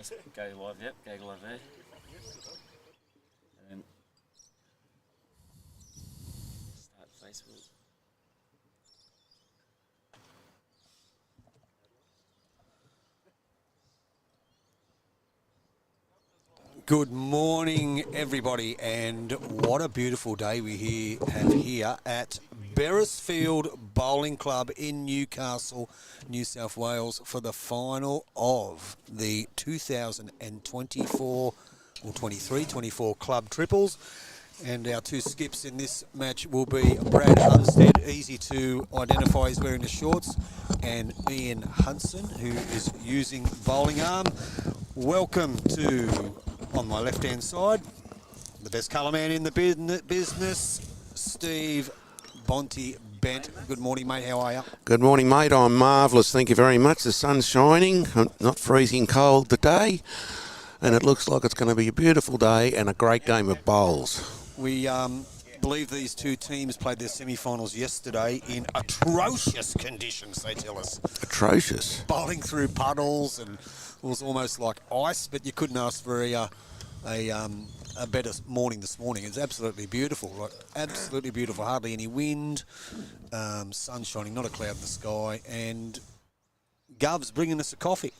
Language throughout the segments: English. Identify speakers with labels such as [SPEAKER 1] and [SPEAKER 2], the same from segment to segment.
[SPEAKER 1] Go live, yep, go live there. And start Facebook.
[SPEAKER 2] Good morning, everybody, and what a beautiful day we have here at Beresfield Bowling Club in Newcastle, New South Wales, for the final of the 2024 or 23-24 club triples. And our two skips in this match will be Brad Unsted, easy to identify, he's wearing the shorts, and Ian Hudson, who is using bowling arm. Welcome to, on my left-hand side, the best colour man in the business, Steve Bonty Bent. Good morning, mate. How are you?
[SPEAKER 3] Good morning, mate. I'm marvellous. Thank you very much. The sun's shining. I'm not freezing cold today. And it looks like it's going to be a beautiful day and a great game of bowls.
[SPEAKER 2] We believe these two teams played their semi-finals yesterday in atrocious conditions, they tell us.
[SPEAKER 3] Atrocious.
[SPEAKER 2] Bowling through puddles, and it was almost like ice, but you couldn't ask for a better morning this morning. It's absolutely beautiful, like absolutely beautiful. Hardly any wind, sun shining, not a cloud in the sky, and Gov's bringing us a coffee.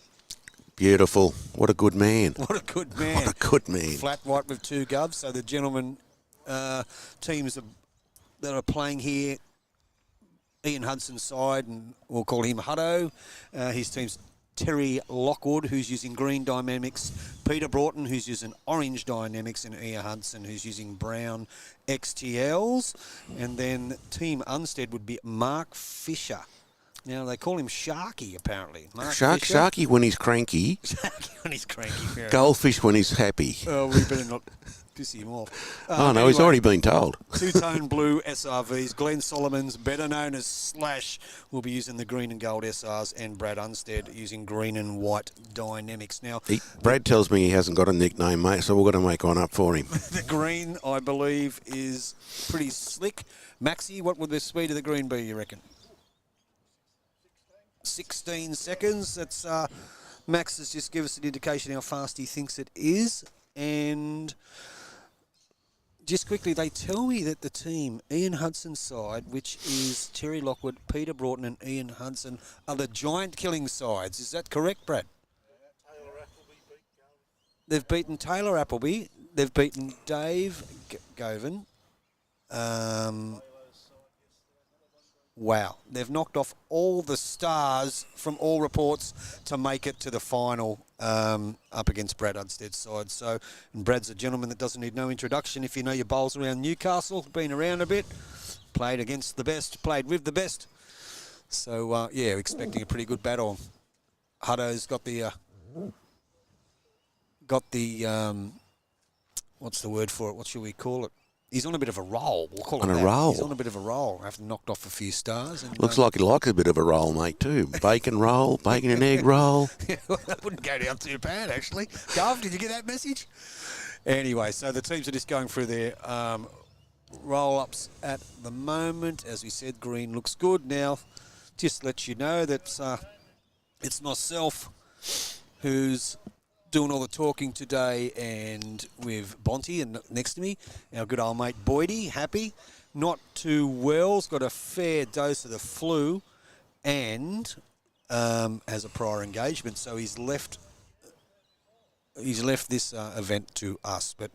[SPEAKER 3] Beautiful. What a good man.
[SPEAKER 2] What a good man.
[SPEAKER 3] What a good man.
[SPEAKER 2] Flat white with two Govs. So the gentlemen, teams that are playing here, Ian Hudson's side, and we'll call him Huddo. His team's Terry Lockwood, who's using green dynamics, Peter Broughton, who's using orange dynamics, and Ian Hudson, who's using brown XTLs. And then Team Unsted would be Mark Fisher. Now, they call him Sharky, apparently. Mark Fisher.
[SPEAKER 3] Sharky when he's cranky.
[SPEAKER 2] Sharky when he's cranky.
[SPEAKER 3] Goldfish when he's happy.
[SPEAKER 2] Oh, we better not piss him off.
[SPEAKER 3] Oh, no, he's already been told.
[SPEAKER 2] Two-tone blue SRVs. Glen Solomons, better known as Slash, will be using the green and gold SRs, and Brad Unsted using green and white dynamics. Now,
[SPEAKER 3] Brad tells me he hasn't got a nickname, mate, so we're going to make one up for him.
[SPEAKER 2] The green, I believe, is pretty slick. Maxie, what would the speed of the green be, you reckon? 16 seconds. That's Max has just given us an indication how fast he thinks it is. And just quickly, they tell me that the team, Ian Hudson's side, which is Terry Lockwood, Peter Broughton and Ian Hudson, are the giant killing sides. Is that correct, Brad? They've beaten Taylor Appleby. They've beaten Dave Govan. Wow. They've knocked off all the stars from all reports to make it to the final up against Brad Unsted's side. So, and Brad's a gentleman that doesn't need no introduction. If you know your bowls around Newcastle, been around a bit, played against the best, played with the best. So, yeah, expecting a pretty good battle. Huddo's got the, what's the word for it? What should we call it? He's on a bit of a roll. We'll call it that.
[SPEAKER 3] Roll.
[SPEAKER 2] He's on a bit of a roll. After knocked off a few stars. And,
[SPEAKER 3] Looks like he likes a bit of a roll, mate, too. Bacon roll, bacon and egg roll.
[SPEAKER 2] That wouldn't go down too bad, actually. Gov, did you get that message? Anyway, so the teams are just going through their roll-ups at the moment. As we said, green looks good. Now, just let you know that it's myself who's doing all the talking today, and with Bonty and next to me, our good old mate Boydie, happy, not too well, has got a fair dose of the flu, and has a prior engagement, so he's left this event to us. But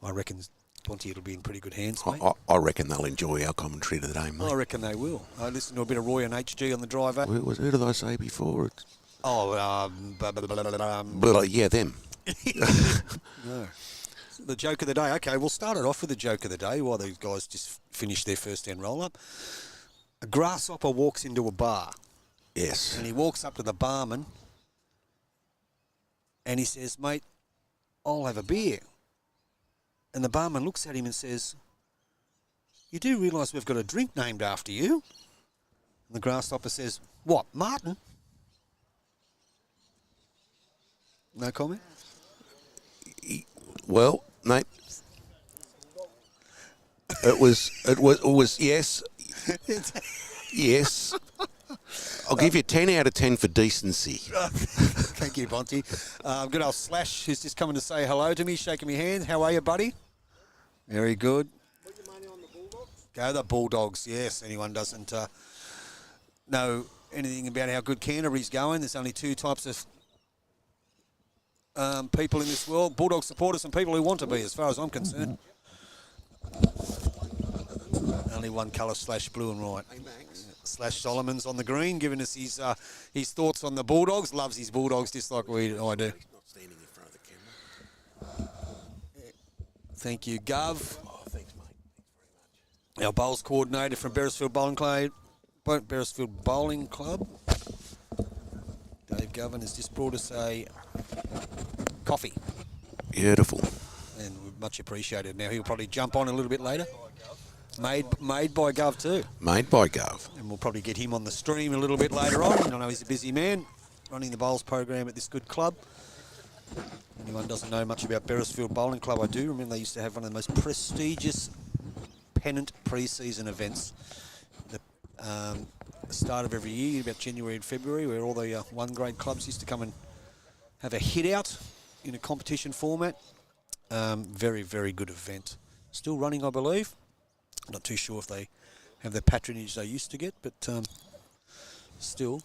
[SPEAKER 2] I reckon Bonty, it'll be in pretty good hands, mate.
[SPEAKER 3] I reckon they'll enjoy our commentary today, mate.
[SPEAKER 2] I reckon they will. I listened to a bit of Roy and HG on the drive up.
[SPEAKER 3] Who did I say before?
[SPEAKER 2] Oh,
[SPEAKER 3] Yeah, them.
[SPEAKER 2] No. The joke of the day. Okay, we'll start it off with the joke of the day while these guys just finish their first-hand roll-up. A grasshopper walks into a bar.
[SPEAKER 3] Yes.
[SPEAKER 2] And he walks up to the barman and he says, "Mate, I'll have a beer." And the barman looks at him and says, "You do realise we've got a drink named after you?" And the grasshopper says, "What, Martin?" No comment?
[SPEAKER 3] Well, mate, it was yes. Yes. I'll give you 10 out of 10 for decency.
[SPEAKER 2] Thank you, Bonty. Good old Slash, who's just coming to say hello to me, shaking my hand. How are you, buddy? Very good.
[SPEAKER 4] Put your money on the Bulldogs?
[SPEAKER 2] Go the Bulldogs, yes. Anyone doesn't know anything about how good Canterbury's going. There's only two types of people in this world, Bulldog supporters and people who want to be, as far as I'm concerned. Only one colour, Slash blue and white. Slash Solomon's on the green, giving us his thoughts on the Bulldogs. Loves his Bulldogs just like I do.
[SPEAKER 3] He's not standing in front of the camera.
[SPEAKER 2] Thank you, Gov.
[SPEAKER 3] Oh, thanks, mate. Thanks very much.
[SPEAKER 2] Our bowls coordinator from Beresfield Bowling Club. Beresfield Bowling Club. Dave Govan has just brought us a coffee.
[SPEAKER 3] Beautiful.
[SPEAKER 2] And we're much appreciated. Now he'll probably jump on a little bit later. Made by Gov too.
[SPEAKER 3] Made by Gov.
[SPEAKER 2] And we'll probably get him on the stream a little bit later on. I know he's a busy man running the bowls program at this good club. Anyone doesn't know much about Beresfield Bowling Club, I do remember they used to have one of the most prestigious pennant pre-season events at the start of every year, about January and February, where all the one-grade clubs used to come and have a hit-out in a competition format. Very, very good event. Still running, I believe. Not too sure if they have the patronage they used to get, but still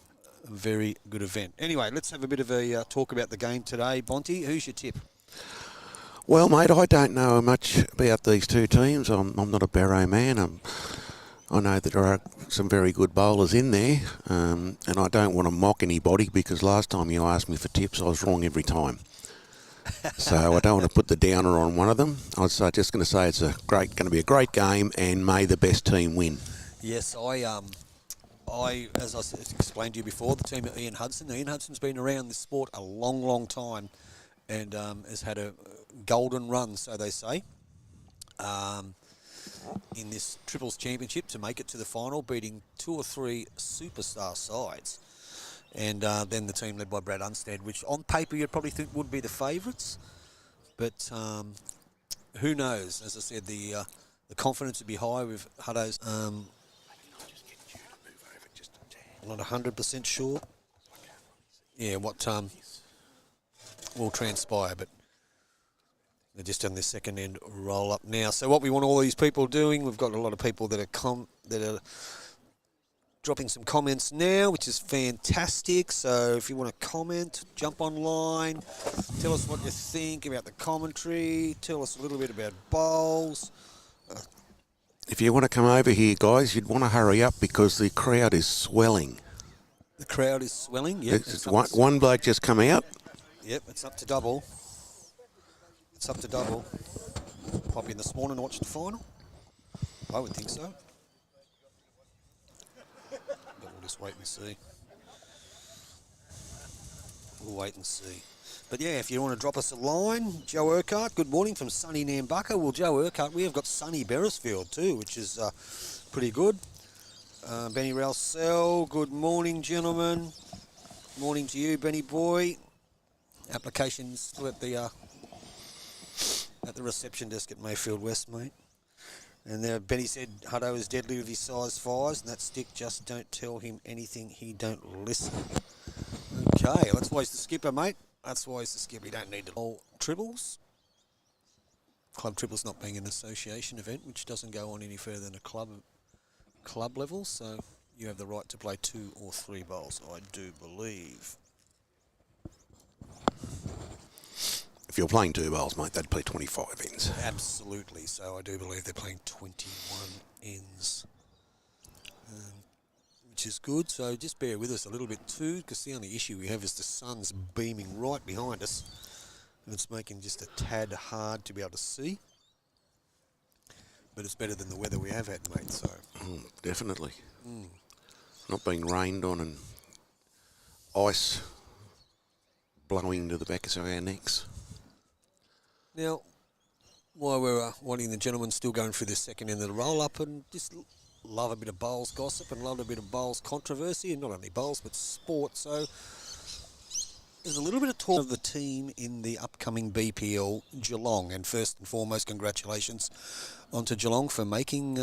[SPEAKER 2] a very good event. Anyway, let's have a bit of a talk about the game today. Bonty, who's your tip?
[SPEAKER 3] Well, mate, I don't know much about these two teams. I'm not a Bero man. I know that there are some very good bowlers in there, and I don't want to mock anybody because last time you asked me for tips, I was wrong every time. So I don't want to put the downer on one of them. I was just going to say it's going to be a great game, and may the best team win.
[SPEAKER 2] Yes, as I explained to you before, the team at Ian Hudson. Ian Hudson's been around this sport a long, long time, and has had a golden run, so they say, in this Triples Championship to make it to the final, beating 2 or 3 superstar sides. And then the team led by Brad Unsted, which on paper you'd probably think would be the favourites. But who knows? As I said, the confidence would be high with Hutto's. I'm not 100% sure. Yeah, what will transpire, but they're just on their second end roll up now. So what we want all these people doing, we've got a lot of people that are dropping some comments now, which is fantastic. So if you want to comment, jump online, tell us what you think about the commentary, tell us a little bit about bowls.
[SPEAKER 3] If you want to come over here, guys, you'd want to hurry up because the crowd is swelling.
[SPEAKER 2] The crowd is swelling, yep.
[SPEAKER 3] One bloke just come out.
[SPEAKER 2] Yep, it's up to double. It's up to double. Pop in this morning and watch the final. I would think so. But we'll just wait and see. We'll wait and see. But yeah, if you want to drop us a line, Joe Urquhart, good morning from sunny Nambucca. Well, Joe Urquhart, we have got sunny Beresfield too, which is pretty good. Benny Ralsell, good morning, gentlemen. Morning to you, Benny boy. Applications still at the reception desk at Mayfield West, mate. And there, Benny said Hutto is deadly with his size 5s, and that stick just don't tell him anything. He don't listen. Okay, let's waste the skipper, mate. That's why it's the skip. You don't need to all triples. Club triples not being an association event, which doesn't go on any further than a club level. So you have the right to play 2 or 3 bowls, I do believe.
[SPEAKER 3] If you're playing 2 bowls, mate, they'd play 25 ends.
[SPEAKER 2] Absolutely. So I do believe they're playing 21 ends. Which is good, so just bear with us a little bit too, because the only issue we have is the sun's beaming right behind us, and it's making just a tad hard to be able to see. But it's better than the weather we have had, mate, so.
[SPEAKER 3] Definitely. Not being rained on and ice blowing to the backs of our necks.
[SPEAKER 2] Now, while we're wanting the gentlemen still going through this second end of the roll-up, and just love a bit of bowls gossip and love a bit of bowls controversy, and not only bowls but sport. So there's a little bit of talk of the team in the upcoming BPL, Geelong, and first and foremost congratulations onto Geelong for making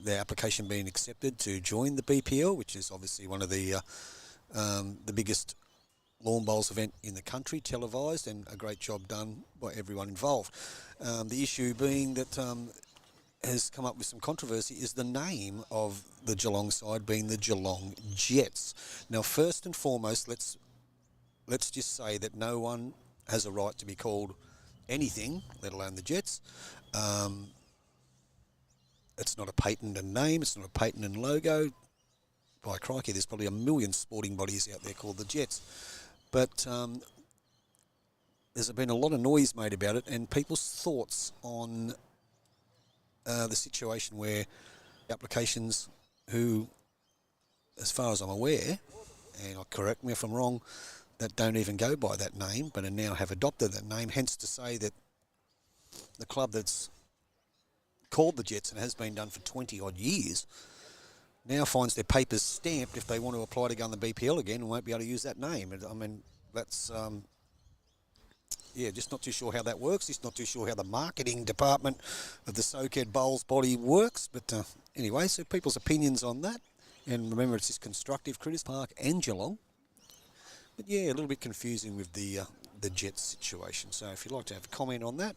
[SPEAKER 2] their application being accepted to join the BPL, which is obviously one of the biggest lawn bowls event in the country, televised, and a great job done by everyone involved. The issue being that has come up with some controversy is the name of the Geelong side being the Geelong Jets. Now, first and foremost, let's just say that no one has a right to be called anything, let alone the Jets. It's not a patented name, it's not a patented logo. By crikey, there's probably a million sporting bodies out there called the Jets. But there's been a lot of noise made about it, and people's thoughts on the situation where applications who, as far as I'm aware, and correct me if I'm wrong, that don't even go by that name, but now have adopted that name, hence to say that the club that's called the Jets and has been done for 20 odd years now finds their papers stamped if they want to apply to go on the BPL again and won't be able to use that name. I mean, that's, just not too sure how that works. Just not too sure how the marketing department of the SoCAD Bowls body works. But anyway, so people's opinions on that. And remember, it's just constructive criticism, Park and Geelong. But yeah, a little bit confusing with the Jets situation. So if you'd like to have a comment on that,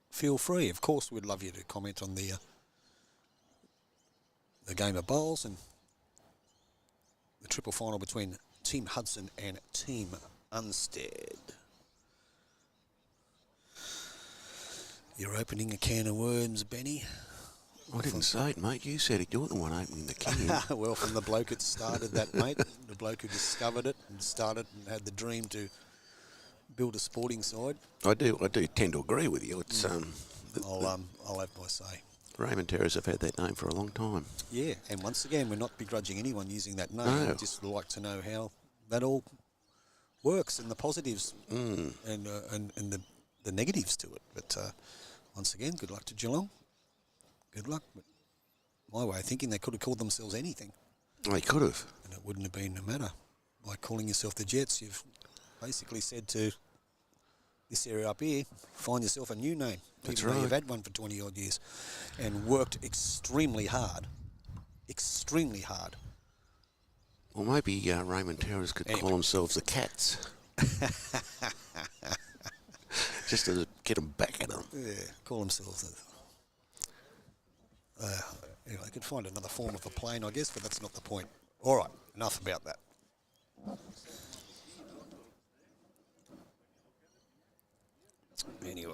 [SPEAKER 2] feel free. Of course, we'd love you to comment on the game of bowls and the triple final between Team Hudson and Team Unsted. You're opening a can of worms, Benny.
[SPEAKER 3] I didn't say it, mate. You said it. You're the one opening the can.
[SPEAKER 2] Well, from the bloke that started that, mate. The bloke who discovered it and started and had the dream to build a sporting side.
[SPEAKER 3] I do tend to agree with you. It's
[SPEAKER 2] I'll have my say.
[SPEAKER 3] Raymond Terrace have had that name for a long time.
[SPEAKER 2] Yeah, and once again, we're not begrudging anyone using that name.
[SPEAKER 3] No.
[SPEAKER 2] We'd just like to know how that all works and the positives and the negatives to it. But once again, good luck to Geelong. Good luck. But my way of thinking, they could have called themselves anything.
[SPEAKER 3] They could have.
[SPEAKER 2] And it wouldn't have been a matter. By calling yourself the Jets, you've basically said to this area up here, find yourself a new name.
[SPEAKER 3] That's
[SPEAKER 2] even though
[SPEAKER 3] right.
[SPEAKER 2] You've had one for 20 odd years and worked extremely hard. Extremely hard.
[SPEAKER 3] Well, maybe Raymond Terrace could call themselves the Cats. Just to get them back at them.
[SPEAKER 2] Yeah, call themselves. Anyway, they could find another form of a plane, I guess, but that's not the point. All right, enough about that. Anyway,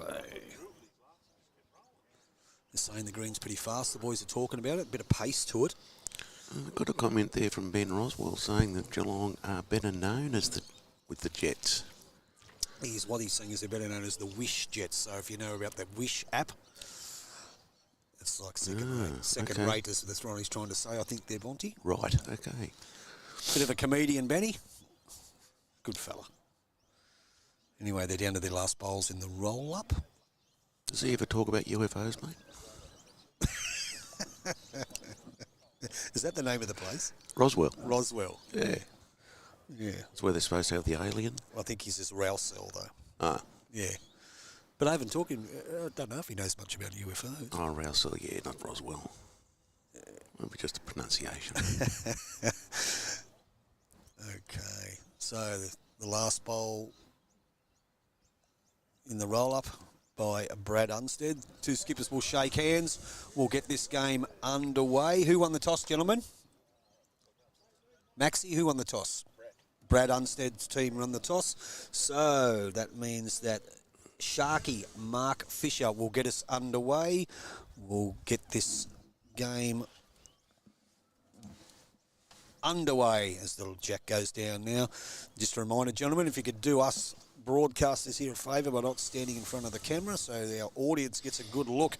[SPEAKER 2] they're saying the green's pretty fast. The boys are talking about it. A bit of pace to it.
[SPEAKER 3] I've got a comment there from Ben Roswell saying that Geelong are better known as with the Jets.
[SPEAKER 2] What he's saying is they're better known as the Wish Jets. So if you know about the Wish app, it's like second rate, as that's what he's trying to say. I think they're Bonty.
[SPEAKER 3] Right, okay.
[SPEAKER 2] Bit of a comedian, Benny. Good fella. Anyway, they're down to their last bowls in the roll-up.
[SPEAKER 3] Does he ever talk about UFOs, mate?
[SPEAKER 2] Is that the name of the place?
[SPEAKER 3] Roswell.
[SPEAKER 2] Roswell.
[SPEAKER 3] Yeah.
[SPEAKER 2] Yeah.
[SPEAKER 3] It's where they're supposed to have the alien.
[SPEAKER 2] I think he's just Rousel, though.
[SPEAKER 3] Ah.
[SPEAKER 2] Yeah. But I haven't talking. I don't know if he knows much about UFOs.
[SPEAKER 3] Oh, Rousel, yeah, not Roswell. Maybe just a pronunciation.
[SPEAKER 2] Okay. So the last bowl in the roll-up by Brad Unsted. Two skippers will shake hands. We'll get this game underway. Who won the toss, gentlemen? Maxie, who won the toss? Brad Unsted's team won the toss. So that means that Sharky Mark Fisher will get us underway. We'll get this game underway as the little jack goes down now. Just a reminder, gentlemen, if you could do us broadcasters here a favour by not standing in front of the camera so our audience gets a good look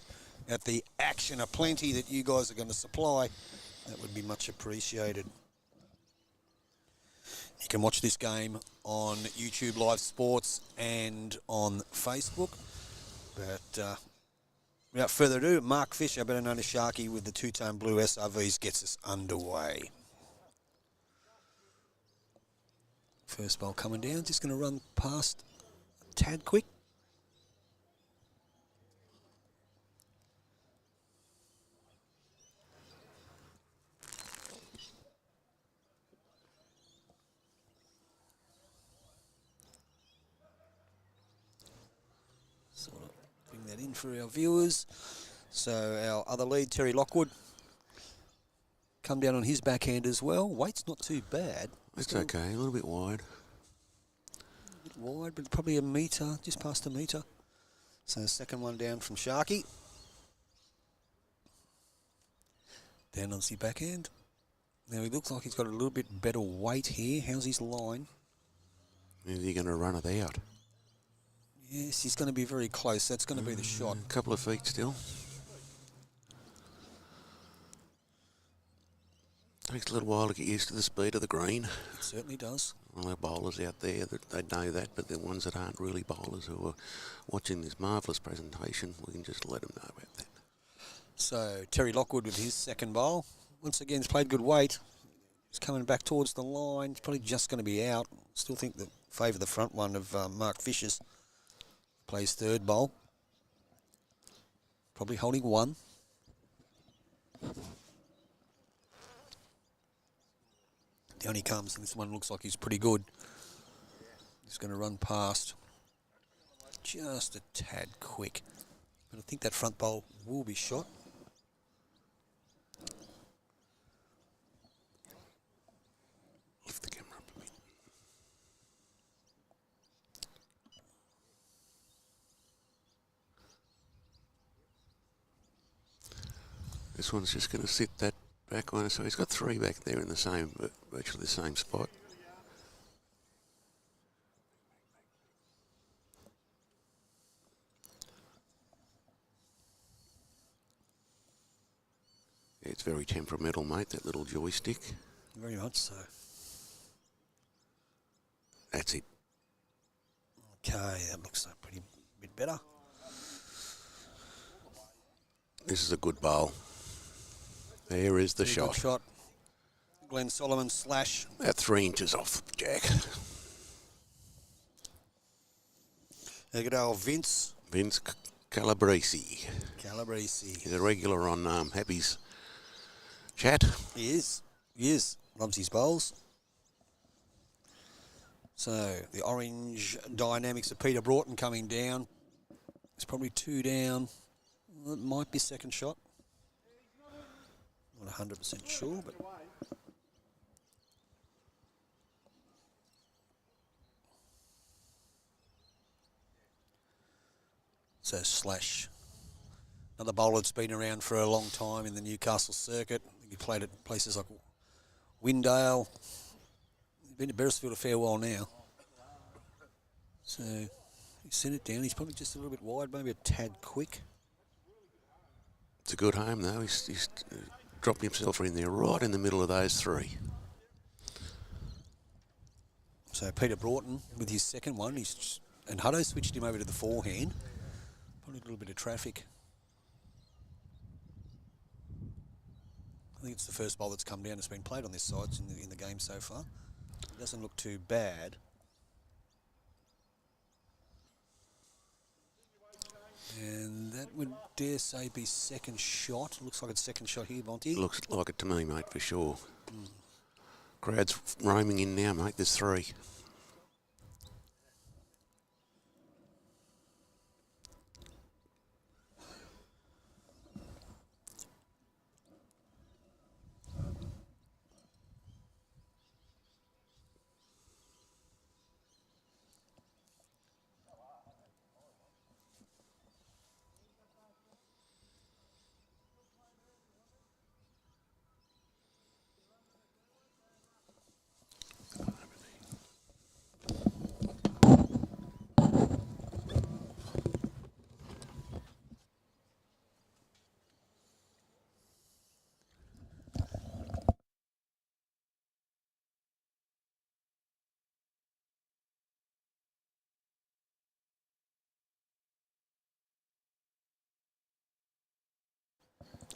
[SPEAKER 2] at the action aplenty that you guys are going to supply, that would be much appreciated. You can watch this game on YouTube Live Sports and on Facebook. But without further ado, Mark Fisher, better known as Sharky, with the two-tone blue SRVs, gets us underway. First ball coming down, just going to run past a tad quick. in for our viewers. So our other lead, Terry Lockwood, come down on his backhand as well. Weight's not too bad.
[SPEAKER 3] It's okay, a little bit wide.
[SPEAKER 2] A bit wide, but probably a metre, just past a metre. So second one down from Sharky. Down on the backhand. Now he looks like he's got a little bit better weight here. How's his line?
[SPEAKER 3] Is he going to run it out?
[SPEAKER 2] Yes, he's going to be very close. That's going to be the shot.
[SPEAKER 3] A couple of feet still. Takes a little while to get used to the speed of the green.
[SPEAKER 2] It certainly does.
[SPEAKER 3] Well, our bowlers out there, they know that, but the ones that aren't really bowlers who are watching this marvellous presentation, we can just let them know about that.
[SPEAKER 2] So Terry Lockwood with his second bowl. Once again, he's played good weight. He's coming back towards the line. He's probably just going to be out. Still think that favour the front one of Mark Fisher's. Plays third bowl. Probably holding one. Down he comes, and this one looks like he's pretty good. He's going to run past. Just a tad quick. But I think that front bowl will be shot.
[SPEAKER 3] Lift the camera up a bit. This one's just going to sit that back one, so he's got three back there in the same, virtually the same spot. Yeah, it's very temperamental, mate, that little joystick.
[SPEAKER 2] Very much so.
[SPEAKER 3] That's it.
[SPEAKER 2] Okay, that looks a pretty bit better.
[SPEAKER 3] This is a good bowl. There is the
[SPEAKER 2] Pretty
[SPEAKER 3] shot.
[SPEAKER 2] good shot. Glen Solomon slash.
[SPEAKER 3] About 3 inches off, Jack.
[SPEAKER 2] Good old Vince
[SPEAKER 3] Calabrese.
[SPEAKER 2] Calabrese.
[SPEAKER 3] He's a regular on Happy's chat.
[SPEAKER 2] He is. He is. Loves his bowls. So the orange dynamics of Peter Broughton coming down. It's probably 2 down. Well, it might be second shot. Not 100% sure, but so slash. Another bowler that's been around for a long time in the Newcastle circuit. I think he played at places like Windale. He's been to Beresfield a fair while now. So he sent it down. He's probably just a little bit wide, maybe a tad quick.
[SPEAKER 3] It's a good home, though. He's dropped himself in there right in the middle of those 3.
[SPEAKER 2] So Peter Broughton with his second one. And Huddo switched him over to the forehand. Probably a little bit of traffic. I think it's the first bowl that's come down that's been played on this side in the game so far. It doesn't look too bad. And that would, dare say, be second shot. Looks like it's second shot here, Monty.
[SPEAKER 3] Looks like it to me, mate, for sure. Crowd's roaming in now, mate. There's 3.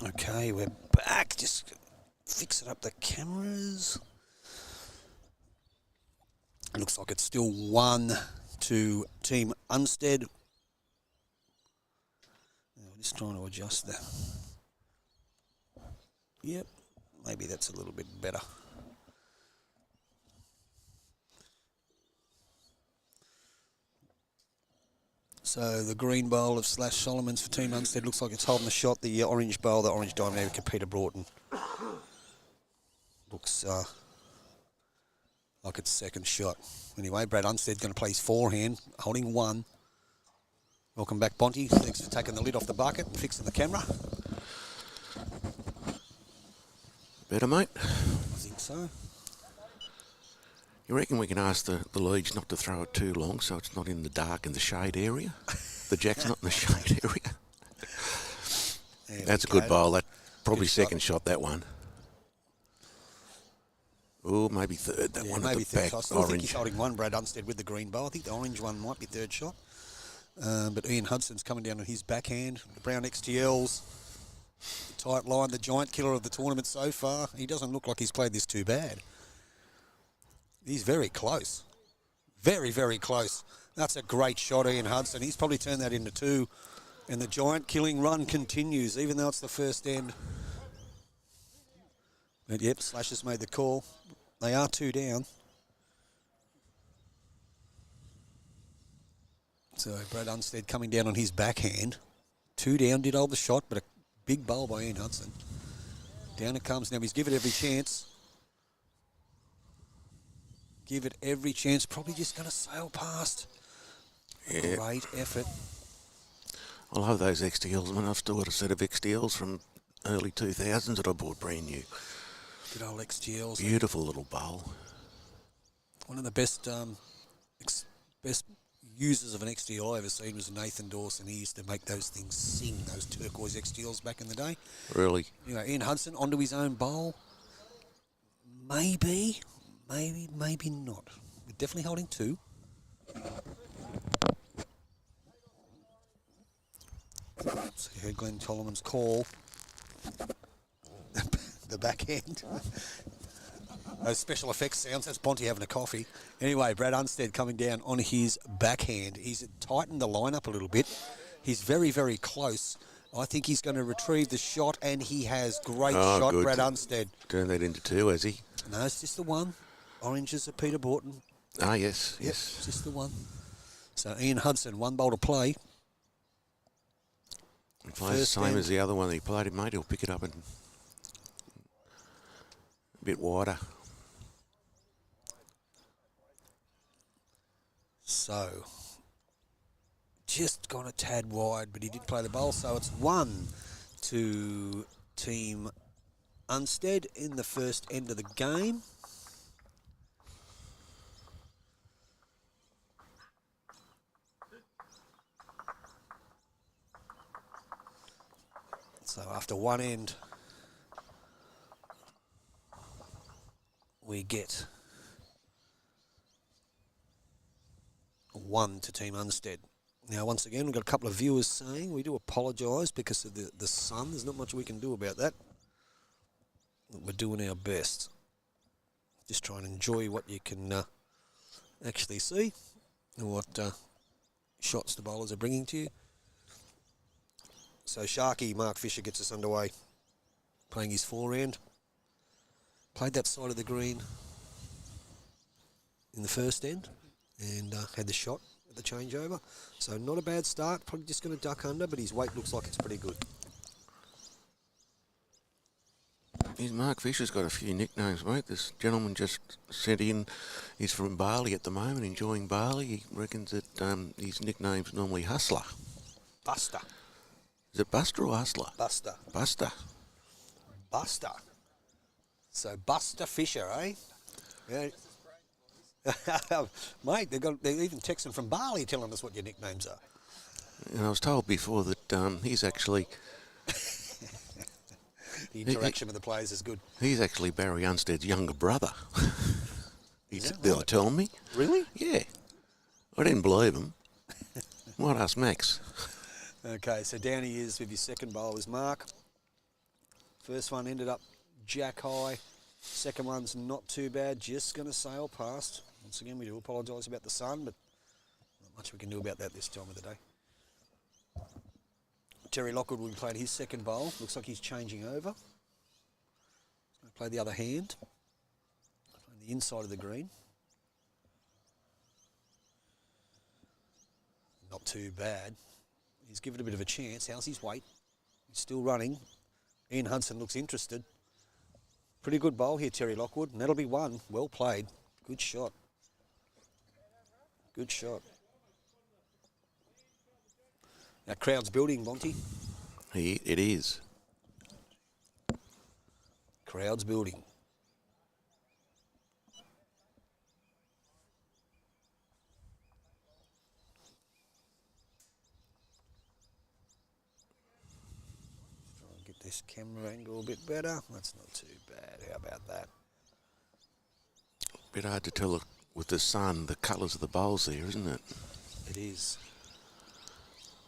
[SPEAKER 2] Okay, we're back. Just fixing up the cameras. Looks like it's still 1 to Team Unsted. We're just trying to adjust that. Yep, maybe that's a little bit better. So the green bowl of Slash Solomons for Team Unsted looks like it's holding the shot. The orange bowl, the orange diamond area, Peter Broughton. Looks like it's second shot. Anyway, Brad Unsted's going to play his forehand, holding one. Welcome back, Bonty. Thanks for taking the lid off the bucket and fixing the camera.
[SPEAKER 3] Better, mate?
[SPEAKER 2] I think so.
[SPEAKER 3] You reckon we can ask the leads not to throw it too long so it's not in the dark and the shade area? The jack's not in the shade area. That's a good bowl. That probably good second shot, that one. Oh, maybe third. That one
[SPEAKER 2] maybe
[SPEAKER 3] at the
[SPEAKER 2] third
[SPEAKER 3] back,
[SPEAKER 2] shot. I still think he's holding one, Brad Unstead, with the green bowl. I think the orange one might be third shot. But Ian Hudson's coming down on his backhand. The brown XTLs. The tight line, the giant killer of the tournament so far. He doesn't look like he's played this too bad. He's very close. Very, very close. That's a great shot, Ian Hudson. He's probably turned that into two. And the giant killing run continues, even though it's the first end. But yep, Slash has made the call. They are two down. So Brad Unstead coming down on his backhand. Two down, did hold the shot, but a big bowl by Ian Hudson. Down it comes now. He's given it every chance. Give it every chance. Probably just going to sail past. Yeah. Great effort.
[SPEAKER 3] I love those XTLs. I mean, I've still got a set of XTLs from early 2000s that I bought brand new.
[SPEAKER 2] Good old XTLs.
[SPEAKER 3] Beautiful little bowl.
[SPEAKER 2] One of the best best users of an XTL I ever seen was Nathan Dawson. He used to make those things sing, those turquoise XTLs back in the day.
[SPEAKER 3] Really?
[SPEAKER 2] Ian Hudson onto his own bowl. Maybe not. We're definitely holding two. So you heard Glen Tolleman's call. The backhand. Those special effects sounds, that's Bonty having a coffee. Anyway, Brad Unstead coming down on his backhand. He's tightened the lineup a little bit. He's very, very close. I think he's going to retrieve the shot, and he has. Great shot, good. Brad Unstead.
[SPEAKER 3] Turn that into two, has he?
[SPEAKER 2] No, it's just the one. Oranges are Peter Broughton.
[SPEAKER 3] Ah, yes,
[SPEAKER 2] yep,
[SPEAKER 3] yes.
[SPEAKER 2] Just the one. So Ian Hudson, one bowl to play.
[SPEAKER 3] He plays the same as the other one that he played, mate. He'll pick it up and a bit wider.
[SPEAKER 2] So, just gone a tad wide, but he did play the bowl. So it's 1 to Team Unsted in the first end of the game. So after one end, we get 1 to Team Unsted. Now, once again, we've got a couple of viewers saying we do apologise because of the sun. There's not much we can do about that. We're doing our best. Just try and enjoy what you can actually see and what shots the bowlers are bringing to you. So Sharky, Mark Fisher gets us underway, playing his forehand. Played that side of the green in the first end and had the shot at the changeover. So not a bad start, probably just going to duck under, but his weight looks like it's pretty good.
[SPEAKER 3] Mark Fisher's got a few nicknames, mate. This gentleman just sent in, he's from Bali at the moment, enjoying Bali. He reckons that his nickname's normally Hustler.
[SPEAKER 2] Buster.
[SPEAKER 3] Is it Buster or Hustler?
[SPEAKER 2] Buster.
[SPEAKER 3] Buster.
[SPEAKER 2] Buster. So Buster Fisher, eh? Yeah. Mate, they're even texting from Bali telling us what your nicknames are.
[SPEAKER 3] And I was told before that he's actually...
[SPEAKER 2] The interaction with the players is good.
[SPEAKER 3] He's actually Barry Unstead's younger brother. They were telling me.
[SPEAKER 2] Really?
[SPEAKER 3] Yeah. I didn't believe him. Might ask Max.
[SPEAKER 2] Okay, so down he is with his second bowl is Mark. First one ended up jack high. Second one's not too bad, just going to sail past. Once again, we do apologise about the sun, but not much we can do about that this time of the day. Terry Lockwood will be playing his second bowl. Looks like he's changing over. He's going to play the other hand. Playing the inside of the green. Not too bad. He's given a bit of a chance. How's his weight? He's still running. Ian Hudson looks interested. Pretty good bowl here, Terry Lockwood, and that'll be one. Well played. Good shot. Good shot. Our crowd's building, Monty.
[SPEAKER 3] It is.
[SPEAKER 2] Crowd's building. Try and get this camera angle a bit better. That's not too bad. How about that?
[SPEAKER 3] Bit hard to tell with the sun, the colours of the bowls there, isn't it?
[SPEAKER 2] It is.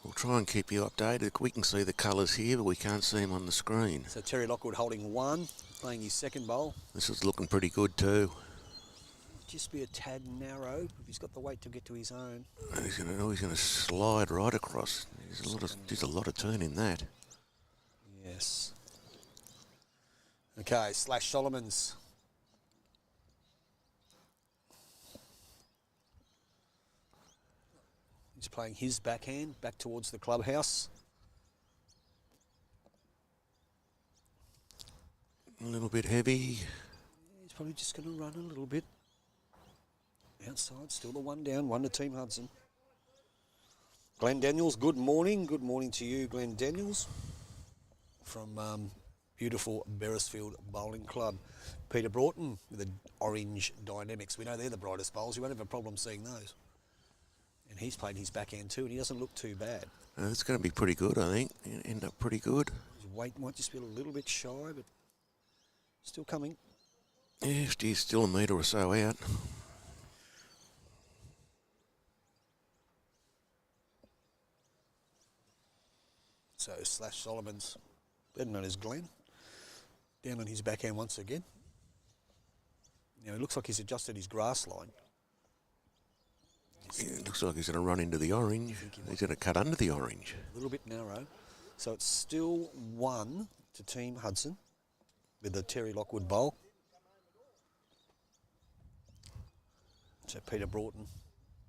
[SPEAKER 3] We'll try and keep you updated. We can see the colours here, but we can't see them on the screen.
[SPEAKER 2] So Terry Lockwood holding one, playing his second bowl.
[SPEAKER 3] This is looking pretty good too.
[SPEAKER 2] Just be a tad narrow if he's got the weight to get to his own.
[SPEAKER 3] And he's going to slide right across. There's a lot of turn in that.
[SPEAKER 2] Yes. Okay, Slash Solomons. He's playing his backhand back towards the clubhouse.
[SPEAKER 3] A little bit heavy.
[SPEAKER 2] He's probably just going to run a little bit. Outside, still the one down, one to Team Hudson. Glen Daniels, good morning. Good morning to you, Glen Daniels, from beautiful Beresfield Bowling Club. Peter Broughton with the orange Dynamics. We know they're the brightest bowls. You won't have a problem seeing those. And he's played his backhand too, and he doesn't look too bad.
[SPEAKER 3] It's going to be pretty good, I think. It'll end up pretty good.
[SPEAKER 2] His weight might just be a little bit shy, but still coming.
[SPEAKER 3] Yeah, he's still a metre or so out.
[SPEAKER 2] So Slash Solomons, better known as Glen, down on his backhand once again. Now it looks like he's adjusted his grass line.
[SPEAKER 3] Yeah, it looks like he's going to run into the orange. He's going to cut under the orange.
[SPEAKER 2] A little bit narrow. So it's still one to Team Hudson with the Terry Lockwood bowl. So Peter Broughton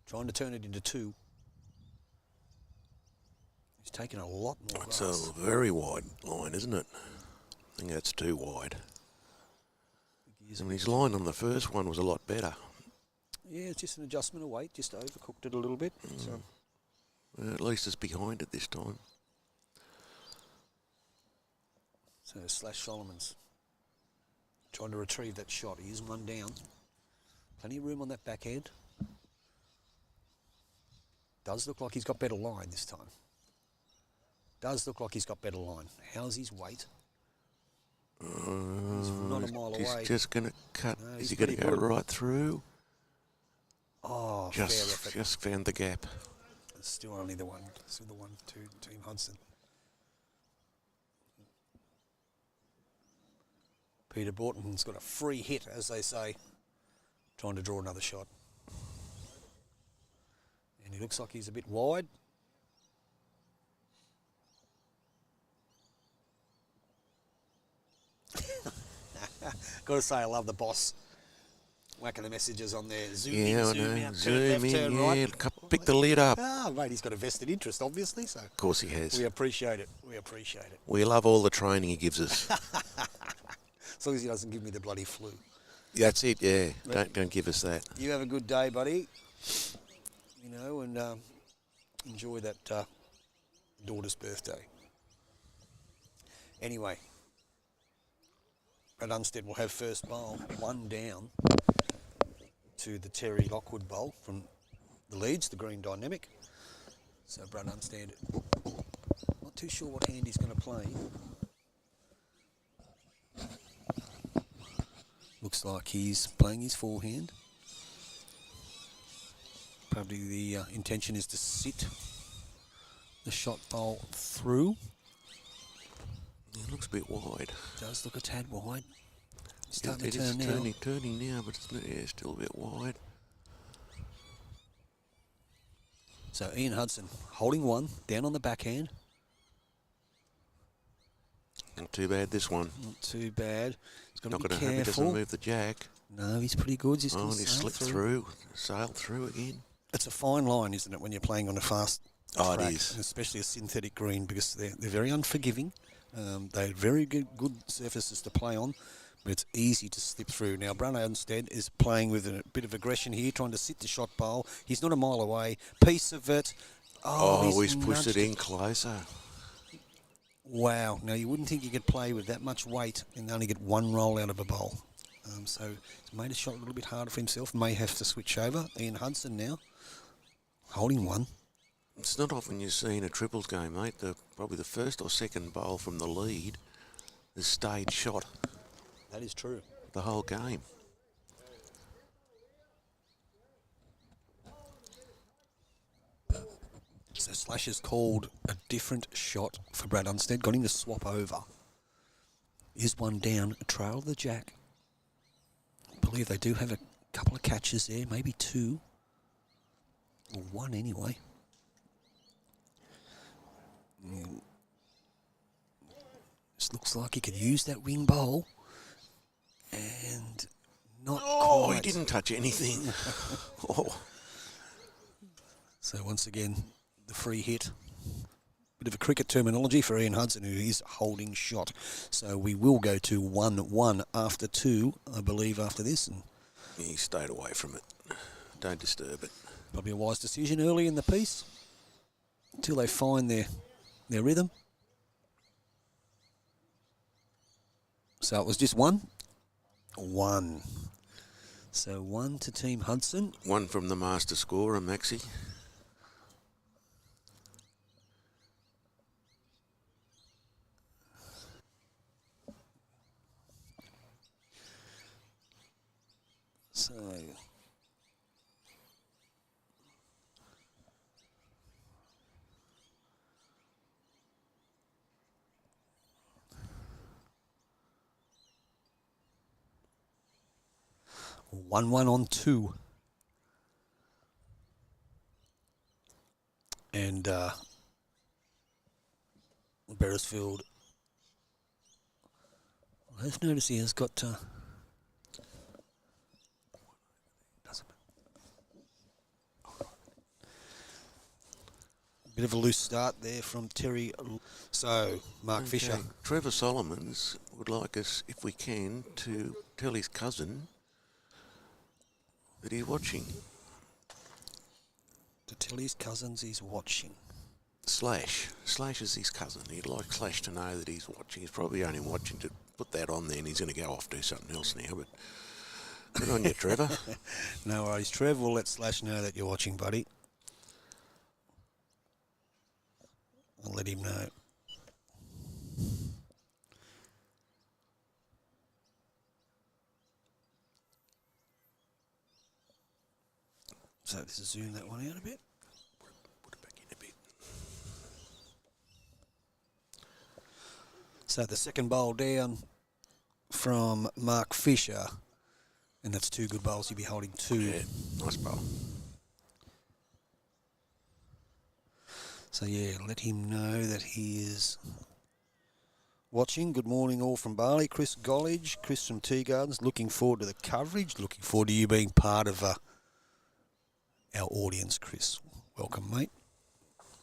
[SPEAKER 2] trying to turn it into two. He's taken a lot more
[SPEAKER 3] It's
[SPEAKER 2] grass.
[SPEAKER 3] a very wide line, isn't it? I think that's too wide. I mean, his line on the first one was a lot better.
[SPEAKER 2] Yeah, it's just an adjustment of weight, just overcooked it a little bit. So.
[SPEAKER 3] Well, at least it's behind it this time.
[SPEAKER 2] So Slash Solomons trying to retrieve that shot. He is one down. Plenty of room on that backhand. Does look like he's got better line this time. Does look like he's got better line. How's his weight? He's not a mile away.
[SPEAKER 3] He's just going to cut.
[SPEAKER 2] No,
[SPEAKER 3] is he going to go right through?
[SPEAKER 2] Oh, fair effort.
[SPEAKER 3] Just found the gap.
[SPEAKER 2] It's still only the one. Still the one to Team Hudson. Peter Broughton's got a free hit, as they say, trying to draw another shot. And he looks like he's a bit wide. Got to say, I love the boss whacking the messages on there. Zoom in, zoom out, turn left, turn right.
[SPEAKER 3] Pick the lid up.
[SPEAKER 2] Ah, mate, he's got a vested interest, obviously. So
[SPEAKER 3] of course he has.
[SPEAKER 2] we appreciate it. We appreciate it.
[SPEAKER 3] We love all the training he gives us.
[SPEAKER 2] As long as he doesn't give me the bloody flu.
[SPEAKER 3] That's it, yeah. Don't give us that.
[SPEAKER 2] You have a good day, buddy. You know, and enjoy that daughter's birthday. Anyway, at Unsted we'll have first bowl, one down to the Terry Lockwood bowl from the Leeds, the green Dynamic. So Brad Unsted, not too sure what hand he's going to play. Looks like he's playing his forehand. Probably the intention is to sit the shot bowl through.
[SPEAKER 3] It looks a bit wide.
[SPEAKER 2] Does look a tad wide. It's starting
[SPEAKER 3] It
[SPEAKER 2] to
[SPEAKER 3] is
[SPEAKER 2] turn now.
[SPEAKER 3] turning now, but it's still a bit wide.
[SPEAKER 2] So Ian Hudson holding one, down on the backhand.
[SPEAKER 3] Not too bad, this one.
[SPEAKER 2] Not too bad. He's got to
[SPEAKER 3] Not
[SPEAKER 2] be
[SPEAKER 3] going to have it, doesn't
[SPEAKER 2] careful.
[SPEAKER 3] move the jack.
[SPEAKER 2] No, he's pretty good. He's
[SPEAKER 3] Oh,
[SPEAKER 2] going
[SPEAKER 3] and
[SPEAKER 2] to
[SPEAKER 3] he slipped through. Sailed through again.
[SPEAKER 2] It's a fine line, isn't it, when you're playing on a fast
[SPEAKER 3] Oh,
[SPEAKER 2] track,
[SPEAKER 3] it is.
[SPEAKER 2] especially a synthetic green, because they're very unforgiving. They're very good surfaces to play on, but it's easy to slip through. Now, Unsted is playing with a bit of aggression here, trying to sit the shot bowl. He's not a mile away. Piece of it.
[SPEAKER 3] He's pushed it in closer.
[SPEAKER 2] Wow. Now, you wouldn't think you could play with that much weight and only get one roll out of a bowl. So he's made a shot a little bit harder for himself. May have to switch over. Ian Hudson now, holding one.
[SPEAKER 3] It's not often you see in a triples game, mate. Probably the first or second bowl from the lead has stayed shot
[SPEAKER 2] That is true.
[SPEAKER 3] the whole game.
[SPEAKER 2] So Slash has called a different shot for Brad Unsted. Got him to swap over. Is one down, trail of the jack. I believe they do have a couple of catches there, maybe two. Or one anyway. This looks like he could use that wing bowl. And not quite.
[SPEAKER 3] He didn't touch anything.
[SPEAKER 2] So once again, the free hit. Bit of a cricket terminology for Ian Hudson, who is holding shot. So we will go to 1-1 after 2, I believe, after this. And
[SPEAKER 3] He stayed away from it. Don't disturb it.
[SPEAKER 2] probably a wise decision early in the piece until they find their rhythm. So it was just one. So 1 to Team Hudson.
[SPEAKER 3] One from the master scorer, Maxi.
[SPEAKER 2] So 1-1 on 2. And Beresfield, I've noticed he has got bit of a loose start there from Terry. So, Mark Fisher.
[SPEAKER 3] Trevor Solomons would like us, if we can, to tell his cousin that he's watching.
[SPEAKER 2] To tell his cousins he's watching.
[SPEAKER 3] Slash is his cousin. He'd like Slash to know that he's watching. He's probably only watching to put that on there, and he's going to go off do something else now. But good on you, Trevor.
[SPEAKER 2] No worries, Trev. We'll let Slash know that you're watching, buddy. I'll let him know. So let's zoom that one out a bit.
[SPEAKER 3] Put it back in a bit.
[SPEAKER 2] So the second bowl down from Mark Fisher. And that's 2 good bowls. He'll be holding 2.
[SPEAKER 3] Yeah, nice bowl.
[SPEAKER 2] So yeah, let him know that he is watching. Good morning all from Bali. Chris Gollage, Chris from Tea Gardens. Looking forward to the coverage. Looking forward to you being part of our audience, Chris. Welcome, mate.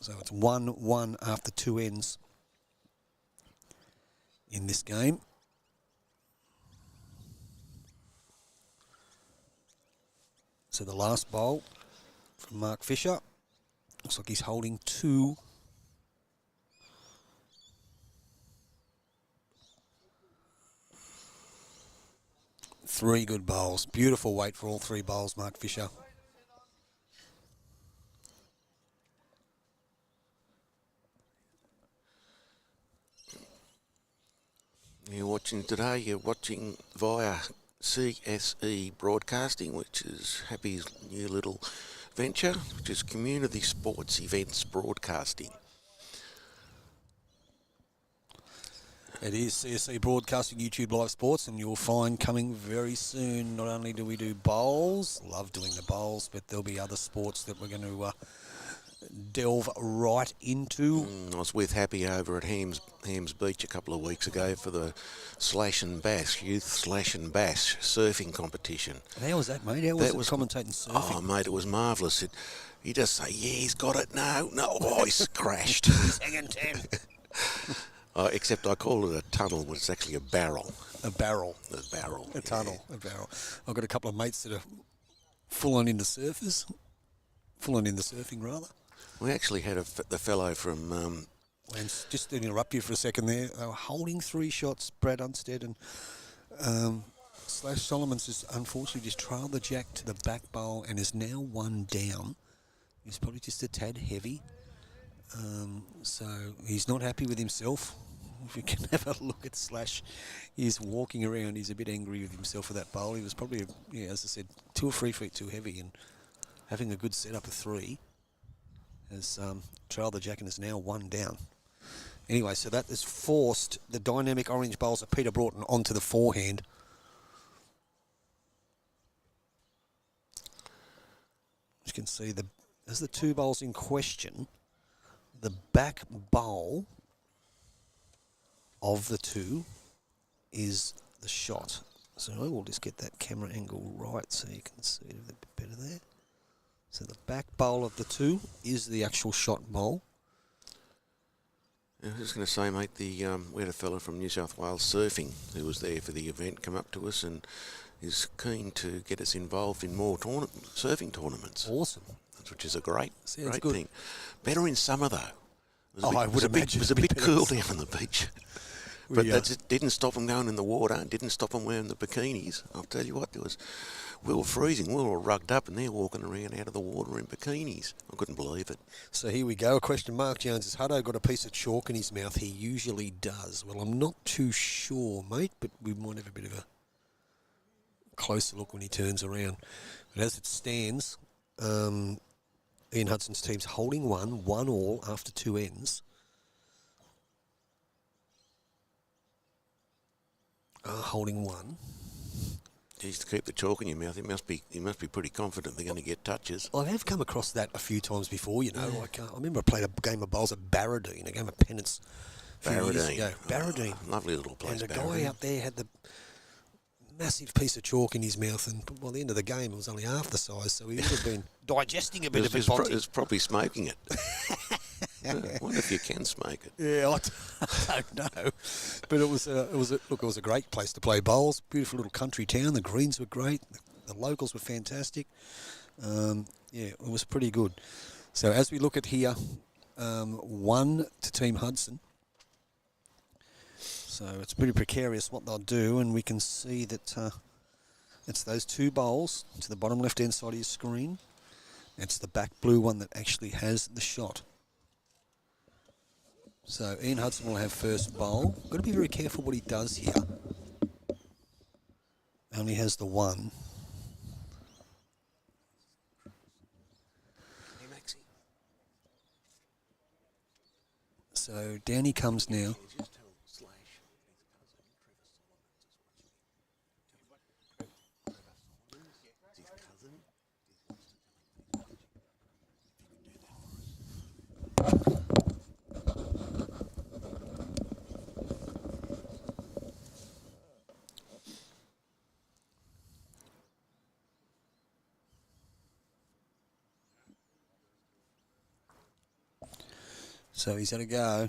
[SPEAKER 2] So it's 1-1 after 2 ends in this game. So the last bowl from Mark Fisher. Looks like he's holding 2. Three good bowls. Beautiful weight for all 3 bowls, Mark Fisher.
[SPEAKER 3] You're watching today, you're watching via CSE Broadcasting, which is Happy's new little venture, which is Community Sports Events Broadcasting.
[SPEAKER 2] It is CSC Broadcasting YouTube Live Sports, and you'll find coming very soon, not only do we do bowls, love doing the bowls, but there'll be other sports that we're going to delve right into.
[SPEAKER 3] I was with Happy over at Hams Beach a couple of weeks ago for the Slash and Bass, Youth Slash and Bass surfing competition.
[SPEAKER 2] And how was that, mate? How was it commentating surfing?
[SPEAKER 3] Oh, mate, it was marvellous. You just say, yeah, he's got it. No, oh, he's crashed.
[SPEAKER 2] Second 10.
[SPEAKER 3] Except I call it a tunnel, but it's actually a barrel.
[SPEAKER 2] A barrel.
[SPEAKER 3] A barrel.
[SPEAKER 2] A tunnel. A barrel. I've got a couple of mates that are full on into surfers. Full on into surfing, rather.
[SPEAKER 3] We actually had the fellow from...
[SPEAKER 2] And just to interrupt you for a second there, they were holding 3 shots, Brad Unsted and Slash Solomons has unfortunately just trailed the jack to the back bowl and is now 1 down. He's probably just a tad heavy. So he's not happy with himself. If you can have a look at Slash, he's walking around. He's a bit angry with himself for that bowl. He was probably, as I said, 2 or 3 feet too heavy, and having a good setup of 3 has trailed the jack and is now 1 down. Anyway, so that has forced the dynamic orange bowls of Peter Broughton onto the forehand. As you can see, as the 2 bowls in question, the back bowl of the 2 is the shot. So I will just get that camera angle right so you can see it a bit better there. So the back bowl of the 2 is the actual shot bowl.
[SPEAKER 3] I was just going to say, mate, we had a fellow from New South Wales surfing who was there for the event come up to us and is keen to get us involved in more surfing tournaments.
[SPEAKER 2] Awesome.
[SPEAKER 3] Which is a great
[SPEAKER 2] good.
[SPEAKER 3] thing. Better in summer, though.
[SPEAKER 2] I would imagine
[SPEAKER 3] it was a bit cool down on the beach. But that just didn't stop them going in the water, didn't stop them wearing the bikinis. I'll tell you what, we were freezing, we were rugged up, and they're walking around out of the water in bikinis. I couldn't believe it.
[SPEAKER 2] So here we go. A question. Mark Jones has Huddo got a piece of chalk in his mouth? He usually does. Well, I'm not too sure, mate, but we might have a bit of a closer look when he turns around. But as it stands, Ian Hudson's team's holding 1 all after 2 ends. Holding 1.
[SPEAKER 3] Geez, to keep the chalk in your mouth, he must be pretty confident they're going to get touches.
[SPEAKER 2] I have come across that a few times before, you know. Like, I remember I played a game of bowls at Barradine, a game of pennants a few years ago. Barradine.
[SPEAKER 3] Lovely little place,
[SPEAKER 2] and the guy out there had the massive piece of chalk in his mouth, and by the end of the game, it was only half the size, so he would have been digesting a bit of it.
[SPEAKER 3] He was probably smoking it. I wonder if you can smoke it.
[SPEAKER 2] Yeah, I don't know, but it was a great place to play bowls. Beautiful little country town. The greens were great. The locals were fantastic. It was pretty good. So as we look at here, 1 to Team Hudson. So it's pretty precarious what they'll do, and we can see that it's those 2 bowls to the bottom left-hand side of your screen. It's the back blue one that actually has the shot. So Ian Hudson will have first bowl. Got to be very careful what he does here. Only has the 1.
[SPEAKER 3] Hey, Maxie.
[SPEAKER 2] So down he comes now. So he's had a go.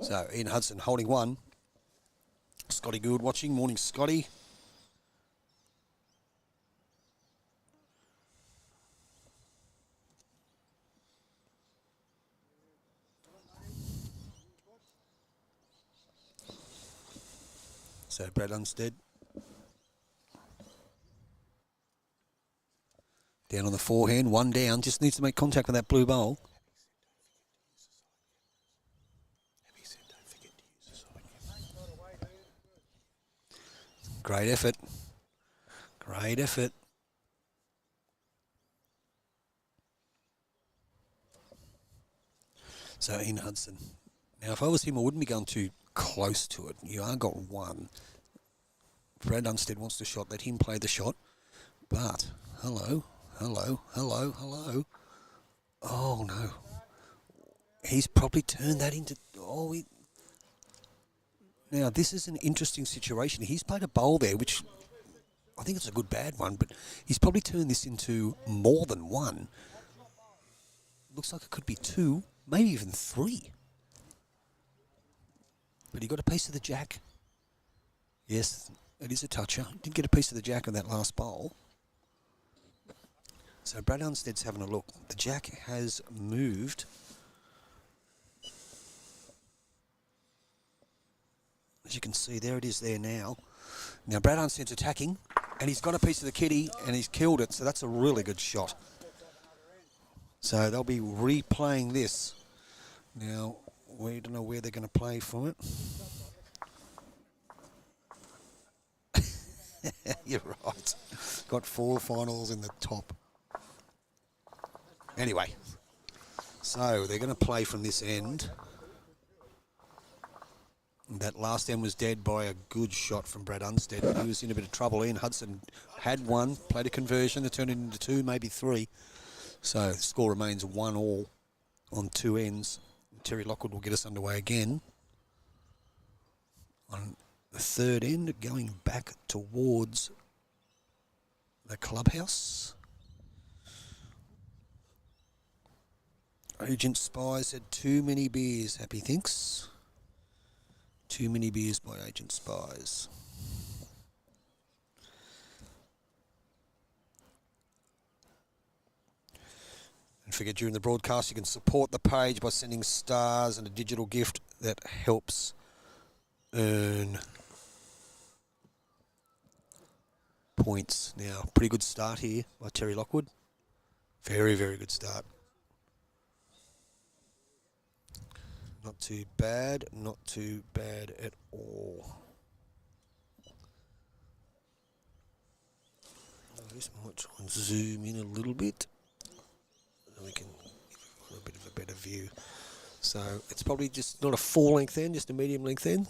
[SPEAKER 2] So Ian Hudson holding 1. Scotty Gould watching. Morning, Scotty. So Brad Unsted. Down on the forehand, 1 down. Just needs to make contact with that blue bowl. Great effort. Great effort. So Ian Hudson. Now, if I was him, I wouldn't be going too close to it. You are got 1. Brad Unsted wants the shot. Let him play the shot. But, hello. Oh, no. He's probably turned that into... Now, this is an interesting situation. He's played a bowl there, which I think it's a good bad one, but he's probably turned this into more than one. Looks like it could be two, maybe even three. But he got a piece of the jack. Yes, it is a toucher. Did get a piece of the jack on that last bowl. So Brad Unsted's having a look. The jack has moved. As you can see, there it is there now. Now Brad Unsted's attacking, and he's got a piece of the kitty, and he's killed it, so that's a really good shot. So they'll be replaying this. Now, we don't know where they're going to play from it. You're right. Got 4 finals in the top. Anyway, so they're going to play from this end. That last end was dead by a good shot from Brad Unsted. He was in a bit of trouble. Ian Hudson had one, played a conversion, they turned it into 2, maybe 3. So the score remains 1-1 on 2 ends. Terry Lockwood will get us underway again. On the 3rd end, going back towards the clubhouse. Agent Spies had too many beers, Happy thinks. Too many beers by Agent Spies. And forget, during the broadcast you can support the page by sending stars and a digital gift that helps earn points. Now, pretty good start here by Terry Lockwood. Very, very good start. Not too bad, not too bad at all. I just might try and zoom in a little bit. So we can get a bit of a better view. So it's probably just not a 4-length end, just a medium length end.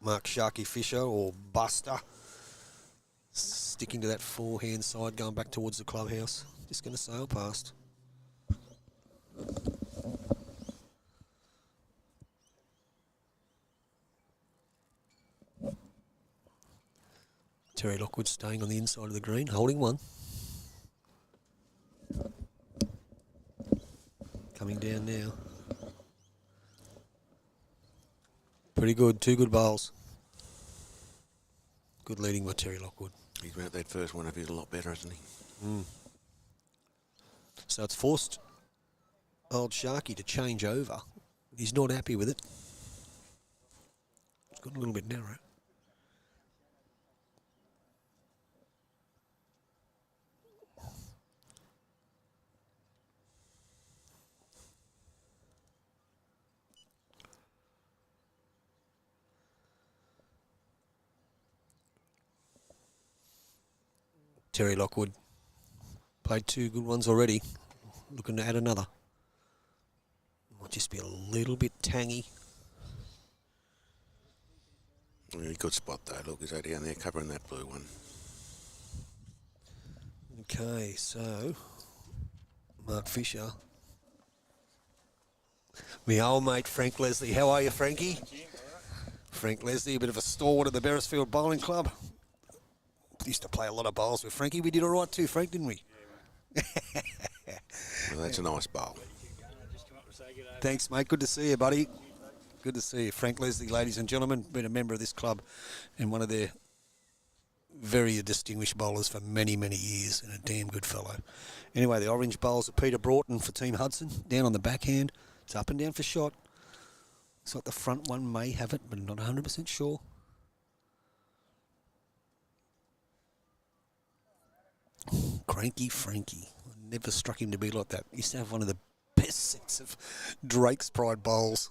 [SPEAKER 2] Mark Sharky Fisher or Buster sticking to that forehand side, going back towards the clubhouse. Just going to sail past. Terry Lockwood staying on the inside of the green, holding one. Coming down now. Pretty good, 2 good bowls. Good leading by Terry Lockwood.
[SPEAKER 3] He's about that first one of his a lot better, hasn't he?
[SPEAKER 2] Mm. So it's forced old Sharky to change over. He's not happy with it. It's got a little bit narrow. Terry Lockwood played 2 good ones already. Looking to add another. Might just be a little bit tangy.
[SPEAKER 3] Really good spot though. Look, he's out down there covering that blue one.
[SPEAKER 2] Okay, so Mark Fisher. My old mate Frank Leslie. How are you, Frankie? Frank Leslie, a bit of a stalwart at the Beresfield Bowling Club. Used to play a lot of bowls with Frankie. We did all right too, Frank, didn't we?
[SPEAKER 3] Well, that's a nice bowl.
[SPEAKER 2] Thanks, mate. Good to see you, buddy. Good to see you. Frank Leslie, ladies and gentlemen, been a member of this club and one of their very distinguished bowlers for many, many years, and a damn good fellow. Anyway, the orange bowls of Peter Broughton for Team Hudson. Down on the backhand. It's up and down for shot. Looks like the front one may have it, but I'm not 100% sure. Cranky Frankie. Never struck him to be like that. Used to have one of the best sets of Drake's Pride bowls.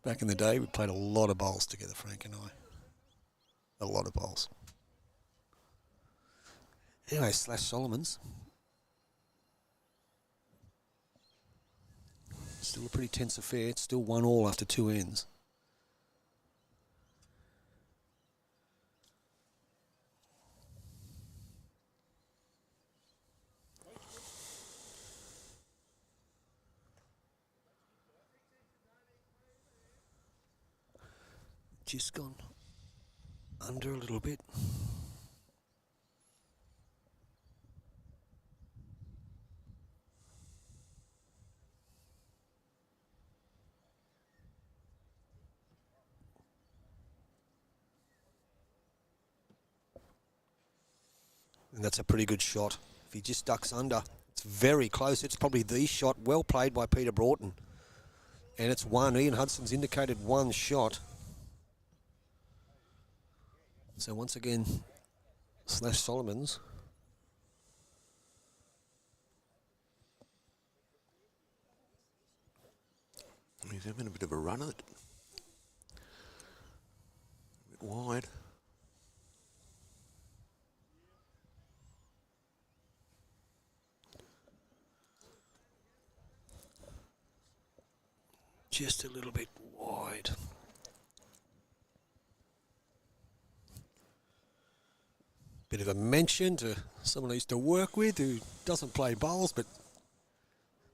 [SPEAKER 2] Back in the day, we played a lot of bowls together, Frank and I. A lot of bowls. Anyway, Slash Solomon's. Still a pretty tense affair. It's still 1-1 after 2 ends. Just gone under a little bit. And that's a pretty good shot. If he just ducks under, it's very close. It's probably the shot. Well played by Peter Broughton. And it's one. Ian Hudson's indicated one shot. So once again, Slash Solomons.
[SPEAKER 3] He's having a bit of a run at it. A bit wide.
[SPEAKER 2] Just a little bit wide. Bit of a mention to someone I used to work with who doesn't play bowls but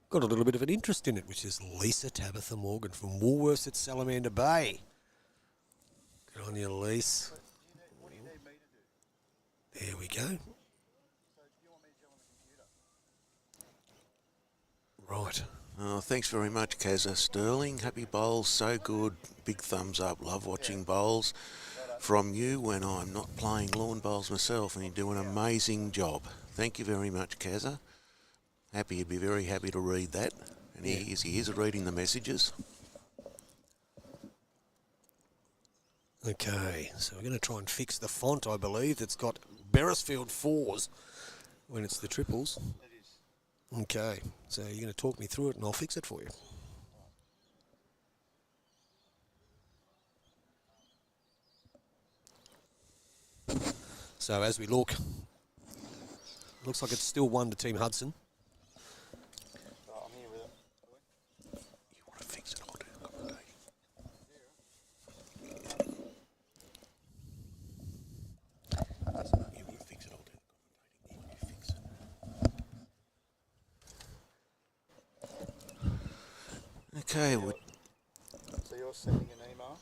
[SPEAKER 2] got a little bit of an interest in it, which is Lisa Tabitha Morgan from Woolworths at Salamander Bay. Good on you, Lise. There we go. Right.
[SPEAKER 3] Oh, thanks very much, Kazza Sterling. Happy bowls, so good. Big thumbs up. Love watching bowls from you when I'm not playing lawn bowls myself, and you do an amazing job. Thank you very much, Kazza. Happy, you'd be very happy to read that. And he is reading the messages.
[SPEAKER 2] Okay, so we're going to try and fix the font, I believe. It's got Beresfield 4s when it's the triples. Okay, so you're going to talk me through it and I'll fix it for you. So as we look, looks like it's still 1 to Team Hudson.
[SPEAKER 4] I'm here with it.
[SPEAKER 3] You want to fix it, I'll do commentating. You want to fix it, I'll do commentating. You fix it. Okay,
[SPEAKER 4] So you're sending an email?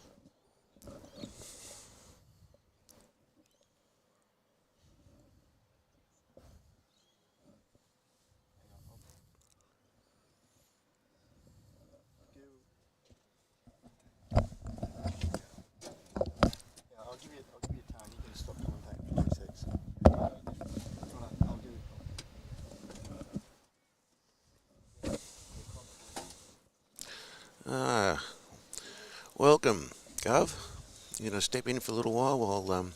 [SPEAKER 4] I'll give you time. You can stop contacting for 2 seconds. I'll do it.
[SPEAKER 3] Welcome, Gov. You're going to step in for a little while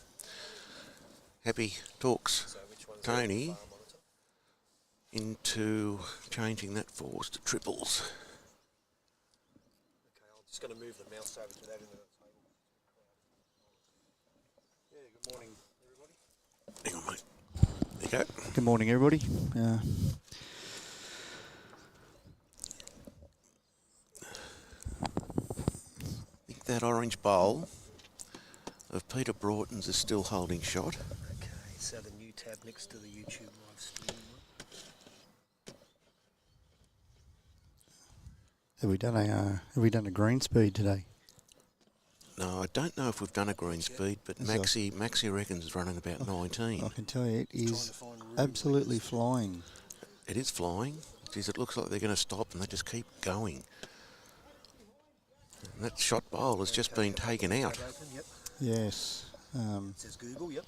[SPEAKER 3] Happy talks Tony into changing that fours to triples.
[SPEAKER 2] Okay, I'm just going to move the mouse over to that end of the table.
[SPEAKER 4] Yeah, good morning, everybody.
[SPEAKER 3] Hang on, mate. There you go.
[SPEAKER 5] Good morning, everybody.
[SPEAKER 3] I think that orange bowl of Peter Broughton's is still holding shot.
[SPEAKER 2] Okay, so the new tab next to the YouTube live stream one.
[SPEAKER 5] Have we done a green speed today?
[SPEAKER 3] No, I don't know if we've done a green speed, but Maxi reckons it's running about 19.
[SPEAKER 5] I can tell you, it is absolutely flying.
[SPEAKER 3] It is flying. Geez, it looks like they're going to stop and they just keep going. And that shot bowl has just been taken out.
[SPEAKER 2] Yep.
[SPEAKER 5] Yes.
[SPEAKER 2] It says Google, yep.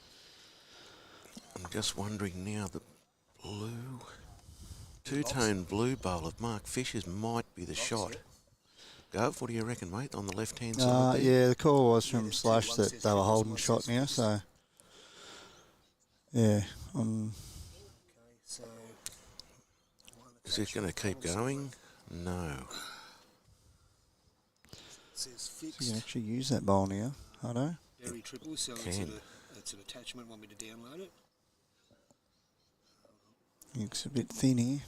[SPEAKER 3] I'm just wondering now, the blue, two-tone blue bowl of Mark Fisher's might be the shot. Gov, what do you reckon, mate, on the left-hand side there?
[SPEAKER 5] Yeah, the call was from Slash that they were holding shot now, so yeah.
[SPEAKER 2] Okay, so
[SPEAKER 3] Is it going to keep going? No.
[SPEAKER 2] it says
[SPEAKER 5] You
[SPEAKER 2] fixed.
[SPEAKER 5] can actually use that bowl now, Hutto.
[SPEAKER 2] Very triple, so it's an attachment. Want me to download it?
[SPEAKER 5] Looks a bit thin here.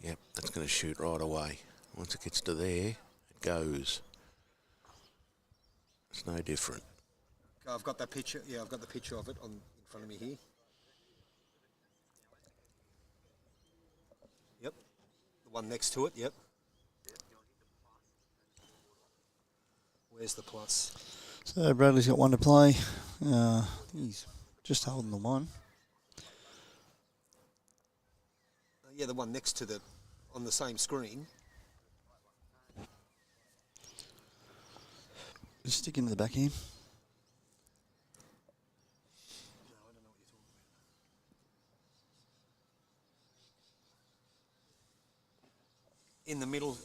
[SPEAKER 3] Yep, that's going to shoot right away. Once it gets to there, it goes. It's no different.
[SPEAKER 2] I've got that picture. Yeah, I've got the picture of it in front of me here. Yep. The one next to it. Yep. Where's the plus?
[SPEAKER 5] So Bradley's got one to play. He's just holding the one.
[SPEAKER 2] Yeah, the one next to the, on the same screen.
[SPEAKER 5] Just stick into the backhand.
[SPEAKER 2] No, I don't know what you're talking about. In the middle,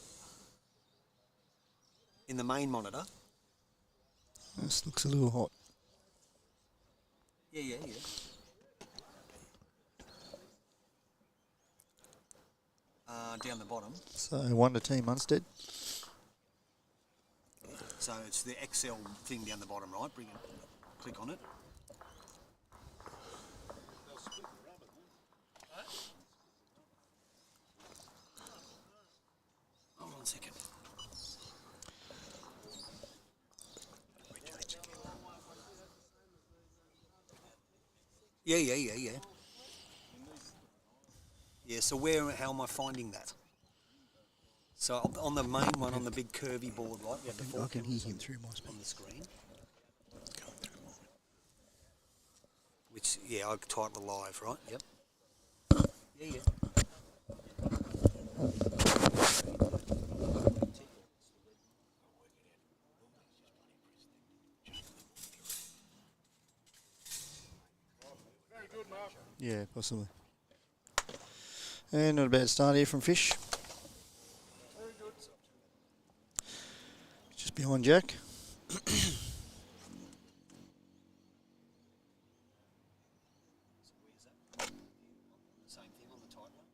[SPEAKER 2] in the main monitor.
[SPEAKER 5] This looks a little hot.
[SPEAKER 2] Yeah. Down the bottom.
[SPEAKER 5] So one to Team Unsted.
[SPEAKER 2] So it's the XL thing down the bottom, right? Bring it, click on it. Hold on a second. Yeah. Yeah, so how am I finding that? So on the main one, on the big curvy board, right?
[SPEAKER 5] I can hear him through my speaker.
[SPEAKER 2] On the screen. Which, yeah, I type the live, right? Yep. Yeah.
[SPEAKER 5] Yeah, possibly. And not a bad start here from Fish. Just behind Jack.
[SPEAKER 2] Same thing on the tight one.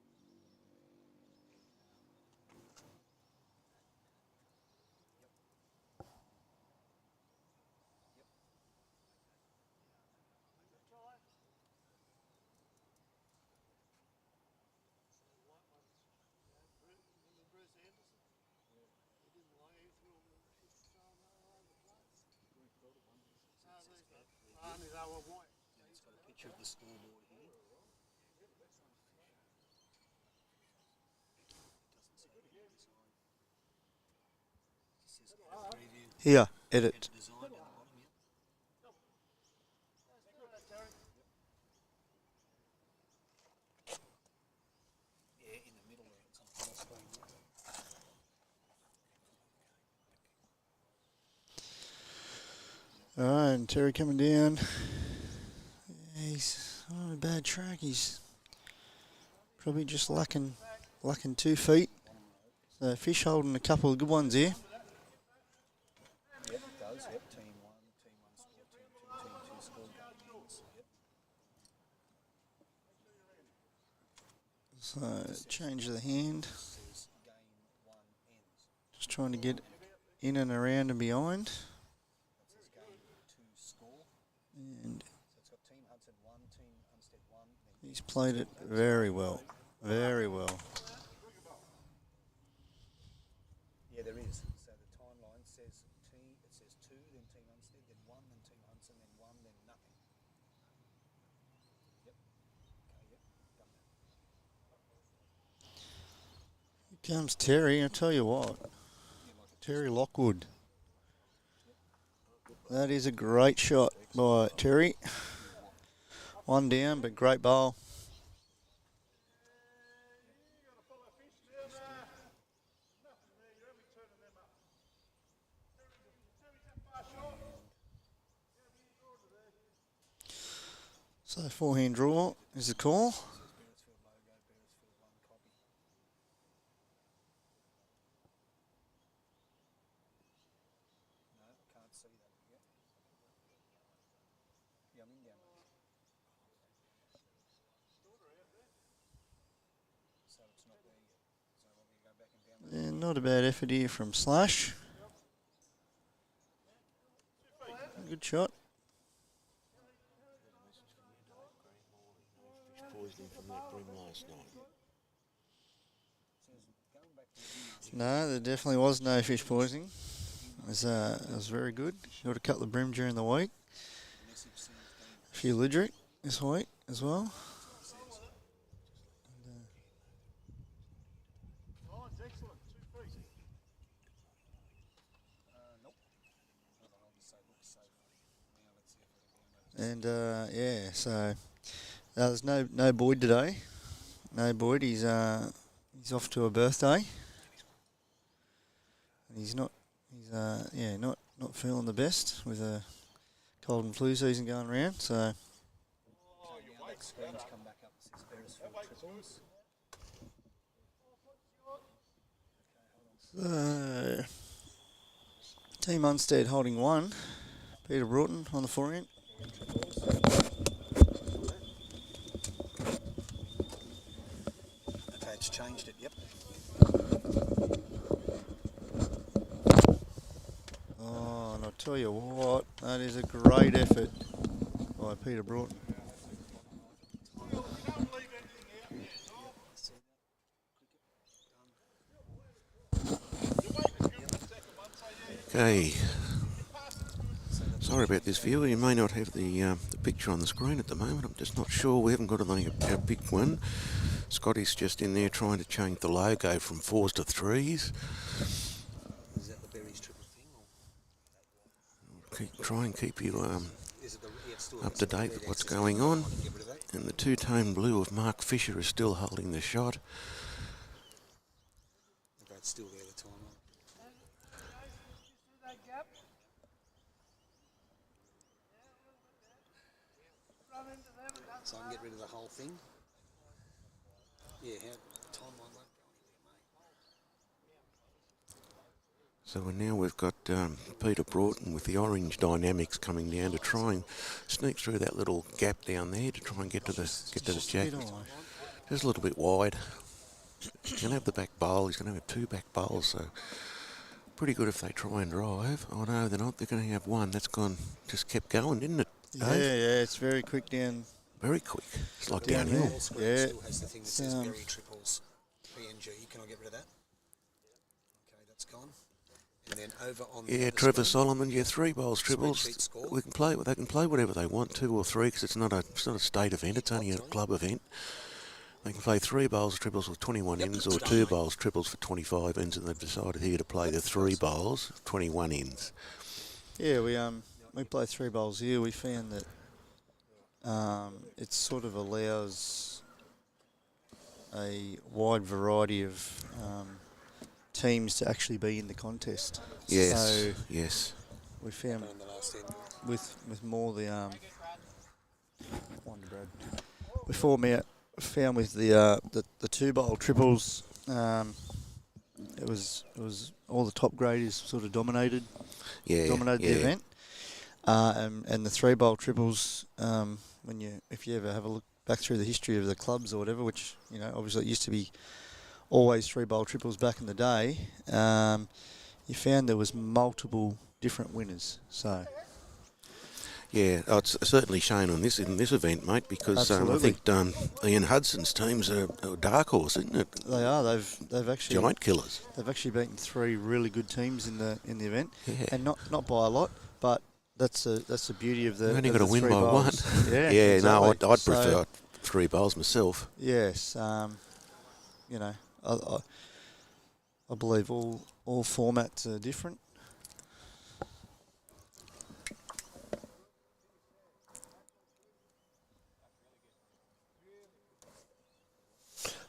[SPEAKER 2] And it's got a picture of the scoreboard here. It says preview.
[SPEAKER 5] Here, edit.
[SPEAKER 2] Design down the bottom, yeah. Yeah, in the middle there, it's on the full screen.
[SPEAKER 5] Alright, and Terry coming down. He's on a bad track. He's probably just lacking 2 feet. So Fish holding a couple of good ones here.
[SPEAKER 2] Yep, it does, yep. Team 1 score, team 2 score. Yep.
[SPEAKER 5] So change the hand.
[SPEAKER 2] Says game 1 ends.
[SPEAKER 5] Just trying to get in and around and behind.
[SPEAKER 2] That says game 2 score.
[SPEAKER 5] And
[SPEAKER 2] So it's got Team Hudson 1, Team Unsted 1.
[SPEAKER 5] he's played it very well. Very well.
[SPEAKER 2] Yeah, there is. So the timeline says it says 2, then Team Unsted, then 1, then Team Hudson, then 1, then nothing. Yep. Okay, yep. Done that.
[SPEAKER 5] Here comes Terry. I tell you what, Terry Lockwood. That is a great shot by Terry. One down, but great bowl. So forehand draw is the call.
[SPEAKER 2] Beresfield logo, Beresfield 1 copy. No, can't see that yet. Yeah, I'm in down there. So it's not there yet. So we're going to go back and down there.
[SPEAKER 5] And not a bad effort here from Slash. Good shot. No, there definitely was no fish poisoning. It was very good. Got a couple of brim during the week. A few lidric this week as well.
[SPEAKER 2] Nope.
[SPEAKER 5] And yeah, so there's no Boyd today. No Boyd. He's off to a birthday. And he's not feeling the best with a cold and flu season going around. So.
[SPEAKER 2] Screen's come back up and says Beresfield triples.
[SPEAKER 5] Team Unsted holding 1. Peter Broughton on the forehand.
[SPEAKER 2] Okay, it's changed it, yep.
[SPEAKER 5] Oh, and I'll tell you what, that is a great effort by Peter Broughton.
[SPEAKER 3] Okay. Sorry about this, viewer. You may not have the picture on the screen at the moment. I'm just not sure. We haven't got it on our big one. Scotty's just in there trying to change the logo from 4s to 3s.
[SPEAKER 2] Is that the Berries triple thing?
[SPEAKER 3] Try and keep you
[SPEAKER 2] Is it
[SPEAKER 3] up to date with what's going on. And the two-tone blue of Mark Fisher is still holding the shot.
[SPEAKER 2] It's still there, the time. So I can get rid of the whole thing. Yeah, timeline won't go anywhere, mate.
[SPEAKER 3] So now we've got Peter Broughton with the orange dynamics coming down to try and sneak through that little gap down there to try and get to the jack. Just a little bit wide. He's going to have the back bowl. He's going to have 2 back bowls, so pretty good if they try and drive. Oh no, they're not. They're going to have 1. That's gone. Just kept going, didn't it?
[SPEAKER 5] Yeah, it's very quick down.
[SPEAKER 3] Very quick. It's like
[SPEAKER 5] Down
[SPEAKER 3] downhill.
[SPEAKER 5] there.
[SPEAKER 2] Still has the thing that says Berry triples PNG. Can I get rid of that? Okay, that's gone. And then over on
[SPEAKER 3] Yeah,
[SPEAKER 2] the
[SPEAKER 3] Trevor
[SPEAKER 2] screen,
[SPEAKER 3] Solomon. Yeah, 3 bowls, triples.
[SPEAKER 2] spreadsheet score.
[SPEAKER 3] We can play. They can play whatever they want, 2 or 3, because it's not a state event. It's only a club event. They can play 3 bowls, triples with 21 ends, or 2 bowls, triples for 25 ends, and they've decided here to play the 3 bowls, 21 ends.
[SPEAKER 5] Yeah, we play 3 bowls here. We found that it sort of allows a wide variety of teams to actually be in the contest.
[SPEAKER 3] Yes,
[SPEAKER 5] So
[SPEAKER 3] yes.
[SPEAKER 5] we found
[SPEAKER 2] on the last end.
[SPEAKER 5] with more the found with the 2 bowl triples, it was all the top graders sort of dominated the event, and the 3 bowl triples. If you ever have a look back through the history of the clubs or whatever, which obviously it used to be always 3 bowl triples back in the day, you found there was multiple different winners. So.
[SPEAKER 3] Yeah, it's certainly shown on in this event, mate, because I think Ian Hudson's team's a dark horse, isn't it?
[SPEAKER 5] They are. They've actually
[SPEAKER 3] giant killers.
[SPEAKER 5] They've actually beaten 3 really good teams in the event,
[SPEAKER 3] Yeah.
[SPEAKER 5] and not by a lot, but that's the beauty of the.
[SPEAKER 3] You've only
[SPEAKER 5] of
[SPEAKER 3] got to
[SPEAKER 5] the
[SPEAKER 3] win
[SPEAKER 5] 3
[SPEAKER 3] by
[SPEAKER 5] bowls.
[SPEAKER 3] 1.
[SPEAKER 5] Yeah,
[SPEAKER 3] yeah.
[SPEAKER 5] exactly.
[SPEAKER 3] No, I'd
[SPEAKER 5] So,
[SPEAKER 3] prefer 3 bowls myself.
[SPEAKER 5] Yes, I believe all formats are different.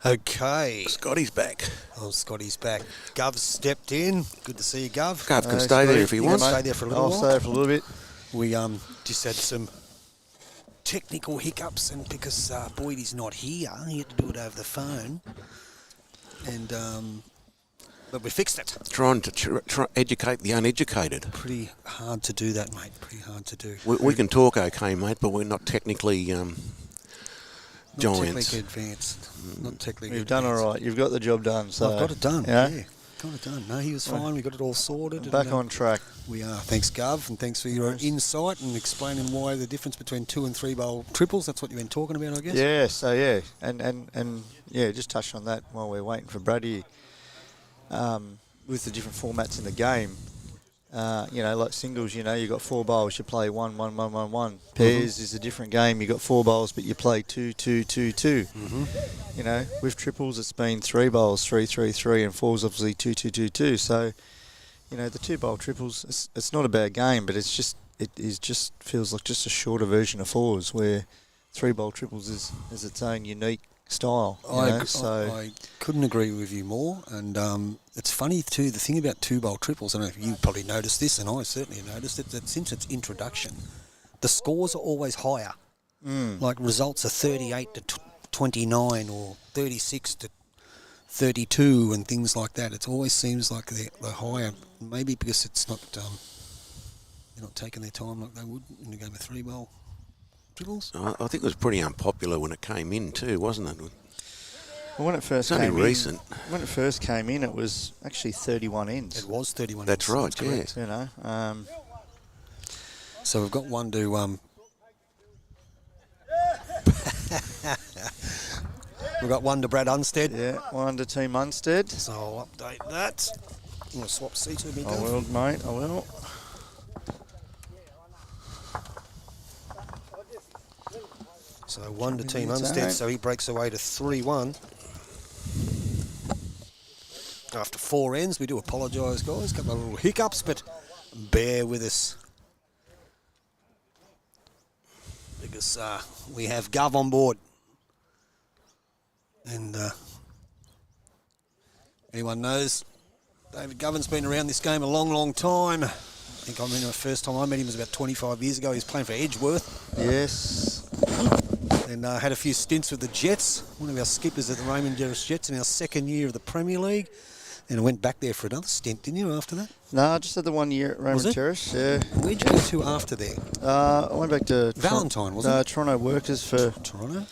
[SPEAKER 2] Okay.
[SPEAKER 3] Scotty's back.
[SPEAKER 2] Oh, Scotty's back. Gov's stepped in. Good to see you, Gov.
[SPEAKER 3] Gov can stay there if he
[SPEAKER 2] You
[SPEAKER 3] wants.
[SPEAKER 2] can stay there for a little
[SPEAKER 5] I'll
[SPEAKER 2] while.
[SPEAKER 5] stay there for a little bit.
[SPEAKER 2] We just had some technical hiccups, and because Boydie's not here, he had to do it over the phone. And but we fixed it.
[SPEAKER 3] Trying to educate the uneducated.
[SPEAKER 2] Pretty hard to do that, mate. Pretty hard to do.
[SPEAKER 3] We can talk okay, mate, but we're not technically
[SPEAKER 2] Not
[SPEAKER 3] giants.
[SPEAKER 2] technically advanced. Not technically
[SPEAKER 5] You've done all right. You've got the job done. So
[SPEAKER 2] I've got it done.
[SPEAKER 5] Yeah.
[SPEAKER 2] Yeah. Got it done. No, he was fine. We got it all sorted.
[SPEAKER 5] Back
[SPEAKER 2] and,
[SPEAKER 5] on track.
[SPEAKER 2] We are. Thanks, Gov, and thanks for your insight and explaining why the difference between 2 and 3 bowl triples. That's what you've been talking about, I guess.
[SPEAKER 5] Yeah. So yeah, and yeah, just touch on that while we're waiting for Brad here. With the different formats in the game, like singles, you got 4 bowls, you play 1, 1, 1, 1, 1. Pairs is a different game. You got 4 bowls, but you play 2, 2, 2, 2. With triples, it's been 3 bowls, 3, 3, 3, and 4's obviously 2, 2, 2, 2. So, the 2 bowl triples, it's not a bad game, but it's just it is just feels like just a shorter version of fours, where 3-bowl triples is its own unique style.
[SPEAKER 2] I couldn't agree with you more. And it's funny too, the thing about 2-bowl triples, I don't know if you probably noticed this, and I certainly noticed it, that since its introduction, the scores are always higher. Like results are 38 to 29 or 36 to 32 and things like that. It always seems like they're higher, maybe because it's not they're not taking their time like they would in the game of 3-bowl triples.
[SPEAKER 3] I think it was pretty unpopular when it came in too, wasn't it?
[SPEAKER 5] Well, when it first
[SPEAKER 3] it's
[SPEAKER 5] came
[SPEAKER 3] only recent.
[SPEAKER 5] When it first came in, it was actually 31 ends.
[SPEAKER 2] It was 31
[SPEAKER 3] That's
[SPEAKER 2] ends.
[SPEAKER 3] right,
[SPEAKER 2] That's correct.
[SPEAKER 5] You know.
[SPEAKER 2] So we've got one to we've got one to Brad Unsted.
[SPEAKER 5] Yeah, one to Team Unsted.
[SPEAKER 2] So I'll update that. I'm going to swap seats with me.
[SPEAKER 5] I will, mate, I will.
[SPEAKER 2] So one to Team Unsted, so he breaks away to 3-1. After 4 ends, we do apologise, guys. A couple of little hiccups, but bear with us. Because we have Gov on board. And anyone knows, David Govin's been around this game a long, long time. I think the first time I met him was about 25 years ago. He was playing for Edgeworth.
[SPEAKER 5] Yes.
[SPEAKER 2] And had a few stints with the Jets, one of our skippers at the Raymond Terrace Jets in our second year of the Premier League. And went back there for another stint, didn't you, after that?
[SPEAKER 5] No, I just had the 1 year at Raymond Terrace, yeah.
[SPEAKER 2] Where'd you go to after there?
[SPEAKER 5] I went back to
[SPEAKER 2] Valentine, wasn't it?
[SPEAKER 5] Toronto Workers for
[SPEAKER 2] Toronto.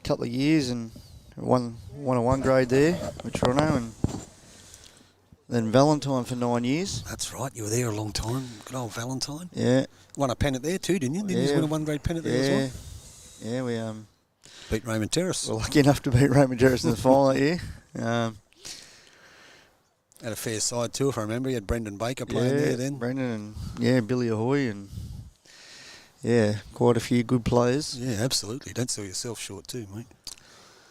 [SPEAKER 5] a couple of years and won a 1 grade there with Toronto, and then Valentine for 9 years.
[SPEAKER 2] That's right, you were there a long time. Good old Valentine.
[SPEAKER 5] Yeah.
[SPEAKER 2] Won a pennant there too, didn't you? Didn't you win a 1 grade pennant there as well?
[SPEAKER 5] Yeah, we
[SPEAKER 2] beat Raymond Terrace.
[SPEAKER 5] were lucky enough to beat Raymond Terrace in the final that year.
[SPEAKER 2] Had a fair side too, if I remember. You had Brendan Baker playing there then.
[SPEAKER 5] Brendan and Billy Ahoy and quite a few good players.
[SPEAKER 2] Yeah, absolutely. Don't sell yourself short too, mate.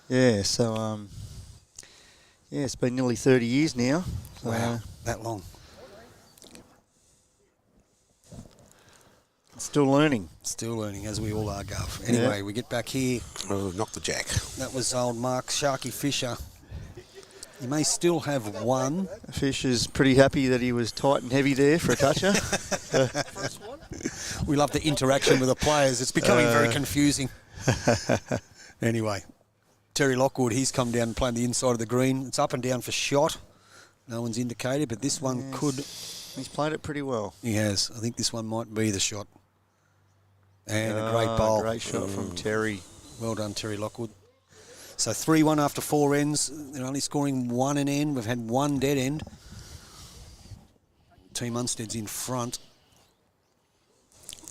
[SPEAKER 5] Yeah, so it's been nearly 30 years now. So,
[SPEAKER 2] Wow, that long.
[SPEAKER 5] Still learning.
[SPEAKER 2] Still learning, as we all are, Gov. Anyway, we get back here.
[SPEAKER 3] Oh, knock the jack.
[SPEAKER 2] That was old Mark Sharky Fisher. You may still have one.
[SPEAKER 5] Fisher's pretty happy that he was tight and heavy there for a toucher.
[SPEAKER 2] We love the interaction with the players. It's becoming very confusing. Anyway, Terry Lockwood, he's come down and playing the inside of the green. It's up and down for shot. No one's indicated, but this one could...
[SPEAKER 5] He's played it pretty well.
[SPEAKER 2] He has. I think this one might be the shot. And a great bowl.
[SPEAKER 5] Great shot from Terry.
[SPEAKER 2] Well done, Terry Lockwood. So 3-1 after 4 ends. They're only scoring 1 an end. We've had 1 dead end. Team Unsted's in front.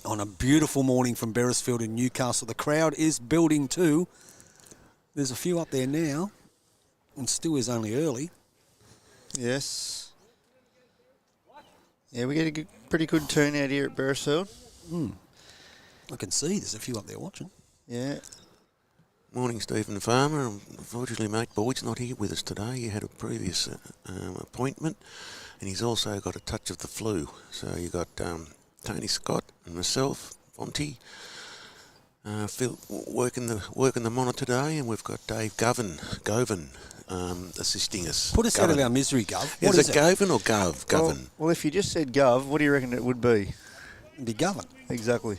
[SPEAKER 2] On a beautiful morning from Beresfield in Newcastle. The crowd is building too. There's a few up there now. And still is only early.
[SPEAKER 5] Yes. Yeah, we get a pretty good turnout here at Beresfield.
[SPEAKER 2] I can see there's a few up there watching.
[SPEAKER 5] Yeah.
[SPEAKER 3] Morning, Stephen Farmer. Unfortunately, mate Boyd's not here with us today. He had a previous appointment, and he's also got a touch of the flu. So you got Tony Scott and myself, Fonty, Phil working the monitor today, and we've got Dave Govin assisting us.
[SPEAKER 2] Put us out of our misery, Gov.
[SPEAKER 3] Is it Govin or Govin?
[SPEAKER 5] Well, if you just said Gov, what do you reckon it would be?
[SPEAKER 2] It'd be Govin.
[SPEAKER 5] Exactly.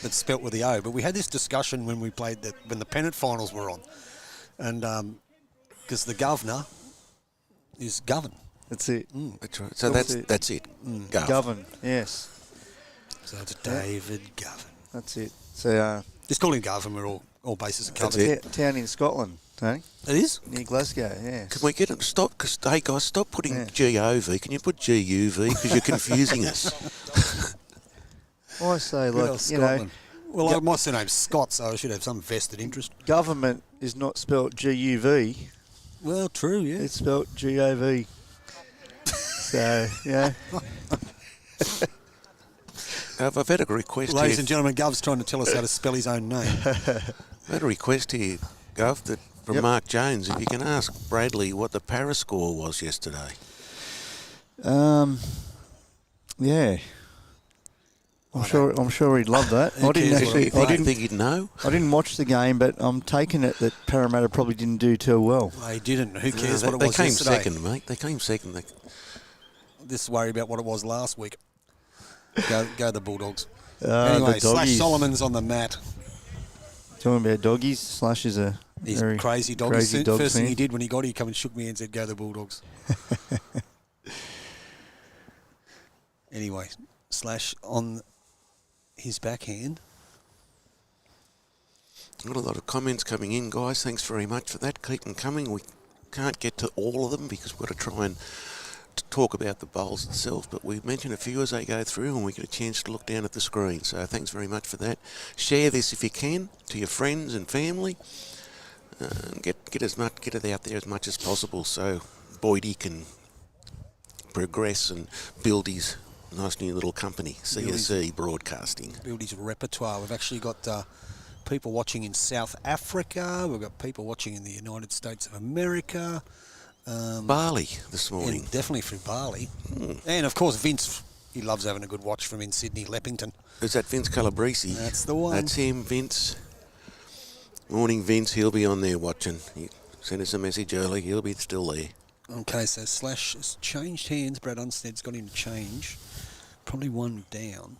[SPEAKER 2] That's spelt with the O. But we had this discussion when we played when the pennant finals were on, and because the governor is Govin.
[SPEAKER 5] That's it.
[SPEAKER 3] That's right. So that's it.
[SPEAKER 5] Govin. Yes.
[SPEAKER 2] So it's David Govin.
[SPEAKER 5] That's it. So
[SPEAKER 2] just call him Govin. We're all bases are covered.
[SPEAKER 5] It's a town in Scotland, Tony.
[SPEAKER 2] It is
[SPEAKER 5] near Glasgow. Yeah.
[SPEAKER 3] Can we get him stop? Because hey guys, stop putting GOV. Can you put GUV? Because you're confusing us.
[SPEAKER 5] I say, like, you know...
[SPEAKER 2] Well, my surname's Scott, so I should have some vested interest.
[SPEAKER 5] Government is not spelt G-U-V.
[SPEAKER 2] Well, true, yeah.
[SPEAKER 5] It's spelt G-O-V. So, yeah.
[SPEAKER 3] I've had a request here.
[SPEAKER 2] Ladies and gentlemen, Gov's trying to tell us how to spell his own name.
[SPEAKER 3] I've had a request here, Gov, from Mark Jones. If you can ask Bradley what the para score was yesterday.
[SPEAKER 5] Yeah. I'm sure he'd love that. I didn't
[SPEAKER 3] think he'd know.
[SPEAKER 5] I didn't watch the game, but I'm taking it that Parramatta probably didn't do too well.
[SPEAKER 2] They didn't. Who cares what it
[SPEAKER 3] they
[SPEAKER 2] was
[SPEAKER 3] came
[SPEAKER 2] yesterday?
[SPEAKER 3] second, mate. They came second.
[SPEAKER 2] Just worry about what it was last week. Go the Bulldogs.
[SPEAKER 5] Anyway,
[SPEAKER 2] Anyway, Slash Solomon's on the mat.
[SPEAKER 5] Talking about doggies, Slash is
[SPEAKER 2] He's a crazy dog.
[SPEAKER 5] crazy dog
[SPEAKER 2] First
[SPEAKER 5] fan.
[SPEAKER 2] thing he did when he got here, he come and shook me and said, "Go the Bulldogs." Anyway, Slash on his backhand.
[SPEAKER 3] Got a lot of comments coming in, guys. Thanks very much for that. Keep them coming. We can't get to all of them because we've got to try and talk about the bowls itself, but we mention a few as they go through and we get a chance to look down at the screen. So thanks very much for that. Share this if you can to your friends and family. Get it out there as much as possible so Boydie can progress and build his nice new little company, CSC Broadcasting.
[SPEAKER 2] Build his repertoire. We've actually got people watching in South Africa. We've got people watching in the United States of America.
[SPEAKER 3] Bali this morning.
[SPEAKER 2] And definitely through Bali. And, of course, Vince, he loves having a good watch from in Sydney, Leppington.
[SPEAKER 3] Is that Vince Calabrese?
[SPEAKER 2] That's the one.
[SPEAKER 3] That's him, Vince. Morning, Vince. He'll be on there watching. He sent us a message early. He'll be still there.
[SPEAKER 2] Okay, so Slash has changed hands. Brad Unsted's got him to change. Probably one down.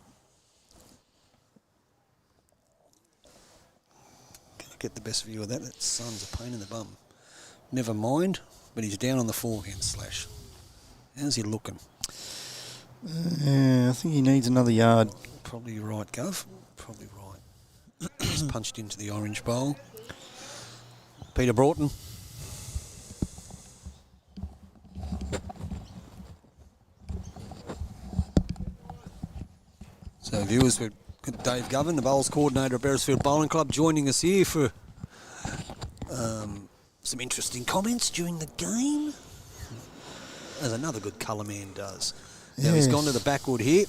[SPEAKER 2] Can I get the best view of that? That sun's a pain in the bum. Never mind, but he's down on the forehand, Slash. How's he looking?
[SPEAKER 5] Yeah, I think he needs another yard.
[SPEAKER 2] Probably right, Gov. Probably right. Just punched into the orange bowl. Peter Broughton. So viewers, we've got Dave Govan, the bowls coordinator at Beresfield Bowling Club, joining us here for some interesting comments during the game, as another good colour man does. Now he's gone to the backwood here.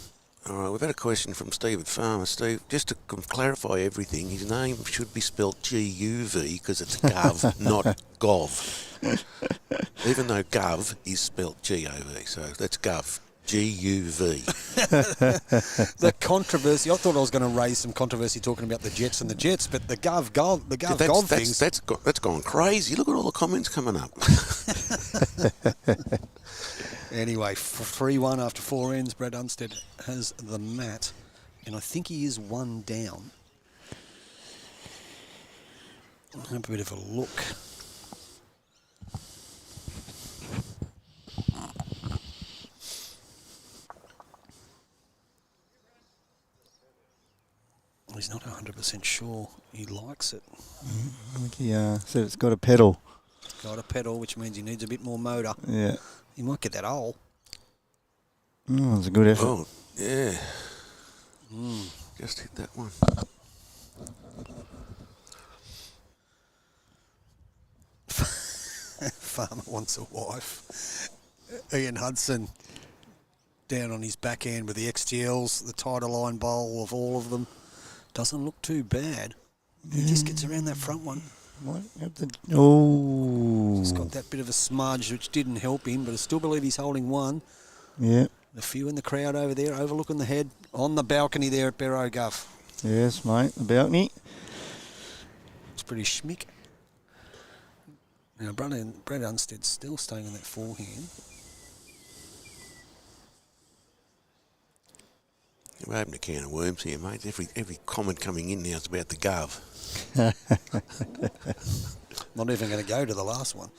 [SPEAKER 3] All right, we've had a question from Steve at Farmer. Steve, just to clarify everything, his name should be spelled G-U-V because it's Gov, not Gov. Even though Gov is spelled G-O-V, so that's Gov. G-U-V.
[SPEAKER 2] The controversy. I thought I was going to raise some controversy talking about the Jets and the Jets, but the Gov things.
[SPEAKER 3] That's gone crazy. Look at all the comments coming up.
[SPEAKER 2] Anyway, 3-1 after 4 ends. Brad Unsted has the mat, and I think he is one down. I'll have a bit of a look. He's not 100% sure he likes it.
[SPEAKER 5] I think he said it's got a pedal.
[SPEAKER 2] It's got a pedal, which means he needs a bit more motor.
[SPEAKER 5] Yeah.
[SPEAKER 2] He might get that hole.
[SPEAKER 5] Oh, that's a good effort.
[SPEAKER 3] Oh, yeah. Just hit that one.
[SPEAKER 2] Farmer wants a wife. Ian Hudson down on his backhand with the XTLs, the tighter line bowl of all of them. Doesn't look too bad. He just gets around that front one. He's got that bit of a smudge which didn't help him, but I still believe he's holding one.
[SPEAKER 5] Yeah.
[SPEAKER 2] A few in the crowd over there overlooking the head on the balcony there at Bero Gov.
[SPEAKER 5] Yes, mate, the balcony.
[SPEAKER 2] It's pretty schmick. Now, Brad Unsted's still staying on that forehand.
[SPEAKER 3] We're opening a can of worms here, mate. Every comment coming in now is about the Gov.
[SPEAKER 2] Not even going to go to the last one.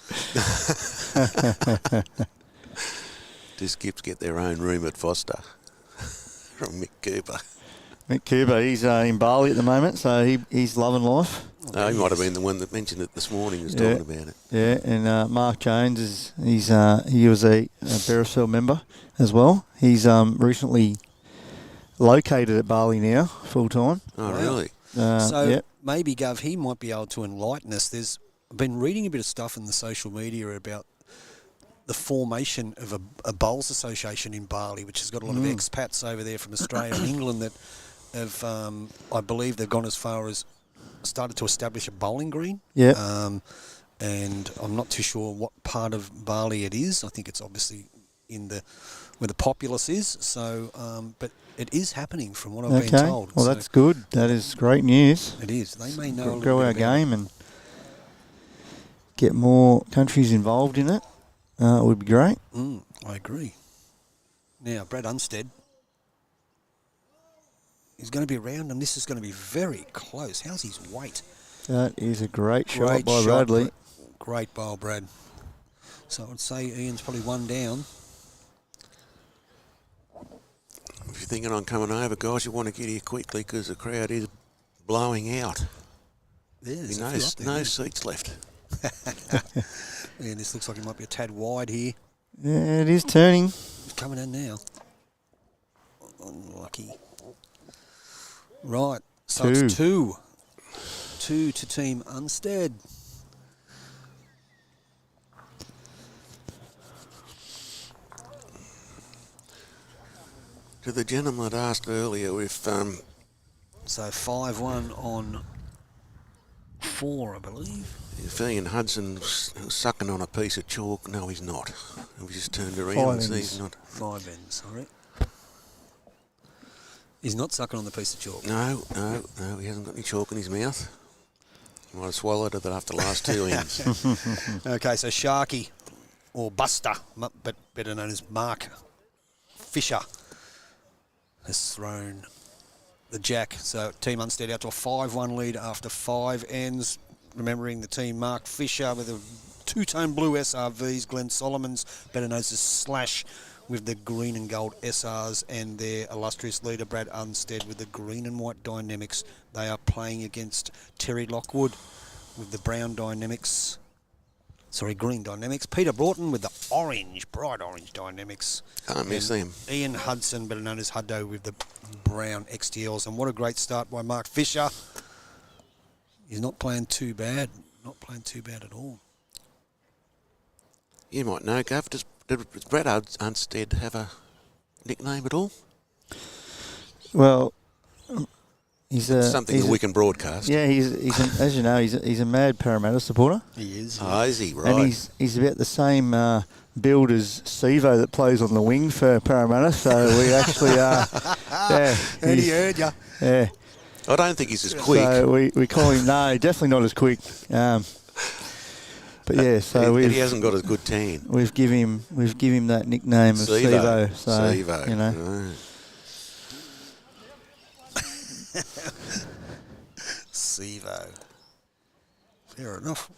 [SPEAKER 3] Does Gibbs get their own room at Foster? From Mick Cooper.
[SPEAKER 5] Mick Cooper, he's in Bali at the moment, so he's loving life.
[SPEAKER 3] He might have been the one that mentioned it this morning, was talking about it.
[SPEAKER 5] Yeah, and Mark Jones, he was a Beresfield member as well. He's recently located at Bali now, full-time.
[SPEAKER 3] Oh, really?
[SPEAKER 2] Maybe, Gov, he might be able to enlighten us. I've been reading a bit of stuff in the social media about the formation of a bowls association in Bali, which has got a lot of expats over there from Australia and England that have, I believe they've gone as far as started to establish a bowling green.
[SPEAKER 5] Yeah.
[SPEAKER 2] And I'm not too sure what part of Bali it is. I think it's obviously where the populace is. So, but it is happening from what I've been told.
[SPEAKER 5] Well,
[SPEAKER 2] so
[SPEAKER 5] that's good. That is great news.
[SPEAKER 2] it is. They may know a little
[SPEAKER 5] Grow
[SPEAKER 2] bit
[SPEAKER 5] our
[SPEAKER 2] about
[SPEAKER 5] game and get more countries involved in it. It would be great.
[SPEAKER 2] I agree. Now, Brad Unsted is going to be around, and this is going to be very close. How's his weight?
[SPEAKER 5] That is a great shot by Bradley.
[SPEAKER 2] Great bowl, Brad. So I would say Ian's probably one down.
[SPEAKER 3] If you're thinking on coming over, guys, you want to get here quickly because the crowd is blowing out.
[SPEAKER 2] There's
[SPEAKER 3] no seats left.
[SPEAKER 2] Yeah, this looks like it might be a tad wide here.
[SPEAKER 5] Yeah, it is turning.
[SPEAKER 2] It's coming in now. Unlucky. Right, so it's two. Two to Team Unsted.
[SPEAKER 3] To the gentleman that asked earlier if...
[SPEAKER 2] So 5-1 on 4, I believe.
[SPEAKER 3] If Ian Hudson's sucking on a piece of chalk, no, he's not. We just turned around
[SPEAKER 5] 5
[SPEAKER 3] and see
[SPEAKER 5] ends.
[SPEAKER 3] he's not.
[SPEAKER 2] 5 ends, sorry. He's not sucking on the piece of chalk.
[SPEAKER 3] No, he hasn't got any chalk in his mouth. He might have swallowed it after the last 2 ends.
[SPEAKER 2] Okay, so Sharky, or Buster, but better known as Mark Fisher, has thrown the jack. So Team Unsted out to a 5-1 lead after 5 ends. Remembering the team Mark Fisher with the two-tone blue SRVs, Glen Solomon's, better known as Slash, with the green and gold SRs, and their illustrious leader Brad Unsted with the green and white Dynamics. They are playing against Terry Lockwood with the brown Dynamics. Sorry, green Dynamics. Peter Broughton with the orange, bright orange Dynamics.
[SPEAKER 3] Can't miss them.
[SPEAKER 2] Ian Hudson, better known as Huddo, with the brown XTLs. And what a great start by Mark Fisher. He's not playing too bad. Not playing too bad at all.
[SPEAKER 3] You might know, Gav, does Brad Unsted have a nickname at all?
[SPEAKER 5] Well, he's
[SPEAKER 3] something that we can broadcast.
[SPEAKER 5] Yeah, as you know, he's a mad Parramatta supporter.
[SPEAKER 2] He is.
[SPEAKER 3] Oh, is he? Right.
[SPEAKER 5] And he's about the same build as Sivo that plays on the wing for Parramatta. So we actually are. Yeah,
[SPEAKER 2] and he heard ya.
[SPEAKER 5] Yeah.
[SPEAKER 3] I don't think he's as quick.
[SPEAKER 5] So we call him, no, definitely not as quick. But yeah, so
[SPEAKER 3] he hasn't got a good tan.
[SPEAKER 5] We've give him that nickname of Sivo. So,
[SPEAKER 3] Sivo.
[SPEAKER 5] You know.
[SPEAKER 3] Right.
[SPEAKER 2] Sivo. Fair enough.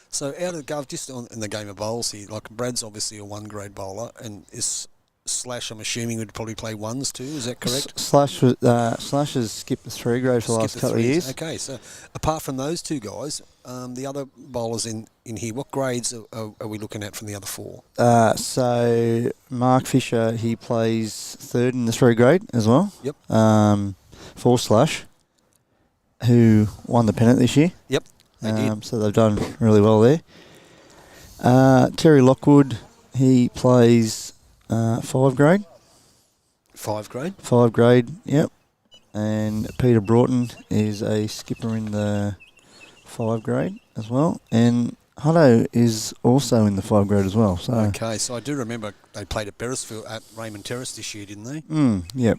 [SPEAKER 2] So out of the Gov, just in the game of bowls here, like Brad's obviously a 1-grade bowler, and is Slash, I'm assuming, would probably play 1s too, is that correct?
[SPEAKER 5] Slash has skipped the 3-grade for the last couple of years.
[SPEAKER 2] Okay, so apart from those two guys, the other bowlers in here, what grades are we looking at from the other 4?
[SPEAKER 5] So Mark Fisher, he plays 3rd in the 3-grade as well.
[SPEAKER 2] Yep.
[SPEAKER 5] For Slash, who won the pennant this year.
[SPEAKER 2] Yep, they did.
[SPEAKER 5] So they've done really well there. Terry Lockwood, he plays 5-grade.
[SPEAKER 2] 5-grade?
[SPEAKER 5] 5-grade, yep. And Peter Broughton is a skipper in the 5-grade as well. And Huddo is also in the 5-grade as well. So
[SPEAKER 2] okay, so I do remember they played at Beresfield at Raymond Terrace this year, didn't they?
[SPEAKER 5] Yep.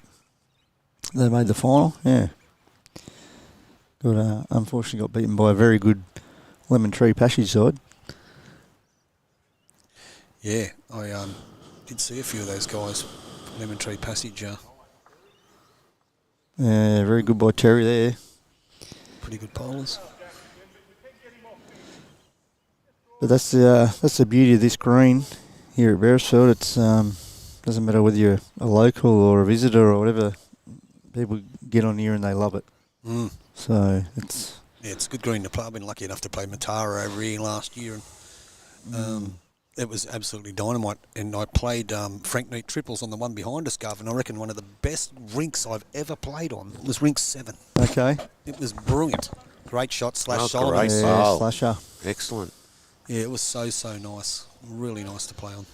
[SPEAKER 5] They made the final, yeah. But unfortunately got beaten by a very good Lemon Tree Passage side.
[SPEAKER 2] Yeah, I did see a few of those guys. Lemon Tree Passage.
[SPEAKER 5] Yeah, very good by Terry there.
[SPEAKER 2] Pretty good bowlers.
[SPEAKER 5] But that's the beauty of this green here at Beresfield. It's doesn't matter whether you're a local or a visitor or whatever. People get on here and they love it. So it's
[SPEAKER 2] a good green to play. I've been lucky enough to play Matara over here last year, and it was absolutely dynamite. And I played Frank Neat triples on the one behind us, Gov, and I reckon one of the best rinks I've ever played on was rink 7.
[SPEAKER 5] okay.
[SPEAKER 2] It was brilliant. Great shot, Slash Solomon.
[SPEAKER 3] Great
[SPEAKER 5] Yeah,
[SPEAKER 3] bowl.
[SPEAKER 5] Slasher.
[SPEAKER 3] Excellent.
[SPEAKER 2] Yeah, it was so nice. Really nice to play on.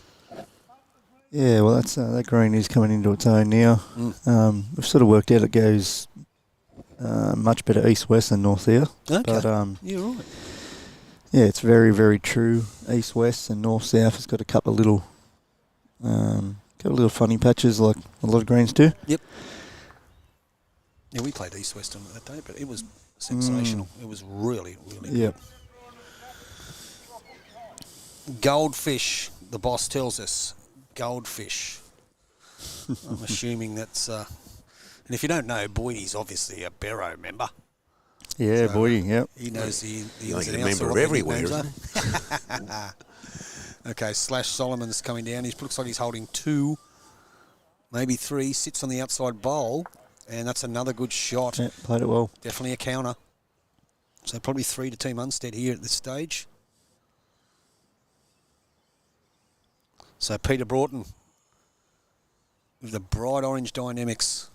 [SPEAKER 5] Yeah, well, that's that green is coming into its own now. We've sort of worked out it goes much better east-west than north-south.
[SPEAKER 2] Okay,
[SPEAKER 5] But,
[SPEAKER 2] you're right.
[SPEAKER 5] yeah, it's very, very true east-west and north-south. It's got a couple of little got little funny patches like a lot of greens do.
[SPEAKER 2] Yep. Yeah, we played East Western that day, but it was sensational. It was really, really good. Goldfish, the boss tells us. Goldfish. I'm assuming that's... and if you don't know, Boydie's obviously a Bero member.
[SPEAKER 5] Yeah,
[SPEAKER 2] so,
[SPEAKER 5] Boydie, yep.
[SPEAKER 2] He knows the
[SPEAKER 3] like
[SPEAKER 2] ins and
[SPEAKER 3] a
[SPEAKER 2] outs
[SPEAKER 3] member
[SPEAKER 2] of
[SPEAKER 3] of everywhere, isn't
[SPEAKER 2] Okay, Slash Solomon's coming down. He looks like he's holding 2, maybe 3. Sits on the outside bowl, and that's another good shot.
[SPEAKER 5] Yeah, played it well.
[SPEAKER 2] Definitely a counter. So probably 3 to Team Unsted here at this stage. So Peter Broughton with the bright orange dynamics.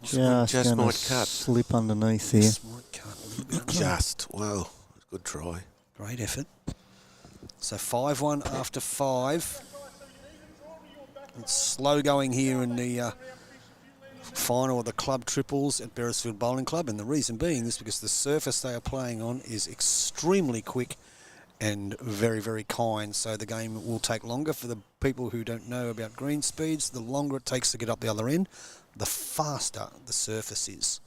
[SPEAKER 5] Just
[SPEAKER 3] might cut.
[SPEAKER 5] Slip underneath here.
[SPEAKER 2] Just might cut a little bit.
[SPEAKER 3] Just, well, good try.
[SPEAKER 2] Great effort. So 5-1 after 5. It's slow going here in the final of the club triples at Beresfield Bowling Club, and the reason being is because the surface they are playing on is extremely quick and very, very kind. So the game will take longer. For the people who don't know about green speeds, the longer it takes to get up the other end, the faster the surface is.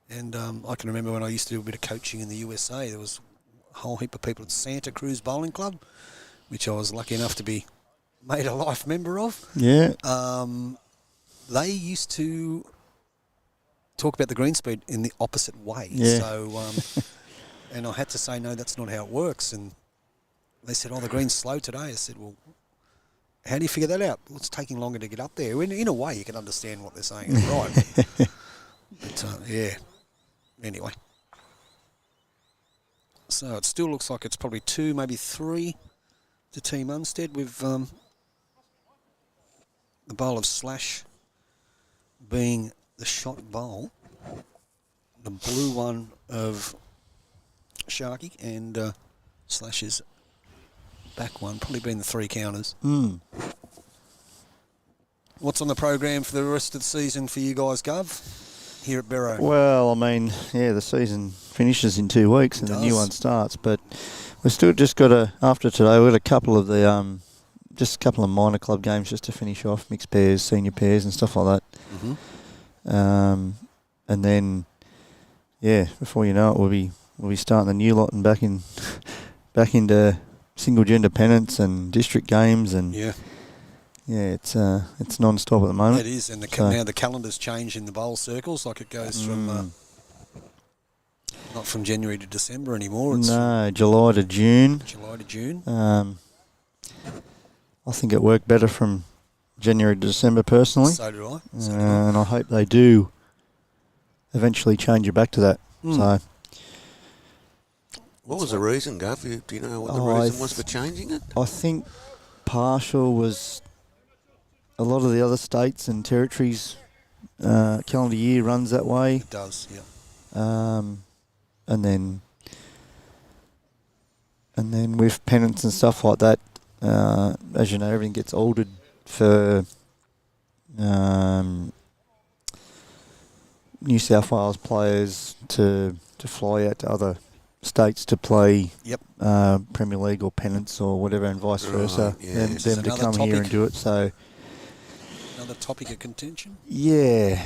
[SPEAKER 2] And I can remember when I used to do a bit of coaching in the USA, there was a whole heap of people at Santa Cruz Bowling Club, which I was lucky enough to be made a life member of.
[SPEAKER 5] Yeah.
[SPEAKER 2] They used to talk about the green speed in the opposite way.
[SPEAKER 5] Yeah.
[SPEAKER 2] So, and I had to say, no, that's not how it works. And they said, oh, the green's slow today. I said, well, how do you figure that out? Well, it's taking longer to get up there. In a way, you can understand what they're saying is right. But, yeah. Anyway. So it still looks like it's probably 2, maybe 3 to Team Unsted with the bowl of Slash being the shot bowl. The blue one of Sharky and Slash's back one, probably being the 3 counters. What's on the program for the rest of the season for you guys, Gov, here at Bero?
[SPEAKER 5] Well, I mean, yeah, the season finishes in 2 weeks and the new one starts, but we've still just got after today, we've got a couple of the, just a couple of minor club games just to finish off, mixed pairs, senior pairs and stuff like that. And then, yeah, before you know it, we'll be starting the new lot and back into single gender pennants and district games and yeah, it's non-stop at the moment.
[SPEAKER 2] It is, and now the calendar's changed in the bowl circles, like it goes from not from January to December anymore. It's
[SPEAKER 5] July to June. I think it worked better from January to December personally.
[SPEAKER 2] So do I.
[SPEAKER 5] And I hope they do eventually change it back to that. So.
[SPEAKER 3] What was the reason, Gov? Do you know what the reason was for changing it?
[SPEAKER 5] I think partial was a lot of the other states and territories calendar year runs that way.
[SPEAKER 2] It does, yeah.
[SPEAKER 5] And then with pennants and stuff like that, as you know, everything gets altered for New South Wales players to fly out to other states to play Premier League or pennants or whatever, and vice versa. Them to come here and do it. So
[SPEAKER 2] another topic of contention.
[SPEAKER 5] Yeah.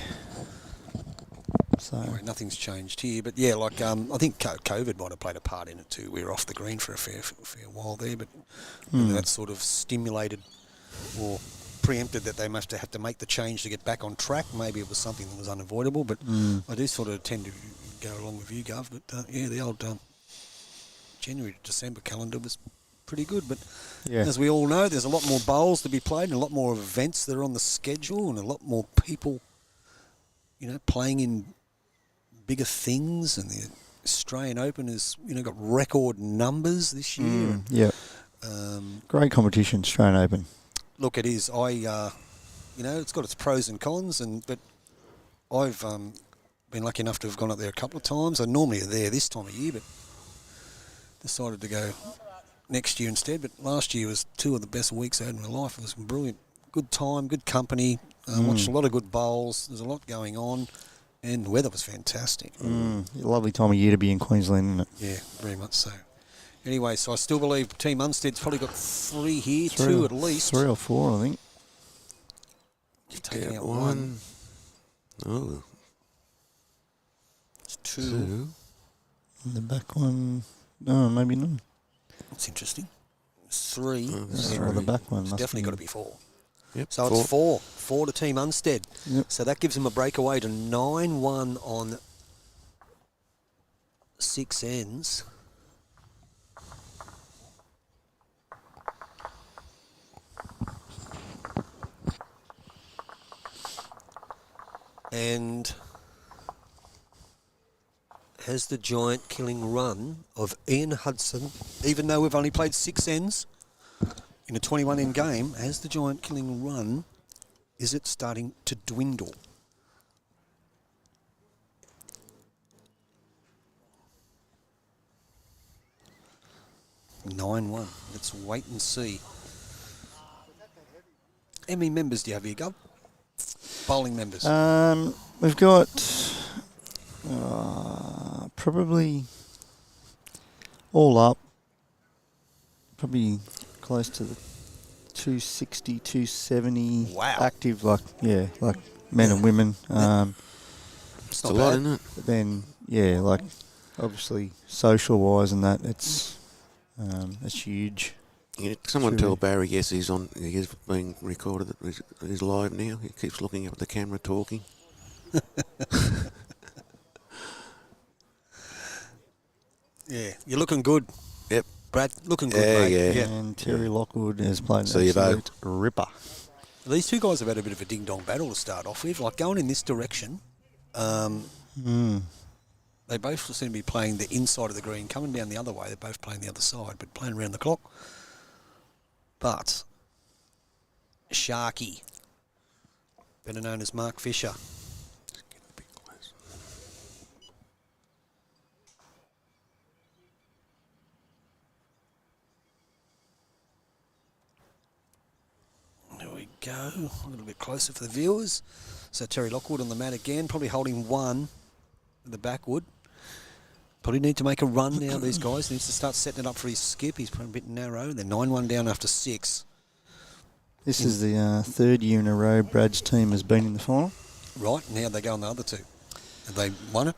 [SPEAKER 5] So
[SPEAKER 2] anyway, nothing's changed here, but yeah, like I think COVID might have played a part in it too. We were off the green for a fair while there, but that sort of stimulated or preempted that they must have to make the change to get back on track. Maybe it was something that was unavoidable, but I do sort of tend to go along with you, Gov. But yeah, the old January to December calendar was pretty good. But as we all know, there's a lot more bowls to be played and a lot more events that are on the schedule and a lot more people, playing in bigger things. And the Australian Open has, got record numbers this year.
[SPEAKER 5] Great competition, Australian Open.
[SPEAKER 2] Look, it is. It's got its pros and cons, but I've been lucky enough to have gone up there a couple of times. I normally are there this time of year, but decided to go next year instead. But last year was 2 of the best weeks I had in my life. It was brilliant. Good time, good company. Watched a lot of good bowls. There's a lot going on, and the weather was fantastic.
[SPEAKER 5] Lovely time of year to be in Queensland, isn't it?
[SPEAKER 2] Yeah, very much so. Anyway, so I still believe Team Unsted's probably got 3 here, 2 at least.
[SPEAKER 5] 3 or 4, I think.
[SPEAKER 2] You've taken out
[SPEAKER 3] one. Oh.
[SPEAKER 2] It's 2.
[SPEAKER 5] And the back one, no, maybe not.
[SPEAKER 2] That's interesting. 3.
[SPEAKER 5] Or the back one.
[SPEAKER 2] It's
[SPEAKER 5] must
[SPEAKER 2] definitely
[SPEAKER 5] be.
[SPEAKER 2] got to be 4.
[SPEAKER 3] Yep.
[SPEAKER 2] So it's 4. 4 to Team Unsted.
[SPEAKER 5] Yep.
[SPEAKER 2] So that gives them a breakaway to 9-1 on 6 ends. And has the giant killing run of Ian Hudson, even though we've only played 6 ends in a 21 end game, has the giant killing run, is it starting to dwindle? (9-1). Let's wait and see. How many members do you have here, Gov? Bowling members.
[SPEAKER 5] We've got probably all up, probably close to the 260, 270
[SPEAKER 2] Wow.
[SPEAKER 5] active, like men and women.
[SPEAKER 2] It's
[SPEAKER 3] a lot, isn't it?
[SPEAKER 5] But then, like obviously social-wise and that, it's huge.
[SPEAKER 3] Yeah, someone
[SPEAKER 5] True.
[SPEAKER 3] tell Barry, yes, he's on. He is being recorded. He's live now. He keeps looking up at the camera, talking.
[SPEAKER 2] Yeah, you're looking good.
[SPEAKER 3] Yep.
[SPEAKER 2] Brad, looking good, mate.
[SPEAKER 3] Yeah.
[SPEAKER 5] And Terry Lockwood has played an
[SPEAKER 3] See you, Bo.
[SPEAKER 5] absolute ripper.
[SPEAKER 2] These two guys have had a bit of a ding-dong battle to start off with. Like, going in this direction, they both seem to be playing the inside of the green. Coming down the other way, they're both playing the other side, but playing around the clock. But Sharky, better known as Mark Fisher. There we go. A little bit closer for the viewers. So Terry Lockwood on the mat again, probably holding 1 at the backwood. Probably need to make a run now, these guys. Needs to start setting it up for his skip. He's probably a bit narrow. They're 9-1 down after 6.
[SPEAKER 5] This is the third year in a row Brad's team has been in the final.
[SPEAKER 2] Right, now they go on the other 2. Have they won it?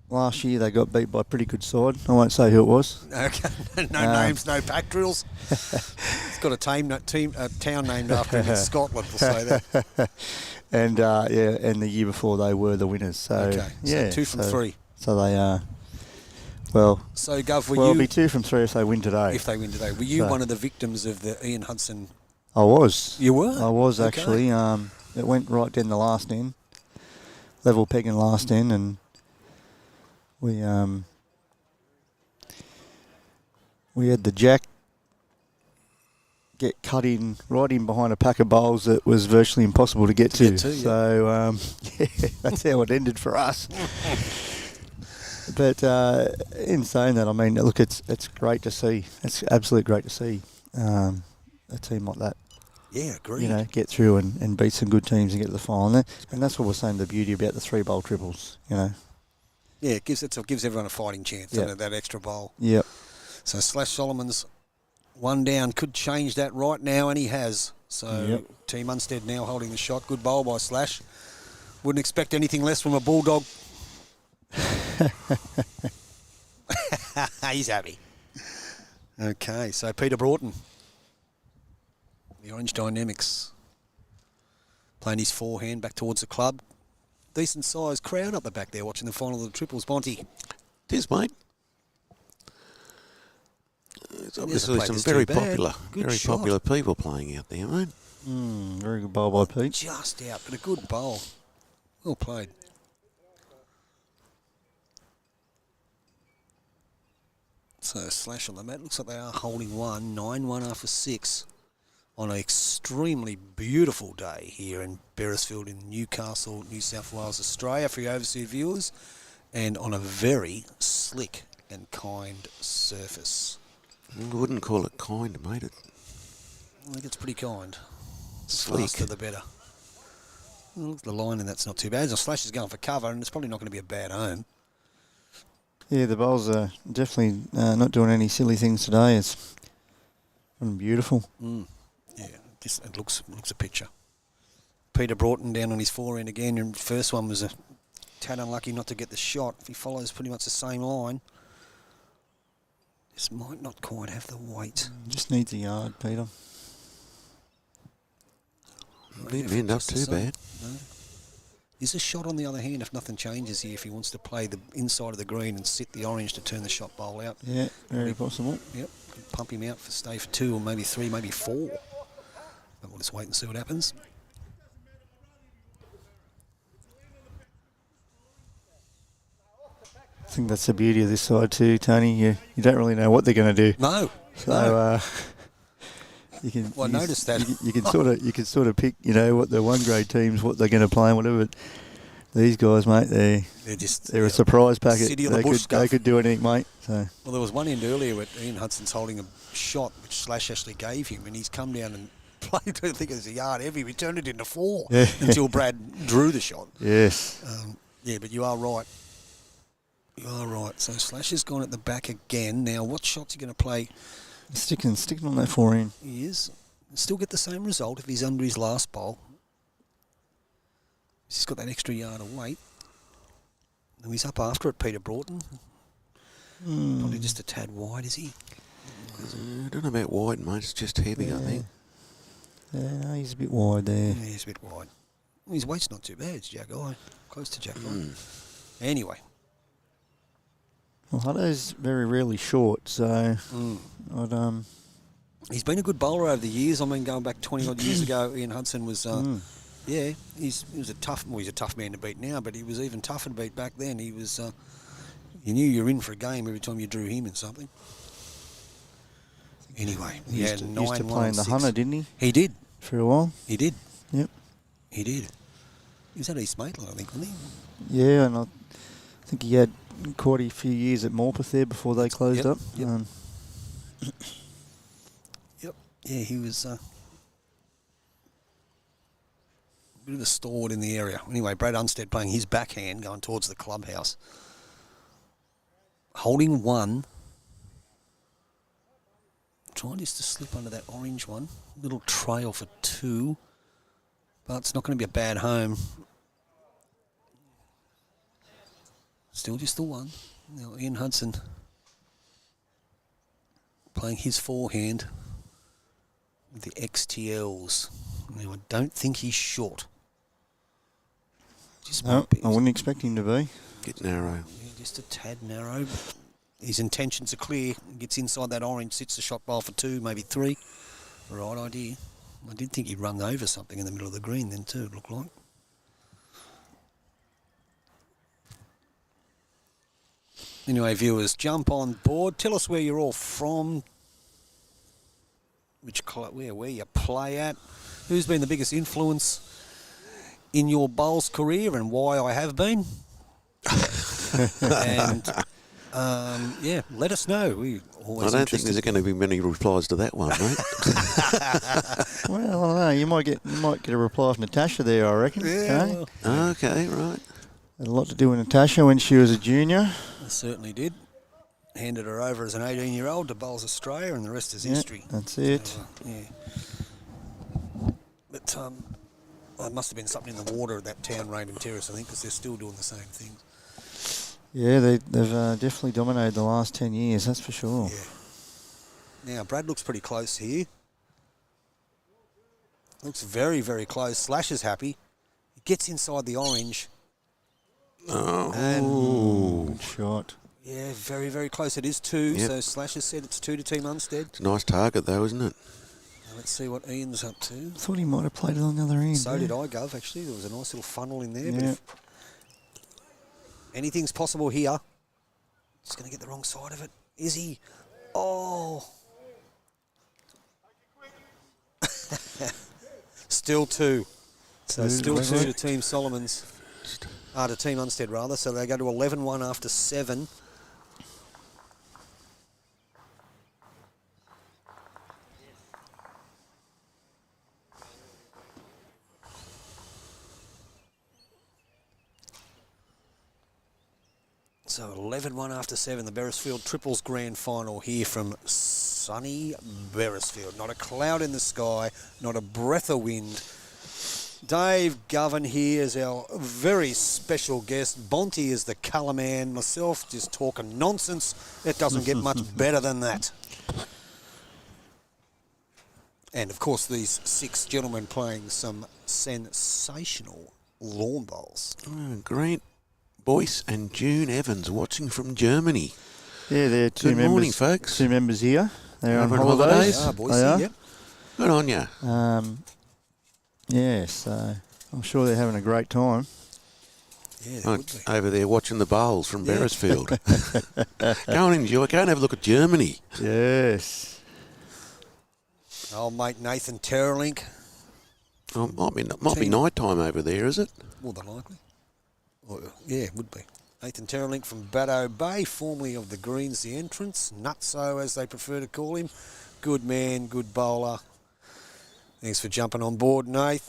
[SPEAKER 5] Last year they got beat by a pretty good side. I won't say who it was.
[SPEAKER 2] Okay, no names, no pack drills. It's got a town named after him in Scotland, we'll say that.
[SPEAKER 5] And and the year before they were the winners. So
[SPEAKER 2] Okay, so 2 from 3.
[SPEAKER 5] So they are. Well,
[SPEAKER 2] So, Gov, were
[SPEAKER 5] it'll
[SPEAKER 2] you,
[SPEAKER 5] be 2 from 3 if they win today.
[SPEAKER 2] if they win today, were you
[SPEAKER 5] So-
[SPEAKER 2] one of the victims of the Ian Hudson?
[SPEAKER 5] I was.
[SPEAKER 2] You were?
[SPEAKER 5] I was
[SPEAKER 2] Okay.
[SPEAKER 5] actually. It went right down the last end, level pegging last end, and we had the jack get cut in right in behind a pack of bowls that was virtually impossible to get to.
[SPEAKER 2] get to, yeah.
[SPEAKER 5] So that's how it ended for us. But in saying that, I mean, look, it's great to see. It's absolutely great to see a team like that,
[SPEAKER 2] Yeah, agreed.
[SPEAKER 5] you know, get through and beat some good teams and get to the final. And that's what we're saying, the beauty about the 3-bowl triples, you know.
[SPEAKER 2] Yeah, it gives everyone a fighting chance, doesn't it, that extra bowl.
[SPEAKER 5] Yep.
[SPEAKER 2] So Slash Solomon's 1 down could change that right now, and he has. So
[SPEAKER 5] Yep.
[SPEAKER 2] Team Unstead now holding the shot. Good bowl by Slash. Wouldn't expect anything less from a Bulldog. He's happy. Okay, so Peter Broughton, the Orange Dynamics, playing his forehand back towards the club. Decent sized crowd up the back there watching the final of the triples. Monty.
[SPEAKER 3] Cheers, mate. It's obviously
[SPEAKER 2] played
[SPEAKER 3] some
[SPEAKER 2] this
[SPEAKER 3] very
[SPEAKER 2] too bad.
[SPEAKER 3] popular,
[SPEAKER 2] Good
[SPEAKER 3] very
[SPEAKER 2] shot.
[SPEAKER 3] popular people playing out there, mate.
[SPEAKER 5] Very good bowl by Pete.
[SPEAKER 2] Just out, but a good bowl. Well played. So Slash on the mat. Looks like they are holding 1. 9-1 after 6 on an extremely beautiful day here in Beresfield in Newcastle, New South Wales, Australia for your overseas viewers, and on a very slick and kind surface.
[SPEAKER 3] I wouldn't call it kind, mate.
[SPEAKER 2] I think it's pretty kind. The
[SPEAKER 3] Sleek.
[SPEAKER 2] faster the better. Well, the line in that's not too bad. The Slash is going for cover, and it's probably not going to be a bad home.
[SPEAKER 5] Yeah, the bowls are definitely not doing any silly things today. It's beautiful.
[SPEAKER 2] Yeah, it looks a picture. Peter Broughton down on his forehand again. And first one was a tad unlucky not to get the shot. If he follows pretty much the same line, this might not quite have the weight.
[SPEAKER 5] Just needs a yard, Peter.
[SPEAKER 3] Didn't end up too bad.
[SPEAKER 2] No. Is a shot on the other hand if nothing changes here, if he wants to play the inside of the green and sit the orange to turn the shot bowl out?
[SPEAKER 5] Yeah, very possible.
[SPEAKER 2] Yep, could pump him out for stay for 2 or maybe 3, maybe 4. But we'll just wait and see what happens.
[SPEAKER 5] I think that's the beauty of this side too, Tony. You don't really know what they're going to do.
[SPEAKER 2] No.
[SPEAKER 5] So you can.
[SPEAKER 2] Well, I noticed that.
[SPEAKER 5] You can sort of pick, what the one grade teams, what they're going to play and whatever. But these guys, mate, they're a surprise packet.
[SPEAKER 2] City of the bush
[SPEAKER 5] they could do anything, mate. So.
[SPEAKER 2] Well, there was one end earlier where Ian Hudson's holding a shot which Slash actually gave him, and he's come down and played. I think it was a yard heavy. We turned it into 4 until Brad drew the shot.
[SPEAKER 5] Yes.
[SPEAKER 2] Yeah, but you are right. You are right. So Slash has gone at the back again. Now, what shot's he going to play?
[SPEAKER 5] Sticking on that forehand.
[SPEAKER 2] He is. Still get the same result if he's under his last bowl. He's got that extra yard of weight. And he's up after it, Peter Broughton. Probably just a tad wide, is he?
[SPEAKER 3] I don't know about wide, mate. It's just heavy, I think.
[SPEAKER 5] Yeah, he's a bit wide there.
[SPEAKER 2] Yeah, he's a bit wide. Well, his weight's not too bad. It's Jack Eye. Close to Jack Eye. Anyway.
[SPEAKER 5] Well, Hutto's very rarely short, so I'd
[SPEAKER 2] He's been a good bowler over the years. I mean, going back 20 odd years ago, Ian Hudson was, he was a tough man to beat now, but he was even tougher to beat back then. He was, you knew you were in for a game every time you drew him in something. Anyway, he
[SPEAKER 5] used to play in the Hunter, didn't he?
[SPEAKER 2] He did.
[SPEAKER 5] For a while.
[SPEAKER 2] He did.
[SPEAKER 5] Yep.
[SPEAKER 2] He did. He was at East Maitland, I think, wasn't he?
[SPEAKER 5] Yeah, and I think he had quite a few years at Morpeth there before they closed up.
[SPEAKER 2] Yep. Yeah, he was a bit of a stalwart in the area. Anyway, Brad Unsted playing his backhand, going towards the clubhouse. Holding 1. Trying just to slip under that orange one. Little trail for 2. But it's not going to be a bad home. Still just the 1. Now Ian Hudson playing his forehand with the XTLs. Now I don't think he's short.
[SPEAKER 5] No, I wouldn't expect him to be.
[SPEAKER 3] Get narrow.
[SPEAKER 2] Yeah, just a tad narrow. But his intentions are clear. Gets inside that orange, sits the shot bowl for 2, maybe 3. Right idea. I did think he'd rung over something in the middle of the green then too, it looked like. Anyway, viewers, jump on board. Tell us where you're all from, where you play at, who's been the biggest influence in your bowls career and why I have been. And let us know. We always.
[SPEAKER 3] I don't think there's going to be many replies to that one, mate.
[SPEAKER 5] Well, I don't know. You might get a reply from Natasha there, I reckon.
[SPEAKER 2] Yeah.
[SPEAKER 3] Okay, right.
[SPEAKER 5] Had a lot to do with Natasha when she was a junior.
[SPEAKER 2] I certainly did. Handed her over as an 18-year-old to Bowls Australia, and the rest is history.
[SPEAKER 5] That's it.
[SPEAKER 2] So, But it must have been something in the water at that town, Raymond Terrace, I think, because they're still doing the same things.
[SPEAKER 5] Yeah, they've definitely dominated the last 10 years, that's for sure.
[SPEAKER 2] Yeah. Now, Brad looks pretty close here. Looks very, very close. Slash is happy. He gets inside the orange.
[SPEAKER 5] Good shot.
[SPEAKER 2] Yeah, very, very close. It is 2, so Slash has said it's 2 to Team Unsted.
[SPEAKER 3] It's a nice target, though, isn't it?
[SPEAKER 2] Now let's see what Ian's up to.
[SPEAKER 5] I thought he might have played it on the other end.
[SPEAKER 2] So did I, Gov, actually. There was a nice little funnel in there. But if anything's possible here. Just going to get the wrong side of it. Is he? Oh. Still 2. So still 2 to Team Solomons. To Team Unsted, rather. So they go to 11-1 after 7. So 11-1 after 7, the Beresfield Triples Grand Final here from sunny Beresfield. Not a cloud in the sky, not a breath of wind. Dave Govan here is our very special guest. Bonty is the colour man. Myself just talking nonsense. It doesn't get much better than that. And of course these 6 gentlemen playing some sensational lawn bowls.
[SPEAKER 3] Oh, Grant Boyce and June Evans watching from Germany.
[SPEAKER 5] Yeah, they're two
[SPEAKER 3] Good
[SPEAKER 5] members.
[SPEAKER 3] morning, folks.
[SPEAKER 5] 2 members here. They're on
[SPEAKER 3] Over on
[SPEAKER 5] holidays.
[SPEAKER 3] holidays?
[SPEAKER 2] Boise,
[SPEAKER 5] They are.
[SPEAKER 2] yep.
[SPEAKER 3] Good on you.
[SPEAKER 5] Yeah, so I'm sure they're having a great time.
[SPEAKER 2] Yeah, they would be.
[SPEAKER 3] Over there watching the bowls from
[SPEAKER 2] Yeah.
[SPEAKER 3] Beresfield. Go and enjoy. Go and have a look at Germany.
[SPEAKER 5] Yes.
[SPEAKER 2] Old mate Nathan Terrelink.
[SPEAKER 3] Oh, might be night time over there, is it?
[SPEAKER 2] More than likely. Well, yeah, it would be. Nathan Terrelink from Bero Bay, formerly of the Greens, the entrance. Nutso, as they prefer to call him. Good man, good bowler. Thanks for jumping on board, Nath.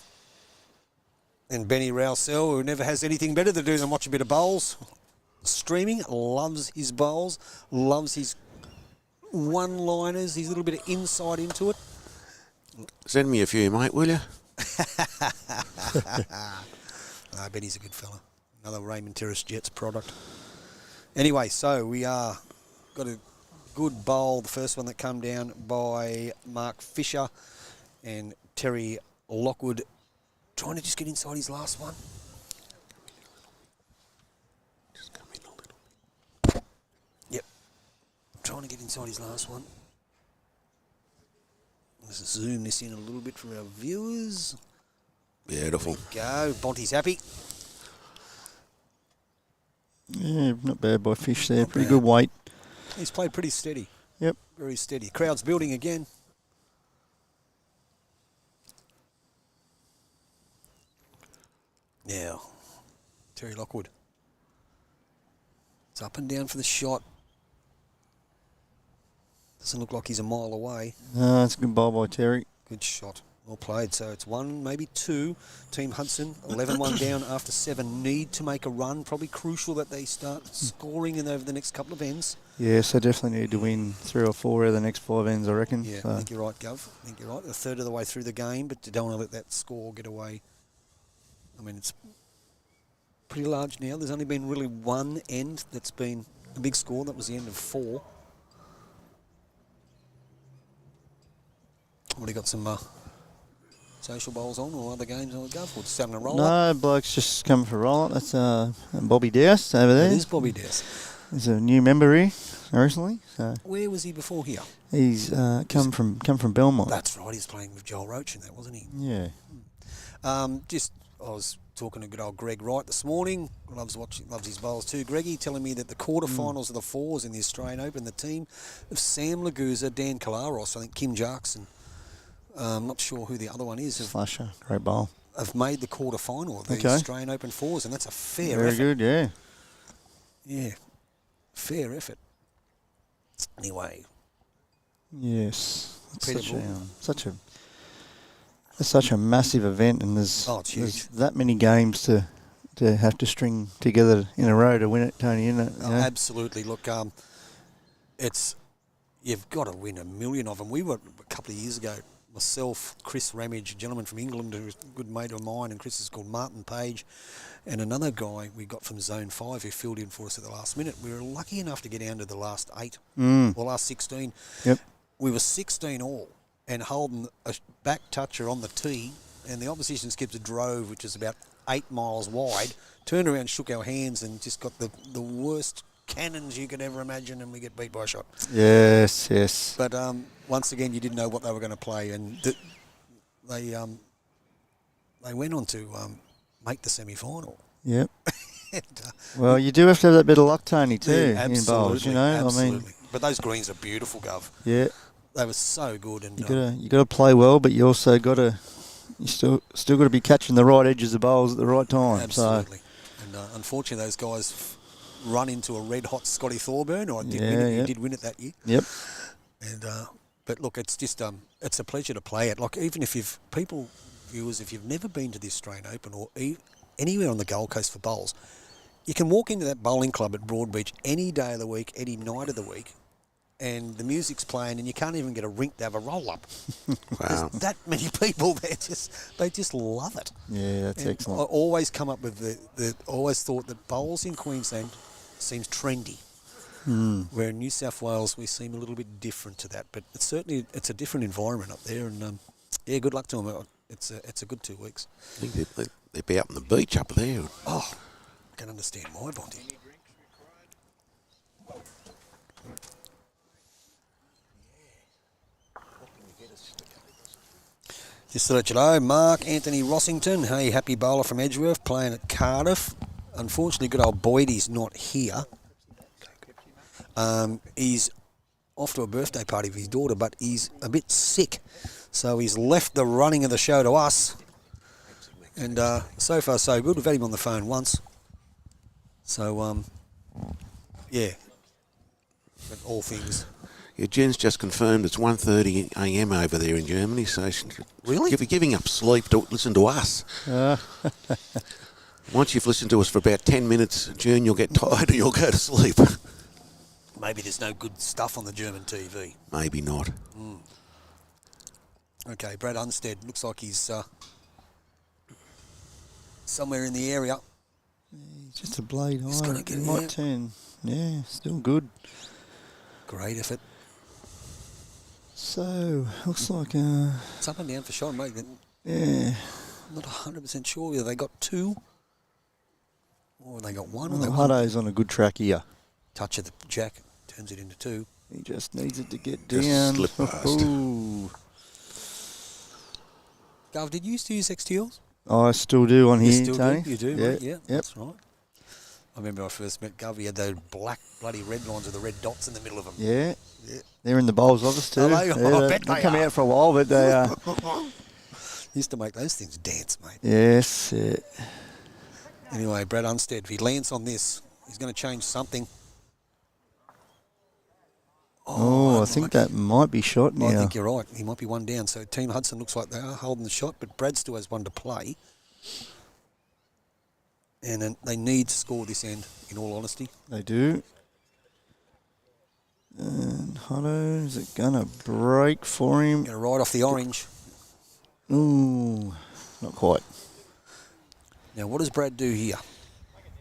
[SPEAKER 2] And Benny Rousell, who never has anything better to do than watch a bit of bowls. Streaming, loves his bowls, loves his one-liners, his little bit of insight into it.
[SPEAKER 3] Send me a few, mate, will you?
[SPEAKER 2] I bet he's a good fella. Another Raymond Terrace Jets product. Anyway, so we got a good bowl. The first one that come down by Mark Fisher and Terry Lockwood, trying to just get inside his last one.
[SPEAKER 3] Just come in a little.
[SPEAKER 2] Yep, trying to get inside his last one. Let's zoom this in a little bit for our viewers.
[SPEAKER 3] Beautiful.
[SPEAKER 2] Go, Bonty's happy.
[SPEAKER 5] Yeah, not bad by Fish there.
[SPEAKER 2] Not
[SPEAKER 5] Pretty
[SPEAKER 2] bad.
[SPEAKER 5] good weight.
[SPEAKER 2] He's played pretty steady.
[SPEAKER 5] Yep.
[SPEAKER 2] Very steady. Crowd's building again. Now, Terry Lockwood. It's up and down for the shot. Doesn't look like he's a mile away.
[SPEAKER 5] No, it's a good bowl by Terry.
[SPEAKER 2] Good shot. Well played. So it's 1, maybe 2. Team Hudson, 11-1 down after 7. Need to make a run. Probably crucial that they start scoring in over the next couple of ends.
[SPEAKER 5] Yes, they definitely need to win 3 or 4 out of the next 5 ends, I reckon.
[SPEAKER 2] Yeah,
[SPEAKER 5] So,
[SPEAKER 2] I think you're right, Gov. I think you're right. A third of the way through the game, but you don't want to let that score get away. I mean, it's pretty large now. There's only been really one end that's been a big score. That was the end of 4. Already got some social bowls on or other games on the Gov. We're just having a roll up.
[SPEAKER 5] no, bloke's just coming for a roll-up. That's Bobby Dowse over there.
[SPEAKER 2] It is Bobby Dowse.
[SPEAKER 5] He's a new member here recently. So
[SPEAKER 2] Where was he before here?
[SPEAKER 5] he's come from Belmont.
[SPEAKER 2] That's right. He was playing with Joel Roach in that, wasn't he?
[SPEAKER 5] Yeah.
[SPEAKER 2] I was talking to good old Greg Wright this morning. Loves his bowls too. Greggy telling me that the quarterfinals of the 4s in the Australian Open, the team of Sam Laguza, Dan Kalaros, I think Kim Jackson, I'm not sure who the other one is,
[SPEAKER 5] Slasher, great bowl.
[SPEAKER 2] have made the quarterfinal of the
[SPEAKER 5] Okay.
[SPEAKER 2] Australian Open 4s, and that's a fair
[SPEAKER 5] Very
[SPEAKER 2] effort.
[SPEAKER 5] good, yeah.
[SPEAKER 2] Yeah, fair effort. Anyway,
[SPEAKER 5] Yes. It's
[SPEAKER 2] Peter
[SPEAKER 5] such a massive event, and there's,
[SPEAKER 2] Oh, it's huge.
[SPEAKER 5] there's that many games to have to string together in a row to win it, Tony, isn't it?
[SPEAKER 2] oh, absolutely. Look, you've got to win a million of them. We were a couple of years ago. Myself, Chris Ramage, a gentleman from England who's a good mate of mine, and Chris is called Martin Page, and another guy we got from Zone 5 who filled in for us at the last minute. We were lucky enough to get down to the last 8, or last 16.
[SPEAKER 5] Yep.
[SPEAKER 2] We were 16 all, and holding a back toucher on the tee, and the opposition skipper drove, which is about 8 miles wide, turned around, shook our hands, and just got the worst cannons you could ever imagine, and we get beat by a shot.
[SPEAKER 5] Yes, yes.
[SPEAKER 2] But once again, you didn't know what they were going to play, and they went on to make the semi-final.
[SPEAKER 5] Yep.
[SPEAKER 2] And,
[SPEAKER 5] Well, you do have to have that bit of luck, Tony, too,
[SPEAKER 2] yeah,
[SPEAKER 5] in bowls, you know.
[SPEAKER 2] absolutely.
[SPEAKER 5] I mean,
[SPEAKER 2] But those greens are beautiful, Gov.
[SPEAKER 5] yeah,
[SPEAKER 2] They were so good, and
[SPEAKER 5] you got to play well, but you also got to still got to be catching the right edges of bowls at the right time.
[SPEAKER 2] absolutely. And unfortunately, those guys run into a red-hot Scotty Thorburn, or he did win it that year.
[SPEAKER 5] Yep.
[SPEAKER 2] And but look, it's just it's a pleasure to play it. Like, even if viewers, if you've never been to the Australian Open or anywhere on the Gold Coast for bowls, you can walk into that bowling club at Broadbeach any day of the week, any night of the week, and the music's playing, and you can't even get a rink to have a roll up.
[SPEAKER 3] Wow.
[SPEAKER 2] There's that many people there, they just love it.
[SPEAKER 5] Yeah, that's
[SPEAKER 2] And
[SPEAKER 5] excellent.
[SPEAKER 2] I always come up with always thought that bowls in Queensland seems trendy. Where in New South Wales we seem a little bit different to that, but it's a different environment up there, and yeah, good luck to them. It's a good 2 weeks.
[SPEAKER 3] I think they'd be up on the beach up there.
[SPEAKER 2] Oh, I can understand why, Bonty. Just to let you know, Mark Anthony Rossington, hey, happy bowler from Edgeworth, playing at Cardiff. Unfortunately, good old Boydie's not here. He's off to a birthday party for his daughter, but he's a bit sick. So he's left the running of the show to us. And so far, so good. We've had him on the phone once. So, yeah. But all things.
[SPEAKER 3] Yeah, Jen's just confirmed it's 1:30 a.m. over there in Germany, so
[SPEAKER 2] Really?
[SPEAKER 3] you're giving up sleep to listen to us. Once you've listened to us for about 10 minutes, June, you'll get tired and you'll go to sleep.
[SPEAKER 2] Maybe there's no good stuff on the German TV.
[SPEAKER 3] Maybe not.
[SPEAKER 2] Okay, Brad Unsted. Looks like he's somewhere in the area.
[SPEAKER 5] Just a blade
[SPEAKER 2] He's
[SPEAKER 5] high.
[SPEAKER 2] gonna get
[SPEAKER 5] It
[SPEAKER 2] it
[SPEAKER 5] might
[SPEAKER 2] out.
[SPEAKER 5] turn. Yeah, still good.
[SPEAKER 2] Great effort.
[SPEAKER 5] So, looks like,
[SPEAKER 2] It's up and down for shot, mate.
[SPEAKER 5] yeah.
[SPEAKER 2] I'm not 100% sure whether they got 2 or they got 1. Or
[SPEAKER 5] Well,
[SPEAKER 2] they won.
[SPEAKER 5] Hutto's on a good track here.
[SPEAKER 2] Touch of the jack turns it into 2.
[SPEAKER 5] He just needs it to get
[SPEAKER 3] Just
[SPEAKER 5] down.
[SPEAKER 3] slip past.
[SPEAKER 5] Ooh.
[SPEAKER 2] Gov, did you used to use XTLs?
[SPEAKER 5] I still do on
[SPEAKER 2] You
[SPEAKER 5] here,
[SPEAKER 2] still
[SPEAKER 5] Tony.
[SPEAKER 2] do? You do,
[SPEAKER 5] Yeah,
[SPEAKER 2] mate? Yeah,
[SPEAKER 5] Yep.
[SPEAKER 2] that's right. I remember I first met Gov, he had those black bloody red lines with the red dots in the middle of them.
[SPEAKER 5] Yeah.
[SPEAKER 2] Yeah.
[SPEAKER 5] They're in the bowls office too.
[SPEAKER 2] Are they?
[SPEAKER 5] Yeah,
[SPEAKER 2] I bet
[SPEAKER 5] they've
[SPEAKER 2] they
[SPEAKER 5] come
[SPEAKER 2] are.
[SPEAKER 5] out for a while, but they
[SPEAKER 2] Used to make those things dance, mate.
[SPEAKER 5] yes.
[SPEAKER 2] Anyway, Brad Unstead, if he lands on this, he's going to change something.
[SPEAKER 5] Oh, I think that might be shot now.
[SPEAKER 2] I think you're right. He might be one down. So Team Hudson looks like they are holding the shot, but Brad still has one to play. And then they need to score this end, in all honesty.
[SPEAKER 5] They do. And Hutto, is it going to break for him?
[SPEAKER 2] Going to ride off the orange.
[SPEAKER 5] Ooh, not quite.
[SPEAKER 2] Now, what does Brad do here?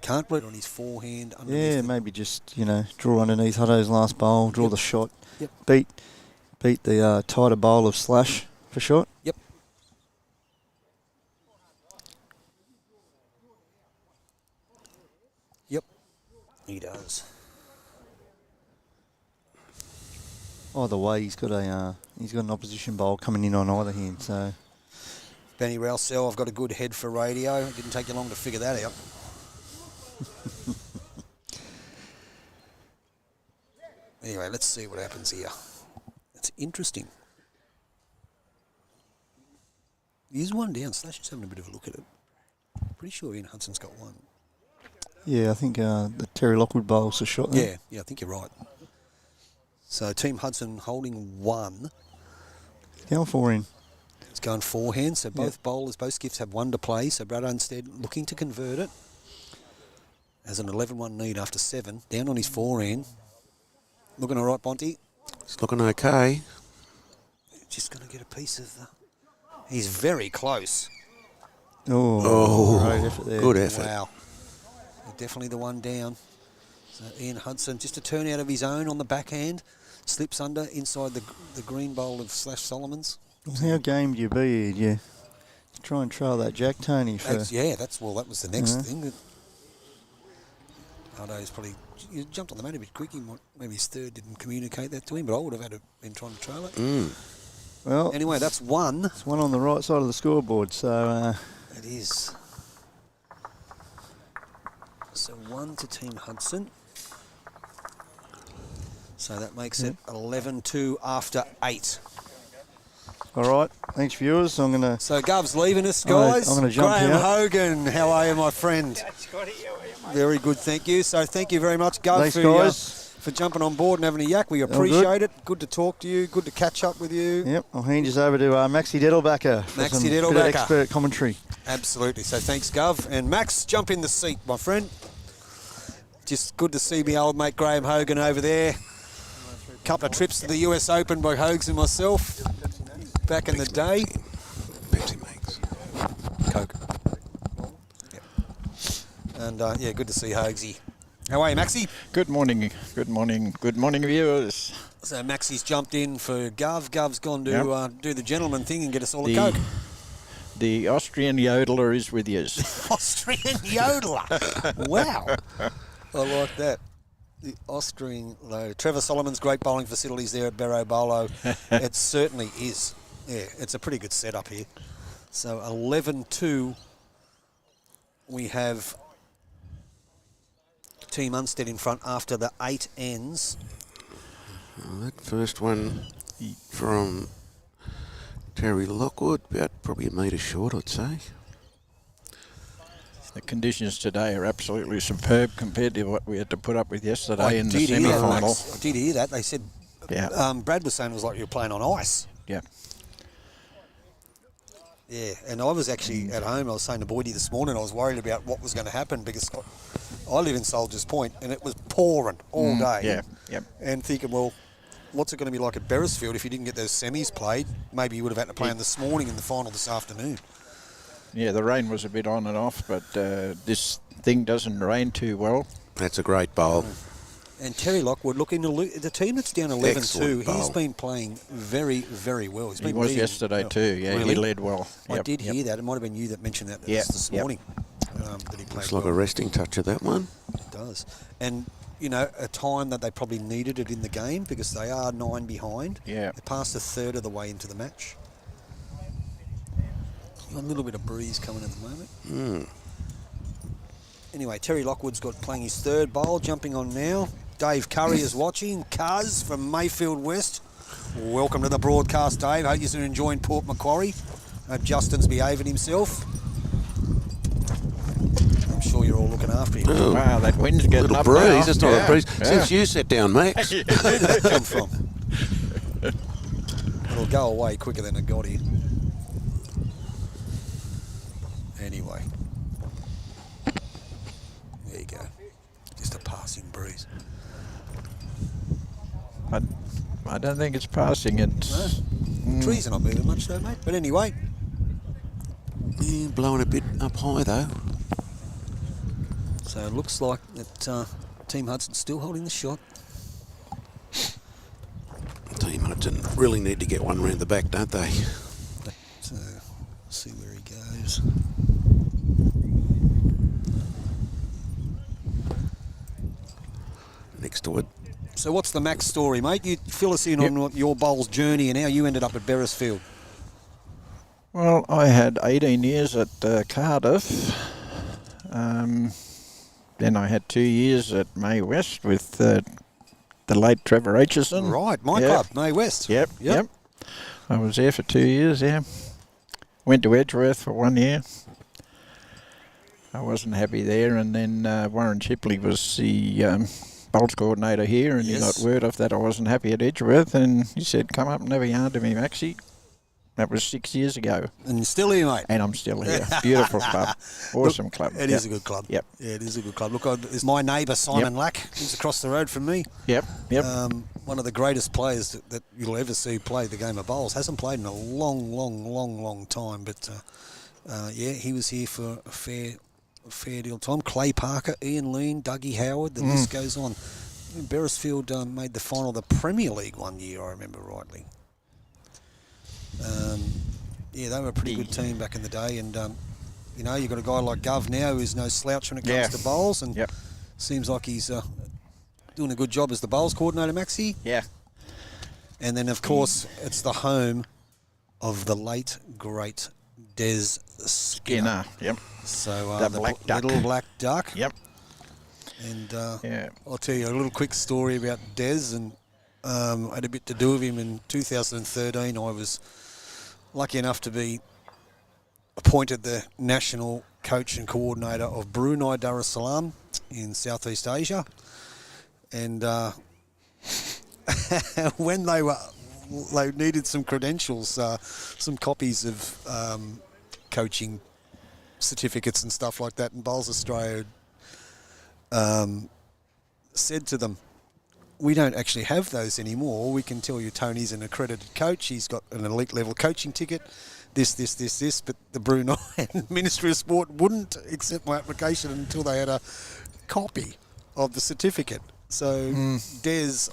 [SPEAKER 2] Can't put it on his forehand.
[SPEAKER 5] Yeah,
[SPEAKER 2] Underneath
[SPEAKER 5] maybe just, draw underneath Hutto's last bowl, draw the shot.
[SPEAKER 2] Yep.
[SPEAKER 5] Beat the tighter bowl of Slash for shot.
[SPEAKER 2] Yep. Yep. He does.
[SPEAKER 5] Either way, he's got an opposition bowl coming in on either hand. So
[SPEAKER 2] Benny Rousseau, I've got a good head for radio. It didn't take you long to figure that out. Anyway, let's see what happens here. It's interesting. Here's one down. Slash is having a bit of a look at it. Pretty sure Ian Hudson's got one.
[SPEAKER 5] yeah, I think the Terry Lockwood bowl's a shot there.
[SPEAKER 2] Yeah, I think you're right. So Team Hudson holding 1.
[SPEAKER 5] Going for him.
[SPEAKER 2] It's going forehand, so both bowlers, both skiffs have 1 to play. So Brad Unstead looking to convert it. Has an 11-1 lead after 7. Down on his forehand. Looking all right, Bonty.
[SPEAKER 3] It's looking okay.
[SPEAKER 2] Just going to get a piece of the... He's very close.
[SPEAKER 5] Oh, great effort there.
[SPEAKER 3] Good effort.
[SPEAKER 2] Wow. Definitely the one down. So Ian Hudson, just a turn out of his own on the backhand. Slips under inside the green bowl of Slash Solomon's.
[SPEAKER 5] How game do you be? You try and trail that Jack, Tony. For
[SPEAKER 2] That was the next thing. Ardo's probably jumped on the mat a bit quick. Maybe his third didn't communicate that to him, but I would have been trying to trail it.
[SPEAKER 5] Well,
[SPEAKER 2] Anyway, that's 1.
[SPEAKER 5] it's one on the right side of the scoreboard. So
[SPEAKER 2] It is. So 1 to Team Hudson. So that makes it 11-2 after 8.
[SPEAKER 5] all right, thanks viewers. I'm gonna.
[SPEAKER 2] So Gov's leaving us, guys.
[SPEAKER 5] I'm gonna jump
[SPEAKER 2] Graham
[SPEAKER 5] out.
[SPEAKER 2] Hogan, how are you, my friend? Very good, thank you. So thank you very much, Gov,
[SPEAKER 5] Thanks, guys.
[SPEAKER 2] for jumping on board and having a yak. We appreciate it. Good to talk to you. Good to catch up with you.
[SPEAKER 5] Yep, I'll hand you over to Maxi Dettelbacker for
[SPEAKER 2] Maxi
[SPEAKER 5] some
[SPEAKER 2] Dettelbacker.
[SPEAKER 5] good expert commentary.
[SPEAKER 2] Absolutely. So thanks, Gov. And Max, jump in the seat, my friend. Just good to see my old mate Graham Hogan over there. Couple of trips to the US Open by Hogs and myself back in the day.
[SPEAKER 3] Pepsi Max.
[SPEAKER 2] Coke. Yep. And yeah, good to see Hogsy. How are you, Maxie?
[SPEAKER 6] Good morning, viewers.
[SPEAKER 2] So Maxie's jumped in for Gov. Gov's gone to do the gentleman thing and get us all a Coke.
[SPEAKER 6] The Austrian yodeler is with you.
[SPEAKER 2] Austrian yodeler. Wow. I like that. The Austrian loader. Trevor Solomon's great bowling facilities there at Bero, Bowlo. It certainly is. Yeah, it's a pretty good setup here. So 11-2. We have Team Unsted in front after the 8 ends.
[SPEAKER 3] That first one from Terry Lockwood, about probably a metre short, I'd say.
[SPEAKER 6] The conditions today are absolutely superb compared to what we had to put up with yesterday in the semi-final.
[SPEAKER 2] I did hear that. They said, Brad was saying it was like you were playing on ice.
[SPEAKER 6] Yeah.
[SPEAKER 2] Yeah, and I was actually at home. I was saying to Boydie this morning, I was worried about what was going to happen because I live in Soldiers Point and it was pouring all day.
[SPEAKER 6] Yeah, yep.
[SPEAKER 2] And thinking, well, what's it going to be like at Beresfield if you didn't get those semis played? Maybe you would have had to play them this morning in the final this afternoon.
[SPEAKER 6] Yeah, the rain was a bit on and off, but this thing doesn't rain too well.
[SPEAKER 3] That's a great bowl.
[SPEAKER 2] And Terry Lockwood, looking the team that's down 11-2,
[SPEAKER 3] bowl.
[SPEAKER 2] He's been playing very, very well.
[SPEAKER 6] He was yesterday too, yeah,
[SPEAKER 2] really?
[SPEAKER 6] He led well.
[SPEAKER 2] I did hear that. It might have been you that mentioned that this morning. That he played
[SPEAKER 3] Looks like a resting touch of that one.
[SPEAKER 2] It does. And, you know, a time that they probably needed it in the game because they are 9 behind.
[SPEAKER 6] Yeah.
[SPEAKER 2] They passed a third of the way into the match. A little bit of breeze coming at the moment. Anyway, Terry Lockwood's playing his third bowl, jumping on now. Dave Curry is watching. Cuz from Mayfield West. Welcome to the broadcast, Dave. Hope you're enjoying Port Macquarie. Hope Justin's behaving himself. I'm sure you're all looking after him.
[SPEAKER 6] Oh, wow, that wind's getting
[SPEAKER 3] little
[SPEAKER 6] up
[SPEAKER 3] breeze.
[SPEAKER 6] now.
[SPEAKER 3] It's not a breeze. Since you sat down, Max.
[SPEAKER 2] Where did that come from? It'll go away quicker than it got here. Anyway. There you go. Just a passing breeze.
[SPEAKER 6] I don't think it's passing. It's
[SPEAKER 2] Trees are not moving much though, mate. But anyway.
[SPEAKER 3] Yeah, blowing a bit up high though.
[SPEAKER 2] So it looks like that Team Hudson's still holding the shot.
[SPEAKER 3] Team Hudson really need to get one round the back, don't they?
[SPEAKER 2] So see where he goes.
[SPEAKER 3] Next to it.
[SPEAKER 2] So what's the Max story, mate? You fill us in on your bowls journey and how you ended up at Beresfield.
[SPEAKER 6] Well, I had 18 years at Cardiff. Then I had 2 years at May West with the late Trevor Aitchison.
[SPEAKER 2] Right, my club, May West.
[SPEAKER 6] Yep. I was there for 2 years, Went to Edgeworth for 1 year. I wasn't happy there, and then Warren Chipley was the bowls coordinator here, and he got word off that I wasn't happy at Edgeworth, and he said, come up and have a yarn to me, Maxie. That was 6 years ago.
[SPEAKER 2] And you're still here, mate.
[SPEAKER 6] And I'm still here. Beautiful club. Awesome club.
[SPEAKER 2] It is a good club.
[SPEAKER 6] Yep.
[SPEAKER 2] Yeah, it is a good club. Look, it's my neighbour, Simon Lack. He's across the road from me.
[SPEAKER 6] Yep.
[SPEAKER 2] One of the greatest players that you'll ever see play the game of bowls. Hasn't played in a long time. But, he was here for a fair deal of time. Clay Parker, Ian Lean, Dougie Howard, the list goes on. Beresfield made the final of the Premier League 1 year, I remember rightly. They were a pretty good team back in the day, and you've got a guy like Gov now who's no slouch when it comes to bowls, and seems like he's doing a good job as the bowls coordinator, Maxie.
[SPEAKER 6] Yeah.
[SPEAKER 2] And then, of course, it's the home of the late, great Des Skinner.
[SPEAKER 6] Yep.
[SPEAKER 2] So
[SPEAKER 6] the black duck.
[SPEAKER 2] Little black duck.
[SPEAKER 6] Yep.
[SPEAKER 2] And I'll tell you a little quick story about Des, and I had a bit to do with him in 2013. I was lucky enough to be appointed the national coach and coordinator of Brunei Darussalam in Southeast Asia. And when they needed some credentials, some copies of coaching certificates and stuff like that, and Bowls Australia said to them, we don't actually have those anymore. We can tell you Tony's an accredited coach. He's got an elite level coaching ticket. This. But the Brunei Ministry of Sport wouldn't accept my application until they had a copy of the certificate. So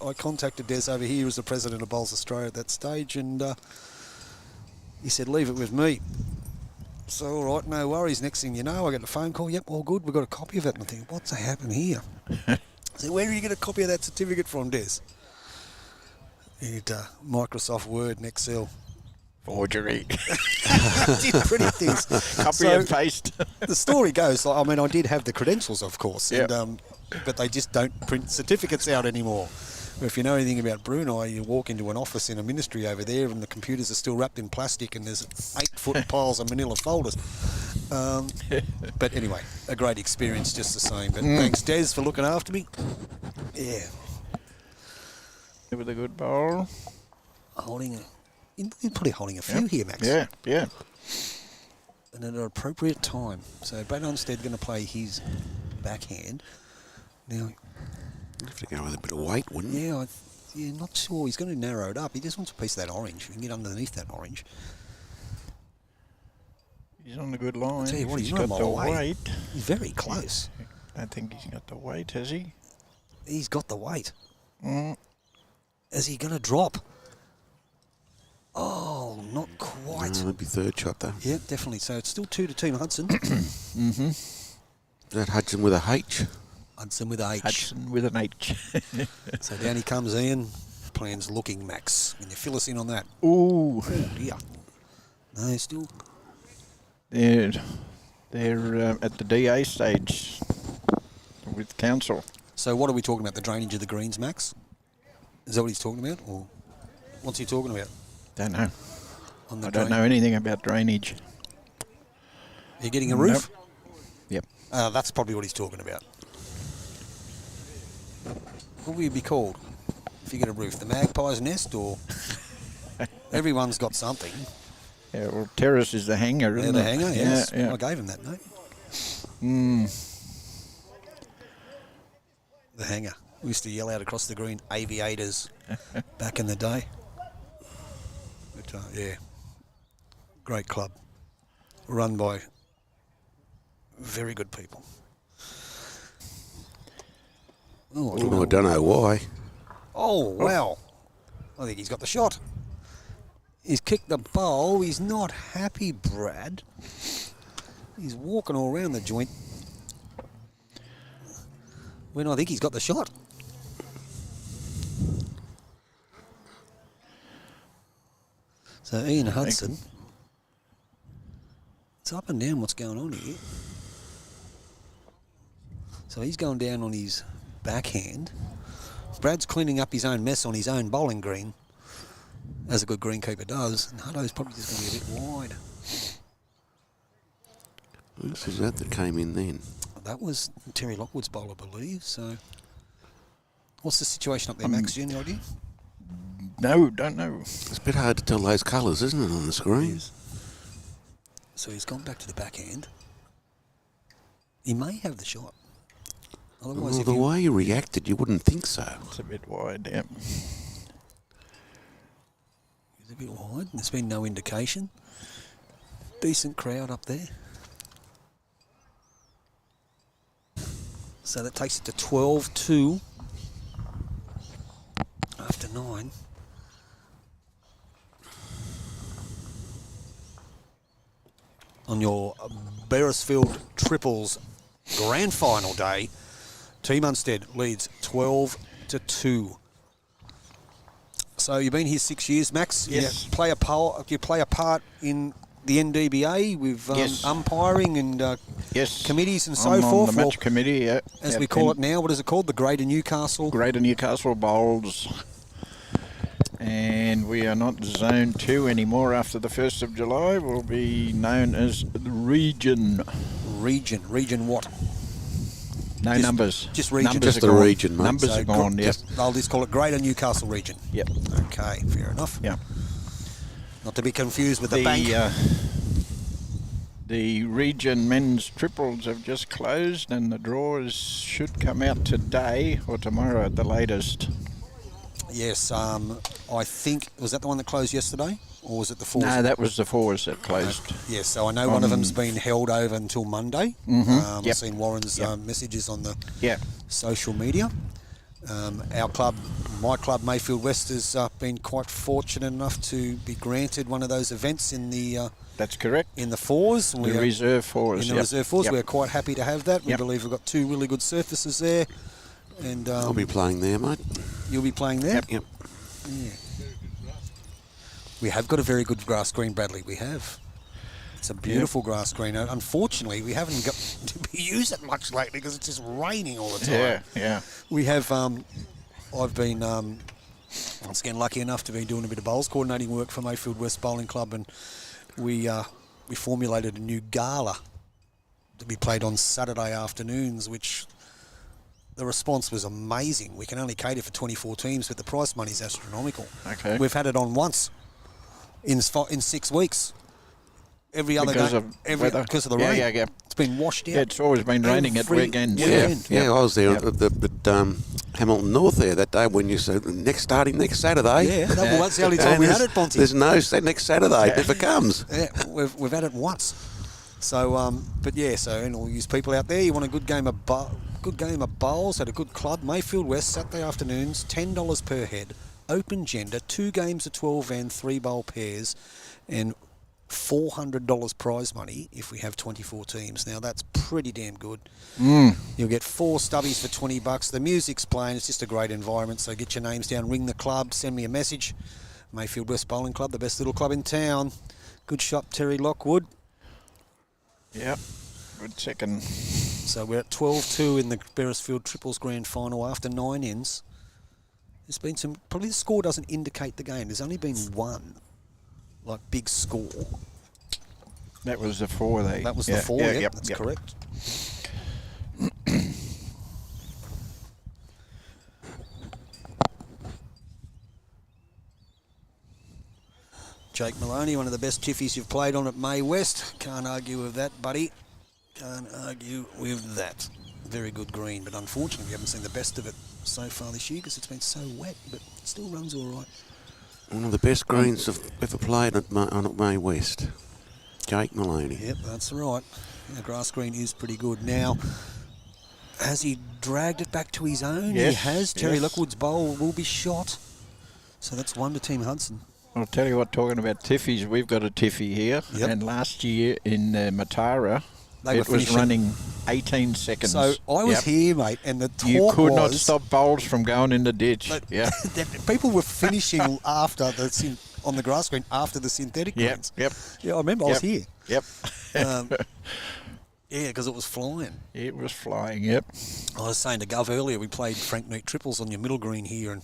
[SPEAKER 2] I contacted Des over here, who was the president of Bowls Australia at that stage, and he said, leave it with me. So, all right, no worries. Next thing you know, I get a phone call. Yep, all good. We've got a copy of it. And I think, what's happened here? So where did you get a copy of that certificate from, Des? Microsoft Word and Excel.
[SPEAKER 6] Forgery.
[SPEAKER 2] Did pretty things.
[SPEAKER 6] Copy and paste.
[SPEAKER 2] The story goes, I mean, I did have the credentials, of course,
[SPEAKER 6] Yep.
[SPEAKER 2] and but they just don't print certificates out anymore. If you know anything about Brunei, you walk into an office in a ministry over there and the computers are still wrapped in plastic and there's 8-foot piles of manila folders. But anyway, a great experience just the same. But thanks, Des, for looking after me. Yeah.
[SPEAKER 6] With a good bowl.
[SPEAKER 2] You're probably holding a few here, Max.
[SPEAKER 6] Yeah.
[SPEAKER 2] And at an appropriate time. So Brad Unsted going to play his backhand. Now,
[SPEAKER 3] You'd have to go with a bit of weight, wouldn't you?
[SPEAKER 2] yeah, not sure. He's going to narrow it up. He just wants a piece of that orange. We can get underneath that orange.
[SPEAKER 6] He's on a good line.
[SPEAKER 2] I'll tell you what, he's
[SPEAKER 6] got
[SPEAKER 2] not a
[SPEAKER 6] the
[SPEAKER 2] mile away.
[SPEAKER 6] weight.
[SPEAKER 2] He's very close.
[SPEAKER 6] I don't think he's got the weight, has he?
[SPEAKER 2] He's got the weight.
[SPEAKER 6] Mm.
[SPEAKER 2] Is he going to drop? Oh, not quite.
[SPEAKER 3] That'd be third shot, though.
[SPEAKER 2] Yeah, definitely. So it's still 2 to Team Hudson.
[SPEAKER 6] Mm-hmm.
[SPEAKER 3] Is that Hudson with a H?
[SPEAKER 2] Hudson with a H.
[SPEAKER 6] Hudson with an H.
[SPEAKER 2] So down he comes in. Plan's looking, Max. Can you fill us in on that?
[SPEAKER 6] Ooh.
[SPEAKER 2] Oh, dear. No, still.
[SPEAKER 6] They're at the DA stage with council.
[SPEAKER 2] So what are we talking about? The drainage of the greens, Max? Is that what he's talking about? Or what's he talking about?
[SPEAKER 6] Don't know.
[SPEAKER 2] On the
[SPEAKER 6] I don't know anything about drainage.
[SPEAKER 2] Are you getting a roof?
[SPEAKER 6] Yep.
[SPEAKER 2] That's probably what he's talking about. What will you be called if you get a roof? The magpie's nest, or everyone's got something?
[SPEAKER 6] Yeah, well, terrace is the hangar,
[SPEAKER 2] Yeah,
[SPEAKER 6] isn't
[SPEAKER 2] the
[SPEAKER 6] it?
[SPEAKER 2] hangar. Yes,
[SPEAKER 6] Yeah.
[SPEAKER 2] I gave him that note. The hangar. We used to yell out across the green, aviators, back in the day. But yeah, great club, run by very good people. Oh,
[SPEAKER 3] I don't know why.
[SPEAKER 2] Oh, wow. I think he's got the shot. He's kicked the bowl. He's not happy, Brad. He's walking all around the joint. When I think he's got the shot. So Ian Hudson. It's up and down what's going on here. So he's going down on his backhand. Brad's cleaning up his own mess on his own bowling green, as a good greenkeeper does. And Hutto's probably just going to be a bit wide.
[SPEAKER 3] Who's that came in then?
[SPEAKER 2] That was Terry Lockwood's bowl, I believe. So, what's the situation up there, Max? Do you have any idea?
[SPEAKER 6] No, don't know.
[SPEAKER 3] It's a bit hard to tell those colours, isn't it, on the screen?
[SPEAKER 2] So he's gone back to the backhand. He may have the shot. Otherwise,
[SPEAKER 3] Well,
[SPEAKER 2] if
[SPEAKER 3] the
[SPEAKER 2] you,
[SPEAKER 3] way you reacted, you wouldn't think so.
[SPEAKER 6] It's a bit wide, yeah.
[SPEAKER 2] he's a bit wide. There's been no indication. Decent crowd up there. So that takes it to 12-2 after 9. On your Beresfield Triples grand final day, Team Unsted leads 12-2. So you've been here 6 years, Max.
[SPEAKER 6] Yes.
[SPEAKER 2] You play a part in the NDBA with
[SPEAKER 6] Yes.
[SPEAKER 2] umpiring and
[SPEAKER 6] Yes.
[SPEAKER 2] committees and so
[SPEAKER 6] I'm
[SPEAKER 2] forth.
[SPEAKER 6] on the match committee, yeah.
[SPEAKER 2] As
[SPEAKER 6] Yeah,
[SPEAKER 2] we call it now, what is it called? The Greater Newcastle.
[SPEAKER 6] Greater Newcastle Bowls. And we are not Zone 2 anymore after the 1st of July. We'll be known as the Region.
[SPEAKER 2] Region what?
[SPEAKER 6] No numbers.
[SPEAKER 2] Just region.
[SPEAKER 6] Numbers
[SPEAKER 3] Just
[SPEAKER 6] are
[SPEAKER 3] the
[SPEAKER 6] gone.
[SPEAKER 3] region, mate.
[SPEAKER 6] Numbers are gone, yeah.
[SPEAKER 2] I'll just call it Greater Newcastle Region.
[SPEAKER 6] Yep.
[SPEAKER 2] Okay, fair enough.
[SPEAKER 6] Yeah.
[SPEAKER 2] Not to be confused with the bank.
[SPEAKER 6] The region men's triples have just closed, and the draws should come out today or tomorrow at the latest.
[SPEAKER 2] Yes, I think, was that the one that closed yesterday? Or was it the fours?
[SPEAKER 6] No, that was the fours that closed.
[SPEAKER 2] Yes, so I know one of them's been held over until Monday.
[SPEAKER 6] Mm-hmm.
[SPEAKER 2] I've seen Warren's messages on the
[SPEAKER 6] Yeah.
[SPEAKER 2] social media. Our club, my club, Mayfield West, has been quite fortunate enough to be granted one of those events in the
[SPEAKER 6] That's correct.
[SPEAKER 2] in the fours.
[SPEAKER 6] The reserve fours.
[SPEAKER 2] In the reserve fours,
[SPEAKER 6] Yep.
[SPEAKER 2] we're quite happy to have that. We
[SPEAKER 6] Yep.
[SPEAKER 2] believe we've got two really good surfaces there, and
[SPEAKER 3] I'll be playing there, mate.
[SPEAKER 2] you'll be playing there.
[SPEAKER 3] Yep.
[SPEAKER 2] Yeah. We have got a very good grass green, Bradley. We have. It's a beautiful grass green. Unfortunately, we haven't got to use it much lately because it's just raining all the time.
[SPEAKER 6] Yeah, yeah.
[SPEAKER 2] We have. I've been once again lucky enough to be doing a bit of bowls coordinating work for Mayfield West Bowling Club, and we formulated a new gala to be played on Saturday afternoons, which the response was amazing. We can only cater for 24 teams, but the prize money is astronomical.
[SPEAKER 6] Okay.
[SPEAKER 2] We've had it on once in 6 weeks. Every other
[SPEAKER 6] Because
[SPEAKER 2] day,
[SPEAKER 6] of weather.
[SPEAKER 2] because of the rain.
[SPEAKER 6] Yeah.
[SPEAKER 2] It's been washed out.
[SPEAKER 6] Yeah, it's always been raining at
[SPEAKER 2] Every
[SPEAKER 6] weekends.
[SPEAKER 2] weekend.
[SPEAKER 3] Yeah, I was there at Hamilton North there that day when you said starting next Saturday.
[SPEAKER 2] Yeah, that's the only time
[SPEAKER 3] And
[SPEAKER 2] we had it, Ponty.
[SPEAKER 3] There's no next Saturday. It never comes.
[SPEAKER 2] Yeah, we've had it once. So, but yeah, so and all you people out there, you want a good game of bowls at a good club, Mayfield West, Saturday afternoons, $10 per head, open gender, 2 games of 12 and 3 bowl pairs, and $400 prize money if we have 24 teams. Now that's pretty damn good. You'll get 4 stubbies for $20. The music's playing. It's just a great environment. So get your names down, ring the club, send me a message. Mayfield West Bowling Club, the best little club in town. Good shot, Terry Lockwood.
[SPEAKER 6] Yep. Good second.
[SPEAKER 2] So we're at 12-2 in the Beresfield Triples Grand Final after 9 ends. There's been some, probably the score doesn't indicate the game. There's only been one, like, big score.
[SPEAKER 6] That was the 4 they.
[SPEAKER 2] That was the 4,
[SPEAKER 6] yep,
[SPEAKER 2] that's
[SPEAKER 6] yep.
[SPEAKER 2] correct. Jake Maloney, one of the best chiffies you've played on at May West. Can't argue with that, buddy. Can't argue with that. Very good green, but unfortunately we haven't seen the best of it so far this year because it's been so wet, but it still runs all right.
[SPEAKER 3] One of the best greens I've ever played at May West. Jake Maloney.
[SPEAKER 2] Yep, that's right. The grass green is pretty good. Now, has he dragged it back to his own?
[SPEAKER 6] Yes,
[SPEAKER 2] He has. Terry
[SPEAKER 6] yes.
[SPEAKER 2] Lockwood's bowl will be shot. So that's 1 to Team Hudson.
[SPEAKER 6] I'll tell you what, talking about tiffies, we've got a tiffy here.
[SPEAKER 2] Yep.
[SPEAKER 6] And last year in Matara,
[SPEAKER 2] They were
[SPEAKER 6] it was
[SPEAKER 2] finishing-
[SPEAKER 6] running 18 seconds.
[SPEAKER 2] So I was
[SPEAKER 6] Yep.
[SPEAKER 2] here, mate, and the talk
[SPEAKER 6] You could
[SPEAKER 2] was
[SPEAKER 6] not stop bowls from going in the ditch.
[SPEAKER 2] that-
[SPEAKER 6] Yeah.
[SPEAKER 2] that people were finishing after on the grass green after the synthetic
[SPEAKER 6] Yep.
[SPEAKER 2] greens.
[SPEAKER 6] Yep.
[SPEAKER 2] Yeah, I remember I was here.
[SPEAKER 6] Yep.
[SPEAKER 2] Yeah, because it was flying.
[SPEAKER 6] It was flying. Yep.
[SPEAKER 2] I was saying to Gov earlier, we played Frank Neat triples on your middle green here, and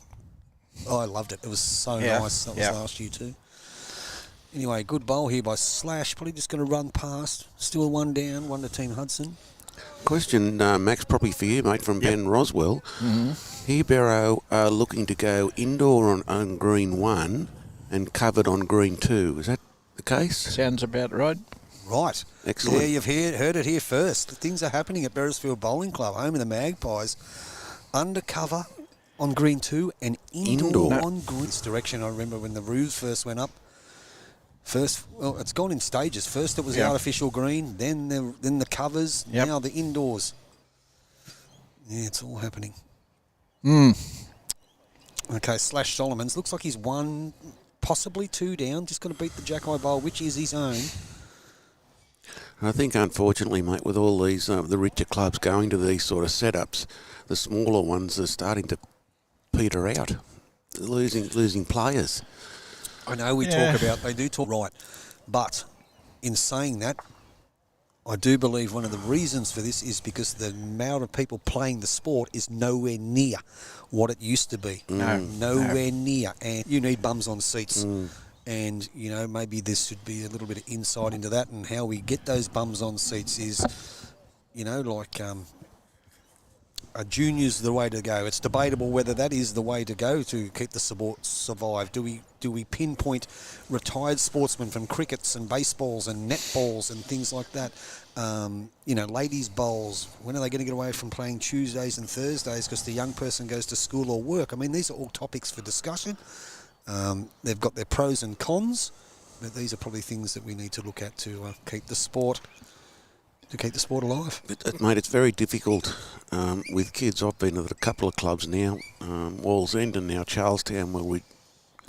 [SPEAKER 2] I loved it. It was so
[SPEAKER 6] Yeah,
[SPEAKER 2] nice. That was
[SPEAKER 6] yeah.
[SPEAKER 2] last year too. Anyway, good bowl here by Slash. Probably just going to run past. Still 1 down, 1 to Team Hudson.
[SPEAKER 3] Question, Max, probably for you, mate, from Ben Roswell. Here, Bero are looking to go indoor on green 1 and covered on green 2. Is that the case?
[SPEAKER 6] Sounds about right.
[SPEAKER 2] Right.
[SPEAKER 3] Excellent.
[SPEAKER 2] Yeah, you've heard it here first. Things are happening at Beresfield Bowling Club, home of the Magpies. Undercover on green 2 and indoor
[SPEAKER 3] Indoor.
[SPEAKER 2] on green. This direction, I remember when the roofs first went up. First, well, it's gone in stages. First it was the
[SPEAKER 6] Yeah.
[SPEAKER 2] artificial green, then the covers,
[SPEAKER 6] Yep.
[SPEAKER 2] now the indoors. Yeah, it's all happening. Okay, Slash Solomons. Looks like he's 1, possibly 2 down. Just going to beat the Jack-Eye Bowl, which is his own.
[SPEAKER 3] I think, unfortunately, mate, with all these, the richer clubs going to these sort of setups, the smaller ones are starting to peter out, losing players.
[SPEAKER 2] I know they do talk right, but in saying that, I do believe one of the reasons for this is because the amount of people playing the sport is nowhere near what it used to be. Nowhere near. And you need bums on seats. And, you know, maybe this should be a little bit of insight into that, and how we get those bums on seats is, you know, like a junior's the way to go. It's debatable whether that is the way to go to keep the sport survive. Do we Do we pinpoint retired sportsmen from crickets and baseballs and netballs and things like that? Ladies' bowls. When are they going to get away from playing Tuesdays and Thursdays because the young person goes to school or work? I mean, these are all topics for discussion. They've got their pros and cons, but these are probably things that we need to look at to keep the sport alive.
[SPEAKER 3] Mate, it's very difficult with kids. I've been at a couple of clubs now, Walls End and now Charlestown, where we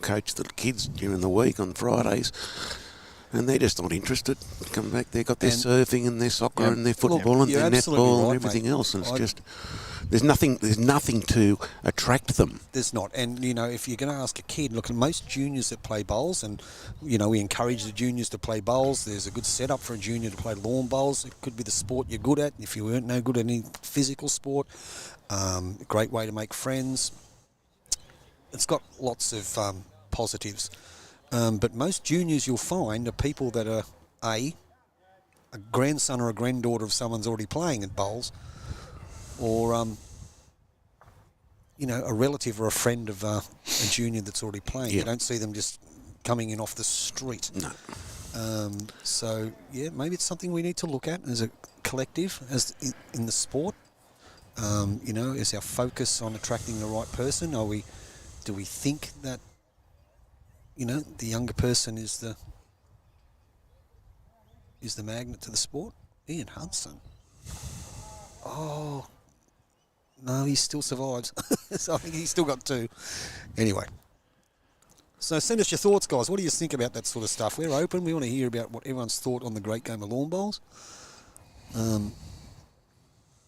[SPEAKER 3] coach the kids during the week on Fridays, and they're just not interested. Come back, they've got their surfing and their soccer and their football and their netball and everything else, and it's just there's nothing to attract them.
[SPEAKER 2] There's not, and if you're going to ask a kid, look at most juniors that play bowls, and we encourage the juniors to play bowls. There's a good setup for a junior to play lawn bowls. It could be the sport you're good at. If you weren't no good at any physical sport, a great way to make friends. It's got lots of positives, but most juniors you'll find are people that are a grandson or a granddaughter of someone's already playing at bowls, or a relative or a friend of a junior that's already playing. You don't see them just coming in off the street.
[SPEAKER 3] No.
[SPEAKER 2] So maybe it's something we need to look at as a collective, as in the sport. Is our focus on attracting the right person? Do we think that the younger person is the magnet to the sport? Ian Hudson. Oh. No, he still survives. So I think he's still got 2. Anyway. So send us your thoughts, guys. What do you think about that sort of stuff? We're open. We want to hear about what everyone's thought on the great game of lawn bowls.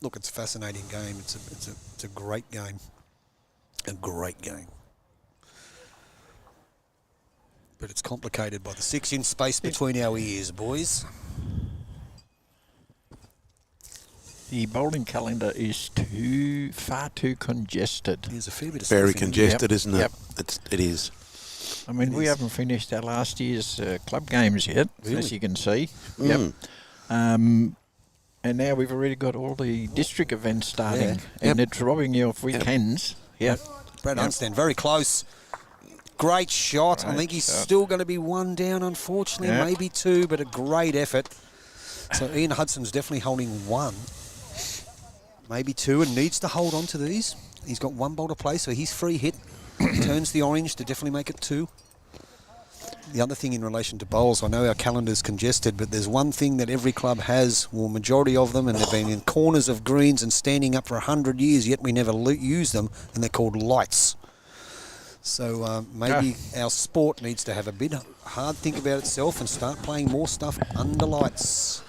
[SPEAKER 2] Look, it's a fascinating game. It's a great game. A great game. But it's complicated by the 6-inch space between our ears, boys.
[SPEAKER 6] The bowling calendar is far too congested.
[SPEAKER 2] There's a fair bit of
[SPEAKER 3] Very
[SPEAKER 2] stuff
[SPEAKER 3] congested, isn't it?
[SPEAKER 6] Yep.
[SPEAKER 3] It is.
[SPEAKER 6] I mean, we haven't finished our last year's club games yet, as you can see.
[SPEAKER 3] Mm.
[SPEAKER 6] Yep. And now we've already got all the district events starting, and it's robbing you of weekends. Yep.
[SPEAKER 2] Brad Unsted, very close. Great shot. I think he's still going to be 1 down, unfortunately, maybe 2, but a great effort. So Ian Hudson's definitely holding 1, maybe 2, and needs to hold on to these. He's got 1 bowl to play, so he's free hit. Turns the orange to definitely make it 2. The other thing in relation to bowls, I know our calendar's congested, but there's one thing that every club has, well, majority of them, and they've been in corners of greens and standing up for 100 years, yet we never use them, and they're called lights. So maybe our sport needs to have a bit hard think about itself and start playing more stuff under lights.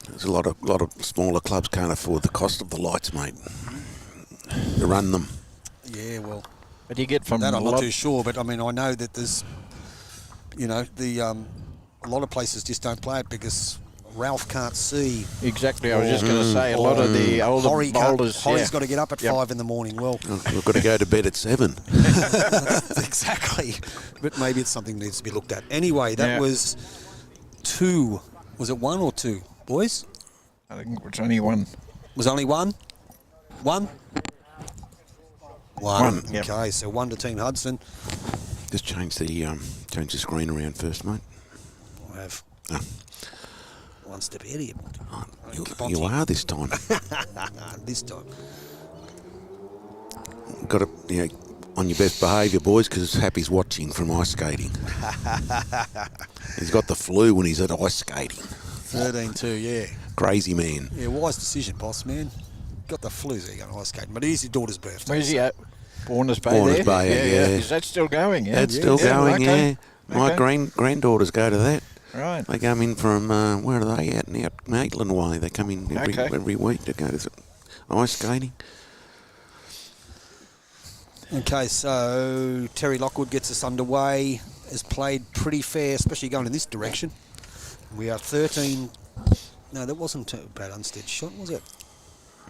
[SPEAKER 3] There's a lot of smaller clubs can't afford the cost of the lights, mate, to run them.
[SPEAKER 2] Yeah, well,
[SPEAKER 6] but you get from
[SPEAKER 2] that I'm not too sure, but I mean I know that there's, a lot of places just don't play it because Ralph can't see.
[SPEAKER 6] Exactly, I was just going to say, a lot of the older bowlers...
[SPEAKER 2] Horry's got to get up at 5 in the morning. Well,
[SPEAKER 3] we've got to go to bed at 7.
[SPEAKER 2] Exactly. But maybe it's something that needs to be looked at. Anyway, that was 2. Was it 1 or 2, boys?
[SPEAKER 6] I think it was only 1.
[SPEAKER 2] Was only 1? 1? 1.
[SPEAKER 6] Yep.
[SPEAKER 2] Okay, so 1 to Team Hudson.
[SPEAKER 3] Just change the screen around first, mate.
[SPEAKER 2] I have.
[SPEAKER 3] Oh.
[SPEAKER 2] 1 step ahead of you.
[SPEAKER 3] Oh, you are this time.
[SPEAKER 2] This time.
[SPEAKER 3] Got to, on your best behaviour, boys, because Happy's watching from ice skating. He's got the flu when he's at ice skating.
[SPEAKER 2] 13-2, yeah.
[SPEAKER 3] Crazy man.
[SPEAKER 2] Yeah, wise decision, boss man. Got the flu, so you're going ice skating. But it is your daughter's birthday.
[SPEAKER 6] Where's he at? Borner's Bay
[SPEAKER 3] Borner's
[SPEAKER 6] there?
[SPEAKER 3] Bay, yeah.
[SPEAKER 6] Is that still going? Yeah,
[SPEAKER 3] That's still going,
[SPEAKER 6] okay.
[SPEAKER 3] yeah. My granddaughters go to that.
[SPEAKER 6] Right.
[SPEAKER 3] They come in from, where are they at now? Maitland Way. They come in every week to go to ice skating.
[SPEAKER 2] Okay, so Terry Lockwood gets us underway. Has played pretty fair, especially going in this direction. We are 13. No, that wasn't Brad Unsted's shot, was it?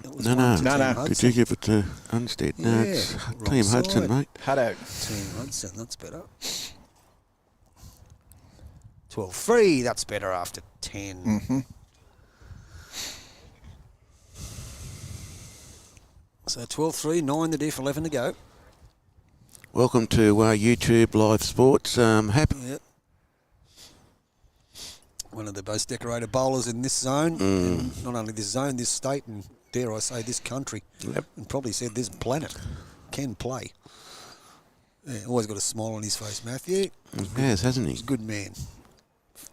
[SPEAKER 2] That was
[SPEAKER 3] no. Did you give it to Unsted? No, it's Team Hudson, mate.
[SPEAKER 2] Team Hudson, that's better. 12-3, that's better after 10.
[SPEAKER 6] Mm-hmm.
[SPEAKER 2] So 12-3, 9 the diff, 11 to go.
[SPEAKER 3] Welcome to YouTube Live Sports. Happy.
[SPEAKER 2] Yep. One of the most decorated bowlers in this zone, and not only this zone, this state, and dare I say this country, and probably said this planet, can play. Yeah, always got a smile on his face, Matthew.
[SPEAKER 3] He has, hasn't he?
[SPEAKER 2] He's a good man.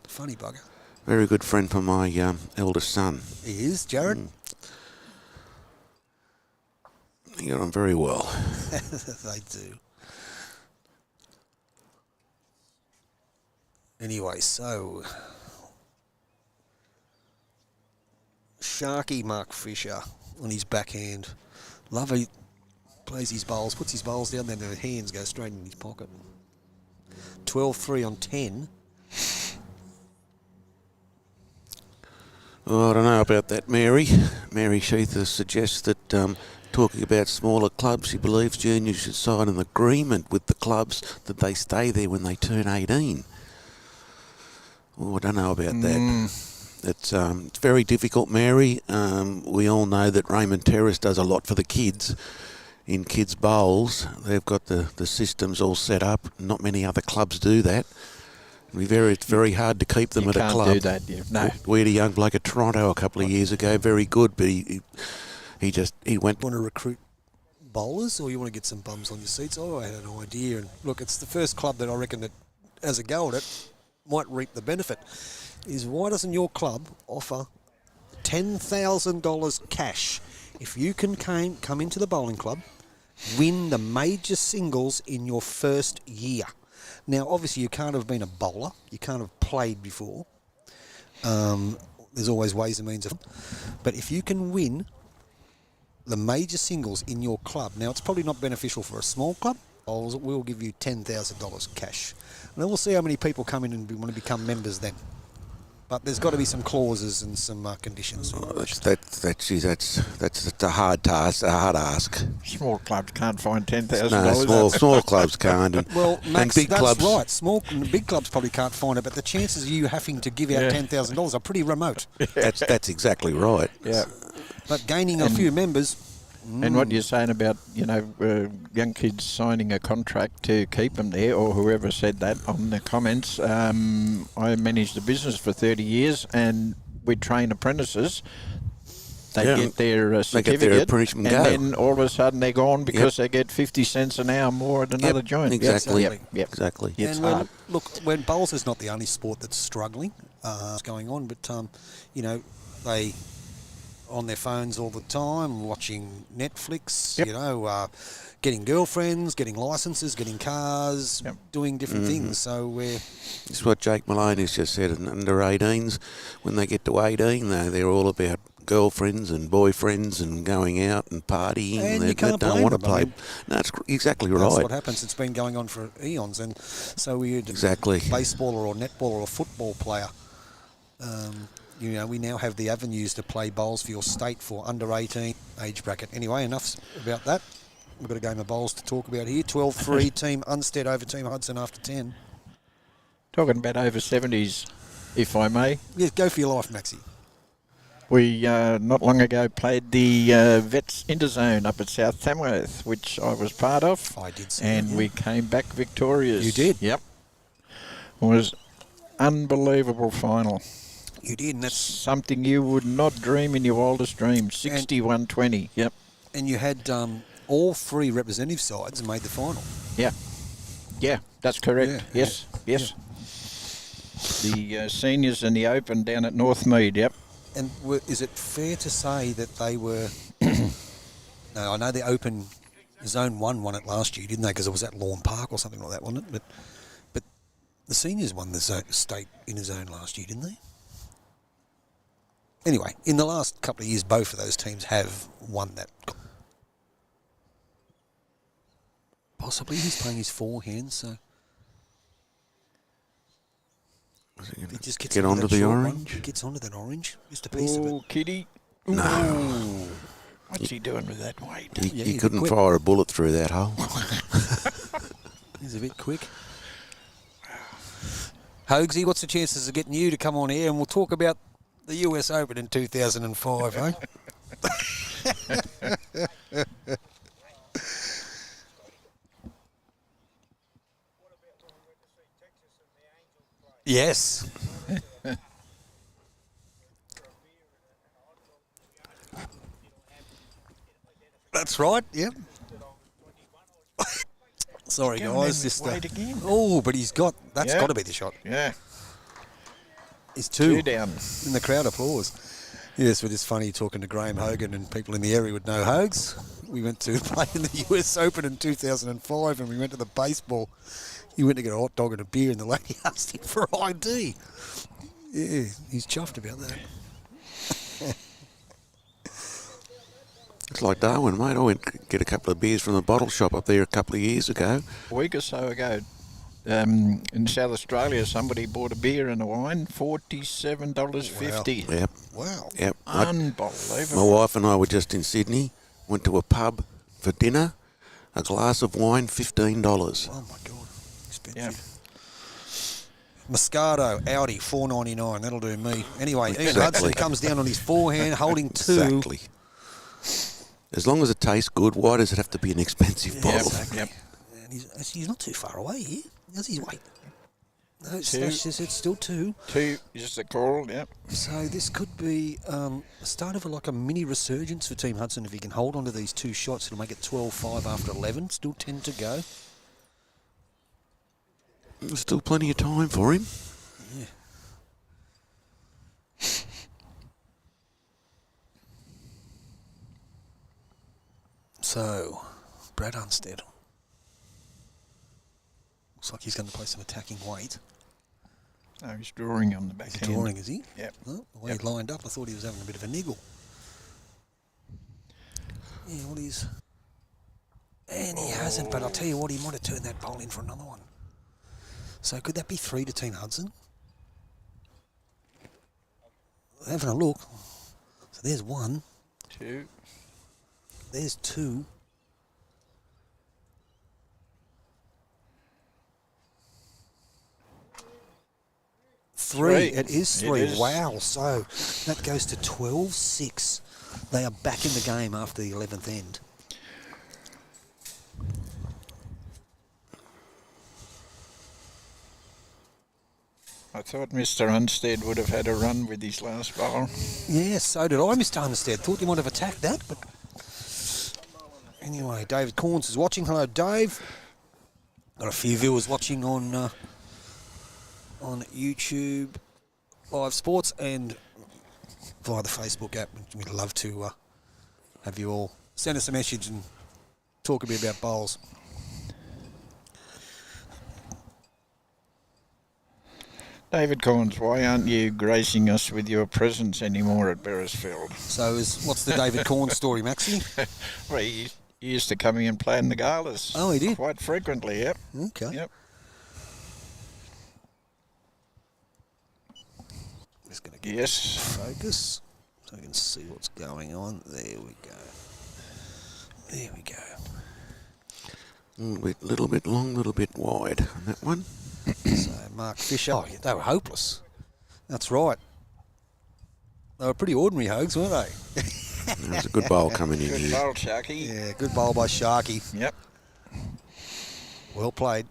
[SPEAKER 2] Funny bugger.
[SPEAKER 3] Very good friend for my eldest son.
[SPEAKER 2] He is, Jared.
[SPEAKER 3] They get on very well.
[SPEAKER 2] They do. Anyway, so Sharky Mark Fisher on his backhand. Lovely plays his bowls, puts his bowls down, then the hands go straight in his pocket. 12-3 on 10.
[SPEAKER 3] Well, I don't know about that, Mary. Mary Sheether suggests that talking about smaller clubs, she believes juniors should sign an agreement with the clubs that they stay there when they turn 18. Oh, I don't know about that. It's very difficult, Mary. We all know that Raymond Terrace does a lot for the kids in kids' bowls. They've got the systems all set up. Not many other clubs do that. It's very hard to keep them at a club.
[SPEAKER 6] You can't do that, no.
[SPEAKER 3] We had a young bloke at Toronto a couple of years ago, very good, but he went...
[SPEAKER 2] Want to recruit bowlers, or you want to get some bums on your seats? Oh, I had an idea. And look, it's the first club that I reckon that, as a go at it, might reap the benefit. Is why doesn't your club offer $10,000 cash if you can come into the bowling club, win the major singles in your first year? Now, obviously, you can't have been a bowler. You can't have played before. There's always ways and means of... But if you can win the major singles in your club, now, it's probably not beneficial for a small club. We'll give you $10,000 cash. And then we'll see how many people come in and want to become members then. But there's got to be some clauses and some conditions.
[SPEAKER 3] Oh, that's a hard task, a hard ask.
[SPEAKER 6] Small clubs can't find $10,000.
[SPEAKER 3] No, small clubs can't.
[SPEAKER 2] Well, Max,
[SPEAKER 3] and big
[SPEAKER 2] that's
[SPEAKER 3] clubs,
[SPEAKER 2] right. Small and big clubs probably can't find it, but the chances of you having to give out $10,000 are pretty remote.
[SPEAKER 3] That's exactly right.
[SPEAKER 6] Yeah.
[SPEAKER 2] But gaining a few members...
[SPEAKER 6] And what you're saying about, young kids signing a contract to keep them there, or whoever said that on the comments, I managed a business for 30 years and we train apprentices. They get their certificate, and then all of a sudden they're gone because they get 50 cents an hour more at another joint.
[SPEAKER 3] Exactly.
[SPEAKER 6] Yep.
[SPEAKER 3] Exactly.
[SPEAKER 6] It's hard.
[SPEAKER 2] When bowls is not the only sport that's struggling, going on, but they on their phones all the time, watching Netflix, getting girlfriends, getting licenses, getting cars, doing different things. So
[SPEAKER 3] it's what Jake Maloney's just said. Under 18s, when they get to 18, they're all about girlfriends and boyfriends and going out and partying.
[SPEAKER 2] And
[SPEAKER 3] they
[SPEAKER 2] you can't
[SPEAKER 3] don't
[SPEAKER 2] blame
[SPEAKER 3] want to
[SPEAKER 2] them.
[SPEAKER 3] play.
[SPEAKER 2] I mean,
[SPEAKER 3] No, it's exactly
[SPEAKER 2] that's
[SPEAKER 3] right.
[SPEAKER 2] what happens. It's been going on for eons, and so we had
[SPEAKER 3] Exactly.
[SPEAKER 2] a baseballer or netballer or football player. We now have the avenues to play bowls for your state for under 18 age bracket. Anyway, enough about that. We've got a game of bowls to talk about here. 12-3, Team Unsted over Team Hudson after 10.
[SPEAKER 6] Talking about over 70s, if I may.
[SPEAKER 2] Yeah, go for your life, Maxie.
[SPEAKER 6] We, not long ago, played the Vets Interzone up at South Tamworth, which I was part of.
[SPEAKER 2] I did see
[SPEAKER 6] and
[SPEAKER 2] that,
[SPEAKER 6] we came back victorious.
[SPEAKER 2] You did?
[SPEAKER 6] Yep. It was unbelievable final.
[SPEAKER 2] You did, and that's
[SPEAKER 6] something you would not dream in your wildest dreams. 61-20. Yep.
[SPEAKER 2] And you had all three representative sides made the final.
[SPEAKER 6] Yeah. Yeah, that's correct.
[SPEAKER 2] Yeah,
[SPEAKER 6] yes. The seniors and the Open down at Northmead. Yep.
[SPEAKER 2] And is it fair to say that they were... No, I know the Open Zone 1 won it last year, didn't they? Because it was at Lawn Park or something like that, wasn't it? But the seniors won the state inner zone last year, didn't they? Anyway, in the last couple of years, both of those teams have won that. Possibly he's playing his forehand, so... He just gets
[SPEAKER 3] get onto the orange?
[SPEAKER 2] He gets onto that orange, just a piece of it.
[SPEAKER 6] Oh, kitty.
[SPEAKER 3] No.
[SPEAKER 6] What's he doing with that weight?
[SPEAKER 3] He couldn't fire a bullet through that hole.
[SPEAKER 2] He's a bit quick. Hoagsy, what's the chances of getting you to come on here and we'll talk about the US Open in 2005, eh? Yes. That's right, yep. Sorry, guys. Just
[SPEAKER 6] again.
[SPEAKER 2] oh, but he's got... That's
[SPEAKER 6] Yeah.
[SPEAKER 2] got to be the shot.
[SPEAKER 6] Yeah.
[SPEAKER 2] He's two
[SPEAKER 6] down.
[SPEAKER 2] in the crowd applause. Yes, but it's funny talking to Graham Hogan and people in the area would know Hogs. We went to play in the US Open in 2005 and we went to the baseball. He went to get a hot dog and a beer and the lady asked him for ID. Yeah, he's chuffed about that.
[SPEAKER 3] It's like Darwin, mate. I went to get a couple of beers from the bottle shop up there a couple of years ago.
[SPEAKER 6] A week or so ago, in South Australia, somebody bought a beer and a wine, $47.50.
[SPEAKER 3] Yep.
[SPEAKER 2] Wow.
[SPEAKER 3] Yep.
[SPEAKER 6] Unbelievable.
[SPEAKER 3] My wife and I were just in Sydney, went to a pub for dinner, a glass of wine, $15.
[SPEAKER 2] Oh, my God. Expensive.
[SPEAKER 6] Yeah.
[SPEAKER 2] Moscato, Audi, $4.99. That'll do me. Anyway, Ian
[SPEAKER 3] Exactly.
[SPEAKER 2] Hudson comes down on his forehand, holding two.
[SPEAKER 3] Exactly. As long as it tastes good, why does it have to be an expensive bottle?
[SPEAKER 2] Exactly.
[SPEAKER 6] Yep.
[SPEAKER 2] And he's not too far away here. How's his weight? No, it's,
[SPEAKER 6] Two.
[SPEAKER 2] it's still two.
[SPEAKER 6] Two is the call, yep.
[SPEAKER 2] So this could be the start of like a mini resurgence for Team Hudson. If he can hold on to these two shots, it'll make it 12-5 after 11. Still 10 to go.
[SPEAKER 3] There's still plenty of time for him.
[SPEAKER 2] Yeah. So, Brad Unsted. Looks like he's going to play some attacking weight.
[SPEAKER 6] Oh, he's drawing on the back
[SPEAKER 2] He's
[SPEAKER 6] end.
[SPEAKER 2] drawing, is he?
[SPEAKER 6] Yep.
[SPEAKER 2] Oh, the way he lined up, I thought he was having a bit of a niggle. Yeah, well, he's... And he hasn't, but I'll tell you what, he might have turned that bowl in for another one. So could that be 3 to Team Hudson? Having a look. So there's 1.
[SPEAKER 6] 2.
[SPEAKER 2] There's 2. Three. It is 3.
[SPEAKER 6] It is.
[SPEAKER 2] Wow. So that goes to 12-6. They are back in the game after the 11th end.
[SPEAKER 6] I thought Mr. Unsted would have had a run with his last bowl.
[SPEAKER 2] Yeah, so did I, Mr. Unsted. Thought you might have attacked that, but... Anyway, David Corns is watching. Hello, Dave. Got a few viewers watching on YouTube Live Sports and via the Facebook app. We'd love to have you all send us a message and talk a bit about bowls.
[SPEAKER 6] David Corns, why aren't you gracing us with your presence anymore at Beresfield?
[SPEAKER 2] So what's the David Corns story, Maxie?
[SPEAKER 6] Well, he used to come in and play in the galas.
[SPEAKER 2] Oh, he did?
[SPEAKER 6] Quite frequently, yep.
[SPEAKER 2] Okay.
[SPEAKER 6] Yep.
[SPEAKER 2] Just going to get
[SPEAKER 6] Yes.
[SPEAKER 2] focus so I can see what's going on. There we go. There we go.
[SPEAKER 3] Little bit long, little bit wide on that one.
[SPEAKER 2] So Mark Fisher. Oh, yeah, they were hopeless. That's right. They were pretty ordinary Hogs, weren't they?
[SPEAKER 3] There's a good bowl coming in
[SPEAKER 6] Good
[SPEAKER 3] here.
[SPEAKER 6] bowl, Sharky.
[SPEAKER 2] Yeah, good bowl by Sharky.
[SPEAKER 6] Yep.
[SPEAKER 2] Well played.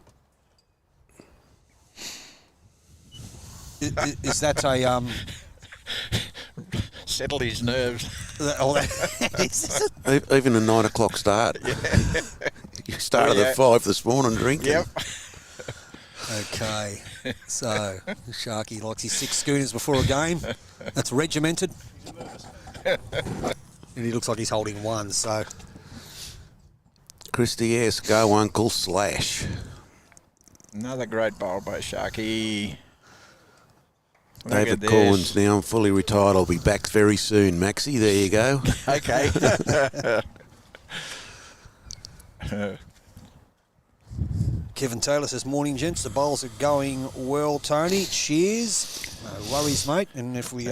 [SPEAKER 2] Is that a
[SPEAKER 6] Settled his nerves.
[SPEAKER 3] Even a 9 o'clock start. You started at 5 this morning drinking.
[SPEAKER 6] Yep.
[SPEAKER 2] Okay, so Sharky likes his 6 schooners before a game. That's regimented. And he looks like he's holding 1, so...
[SPEAKER 3] Christy S, go Uncle Slash.
[SPEAKER 6] Another great bowl by Sharky. Look at
[SPEAKER 3] David
[SPEAKER 6] this.
[SPEAKER 3] Corns now, I'm fully retired. I'll be back very soon, Maxie. There you go.
[SPEAKER 6] Okay.
[SPEAKER 2] Kevin Taylor says, morning, gents. The bowls are going well, Tony. Cheers. No worries, mate. And if we...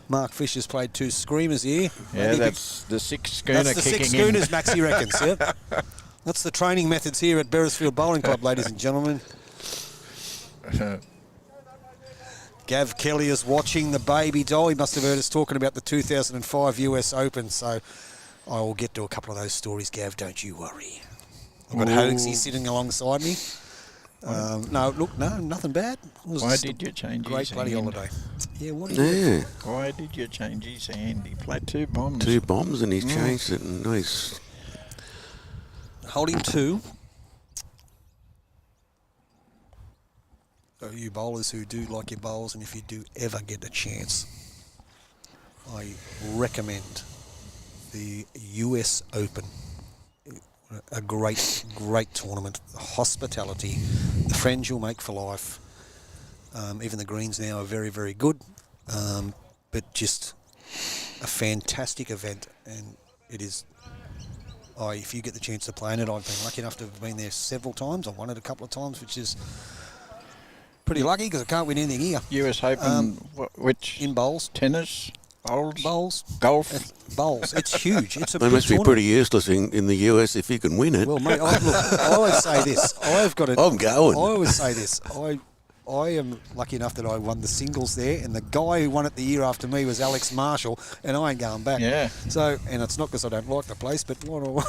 [SPEAKER 2] Mark Fisher's played 2 screamers here.
[SPEAKER 6] Yeah, that's the 6 schooner
[SPEAKER 2] That's the
[SPEAKER 6] kicking
[SPEAKER 2] 6
[SPEAKER 6] in.
[SPEAKER 2] schooners, Maxie reckons, yeah. That's the training methods here at Beresfield Bowling Club, ladies and gentlemen. Gav Kelly is watching the baby doll. He must have heard us talking about the 2005 US Open, so I will get to a couple of those stories, Gav, don't you worry. I've got Hoagsy sitting alongside me. No, look, no, nothing bad. It was
[SPEAKER 6] Why
[SPEAKER 2] just
[SPEAKER 6] did you change
[SPEAKER 2] great
[SPEAKER 6] his
[SPEAKER 2] bloody
[SPEAKER 6] hand?
[SPEAKER 2] holiday. Yeah, what do you
[SPEAKER 3] Yeah,
[SPEAKER 6] Why did you change his hand? He played 2 bombs.
[SPEAKER 3] 2 bombs and he's changed it, and he's
[SPEAKER 2] holding 2. So you bowlers who do like your bowls, and if you do ever get a chance, I recommend the US Open. A great, great tournament. The hospitality, the friends you'll make for life. Even the greens now are very, very good, but just a fantastic event, and it is. If you get the chance to play in it, I've been lucky enough to have been there several times. I've won it a couple of times, which is pretty lucky because I can't win anything here.
[SPEAKER 6] US Open, which?
[SPEAKER 2] In bowls.
[SPEAKER 6] Tennis? Bowls?
[SPEAKER 2] Bowls.
[SPEAKER 6] Golf?
[SPEAKER 2] Bowls. It's huge. It's a
[SPEAKER 3] they
[SPEAKER 2] big
[SPEAKER 3] must be
[SPEAKER 2] tournament.
[SPEAKER 3] pretty useless in the US if you can win it.
[SPEAKER 2] Well, mate, I always say this. I've got it.
[SPEAKER 3] I'm going.
[SPEAKER 2] I always say this. I am lucky enough that I won the singles there, and the guy who won it the year after me was Alex Marshall, and I ain't going back.
[SPEAKER 6] Yeah.
[SPEAKER 2] So, and it's not because I don't like the place, but I don't want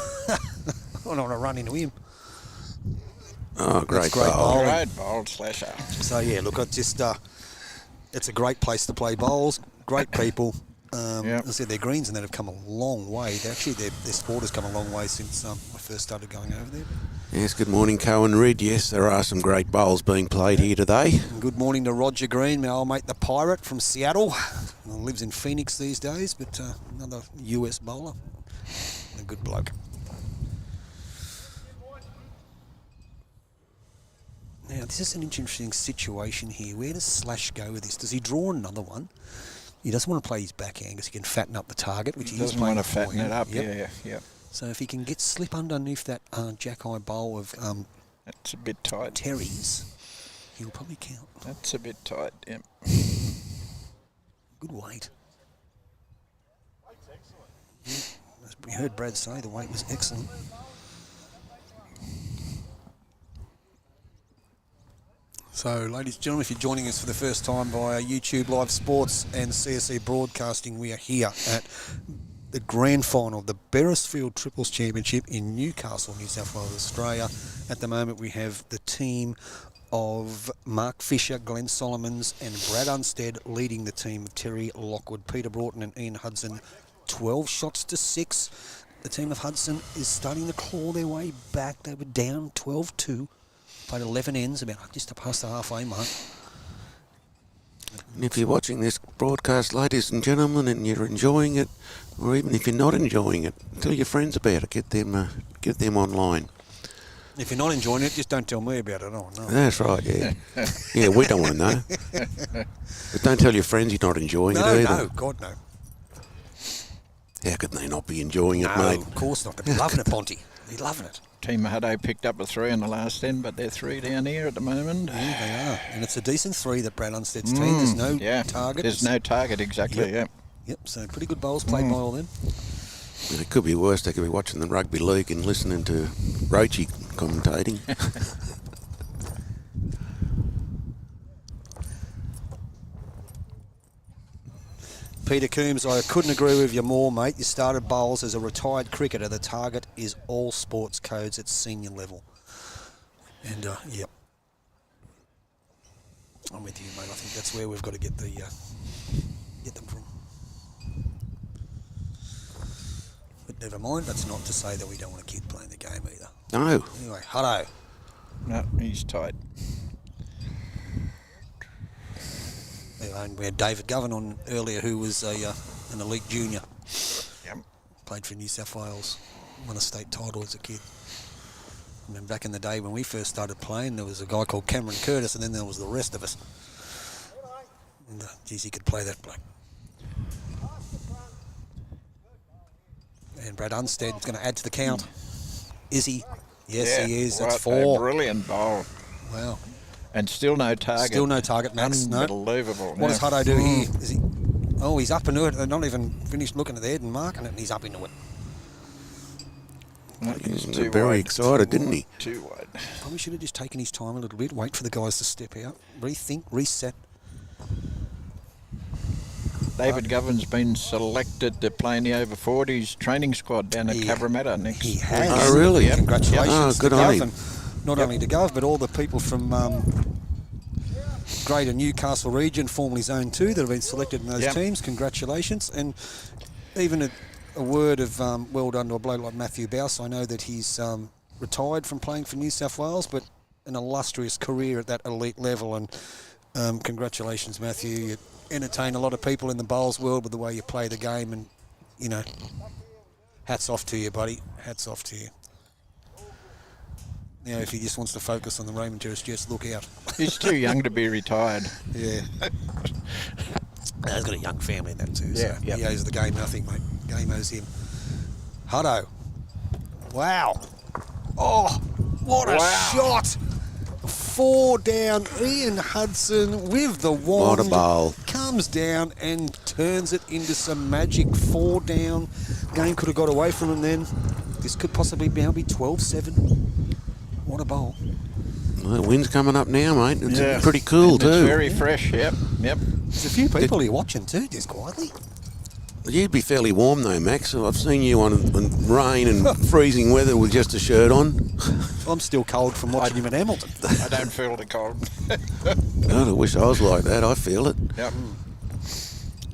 [SPEAKER 2] to run into him.
[SPEAKER 3] Oh, great
[SPEAKER 2] great
[SPEAKER 3] bowl.
[SPEAKER 2] bowl.
[SPEAKER 6] Great bowl slasher.
[SPEAKER 2] So yeah, look, it's just it's a great place to play bowls. Great people.
[SPEAKER 6] Yep.
[SPEAKER 2] As I said, their greens and that have come a long way. Actually, their sport has come a long way since I first started going over there.
[SPEAKER 3] Yes, good morning, Cohen Reid. Yes, there are some great bowls being played here today.
[SPEAKER 2] And good morning to Roger Green, my old mate the Pirate from Seattle. Lives in Phoenix these days, but another US bowler. A good bloke. Now, this is an interesting situation here. Where does Slash go with this? Does he draw another one? He doesn't want to play his backhand because he can fatten up the target, which he
[SPEAKER 6] doesn't want to fatten it up.
[SPEAKER 2] Yep.
[SPEAKER 6] Yeah.
[SPEAKER 2] So if he can get slip underneath that jack-eye bowl of
[SPEAKER 6] That's a bit tight.
[SPEAKER 2] Terry's, he'll probably count.
[SPEAKER 6] That's a bit tight, yeah.
[SPEAKER 2] Good weight. Yeah, as we heard Brad say, the weight was excellent. So, ladies and gentlemen, if you're joining us for the first time via YouTube Live Sports and CSE Broadcasting, we are here at the grand final of the Beresfield Triples Championship in Newcastle, New South Wales, Australia. At the moment, we have the team of Mark Fisher, Glen Solomons and Brad Unsted leading the team of Terry Lockwood, Peter Broughton and Ian Hudson. 12 shots to 6. The team of Hudson is starting to claw their way back. They were down 12-2. Played 11 ends, about just past the halfway mark.
[SPEAKER 3] And if you're watching this broadcast, ladies and gentlemen, and you're enjoying it, or even if you're not enjoying it, tell your friends about it. Get them online.
[SPEAKER 2] If you're not enjoying it, just don't tell me about it. Oh, no.
[SPEAKER 3] That's right, yeah. Yeah, we don't want to know. But don't tell your friends you're not enjoying it either.
[SPEAKER 2] No, God, no.
[SPEAKER 3] How could they not be enjoying it,
[SPEAKER 2] No,
[SPEAKER 3] mate?
[SPEAKER 2] of course not. They're loving it, Ponty. They're loving it.
[SPEAKER 6] Team Huddo picked up a 3 in the last end, but they're 3 down here at the moment.
[SPEAKER 2] Yeah, they are. And it's a decent 3 that Brad Unsted's team. There's no target.
[SPEAKER 6] There's no target, exactly,
[SPEAKER 2] Yep, so pretty good bowls played by all them.
[SPEAKER 3] And it could be worse. They could be watching the rugby league and listening to Roachy commentating.
[SPEAKER 2] Peter Coombs, I couldn't agree with you more, mate. You started bowls as a retired cricketer. The target is all sports codes at senior level. And, yep. I'm with you, mate. I think that's where we've got to get them from. But never mind. That's not to say that we don't want a kid playing the game either.
[SPEAKER 3] No.
[SPEAKER 2] Anyway, Huddo.
[SPEAKER 6] No, he's tight.
[SPEAKER 2] And we had David Govan on earlier, who was an elite junior.
[SPEAKER 6] Yep.
[SPEAKER 2] Played for New South Wales, won a state title as a kid. And then back in the day when we first started playing, there was a guy called Cameron Curtis, and then there was the rest of us. And geez, he could play that bloke. And Brad Unstead is going to add to the count. Is he? Yes, he is. That's 4.
[SPEAKER 6] A brilliant bowl.
[SPEAKER 2] Wow.
[SPEAKER 6] And still no target.
[SPEAKER 2] Still no target, Max.
[SPEAKER 6] Unbelievable.
[SPEAKER 2] No. What does Huddo do here? Is he? Oh, he's up into it. They're not even finished looking at the head and marking it, and he's up into it.
[SPEAKER 3] He's very excited, didn't he?
[SPEAKER 6] Too wide.
[SPEAKER 2] Probably should have just taken his time a little bit, wait for the guys to step out, rethink, reset.
[SPEAKER 6] David Govan's been selected to play in the over 40s training squad down at Cabramatta next.
[SPEAKER 2] He has.
[SPEAKER 3] Oh, really?
[SPEAKER 2] Congratulations.
[SPEAKER 3] Oh, good
[SPEAKER 2] to
[SPEAKER 3] on
[SPEAKER 2] Govan.
[SPEAKER 3] him.
[SPEAKER 2] not only to Gov, but all the people from Greater Newcastle region, formerly Zone 2, that have been selected in those teams. Congratulations. And even a word of well done to a bloke like Matthew Bouse. I know that he's retired from playing for New South Wales, but an illustrious career at that elite level. And congratulations, Matthew. You entertain a lot of people in the bowls world with the way you play the game, and, you know, hats off to you, buddy. Hats off to you. Now, if he just wants to focus on the Raymond Terrace, just look out.
[SPEAKER 6] He's too young to be retired.
[SPEAKER 2] Yeah. He's got a young family in that too, so
[SPEAKER 6] Yeah,
[SPEAKER 2] he owes the game nothing, mate. Game owes him. Huddo. Wow. Oh, what a shot. 4 down. Ian Hudson with the wand.
[SPEAKER 3] What a bowl.
[SPEAKER 2] Comes down and turns it into some magic. 4 down. Game could have got away from him then. This could possibly now be 12-7. What a bowl.
[SPEAKER 3] Well, the wind's coming up now, mate. It's pretty cool,
[SPEAKER 6] and
[SPEAKER 3] too.
[SPEAKER 6] It's very fresh, yep.
[SPEAKER 2] There's a few people here watching too, just quietly.
[SPEAKER 3] You'd be fairly warm, though, Max. I've seen you on rain and freezing weather with just a shirt on.
[SPEAKER 2] I'm still cold from watching him at Hamilton.
[SPEAKER 6] I don't feel the cold.
[SPEAKER 3] God, I wish I was like that. I feel it.
[SPEAKER 6] Yep.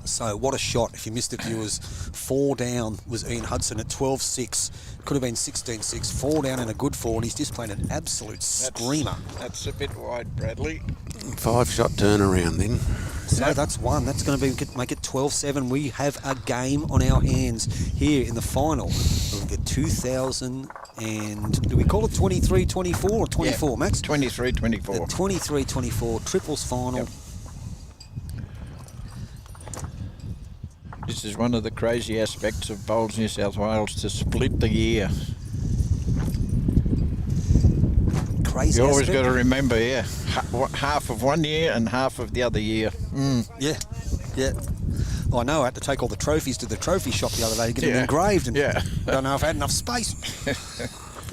[SPEAKER 2] So what a shot. If you missed it, viewers, 4 down was Ian Hudson at 12-6. Could have been 16-6. 4 down and a good 4, and he's just played an absolute screamer.
[SPEAKER 6] That's a bit wide, Bradley.
[SPEAKER 3] 5-shot turnaround then.
[SPEAKER 2] So that's one. That's going to make it 12-7. We have a game on our hands here in the final of the 2000 and, do we call it 23-24 or 24, Max?
[SPEAKER 6] 23-24.
[SPEAKER 2] The 23-24 triples final.
[SPEAKER 6] Yep. This is one of the crazy aspects of Bowls New South Wales, to split the year.
[SPEAKER 2] Crazy
[SPEAKER 6] You always
[SPEAKER 2] aspect.
[SPEAKER 6] got to remember, half of one year and half of the other year.
[SPEAKER 2] Yeah. I know, I had to take all the trophies to the trophy shop the other day to get them engraved, and I don't know if I had enough space.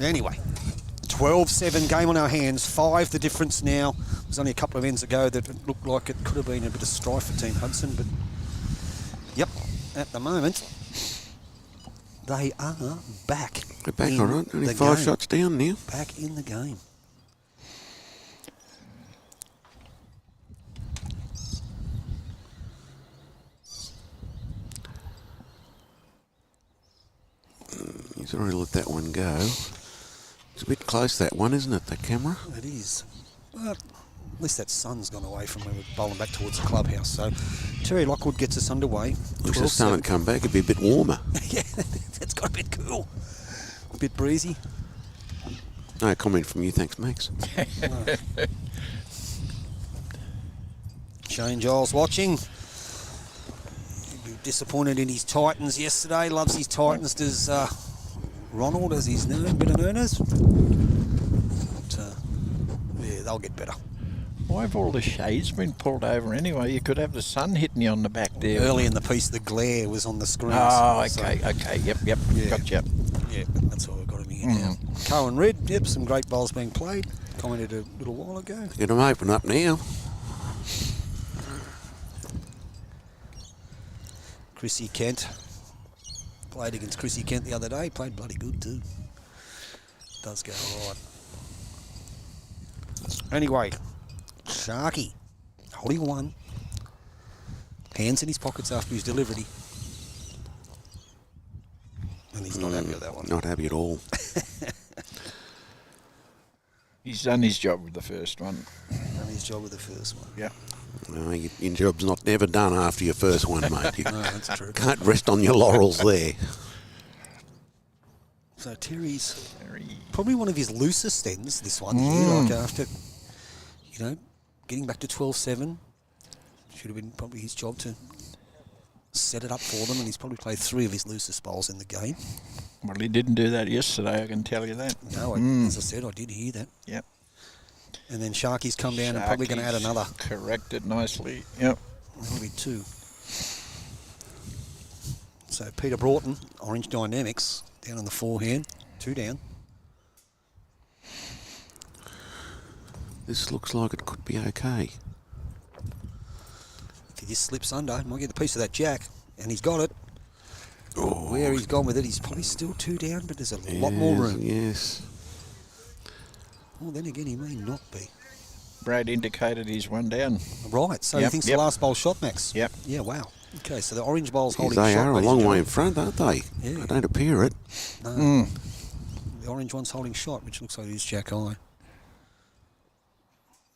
[SPEAKER 2] Anyway, 12-7 game on our hands, 5 the difference now. There's only a couple of ends ago that it looked like it could have been a bit of strife for Team Hudson, but yep, at the moment, they are back.
[SPEAKER 3] They're back, all right. Only 5 shots down now.
[SPEAKER 2] Back in the game.
[SPEAKER 3] He's already let that one go. It's a bit close, that one, isn't it, that camera?
[SPEAKER 2] It is. But at least that sun's gone away from where we're bowling back towards the clubhouse. So Terry Lockwood gets us underway.
[SPEAKER 3] Wish the sun had come back. It'd be a bit warmer.
[SPEAKER 2] Yeah, it's got a bit cool. A bit breezy.
[SPEAKER 3] No comment from you, thanks, Max.
[SPEAKER 2] Shane Giles watching. He'd be disappointed in his Titans yesterday. Loves his Titans. Does Ronald, as he's known, better known as. But, yeah, they'll get better.
[SPEAKER 6] Why have all the shades been pulled over anyway? You could have the sun hitting you on the back there.
[SPEAKER 2] Early in the piece, the glare was on the screen.
[SPEAKER 6] Oh, okay, yep,
[SPEAKER 2] Yeah.
[SPEAKER 6] gotcha.
[SPEAKER 2] Yeah, that's why we've got him here now. Cohen Red, yep, some great bowls being played. Commented a little while ago.
[SPEAKER 3] Get them open up now.
[SPEAKER 2] Chrissy Kent. Played against Chrissy Kent the other day. Played bloody good too. Does go all right. Anyway, Sharky, holding one. Hands in his pockets after he's delivered it. And he's not happy with that one.
[SPEAKER 3] Not happy at all.
[SPEAKER 6] He's done his job with the first one.
[SPEAKER 2] Done his job with the first one.
[SPEAKER 6] Yeah.
[SPEAKER 3] No, your job's not never done after your first one, mate. You
[SPEAKER 2] No, that's true.
[SPEAKER 3] can't rest on your laurels there.
[SPEAKER 2] So Terry's probably one of his loosest ends, this one here, like after, getting back to 12-7. Should have been probably his job to set it up for them, and he's probably played 3 of his loosest bowls in the game.
[SPEAKER 6] Well, he didn't do that yesterday, I can tell you that.
[SPEAKER 2] No, as I said, I did hear that.
[SPEAKER 6] Yep.
[SPEAKER 2] And then Sharky's come down and probably going to add another.
[SPEAKER 6] Corrected nicely. Yep.
[SPEAKER 2] Probably 2. So Peter Broughton, Orange Dynamics, down on the forehand, 2 down.
[SPEAKER 3] This looks like it could be okay.
[SPEAKER 2] If he just slips under, he might get the piece of that jack, and he's got it. Where he's gone with it, he's probably still 2 down, but there's a lot more room.
[SPEAKER 3] Yes.
[SPEAKER 2] Well, then again, he may not be.
[SPEAKER 6] Brad indicated he's one down.
[SPEAKER 2] Right, so he thinks the last bowl shot, Max?
[SPEAKER 6] Yep.
[SPEAKER 2] Yeah, wow. Okay, so the orange bowl's holding
[SPEAKER 3] They
[SPEAKER 2] shot.
[SPEAKER 3] are a
[SPEAKER 2] ladies
[SPEAKER 3] long
[SPEAKER 2] and
[SPEAKER 3] way in
[SPEAKER 2] gentlemen.
[SPEAKER 3] front, aren't they?
[SPEAKER 2] Yeah.
[SPEAKER 3] They don't appear it.
[SPEAKER 2] No. The orange one's holding shot, which looks like it is Jack Eye.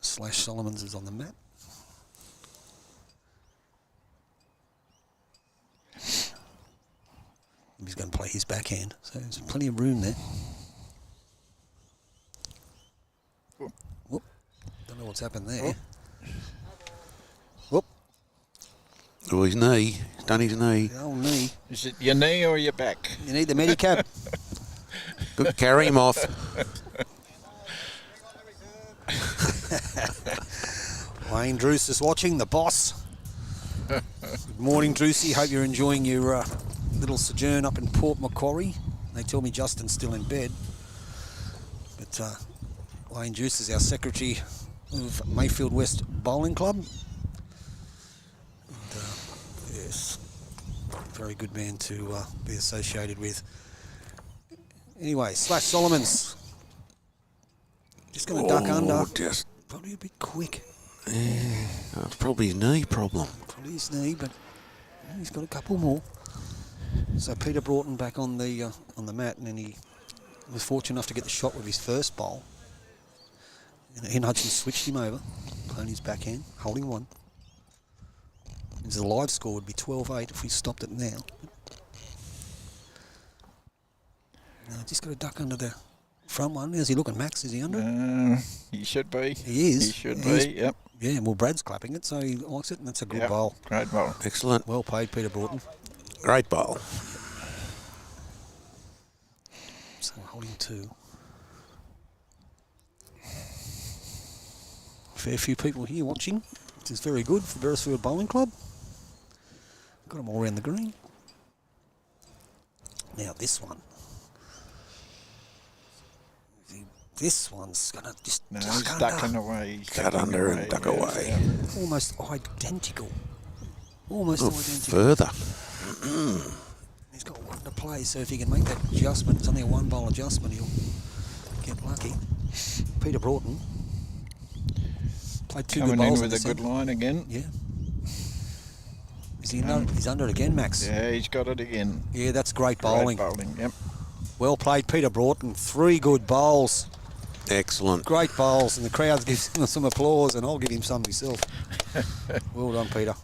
[SPEAKER 2] / Solomons is on the mat. He's going to play his backhand, so there's plenty of room there. Whoop. Don't know what's happened there. Whoop.
[SPEAKER 3] Oh, his knee. He's done his knee.
[SPEAKER 2] The old knee.
[SPEAKER 6] Is it your knee or your back?
[SPEAKER 2] You need the medicab.
[SPEAKER 3] Good, carry him off.
[SPEAKER 2] Wayne Druce is watching, the boss. Good morning, Drucey. Hope you're enjoying your little sojourn up in Port Macquarie. They tell me Justin's still in bed. But Wayne Druce is our secretary of Mayfield West Bowling Club. And, yes, very good man to be associated with. Anyway, / Solomons. Just going to duck under.
[SPEAKER 3] Just
[SPEAKER 2] Probably a bit quick.
[SPEAKER 3] it's probably his knee problem.
[SPEAKER 2] Probably his knee, but he's got a couple more. So Peter Broughton back on the mat, and then he was fortunate enough to get the shot with his first bowl. And Hudson switched him over, playing his backhand, holding one. And the live score would be 12-8 if we stopped it now. No, just got to duck under the front one. How's he looking, Max? Is he under it?
[SPEAKER 6] He should be.
[SPEAKER 2] He is.
[SPEAKER 6] He should be, yep.
[SPEAKER 2] Yeah, well, Brad's clapping it, so he likes it, and that's a good bowl.
[SPEAKER 6] Great bowl.
[SPEAKER 3] Excellent.
[SPEAKER 2] Well played, Peter Broughton.
[SPEAKER 3] Great bowl.
[SPEAKER 2] So holding two. Fair few people here watching, which is very good for Beresfield Bowling Club. Got them all around the green. Now this one. This one's going to just
[SPEAKER 6] He's
[SPEAKER 2] duck
[SPEAKER 6] ducking
[SPEAKER 2] under.
[SPEAKER 6] away. He's
[SPEAKER 3] Cut
[SPEAKER 6] ducking
[SPEAKER 3] under and duck away.
[SPEAKER 2] Yeah. Almost identical. Almost identical.
[SPEAKER 3] Further.
[SPEAKER 2] He's got one to play, so if he can make that adjustment, it's only a one bowl adjustment, he'll get lucky. Peter Broughton played two
[SPEAKER 6] Coming
[SPEAKER 2] good bowls
[SPEAKER 6] in with a good line again.
[SPEAKER 2] Yeah. Is he he's under it again, Max?
[SPEAKER 6] Yeah, he's got it again.
[SPEAKER 2] Yeah, that's great bowling.
[SPEAKER 6] Great bowling, yep.
[SPEAKER 2] Well played, Peter Broughton. 3 good bowls.
[SPEAKER 3] Excellent.
[SPEAKER 2] Great bowls, and the crowd gives him some applause, and I'll give him some myself. Well done, Peter.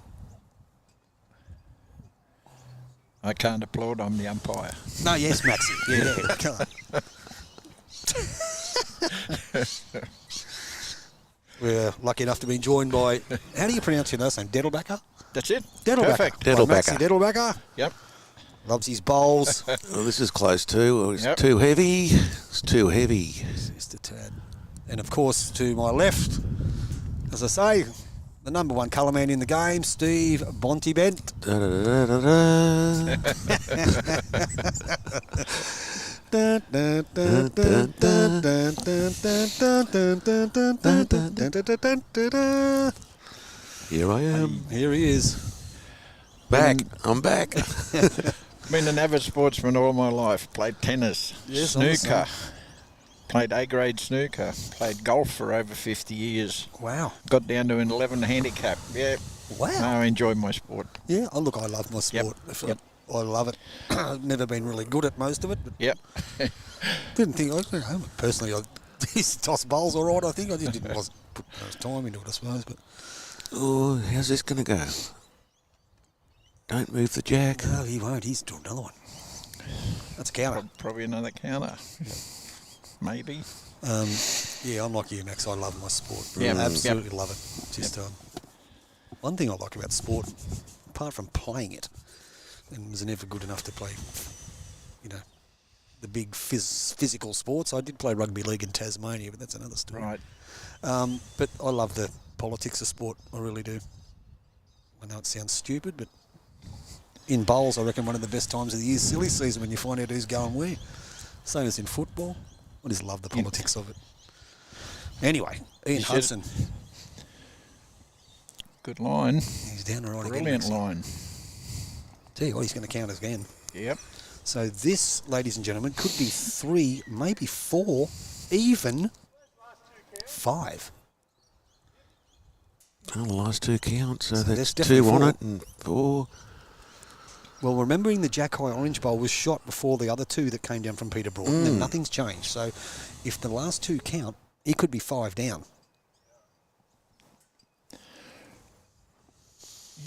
[SPEAKER 6] I can't applaud, I'm the umpire.
[SPEAKER 2] No, yes, Maxie. Yeah, come on. We're lucky enough to be joined by, how do you pronounce your last name? Dedelbacker?
[SPEAKER 6] That's it.
[SPEAKER 2] Dedelbacker.
[SPEAKER 6] Perfect.
[SPEAKER 2] By Maxie Dedelbacker.
[SPEAKER 6] Yep.
[SPEAKER 2] Loves his bowls.
[SPEAKER 3] Well, this is close too. It's
[SPEAKER 6] Yep.
[SPEAKER 3] too heavy. It's too heavy.
[SPEAKER 2] Just a tad. And of course, to my left, as I say, the number one colour man in the game, Steve Bontebent.
[SPEAKER 3] Da, da, da, da, da. Here I am.
[SPEAKER 2] Here he is.
[SPEAKER 3] Back. I'm back.
[SPEAKER 6] Been an avid sportsman all my life. Played tennis,
[SPEAKER 2] Yes,
[SPEAKER 6] snooker, played A-grade snooker, played golf for over 50 years.
[SPEAKER 2] Wow.
[SPEAKER 6] Got down to an 11 handicap. Yeah.
[SPEAKER 2] Wow.
[SPEAKER 6] I enjoy my sport.
[SPEAKER 2] Yeah, oh, look, I love my sport.
[SPEAKER 6] Yep.
[SPEAKER 2] I love it. I've never been really good at most of it, but
[SPEAKER 6] Yep.
[SPEAKER 2] didn't think, personally, I used to toss bowls all right, I think. I just didn't put much time into it, I suppose. But
[SPEAKER 3] Oh, how's this going to go? Don't move the jack.
[SPEAKER 2] no, he won't. He's doing another one. That's a counter.
[SPEAKER 6] Probably another counter. Maybe.
[SPEAKER 2] Yeah, I'm like you, Max. I love my sport.
[SPEAKER 6] Yeah.
[SPEAKER 2] I absolutely love it. Just one thing I like about sport, apart from playing it, and was never good enough to play, the big physical sports. I did play rugby league in Tasmania, but that's another story.
[SPEAKER 6] Right.
[SPEAKER 2] But I love the politics of sport. I really do. I know it sounds stupid, but in bowls, I reckon one of the best times of the year is silly season when you find out who's going where. Same as in football. I just love the politics of it. Anyway, Ian Hudson.
[SPEAKER 6] Good line.
[SPEAKER 2] He's down the right again.
[SPEAKER 6] Brilliant line.
[SPEAKER 2] Tell you what, he's going to count again.
[SPEAKER 6] Yep.
[SPEAKER 2] So this, ladies and gentlemen, could be 3, maybe 4, even 5.
[SPEAKER 3] Oh, the last 2 counts, so
[SPEAKER 2] there's
[SPEAKER 3] that's 2 on
[SPEAKER 2] definitely
[SPEAKER 3] it and 4.
[SPEAKER 2] Well, remembering the Jack High Orange Bowl was shot before the other 2 that came down from Peter Broughton, and nothing's changed. So if the last 2 count, he could be 5 down.
[SPEAKER 6] He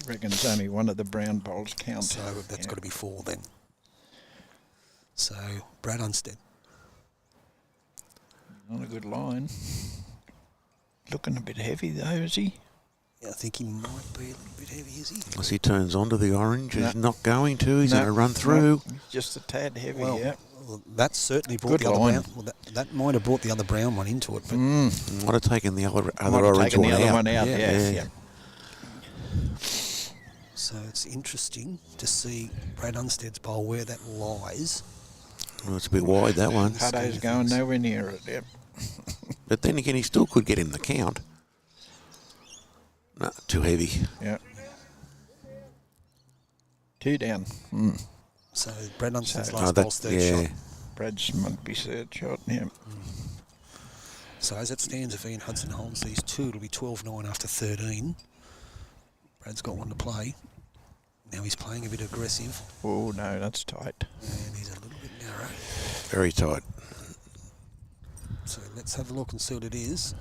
[SPEAKER 6] reckons only one of the brown bowls count.
[SPEAKER 2] So that's got to be 4 then. So Brad Unsted.
[SPEAKER 6] On a good line. Looking a bit heavy though, is he?
[SPEAKER 2] Yeah, I think he might be a little bit heavy, is he?
[SPEAKER 3] Unless he turns onto the orange, he's not going to. He's going to run through.
[SPEAKER 6] He's just a tad heavy,
[SPEAKER 2] Well, that certainly brought
[SPEAKER 6] Good
[SPEAKER 2] the other
[SPEAKER 6] line.
[SPEAKER 2] brown. Well, that might have brought the other brown one into it. But
[SPEAKER 3] Might have taken the other
[SPEAKER 6] Might have
[SPEAKER 3] orange
[SPEAKER 6] taken
[SPEAKER 3] one
[SPEAKER 6] the other
[SPEAKER 3] out.
[SPEAKER 6] one out.
[SPEAKER 2] Yeah.
[SPEAKER 6] Yeah.
[SPEAKER 2] so it's interesting to see Brad Unsted's bowl where that lies.
[SPEAKER 3] Well, it's a bit wide, that one.
[SPEAKER 6] Huddo's going nowhere near it. Yep.
[SPEAKER 3] But then again, he still could get in the count. No, too heavy.
[SPEAKER 6] Yeah. 2 down.
[SPEAKER 2] So Brad Unsted's
[SPEAKER 3] Oh,
[SPEAKER 2] last bowl's third shot.
[SPEAKER 6] Brad's might be third shot. Yeah.
[SPEAKER 2] So as it stands, if Ian Hudson holds these 2, it'll be 12-9 after 13. Brad's got one to play. Now he's playing a bit aggressive.
[SPEAKER 6] Oh no, that's tight.
[SPEAKER 2] And he's a little bit narrow.
[SPEAKER 3] Very tight.
[SPEAKER 2] So let's have a look and see what it is.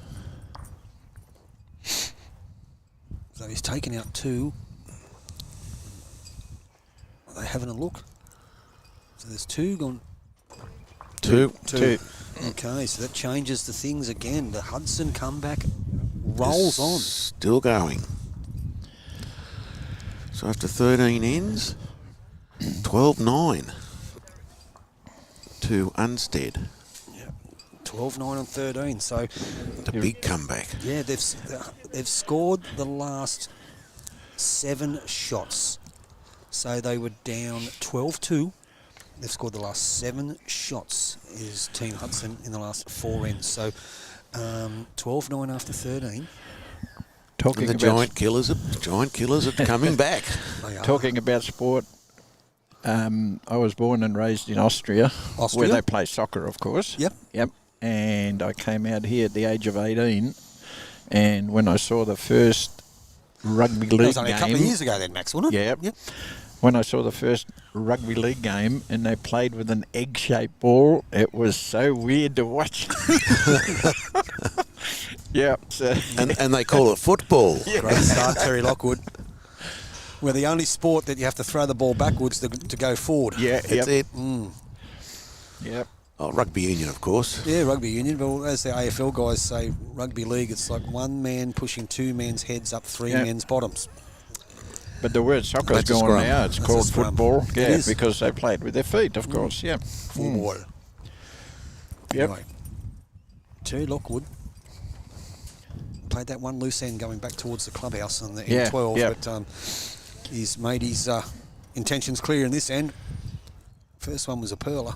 [SPEAKER 2] So he's taken out 2. Are they having a look? So there's 2 gone.
[SPEAKER 3] 2.
[SPEAKER 6] 2.
[SPEAKER 2] Okay, so that changes the things again. The Hudson comeback rolls on.
[SPEAKER 3] Still going. So after 13 ends, 12-9 to Unsted.
[SPEAKER 2] 12-9 on 13. So
[SPEAKER 3] The big comeback.
[SPEAKER 2] yeah, they've scored the last 7 shots. So they were down 12-2. They've scored the last 7 shots, is Team Hudson, in the last 4 ends. So 12-9 after 13.
[SPEAKER 3] And the giant killers are coming back.
[SPEAKER 2] They are.
[SPEAKER 6] Talking about sport, I was born and raised in Austria, where they play soccer, of course.
[SPEAKER 2] Yep.
[SPEAKER 6] And I came out here at the age of 18, and when I saw the first rugby league
[SPEAKER 2] That was only
[SPEAKER 6] game,
[SPEAKER 2] a couple of years ago then, Max, wasn't it?
[SPEAKER 6] Yep. When I saw the first rugby league game and they played with an egg-shaped ball, it was so weird to watch. Yeah. So,
[SPEAKER 3] And they call it football.
[SPEAKER 2] Great start, Terry Lockwood. We're the only sport that you have to throw the ball backwards to go forward.
[SPEAKER 6] yeah.
[SPEAKER 3] That's it.
[SPEAKER 6] Yep.
[SPEAKER 3] Oh, rugby union, of course.
[SPEAKER 2] Yeah, rugby union. But as the AFL guys say, rugby league, it's like 1 man pushing 2 men's heads up 3 men's bottoms.
[SPEAKER 6] But the word soccer's
[SPEAKER 3] That's a
[SPEAKER 6] gone
[SPEAKER 3] scrum.
[SPEAKER 6] now. It's
[SPEAKER 2] That's a
[SPEAKER 6] called
[SPEAKER 2] scrum.
[SPEAKER 6] football.
[SPEAKER 2] It
[SPEAKER 6] Yeah,
[SPEAKER 2] is.
[SPEAKER 6] because they played with their feet, of course. Yeah.
[SPEAKER 2] Football.
[SPEAKER 6] Yep.
[SPEAKER 2] Anyway, Terry Lockwood played that one loose end going back towards the clubhouse on the M12, but he's made his intentions clear in this end. First one was a pearler.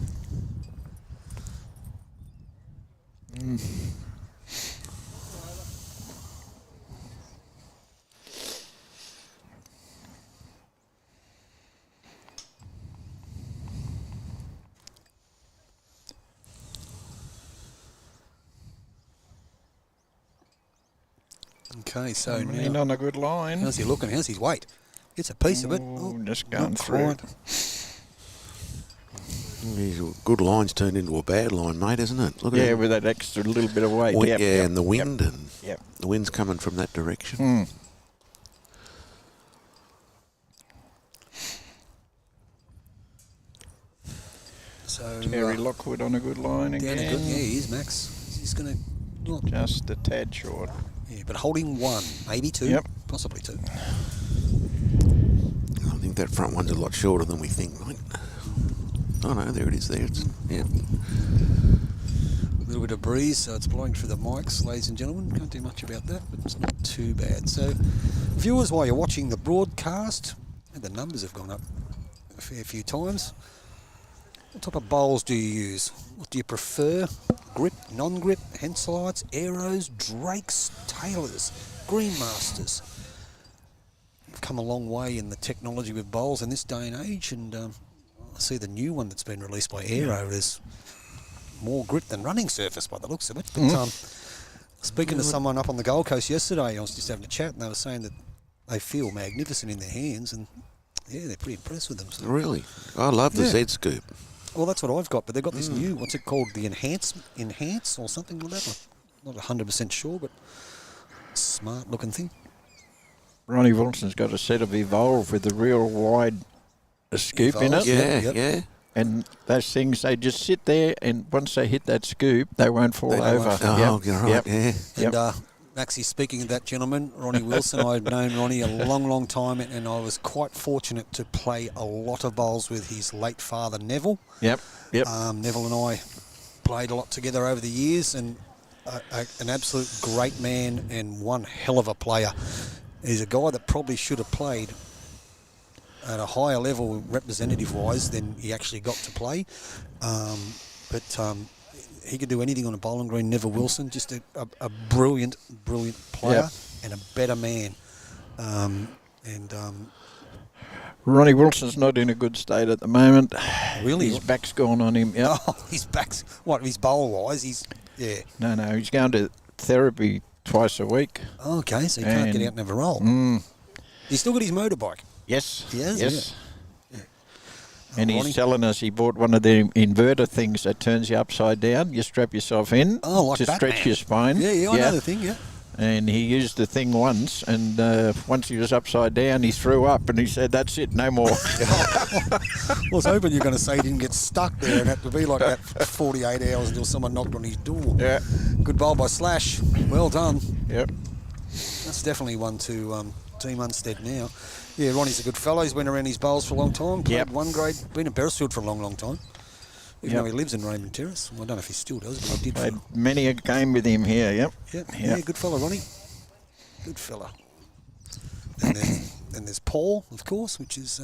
[SPEAKER 2] Okay, so
[SPEAKER 6] In
[SPEAKER 2] now,
[SPEAKER 6] on a good line.
[SPEAKER 2] how's he looking? How's his weight? It's a piece of it.
[SPEAKER 6] Just going
[SPEAKER 2] not
[SPEAKER 6] through.
[SPEAKER 2] quite.
[SPEAKER 3] These good lines turned into a bad line, mate, isn't it? Look at
[SPEAKER 6] Yeah,
[SPEAKER 3] it.
[SPEAKER 6] with that extra little bit of weight.
[SPEAKER 3] Wind,
[SPEAKER 6] Yep.
[SPEAKER 3] and the wind, and
[SPEAKER 6] Yep.
[SPEAKER 3] the wind's coming from that direction.
[SPEAKER 2] So
[SPEAKER 6] Terry Lockwood on a good line
[SPEAKER 2] down
[SPEAKER 6] again.
[SPEAKER 2] a good, yeah, he is, Max. He's going to not.
[SPEAKER 6] Just a tad short.
[SPEAKER 2] Yeah, but holding 1, maybe 2,
[SPEAKER 6] Yep.
[SPEAKER 2] possibly 2.
[SPEAKER 3] I think that front one's a lot shorter than we think, mate. Oh no, there it is. There, it's yeah.
[SPEAKER 2] A little bit of breeze, so it's blowing through the mics, ladies and gentlemen. Can't do much about that, but it's not too bad. So, viewers, while you're watching the broadcast, and the numbers have gone up a fair few times. What type of bowls do you use? What do you prefer? Grip, non-grip, Henselites, Aeros, Drakes, Taylors, Greenmasters. We've come a long way in the technology with bowls in this day and age, and I see the new one that's been released by Aero is more grip than running surface by the looks of it. But Speaking to someone up on the Gold Coast yesterday, I was just having a chat, and they were saying that they feel magnificent in their hands, and yeah, they're pretty impressed with them. So.
[SPEAKER 3] Really? I love the Z Scoop.
[SPEAKER 2] Well, that's what I've got, but they've got this new, what's it called, the Enhance or something like that. I'm not 100% sure, but smart looking thing.
[SPEAKER 6] Ronnie Wilson's got a set of Evolve with a real wide scoop in it.
[SPEAKER 3] Yeah.
[SPEAKER 6] And those things, they just sit there, and once they hit that scoop, they won't fall over.
[SPEAKER 3] Oh, right, yeah.
[SPEAKER 2] And Maxie, speaking of that gentleman, Ronnie Wilson, I've known Ronnie a long time, and I was quite fortunate to play a lot of bowls with his late father, Neville.
[SPEAKER 6] Yep.
[SPEAKER 2] Neville and I played a lot together over the years, and an absolute great man and one hell of a player. He's a guy that probably should have played at a higher level representative-wise than he actually got to play. But he could do anything on a bowling green, Neville Wilson, just a brilliant player and a better man.
[SPEAKER 6] Ronnie Wilson's not in a good state at the moment.
[SPEAKER 2] Really?
[SPEAKER 6] His back's gone on him. Yep.
[SPEAKER 2] Oh, his back's... What, his bowl-wise?
[SPEAKER 6] No, he's going to therapy twice a week.
[SPEAKER 2] Oh, okay, so he can't get out and have a roll. He's still got his motorbike?
[SPEAKER 6] Yes.
[SPEAKER 2] He has?
[SPEAKER 6] Yes.
[SPEAKER 2] Yeah.
[SPEAKER 6] And he's telling us he bought one of the inverter things that turns you upside down. You strap yourself in
[SPEAKER 2] like
[SPEAKER 6] to
[SPEAKER 2] Batman.
[SPEAKER 6] stretch your spine.
[SPEAKER 2] Yeah, I know the thing,
[SPEAKER 6] And he used the thing once, and once he was upside down, he threw up, and he said, "That's it, no more."
[SPEAKER 2] I was hoping you were going to say he didn't get stuck there and had to be like that for 48 hours until someone knocked on his door.
[SPEAKER 6] Yeah.
[SPEAKER 2] Good bowl by Slash. Well done.
[SPEAKER 6] Yep.
[SPEAKER 2] That's definitely one to Team Unsted now. Yeah, Ronnie's a good fellow. He's been around his bowls for a long time. Played one grade. Been at Beresfield for a long time. Even though he lives in Raymond Terrace. Well, I don't know if he still does, but he did.
[SPEAKER 6] Played many a game with him here,
[SPEAKER 2] Yeah, good fella, Ronnie. Good fella. And then there's Paul, of course, which is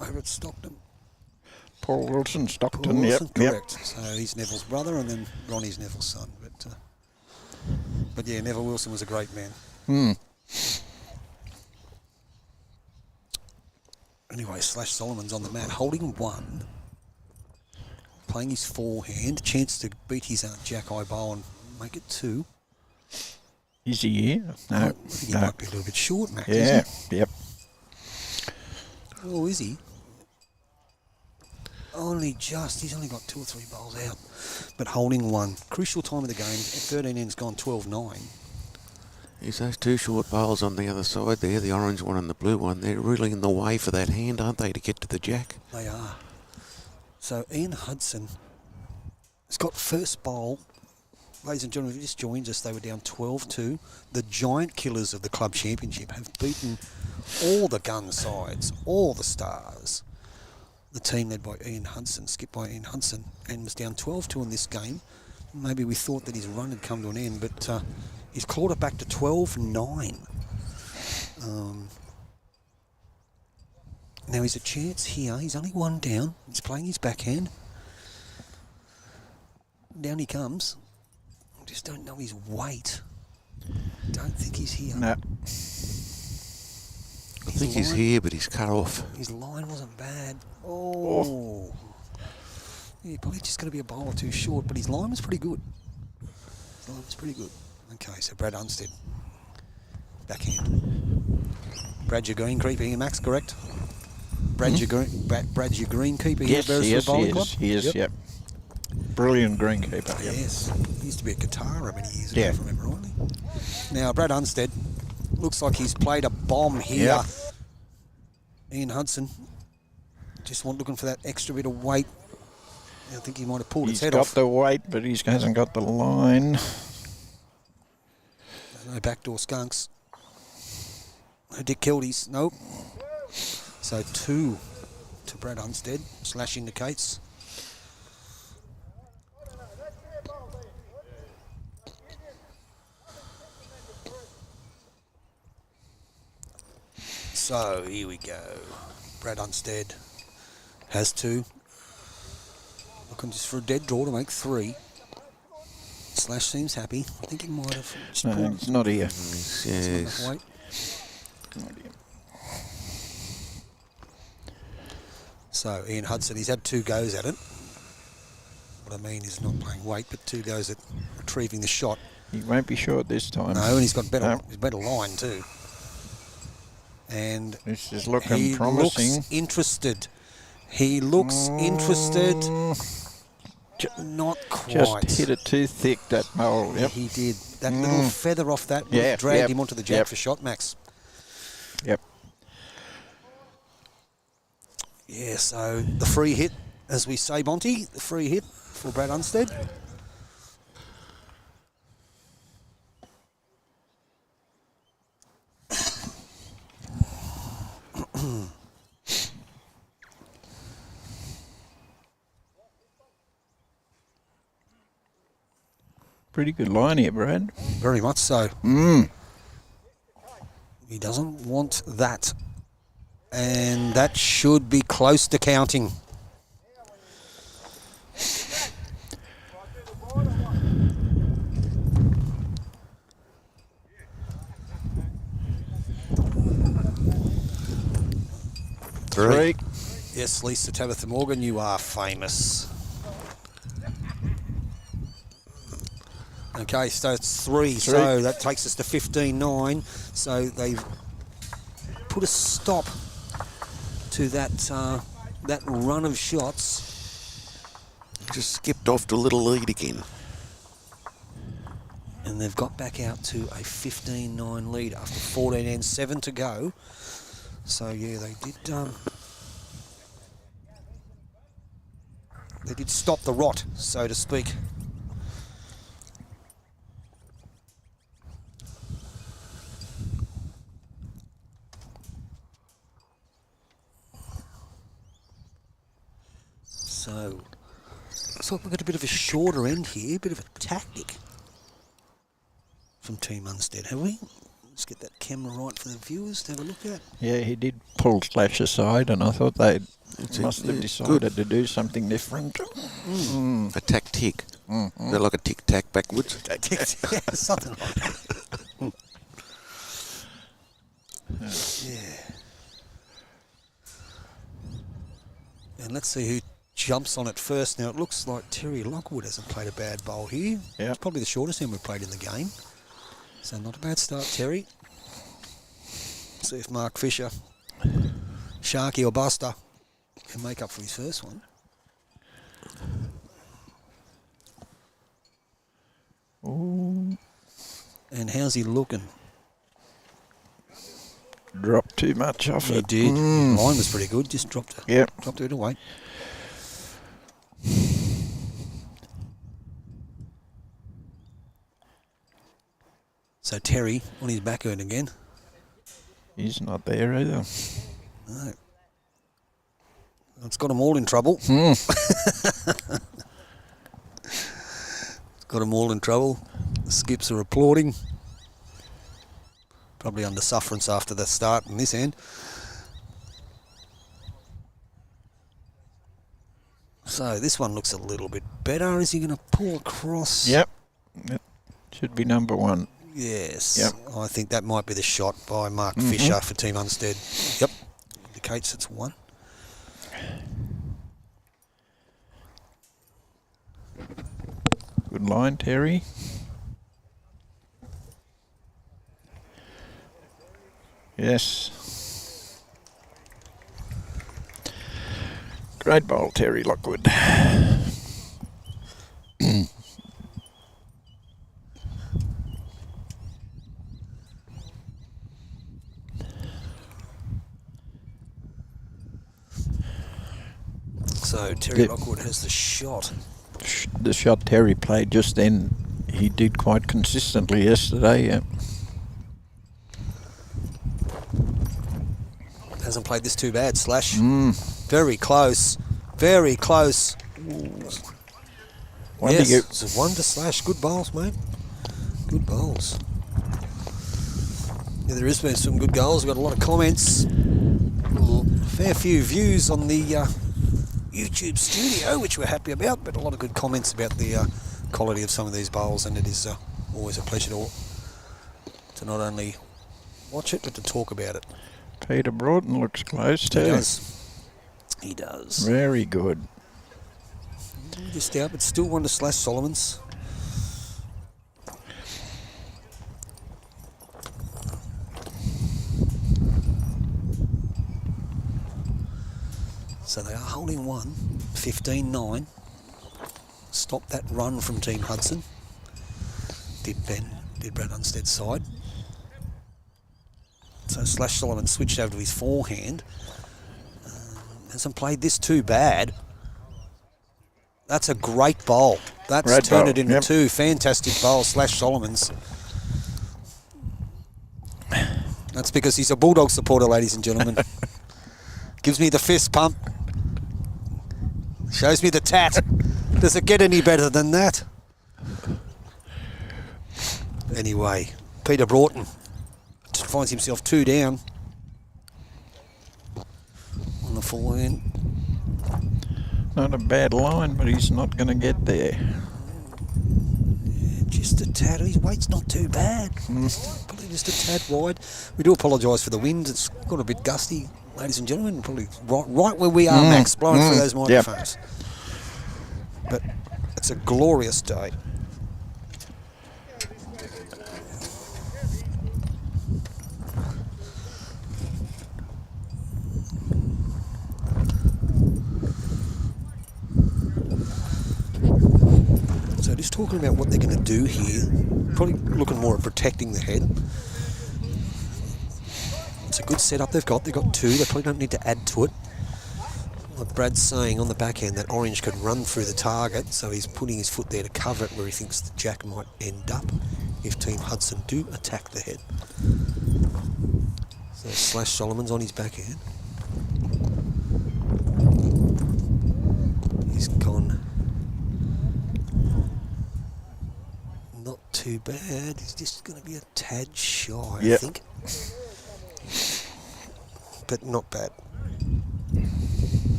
[SPEAKER 2] over at Stockton.
[SPEAKER 6] Paul Wilson, Stockton,
[SPEAKER 2] Paul Wilson,
[SPEAKER 6] yep.
[SPEAKER 2] correct. So he's Neville's brother, and then Ronnie's Neville's son. But yeah, Neville Wilson was a great man. Anyway, Slash Solomon's on the mat, holding one, playing his forehand, chance to beat his Jack Eye bowl and make it two.
[SPEAKER 6] Is he here? No.
[SPEAKER 2] I think he might be a little bit short, Mac.
[SPEAKER 6] Yeah,
[SPEAKER 2] yep. Oh, is he? He's only got 2 or 3 bowls out, but holding one. Crucial time of the game. 13 ends gone 12-9.
[SPEAKER 3] Is those 2 short bowls on the other side there, the orange one and the blue one, they're really in the way for that hand, aren't they, to get to the jack?
[SPEAKER 2] They are. So Ian Hudson has got first bowl. Ladies and gentlemen, if you just joined us, they were down 12-2. The giant killers of the club championship have beaten all the gun sides, all the stars. The team led by Ian Hudson, skipped by Ian Hudson, and was down 12-2 in this game. Maybe we thought that his run had come to an end, but he's clawed it back to 12-9. Now he's a chance here. He's only one down. He's playing his backhand. Down he comes. I just don't know his weight. Don't think he's here.
[SPEAKER 6] No.
[SPEAKER 3] I think he's here, but he's cut off.
[SPEAKER 2] His line wasn't bad. Oh. Yeah, probably just going to be a bowl or two short, but his line was pretty good. Okay, so Brad Unsted. Backhand. Brad your greenkeeper here, Max, correct? Brad's your greenkeeper here, Beresfield Bowling Club?
[SPEAKER 6] He is, yep. Brilliant greenkeeper.
[SPEAKER 2] Yes. He used to be a guitar many years ago, if I remember rightly. Now, Brad Unsted looks like he's played a bomb here.
[SPEAKER 6] Yep.
[SPEAKER 2] Ian Hudson just looking for that extra bit of weight. I think he might have pulled his head off.
[SPEAKER 6] He's got the weight, but he hasn't got the line.
[SPEAKER 2] No backdoor skunks. No Dick Keldy's. Nope. So 2 to Brad Unsted. Slash indicates. So here we go. Brad Unsted has 2. Looking just for a dead draw to make 3. Slash seems happy. I think he might have.
[SPEAKER 6] No, it's not here.
[SPEAKER 2] Yes. Not here. So Ian Hudson, he's had 2 goes at it. what I mean is not playing weight, but 2 goes at retrieving the shot.
[SPEAKER 6] He won't be short this time.
[SPEAKER 2] No, and he's got better,
[SPEAKER 6] No.
[SPEAKER 2] he's better line too. And
[SPEAKER 6] This is looking
[SPEAKER 2] he
[SPEAKER 6] promising.
[SPEAKER 2] looks interested. He looks interested. Not quite.
[SPEAKER 6] Just hit it too thick, that bowl. Yep.
[SPEAKER 2] He did. That little feather off that
[SPEAKER 6] Yeah,
[SPEAKER 2] dragged
[SPEAKER 6] yep,
[SPEAKER 2] him onto the jack
[SPEAKER 6] yep.
[SPEAKER 2] for shot, Max.
[SPEAKER 6] Yep.
[SPEAKER 2] Yeah, so the free hit, as we say, Monty, the free hit for Brad Unsted.
[SPEAKER 6] Pretty good line here, Brad.
[SPEAKER 2] Very much so. He doesn't want that. And that should be close to counting.
[SPEAKER 6] Three.
[SPEAKER 2] Yes, Lisa Tabitha Morgan, you are famous. Okay, so it's three. So that takes us to 15-9. So they've put a stop to that that run of shots.
[SPEAKER 3] Just skipped off to a little lead again.
[SPEAKER 2] And they've got back out to a 15-9 lead after 14 and 7 to go. So yeah, they did stop the rot, so to speak. So we've got a bit of a shorter end here, a bit of a tactic from Team Unsted, have we? Let's get that camera right for the viewers to have a look at.
[SPEAKER 6] Yeah, he did pull Slash aside, and I thought they must have decided to do something different.
[SPEAKER 3] A tactic. They're like a tic-tac backwards.
[SPEAKER 2] Yeah, something like that. Yeah. And let's see who jumps on it first. Now, it looks like Terry Lockwood hasn't played a bad bowl here.
[SPEAKER 6] Yeah.
[SPEAKER 2] It's probably the shortest end we've played in the game. So not a bad start, Terry. See if Mark Fisher, Sharky or Buster can make up for his first one.
[SPEAKER 6] Ooh.
[SPEAKER 2] And how's he looking?
[SPEAKER 6] Dropped too much off
[SPEAKER 2] He
[SPEAKER 6] it.
[SPEAKER 2] did. Mine was pretty good. Just dropped it away. So Terry on his back end again.
[SPEAKER 6] He's not there either.
[SPEAKER 2] No. It's got them all in trouble. It's got them all in trouble. The skips are applauding. Probably under sufferance after the start in this end. So this one looks a little bit better. Is he going to pull across?
[SPEAKER 6] Yep. It should be number one.
[SPEAKER 2] Yes.
[SPEAKER 6] Yep.
[SPEAKER 2] I think that might be the shot by Mark Fisher for Team Unsted. Yep. Indicates it's one.
[SPEAKER 6] Good line, Terry. Yes. Great bowl, Terry Lockwood.
[SPEAKER 2] So Terry Lockwood has the shot.
[SPEAKER 6] The shot Terry played just then, he did quite consistently yesterday. Yeah.
[SPEAKER 2] Hasn't played this too bad, Slash. Very close. Very close. Yes, it's a one to Slash. Good bowls, mate. Good bowls. Yeah, there has been some good goals. We've got a lot of comments. A fair few views on the YouTube studio, which we're happy about, but a lot of good comments about the quality of some of these bowls, and it is always a pleasure to not only watch it, but to talk about it.
[SPEAKER 6] Peter Broughton looks close too.
[SPEAKER 2] He does. He does.
[SPEAKER 6] Very good.
[SPEAKER 2] Just out, but still one to Slash Solomons. So they are holding one, 15-9. Stop that run from Team Hudson. Did Brad Unsted's side. So Slash Solomon switched over to his forehand. Hasn't played this too bad. That's a great bowl. That's
[SPEAKER 6] Great
[SPEAKER 2] turned
[SPEAKER 6] bowl,
[SPEAKER 2] it into
[SPEAKER 6] yep.
[SPEAKER 2] two fantastic bowls. Slash Solomons. That's because he's a Bulldog supporter, ladies and gentlemen. Gives me the fist pump. Shows me the tat. Does it get any better than that? Anyway, Peter Broughton finds himself 2 down on the forehand.
[SPEAKER 6] Not a bad line, but he's not going to get there.
[SPEAKER 2] Yeah, just a tad. His weight's not too bad. Probably just a tad wide. We do apologise for the wind. It's got a bit gusty, ladies and gentlemen. Probably right where we are, Max, blowing through those microphones. Yep. But it's a glorious day. So just talking about what they're going to do here, probably looking more at protecting the head. It's a good setup they've got. They've got 2. They probably don't need to add to it. Like Brad's saying on the backhand, that orange could run through the target, so he's putting his foot there to cover it where he thinks the jack might end up if Team Hudson do attack the head. So Slash Solomon's on his backhand. He's gone. Not too bad. He's just going to be a tad shy, I think. But not bad.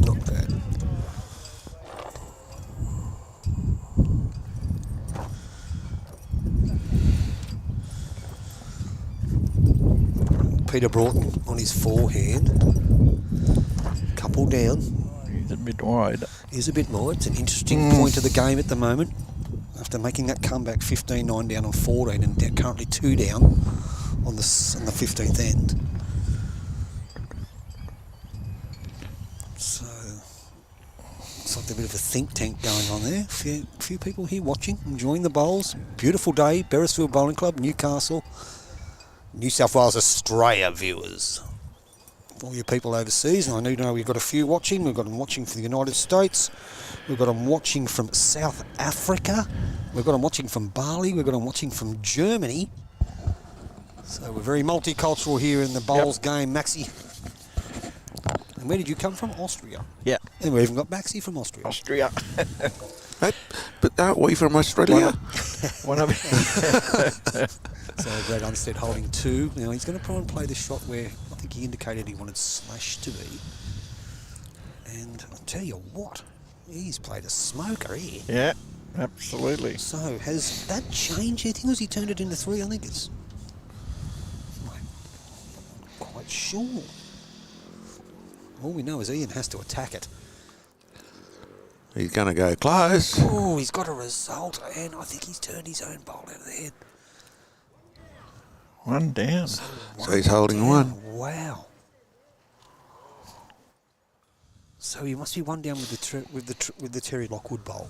[SPEAKER 2] Not bad. Peter Broughton on his forehand. Couple down.
[SPEAKER 6] He's a bit wide.
[SPEAKER 2] He's a bit wide. It's an interesting point of the game at the moment. After making that comeback 15-9 down on 14 and currently 2 down on the 15th end. So it's like a bit of a think tank going on there. A few people here watching, enjoying the bowls. Beautiful day, Beresfield Bowling Club, Newcastle, New South Wales, Australia viewers. All your people overseas, and I know we've got a few watching. We've got them watching from the United States. We've got them watching from South Africa. We've got them watching from Bali. We've got them watching from Germany. So we're very multicultural here in the bowls game, Maxi. And where did you come from? Austria.
[SPEAKER 6] Yeah.
[SPEAKER 2] And we even got Maxi from Austria.
[SPEAKER 6] Austria.
[SPEAKER 3] But aren't we from Australia?
[SPEAKER 6] One of
[SPEAKER 2] So Brad Unsted holding 2. Now he's going to try and play the shot where I think he indicated he wanted Slash to be. And I'll tell you what, he's played a smoker here.
[SPEAKER 6] Yeah, absolutely.
[SPEAKER 2] So has that changed anything? Has he turned it into 3? I think it's... I'm not quite sure. All we know is Ian has to attack it.
[SPEAKER 3] He's going to go close.
[SPEAKER 2] Oh, he's got a result, and I think he's turned his own bowl out of the head.
[SPEAKER 6] 1 down.
[SPEAKER 3] So he's holding down. 1.
[SPEAKER 2] Wow. So he must be 1 down with the Terry Lockwood bowl.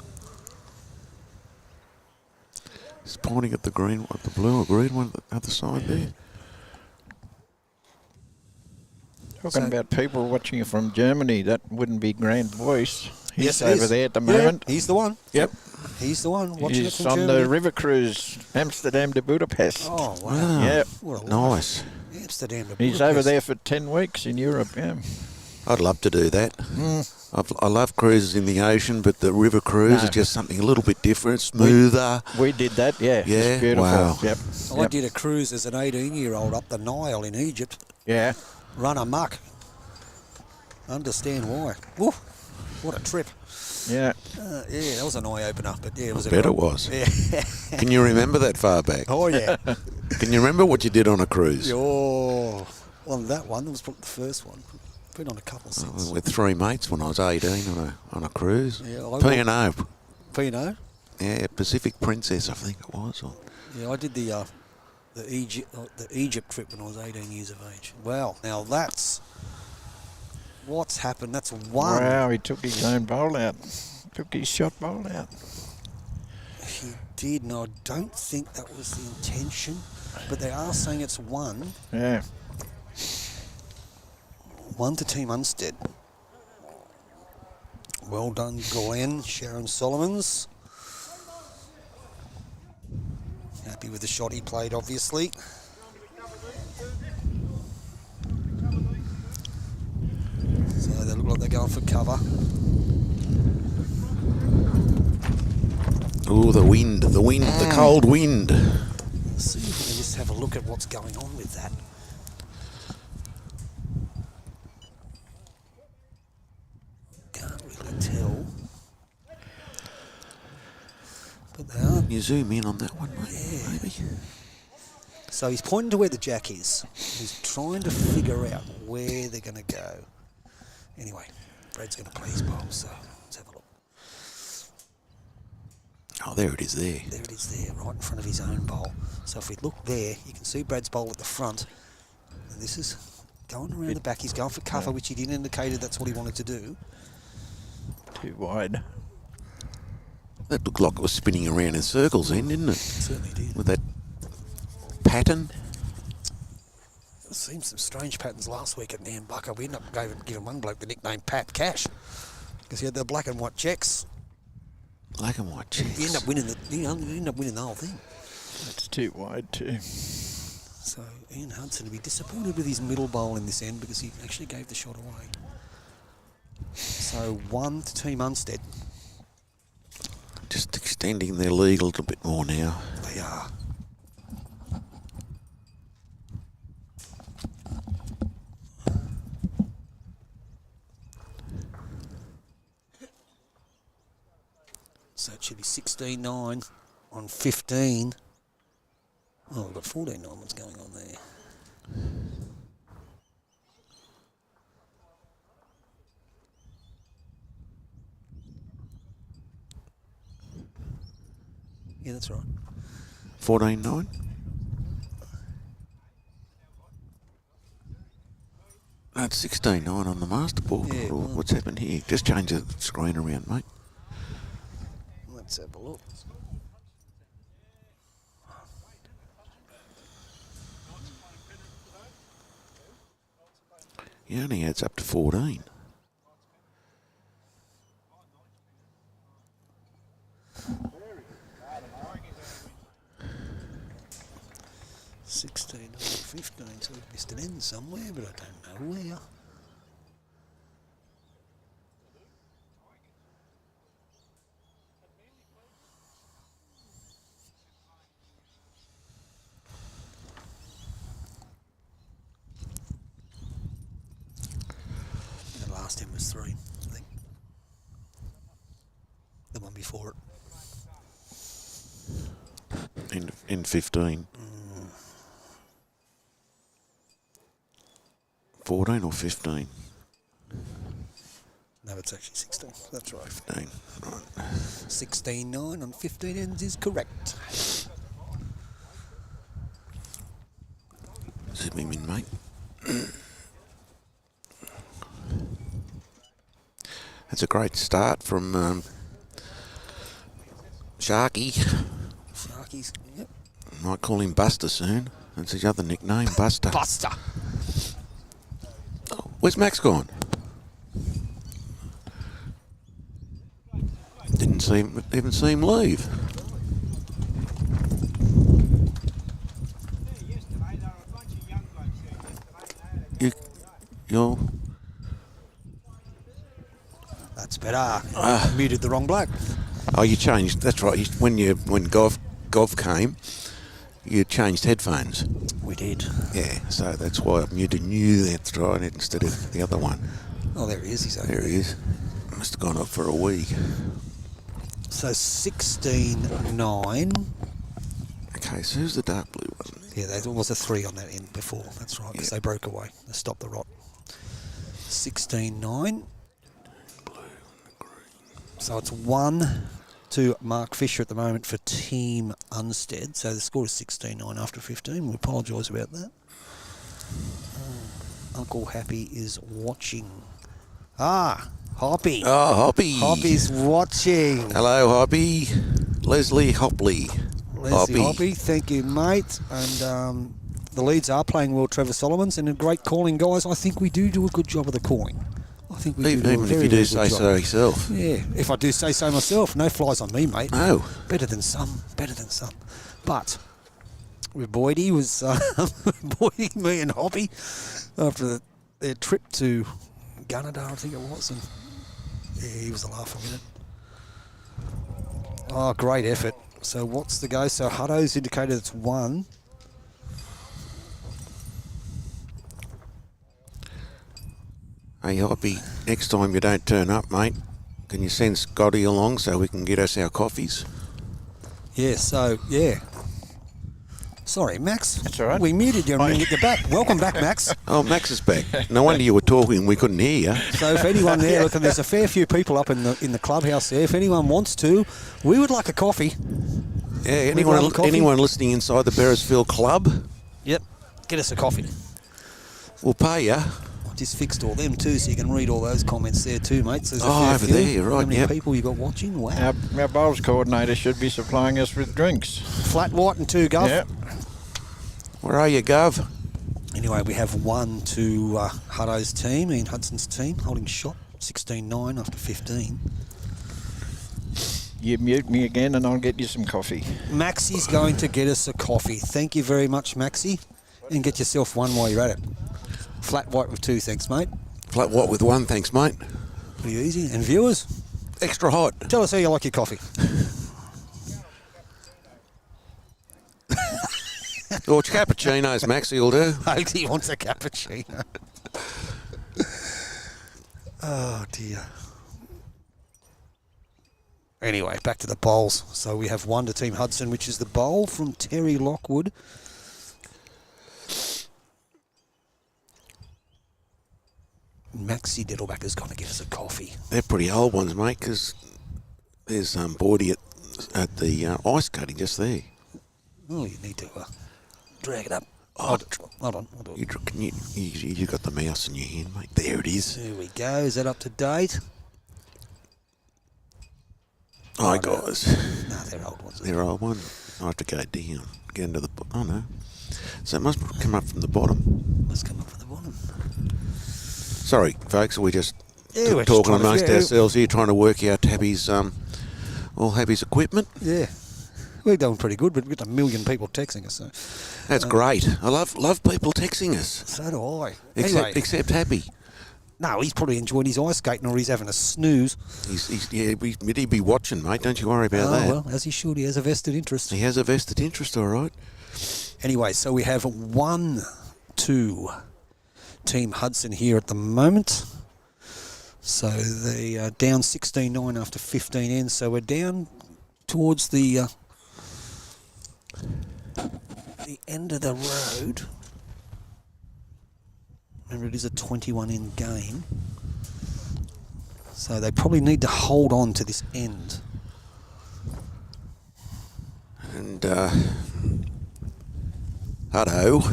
[SPEAKER 3] He's pointing at the green one, the blue or green one at the other side there.
[SPEAKER 6] Talking about people watching from Germany, that wouldn't be Grand Voice. He's
[SPEAKER 2] Yes,
[SPEAKER 6] over there at the moment.
[SPEAKER 2] He's the one.
[SPEAKER 6] Yep.
[SPEAKER 2] He's the one watching
[SPEAKER 6] He's
[SPEAKER 2] it from
[SPEAKER 6] on
[SPEAKER 2] Germany.
[SPEAKER 6] the river cruise, Amsterdam to Budapest.
[SPEAKER 2] Oh, wow.
[SPEAKER 6] Yep.
[SPEAKER 2] What a
[SPEAKER 3] Nice.
[SPEAKER 2] life. Amsterdam to
[SPEAKER 6] He's
[SPEAKER 2] Budapest.
[SPEAKER 6] over there for 10 weeks in Europe, yeah.
[SPEAKER 3] I'd love to do that. I love cruises in the ocean, but the river cruise is just something a little bit different, smoother.
[SPEAKER 6] We did that, yeah.
[SPEAKER 3] Yeah,
[SPEAKER 6] It's beautiful.
[SPEAKER 3] wow.
[SPEAKER 6] Yep.
[SPEAKER 2] I did a cruise as an 18-year-old up the Nile in Egypt.
[SPEAKER 6] Yeah.
[SPEAKER 2] Run amok. Understand why. Woo, what a trip.
[SPEAKER 6] Yeah.
[SPEAKER 2] Yeah, that was an eye-opener, but yeah, it was
[SPEAKER 3] I bet it was.
[SPEAKER 2] Yeah.
[SPEAKER 3] Can you remember that far back?
[SPEAKER 2] Oh, yeah.
[SPEAKER 3] Can you remember what you did on a cruise?
[SPEAKER 2] Oh, well, that one was probably the first one. Been on a couple
[SPEAKER 3] I
[SPEAKER 2] since.
[SPEAKER 3] went with 3 mates when I was 18 on a cruise.
[SPEAKER 2] Yeah,
[SPEAKER 3] P&O.
[SPEAKER 2] P&O?
[SPEAKER 3] Yeah, Pacific Princess, I think it was. Or,
[SPEAKER 2] Yeah, I did the Egypt trip when I was 18 years of age. Well, now that's what's happened. That's one.
[SPEAKER 6] Wow, he took his own bowl out. Took his shot bowl out.
[SPEAKER 2] He did, and I don't think that was the intention, but they are saying it's one.
[SPEAKER 6] Yeah.
[SPEAKER 2] 1 to Team Unsted. Well done, Glen, Sharon Solomons. Happy with the shot he played, obviously. So they look like they're going for cover.
[SPEAKER 3] oh, the wind, the cold wind.
[SPEAKER 2] Let's see if we can just have a look at what's going on with that. Can't really tell. But they are.
[SPEAKER 3] Can you zoom in on that one, mate?
[SPEAKER 2] Yeah.
[SPEAKER 3] Maybe.
[SPEAKER 2] So he's pointing to where the jack is. He's trying to figure out where they're going to go. Anyway, Brad's going to play his bowl, so let's have a look.
[SPEAKER 3] Oh, there it is there.
[SPEAKER 2] There it is there, right in front of his own bowl. So if we look there, you can see Brad's bowl at the front. And this is going around the back. He's going for cover, which he didn't indicated that's what he wanted to do.
[SPEAKER 6] Too wide.
[SPEAKER 3] That looked like it was spinning around in circles then, didn't it?
[SPEAKER 2] It certainly did.
[SPEAKER 3] With that pattern.
[SPEAKER 2] I've seen some strange patterns last week at Nambucca. We ended up giving one bloke the nickname Pat Cash because he had the black and white checks.
[SPEAKER 3] Black and white checks.
[SPEAKER 2] He ended up winning the whole thing.
[SPEAKER 6] That's too wide too.
[SPEAKER 2] So Ian Hudson will be disappointed with his middle bowl in this end because he actually gave the shot away. So 1 to Team Unsted.
[SPEAKER 3] Just extending their lead a little bit more now.
[SPEAKER 2] They are. So it should be 16-9 on 15. Oh, we've got 14-9. What's going on there? Yeah, that's right.
[SPEAKER 3] 14-9. That's 16-9 on the master board.
[SPEAKER 2] Yeah, well.
[SPEAKER 3] What's happened here? Just change the screen around, mate.
[SPEAKER 2] Let's have a look.
[SPEAKER 3] He only adds up to 14.
[SPEAKER 2] $16 or 15, so we've missed an end somewhere, but I don't know where. The last end was 3, I think. The one before it.
[SPEAKER 3] In 15. 14 or 15?
[SPEAKER 2] No, it's actually 16. That's right.
[SPEAKER 3] 15. Right.
[SPEAKER 2] 16-9 on 15 ends is correct.
[SPEAKER 3] Zoom him in, mate. That's a great start from Sharky.
[SPEAKER 2] Sharkies, yep.
[SPEAKER 3] Might call him Buster soon. That's his other nickname, Buster.
[SPEAKER 2] Buster!
[SPEAKER 3] Oh, where's Max gone? Didn't even see him leave. You're...
[SPEAKER 2] That's better. Muted the wrong bloke.
[SPEAKER 3] Oh, you changed. That's right. When Gov came, you changed headphones.
[SPEAKER 2] We did.
[SPEAKER 3] Yeah, so that's why I muted you. That's right, instead of the other one.
[SPEAKER 2] Oh, there he is. He's over
[SPEAKER 3] There he is. Must have gone off for a week.
[SPEAKER 2] So 16-9.
[SPEAKER 3] Okay, so who's the dark blue one?
[SPEAKER 2] Yeah, there was a 3 on that end before. That's right, because
[SPEAKER 3] Yeah.
[SPEAKER 2] they broke away. They stopped the rot. 16-9. So it's 1 to Mark Fisher at the moment for Team Unsted. So the score is 16-9 after 15. We apologise about that. Uncle Happy is watching. Hoppy.
[SPEAKER 3] Oh, Hoppy.
[SPEAKER 2] Hoppy's watching.
[SPEAKER 3] Hello, Hoppy. Leslie Hopley.
[SPEAKER 2] Leslie Hoppy, thank you, mate. And the Leeds are playing well, Trevor Solomons, and a great calling, guys. I think we do a good job of the calling. I think we do.
[SPEAKER 3] Even if you do say so yourself.
[SPEAKER 2] Yeah, if I do say so myself, no flies on me, mate.
[SPEAKER 3] No.
[SPEAKER 2] Better than some. But with Boydie was Boydie, me and Hoppy after their trip to Gunnedah, I think it was, and yeah, he was a laugh a minute. Oh, great effort. So what's the go? So Hutto's indicated it's 1.
[SPEAKER 3] Hey, Hoppy, next time you don't turn up, mate, can you send Scotty along so we can get us our coffees?
[SPEAKER 2] Yeah, Sorry, Max.
[SPEAKER 6] That's all right.
[SPEAKER 2] We muted you a minute. You're back. Welcome back, Max.
[SPEAKER 3] Oh, Max is back. No wonder you were talking. We couldn't hear you.
[SPEAKER 2] So if anyone there, look, and there's a fair few people up in the clubhouse there. If anyone wants to, we would like a coffee.
[SPEAKER 3] Yeah, anyone listening inside the Beresfield club?
[SPEAKER 2] Yep. Get us a coffee.
[SPEAKER 3] We'll pay you.
[SPEAKER 2] I just fixed all them too, so you can read all those comments there too, mate. So there's a fair
[SPEAKER 3] over
[SPEAKER 2] few.
[SPEAKER 3] there, right?
[SPEAKER 2] How many
[SPEAKER 3] Yep.
[SPEAKER 2] people you got watching? Wow.
[SPEAKER 6] Our bowls coordinator should be supplying us with drinks.
[SPEAKER 2] Flat white and 2 Gov.
[SPEAKER 6] Yeah.
[SPEAKER 3] Where are you, Gov?
[SPEAKER 2] Anyway, we have 1 to Hutto's team, Ian Hudson's team, holding shot 16-9 after 15.
[SPEAKER 6] You mute me again and I'll get you some coffee.
[SPEAKER 2] Maxie's going to get us a coffee. Thank you very much, Maxie. And get yourself 1 while you're at it. Flat white with 2, thanks, mate.
[SPEAKER 3] Flat white with 1, thanks, mate.
[SPEAKER 2] Pretty easy. And viewers,
[SPEAKER 3] Extra hot.
[SPEAKER 2] tell us how you like your coffee.
[SPEAKER 3] Or cappuccinos, Maxie will do.
[SPEAKER 2] He wants a cappuccino. Oh, dear. Anyway, back to the bowls. So we have 1 to Team Hudson, which is the bowl from Terry Lockwood. Maxie Diddleback is going to get us a coffee.
[SPEAKER 3] They're pretty old ones, mate, because there's Boydie at the ice skating just there.
[SPEAKER 2] Oh, you need to drag it up. Hold on. I'll do it.
[SPEAKER 3] You got the mouse in your hand, mate. There it is.
[SPEAKER 2] There we go. Is that up to date?
[SPEAKER 3] Hi, guys.
[SPEAKER 2] No, they're old ones.
[SPEAKER 3] They're old ones. I have to go down. Get into the... Oh, no. So it must come up from the bottom.
[SPEAKER 2] Must come up from the bottom.
[SPEAKER 3] Sorry, folks. We're just
[SPEAKER 2] We're
[SPEAKER 3] talking
[SPEAKER 2] just
[SPEAKER 3] amongst ourselves here, trying to work out Happy's equipment.
[SPEAKER 2] Yeah. We're doing pretty good, but we've got 1 million people texting us. So.
[SPEAKER 3] That's great. I love people texting us.
[SPEAKER 2] So do I.
[SPEAKER 3] Except Happy.
[SPEAKER 2] No, he's probably enjoying his ice skating or he's having a snooze.
[SPEAKER 3] He'd be watching, mate. Don't you worry about that.
[SPEAKER 2] Well, as he should. He has a vested interest.
[SPEAKER 3] He has a vested interest, all right.
[SPEAKER 2] Anyway, so we have 1 to Team Hudson here at the moment. So they are down 16-9 after 15 ends. So we're down towards the end of the road. Remember, it is a 21-end game. So they probably need to hold on to this end.
[SPEAKER 3] And Hutto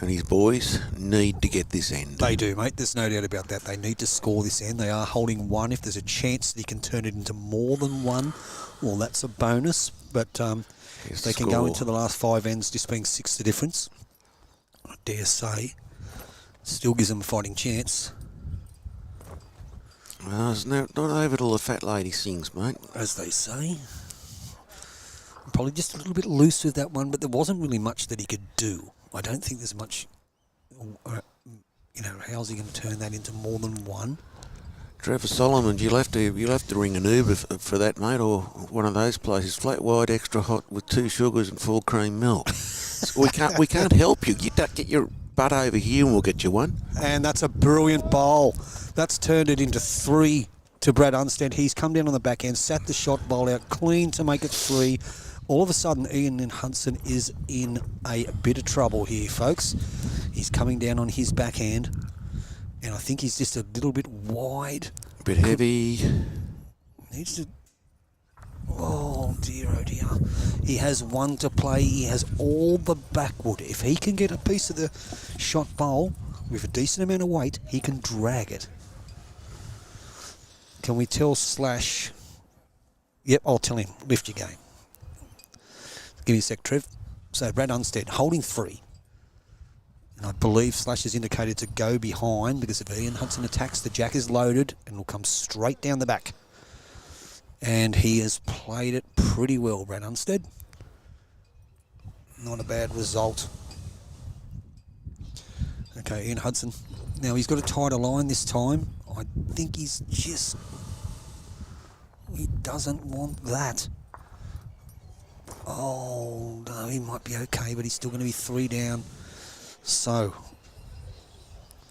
[SPEAKER 3] and his boys need to get this end.
[SPEAKER 2] They do, mate. There's no doubt about that. They need to score this end. They are holding 1. If there's a chance that he can turn it into more than 1, well, that's a bonus. But if they can go into the last 5 ends just being 6 the difference, I dare say, still gives them a fighting chance.
[SPEAKER 3] Well, it's not over till the fat lady sings, mate.
[SPEAKER 2] As they say. Probably just a little bit loose with that one, but there wasn't really much that he could do. I don't think there's much, how's he going to turn that into more than 1?
[SPEAKER 3] Trevor Solomon, you'll have to ring an Uber for that, mate, or one of those places. Flat white, extra hot with 2 sugars and full cream milk. we can't help you. You get your butt over here and we'll get you one.
[SPEAKER 2] And that's a brilliant bowl. That's turned it into 3 to Brad Unsted. He's come down on the back end, sat the shot bowl out clean to make it 3. All of a sudden, Ian and Hudson is in a bit of trouble here, folks. He's coming down on his backhand. And I think he's just a little bit wide.
[SPEAKER 3] A bit heavy.
[SPEAKER 2] Needs to... Oh, dear, oh, dear. He has one to play. He has all the backwood. If he can get a piece of the shot bowl with a decent amount of weight, he can drag it. Can we tell Slash... Yep, I'll tell him. Lift your game. Give me a sec, Trev. So, Brad Unsted holding 3. And I believe Slash has indicated to go behind because if Ian Hudson attacks, the jack is loaded and will come straight down the back. And he has played it pretty well, Brad Unsted. Not a bad result. Okay, Ian Hudson. Now, he's got a tighter line this time. I think he's just... He doesn't want that. Oh, no, he might be okay, but he's still going to be 3 down. So,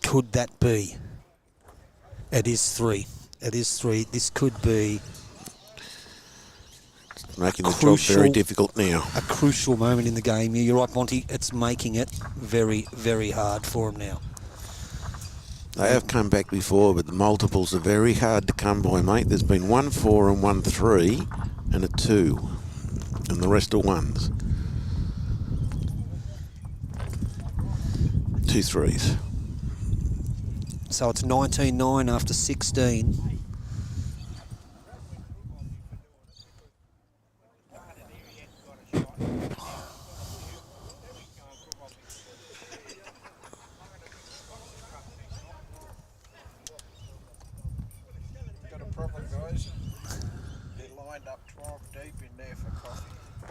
[SPEAKER 2] could that be? It is 3. It is 3. This could be...
[SPEAKER 3] Making the job very difficult now.
[SPEAKER 2] A crucial moment in the game. You're right, Monty. It's making it very, very hard for him now.
[SPEAKER 3] They have come back before, but the multiples are very hard to come by, mate. There's been 1 4 and 1 3 and a 2. And the rest are 1s. 2 3s.
[SPEAKER 2] So it's 19-9 after 16.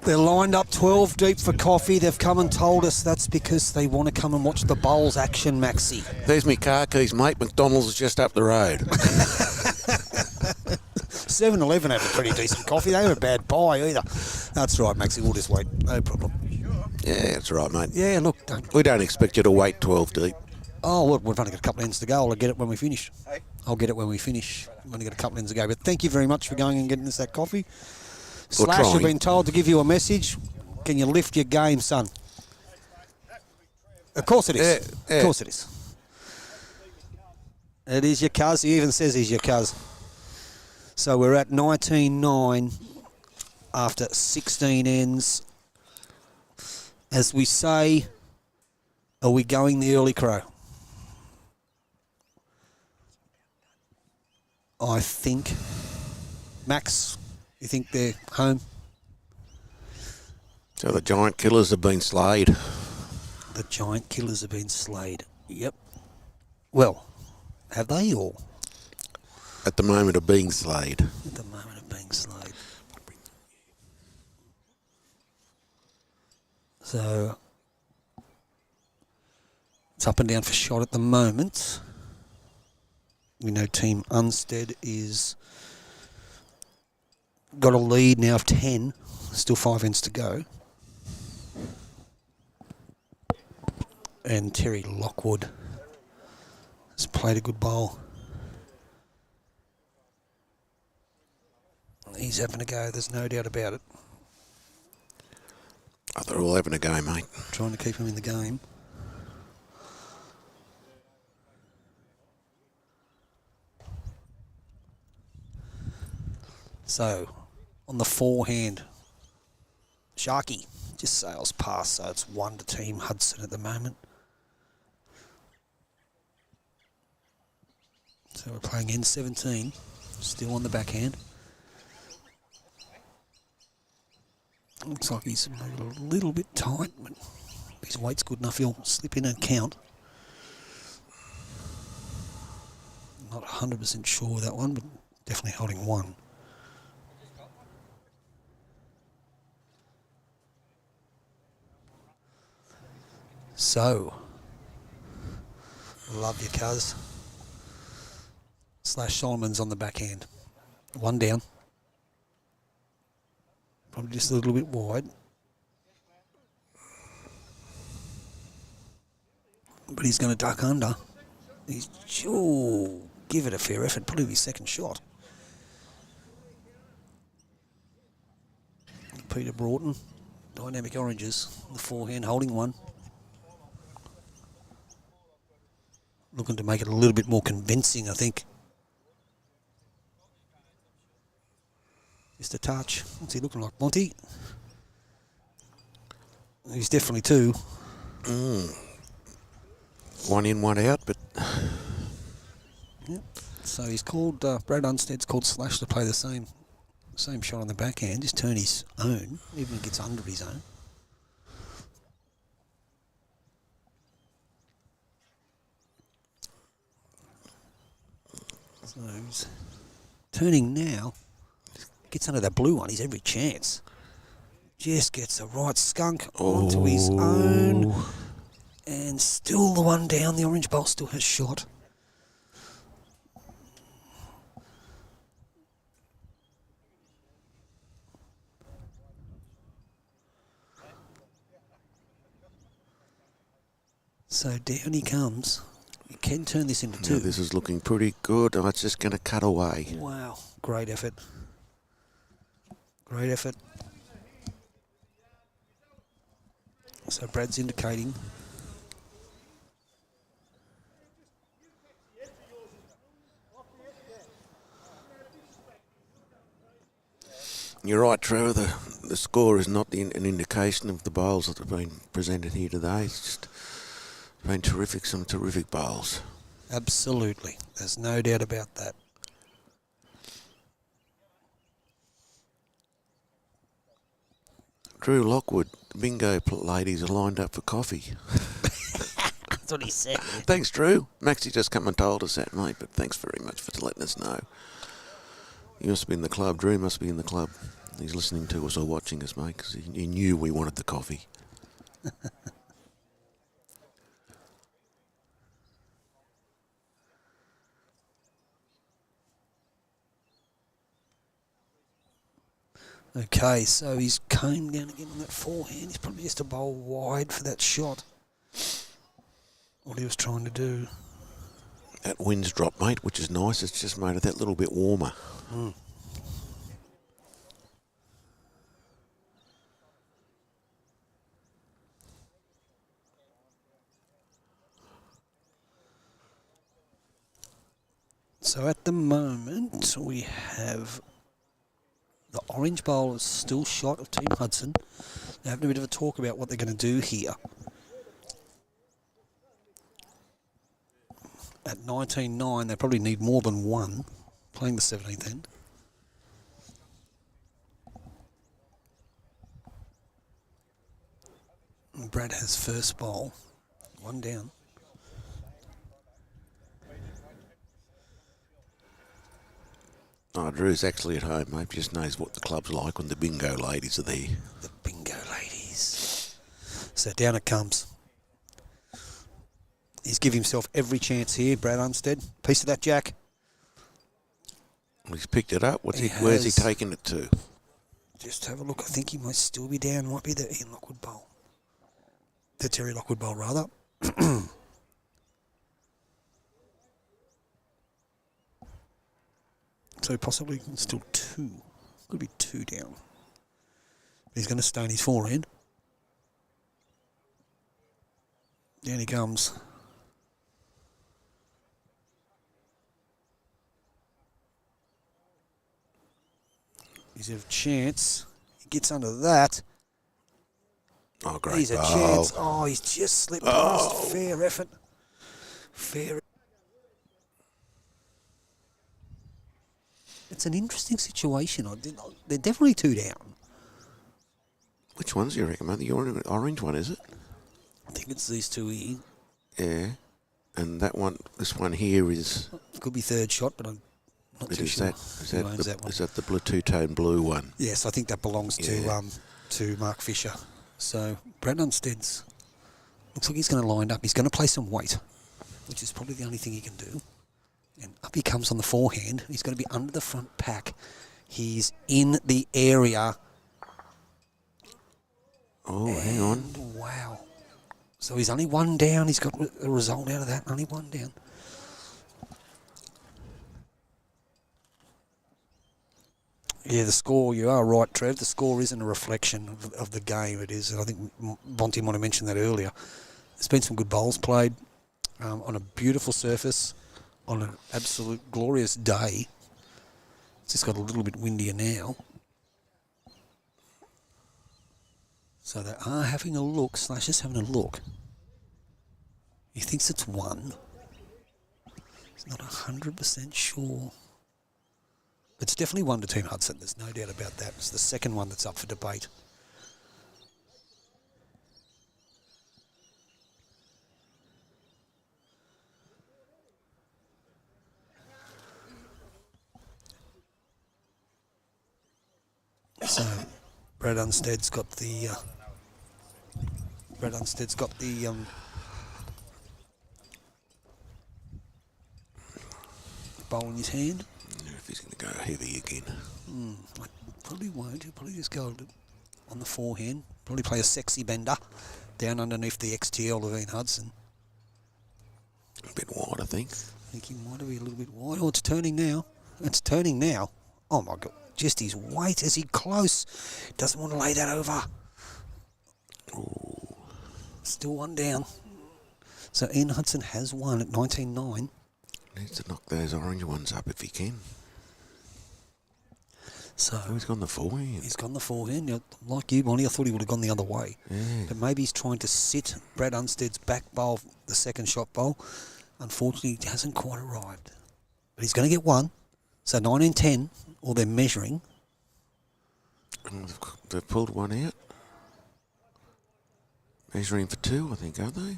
[SPEAKER 2] They're lined up 12 deep for coffee. They've come and told us that's because they want to come and watch the bowls action, Maxie.
[SPEAKER 3] There's me car keys, mate. McDonald's is just up the road.
[SPEAKER 2] 7-Eleven have a pretty decent coffee. They were a bad buy either. That's right, Maxie. We'll just wait. No problem.
[SPEAKER 3] Yeah, that's right, mate.
[SPEAKER 2] Yeah, look.
[SPEAKER 3] We don't expect you to wait 12 deep.
[SPEAKER 2] Oh, well, we've only got a couple of ends to go. I'll get it when we finish. I'll get it when we finish. We've only got a couple of ends to go. But thank you very much for going and getting us that coffee. Slash, have been told to give you a message. Can you lift your game, son? Of course it is.
[SPEAKER 3] Yeah.
[SPEAKER 2] Of course it is. It is your cuz. He even says he's your cuz. So we're at 19-9 after 16 ends. As we say, are we going the early crow? I think. Max, you think they're home?
[SPEAKER 3] So the giant killers have been slayed.
[SPEAKER 2] The giant killers have been slayed. Yep. Well, have they all?
[SPEAKER 3] At the moment of being slayed.
[SPEAKER 2] At the moment of being slayed. So it's up and down for shot at the moment. We know Team Unsted is got a lead now of 10. Still 5 ends to go. And Terry Lockwood has played a good bowl. He's having a go, there's no doubt about it.
[SPEAKER 3] Oh, they're all having a go, mate.
[SPEAKER 2] Trying to keep him in the game. So, on the forehand, Sharky just sails past, so it's 1 to Team Hudson at the moment. So we're playing N17, still on the backhand. Looks like he's a little bit tight, but his weight's good enough, he'll slip in and count. Not 100% sure of that one, but definitely holding 1. So, love you, cuz. Slash Solomon's on the backhand. 1 down. Probably just a little bit wide. But he's going to duck under. He's, give it a fair effort. Probably his second shot. Peter Broughton, Dynamic Oranges, the forehand holding 1. looking to make it a little bit more convincing, I think. Just a touch. What's he looking like, Monty? He's definitely 2.
[SPEAKER 3] One in, one out, but...
[SPEAKER 2] Yep. So he's called, Brad Unsted's called Slash to play the same shot on the backhand, just turn his own, even if it gets under his own. So he's turning now, gets under that blue one, he's every chance. Just gets the right skunk onto his own, and still the one down, the orange bowl still has shot. So down he comes. You can turn this into 2.
[SPEAKER 3] Yeah, this is looking pretty good. Oh, it's just going to cut away.
[SPEAKER 2] Wow, great effort. Great effort. So Brad's indicating.
[SPEAKER 3] You're right, Trevor. The score is not an indication of the bowls that have been presented here today. It's just been terrific, some terrific bowls.
[SPEAKER 2] Absolutely. There's no doubt about that.
[SPEAKER 3] Drew Lockwood, the bingo ladies are lined up for coffee.
[SPEAKER 2] That's what he said.
[SPEAKER 3] Thanks, Drew. Maxie just come and told us that, mate, but thanks very much for letting us know. You must be in the club. Drew must be in the club. He's listening to us or watching us, mate, because he knew we wanted the coffee.
[SPEAKER 2] Okay, so he's came down again on that forehand. He's probably just a bowl wide for that shot. What he was trying to do.
[SPEAKER 3] That wind's dropped, mate, which is nice. It's just made it that little bit warmer.
[SPEAKER 2] So at the moment, we have the orange bowl is still shot of Team Hudson. They're having a bit of a talk about what they're going to do here. At 19-9, they probably need more than 1, playing the 17th end. And Brad has first bowl, 1 down.
[SPEAKER 3] Oh, Drew's actually at home, mate. Just knows what the club's like when the bingo ladies are there.
[SPEAKER 2] The bingo ladies. So down it comes. He's given himself every chance here, Brad Unsted. Piece of that jack.
[SPEAKER 3] He's picked it up. Where's he taking it to?
[SPEAKER 2] Just have a look. I think he might still be down. Might be the Ian Lockwood bowl. The Terry Lockwood bowl, rather. So possibly still 2. Could be 2 down. He's going to stay on his forehand. Down he comes. He's a chance. He gets under that.
[SPEAKER 3] Oh, great.
[SPEAKER 2] He's a chance. Oh, he's just slipped past. Fair effort. Fair. It's an interesting situation. They're definitely 2 down.
[SPEAKER 3] Which ones do you reckon, mate? The orange one, is it?
[SPEAKER 2] I think it's these 2 here.
[SPEAKER 3] Yeah. And that one, this one here is...
[SPEAKER 2] Could be third shot, but I'm not too sure.
[SPEAKER 3] Is that the blue two-tone blue one?
[SPEAKER 2] Yes, I think that belongs to Mark Fisher. So Brad Unsted's looks like he's going to line up. He's going to play some weight, which is probably the only thing he can do. And up he comes on the forehand. He's going to be under the front pack. He's in the area.
[SPEAKER 3] Oh, hang on.
[SPEAKER 2] Wow. So he's only 1 down. He's got a result out of that. Only 1 down. Yeah, the score, you are right, Trev. The score isn't a reflection of the game. It is, and I think Bonty might have mentioned that earlier. There's been some good bowls played. on a beautiful surface on an absolute glorious day. It's just got a little bit windier now. So they are having a look. Slash is having a look. He thinks it's 1. He's not 100% sure. It's definitely 1 to Team Hudson. There's no doubt about that. It's the second one that's up for debate. So, Brad Unsted's got the bowl in his hand.
[SPEAKER 3] If he's going to go heavy again.
[SPEAKER 2] I probably won't. He'll probably just go on the forehand. Probably play a sexy bender down underneath the XTL of Ian Hudson.
[SPEAKER 3] A bit wide, I think.
[SPEAKER 2] I think he might have been a little bit wide. Oh, it's turning now. It's turning now. Oh, my God. Just his weight. Is he close? Doesn't want to lay that over.
[SPEAKER 3] Ooh.
[SPEAKER 2] Still 1 down. So Ian Hudson has won at 19.9.
[SPEAKER 3] Needs to knock those orange ones up if he can.
[SPEAKER 2] So
[SPEAKER 3] he's gone the forehand.
[SPEAKER 2] He's gone the forehand. Now, like you, Bonnie, I thought he would have gone the other way.
[SPEAKER 3] Yeah.
[SPEAKER 2] But maybe he's trying to sit Brad Unsted's back bowl, the second shot bowl. Unfortunately, it hasn't quite arrived. But he's going to get 1. So 9 and 10, or they're measuring.
[SPEAKER 3] And they've pulled 1 out. Measuring for 2, I think, aren't they?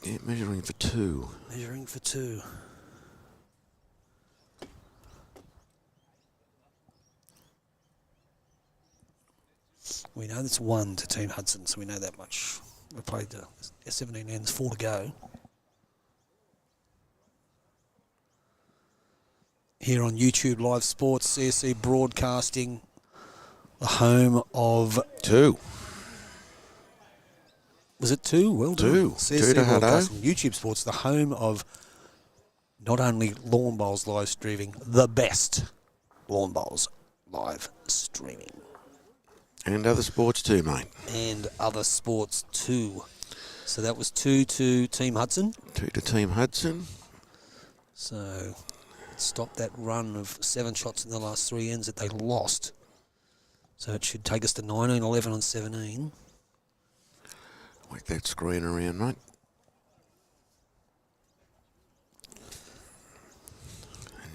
[SPEAKER 3] Yeah, measuring for 2.
[SPEAKER 2] Measuring for 2. We know that's 1 to Team Hudson, so we know that much. We played the 17 ends, 4 to go. Here on YouTube Live Sports, CSC Broadcasting, the home of...
[SPEAKER 3] 2.
[SPEAKER 2] Was it 2? Well done.
[SPEAKER 3] 2.
[SPEAKER 2] CSC
[SPEAKER 3] 2 to
[SPEAKER 2] Broadcasting, YouTube Sports, the home of not only Lawn Bowls live streaming, the best Lawn Bowls live streaming.
[SPEAKER 3] And other sports too, mate.
[SPEAKER 2] And other sports too. So that was 2 to Team Hudson.
[SPEAKER 3] 2 to Team Hudson.
[SPEAKER 2] So stop that run of 7 shots in the last 3 ends that they lost. So it should take us to 19, 11 and 17.
[SPEAKER 3] Work that screen around, mate.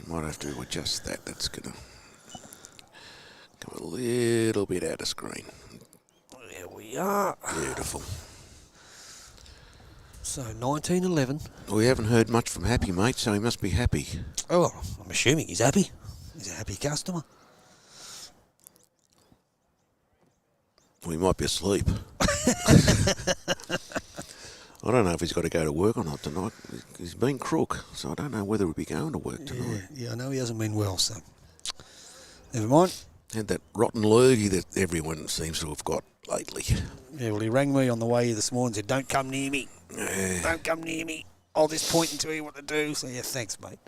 [SPEAKER 3] You might have to adjust that. That's going to come a little bit out of screen.
[SPEAKER 2] There we are.
[SPEAKER 3] Beautiful.
[SPEAKER 2] So 19, 11.
[SPEAKER 3] We haven't heard much from Happy, mate, so he must be happy.
[SPEAKER 2] Oh, I'm assuming he's happy. He's a happy customer.
[SPEAKER 3] We might be asleep. I don't know if he's got to go to work or not tonight. He's been crook, so I don't know whether he'll be going to work tonight.
[SPEAKER 2] Yeah, I know he hasn't been well, so never mind.
[SPEAKER 3] Had that rotten lurgy that everyone seems to have got lately.
[SPEAKER 2] Yeah, well, he rang me on the way here this morning and said, don't come near me. Don't come near me. I'll just point and tell you what to do. So, yeah, thanks, mate.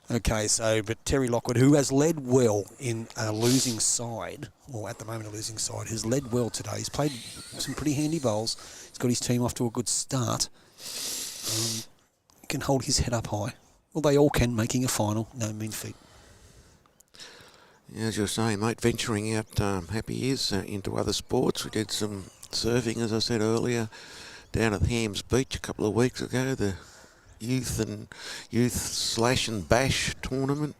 [SPEAKER 2] Okay, so, but Terry Lockwood, who has led well in a losing side, or at the moment a losing side, has led well today. He's played some pretty handy bowls. He's got his team off to a good start. He can hold his head up high. Well, they all can, making a final, no mean feat.
[SPEAKER 3] Yeah, as you're saying, mate, venturing out, Happy is into other sports. We did some surfing, as I said earlier, down at Hams Beach a couple of weeks ago. The youth slash and bash tournament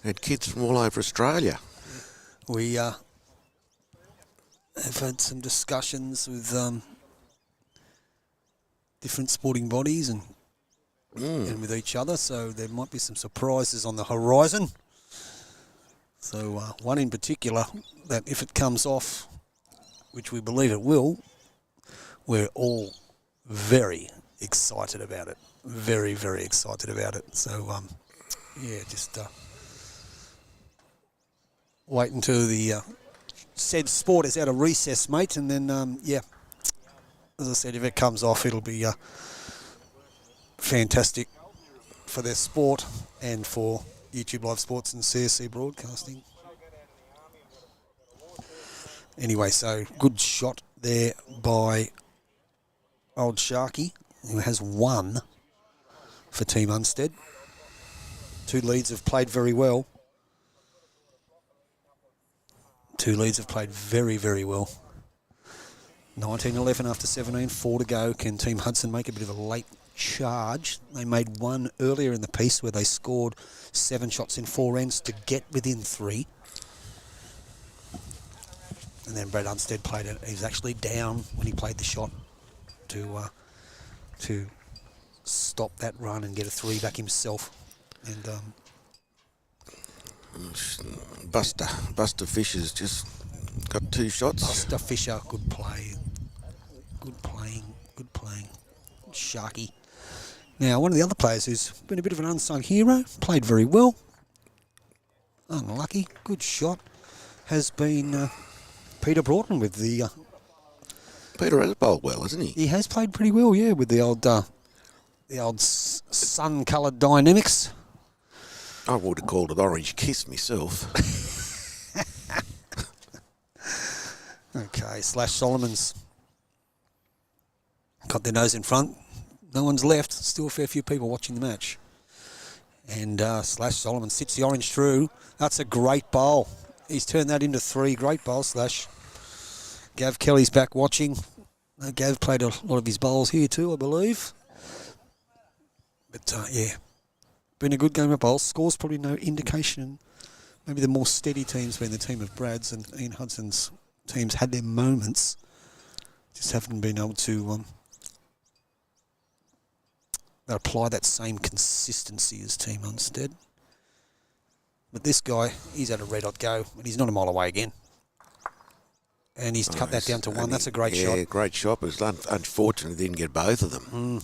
[SPEAKER 3] had kids from all over Australia.
[SPEAKER 2] We have had some discussions with different sporting bodies and with each other, so there might be some surprises on the horizon. So one in particular that if it comes off, which we believe it will, we're all very excited about it. Very, very excited about it. So, yeah, just wait until the said sport is out of recess, mate, and then, yeah, as I said, if it comes off, it'll be fantastic for their sport and for YouTube Live Sports and CSC Broadcasting. Anyway, so good shot there by old Sharky, who has won for Team Unsted. 2 leads have played very well. 2 leads have played very, very well. 19-11 after 17, 4 to go. Can Team Hudson make a bit of a late charge? They made one earlier in the piece where they scored 7 shots in 4 ends to get within 3. And then Brad Unsted played it. He was actually down when he played the shot to stop that run and get a 3 back himself. And
[SPEAKER 3] Buster Fisher's just got 2 shots.
[SPEAKER 2] Buster Fisher, good play. Good playing. Sharky. Now, one of the other players who's been a bit of an unsung hero, played very well. Unlucky, good shot, has been Peter Broughton with the...
[SPEAKER 3] Peter has bowled well, hasn't he?
[SPEAKER 2] He has played pretty well, yeah, with the old sun-coloured dynamics.
[SPEAKER 3] I would have called it Orange Kiss myself.
[SPEAKER 2] Okay, Slash Solomon's got their nose in front. No one's left. Still a fair few people watching the match. And Slash Solomon sits the orange through. That's a great bowl. He's turned that into 3. Great bowl, Slash. Gav Kelly's back watching. Gav played a lot of his bowls here too, I believe. But, yeah, been a good game of bowls. Scores probably no indication. Maybe the more steady teams being the team of Brad's and Ian Hudson's teams had their moments. Just haven't been able to apply that same consistency as Team Unsted. But this guy, he's had a red-hot go, and he's not a mile away again. And he's cut that down to 1. That's a great shot.
[SPEAKER 3] Yeah, great shot, but it's unfortunate he didn't get both of them.
[SPEAKER 2] And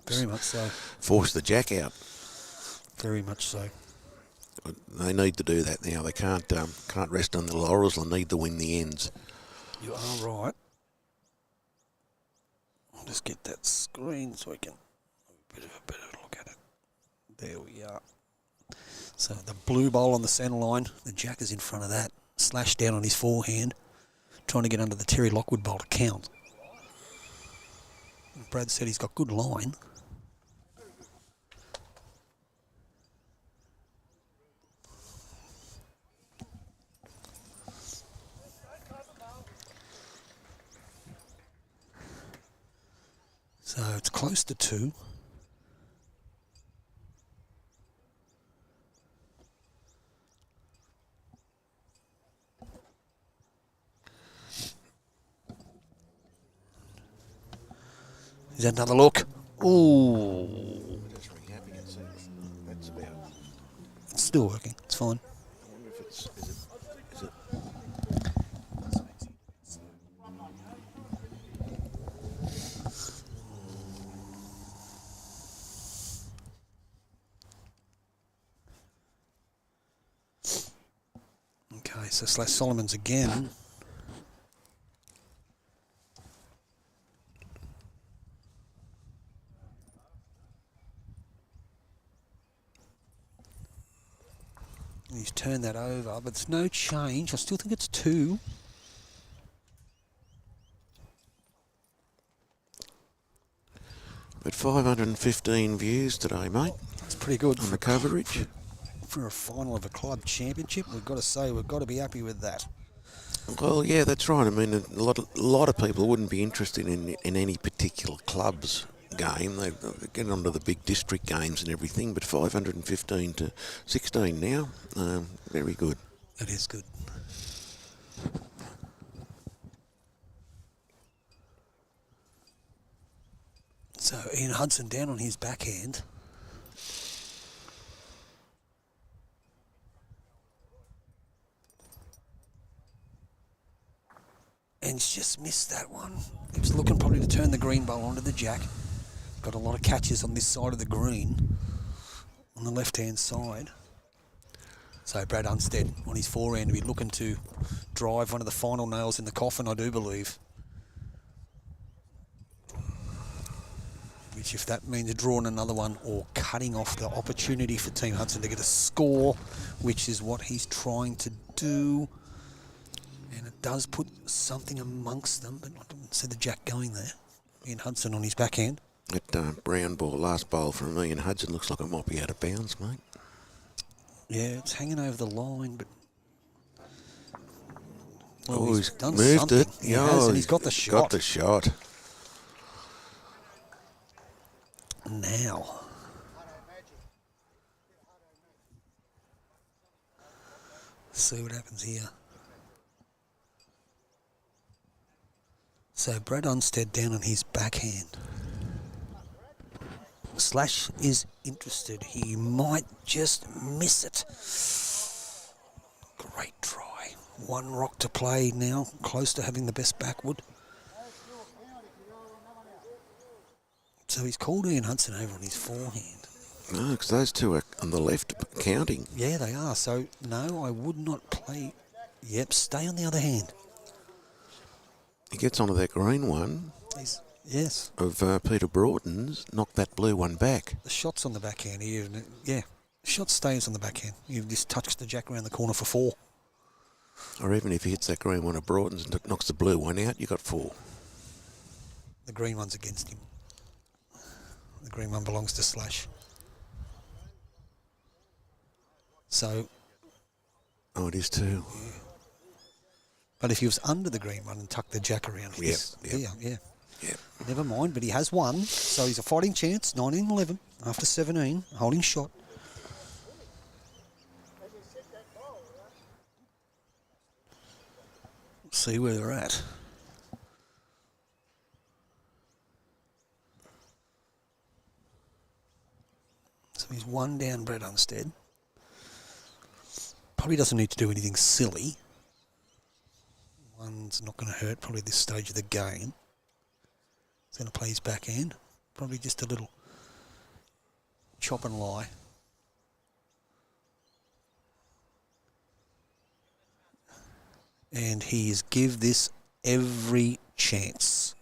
[SPEAKER 2] very much so.
[SPEAKER 3] Forced the jack out.
[SPEAKER 2] Very much so.
[SPEAKER 3] They need to do that now. They can't rest on the laurels. They need to win the ends.
[SPEAKER 2] You are right. I'll just get that screen so we can have a bit of a better look at it. There we are. So the blue bowl on the centre line, the jack is in front of that. Slash down on his forehand, trying to get under the Terry Lockwood bowl to count. Brad said he's got good line. So it's close to 2. Is that another look? Ooh. It's still working. It's fine.
[SPEAKER 3] I wonder if is it
[SPEAKER 2] Okay, so Slash Solomon's again. He's turned that over, but there's no change. I still think it's 2.
[SPEAKER 3] But 515 views today, mate.
[SPEAKER 2] That's pretty good
[SPEAKER 3] on the coverage.
[SPEAKER 2] For a final of a club championship, we've got to say we've got to be happy with that.
[SPEAKER 3] Well, yeah, that's right. I mean, a lot of people wouldn't be interested in any particular club's game. They get onto the big district games and everything, but 515 to 16 now, very good.
[SPEAKER 2] It is good. So Ian Hudson down on his backhand. And he's just missed that one. He was looking probably to turn the green bowl onto the jack. Got a lot of catches on this side of the green, on the left-hand side. So Brad Unsted on his forehand will be looking to drive one of the final nails in the coffin, I do believe. Which, if that means drawing another one or cutting off the opportunity for Team Hudson to get a score, which is what he's trying to do. And it does put something amongst them, but I didn't see the jack going there. Ian Hudson on his backhand.
[SPEAKER 3] That brown ball, last bowl from Ian Hudson, looks like it might be out of bounds, mate.
[SPEAKER 2] Yeah, it's hanging over the line, but... Well,
[SPEAKER 3] Oh,
[SPEAKER 2] he's done
[SPEAKER 3] moved
[SPEAKER 2] something.
[SPEAKER 3] it.
[SPEAKER 2] He has, and he's got the shot.
[SPEAKER 3] Got the shot.
[SPEAKER 2] Now. Let's see what happens here. So Brad Unsted down on his backhand. Slash is interested. He might just miss it. Great try. One rock to play now. Close to having the best backwood. So he's called Ian Hudson over on his forehand.
[SPEAKER 3] No, because those two are on the left counting.
[SPEAKER 2] Yeah, they are. So, no, I would not play. Yep, stay on the other hand.
[SPEAKER 3] He gets onto that green one
[SPEAKER 2] Yes.
[SPEAKER 3] of Peter Broughton's, knock that blue one back.
[SPEAKER 2] The shot's on the backhand here. Yeah, the shot stays on the backhand. You've just touched the jack around the corner for 4.
[SPEAKER 3] Or even if he hits that green one of Broughton's and knocks the blue one out, you got 4.
[SPEAKER 2] The green one's against him. The green one belongs to Slash. So...
[SPEAKER 3] Oh, it is too.
[SPEAKER 2] Yeah. But if he was under the green one and tucked the jack around his... Yeah. Never mind, but he has won. So he's a fighting chance, 19-11, after 17, holding shot. See where they're at. So he's 1 down Brad Unsted. Probably doesn't need to do anything silly. 1's not going to hurt probably at this stage of the game. He's going to play his backhand. Probably just a little chop and lie. And he's give this every chance.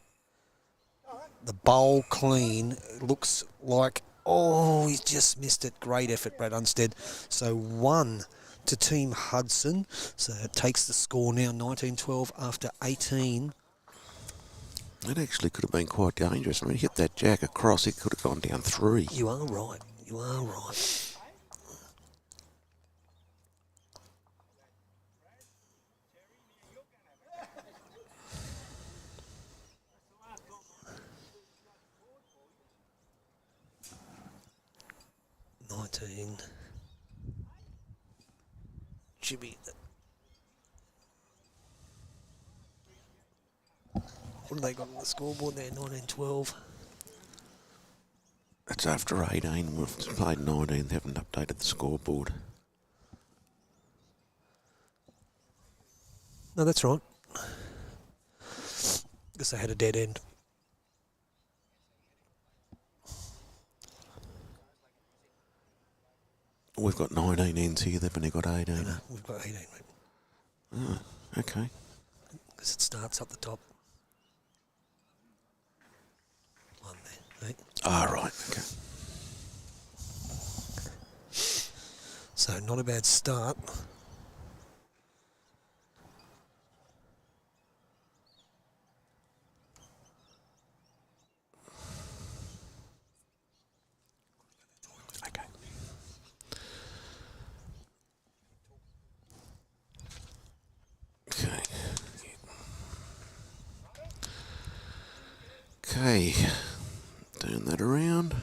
[SPEAKER 2] The bowl clean looks like, oh, he's just missed it. Great effort, Brad Unsted. So 1 to Team Hudson. So it takes the score now 19-12 after 18.
[SPEAKER 3] That actually could have been quite dangerous. I mean, hit that jack across, it could have gone down 3.
[SPEAKER 2] You are right. You are right. Should be. What have they got on the scoreboard there? 19-12.
[SPEAKER 3] It's after 18. We've played 19. They haven't updated the scoreboard.
[SPEAKER 2] No, that's right. Guess they had a dead end.
[SPEAKER 3] We've got 19 ends here. They've only got 18.
[SPEAKER 2] No, we've got 18, mate.
[SPEAKER 3] Oh, okay.
[SPEAKER 2] Because it starts up the top. 1 there, right?
[SPEAKER 3] Ah, right. Okay.
[SPEAKER 2] So not a bad start.
[SPEAKER 3] Okay, turn that around.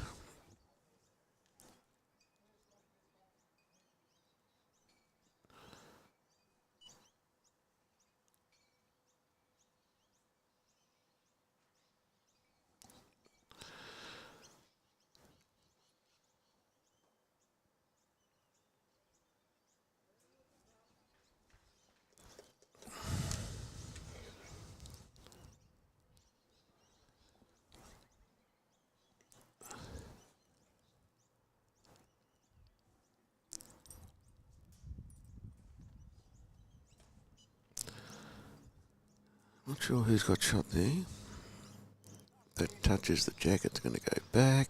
[SPEAKER 3] Not sure who's got shot there. That touches the jack, it's going to go back.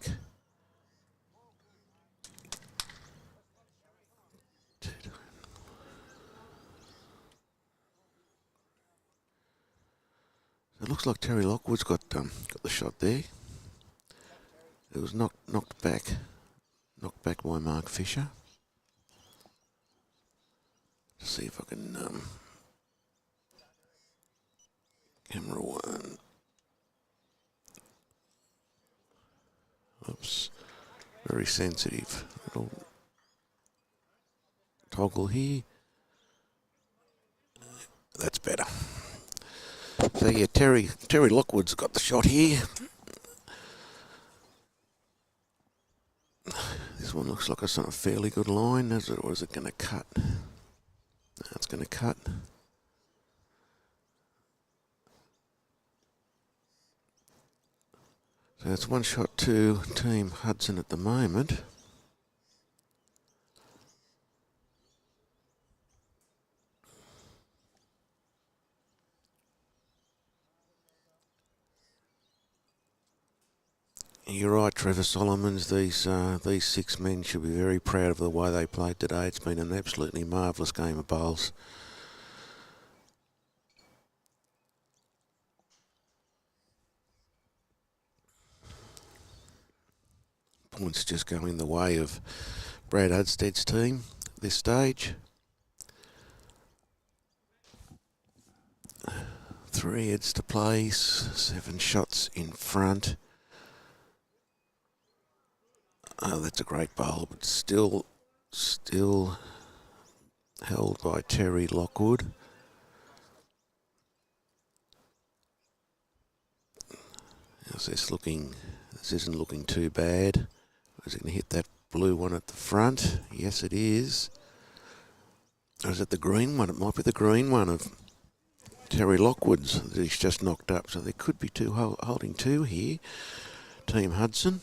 [SPEAKER 3] It looks like Terry Lockwood's got the shot there. It was knocked back by Mark Fisher. Let's see if I can camera one. Oops, very sensitive. Little toggle here. That's better. So yeah, Terry Lockwood's got the shot here. This one looks like it's on a fairly good line. Or is it going to cut? No, it's going to cut. So it's 1 shot to Team Hudson at the moment. You're right, Trevor Solomons. These 6 men should be very proud of the way they played today. It's been an absolutely marvellous game of bowls. Points just going the way of Brad Unsted's team at this stage. 3 heads to place, 7 shots in front. Oh, that's a great bowl, but still held by Terry Lockwood. How's this looking? This isn't looking too bad. Is it going to hit that blue one at the front? Yes, it is. Or is it the green one? It might be the green one of Terry Lockwood's that he's just knocked up. So there could be two holding 2 here. Team Hudson.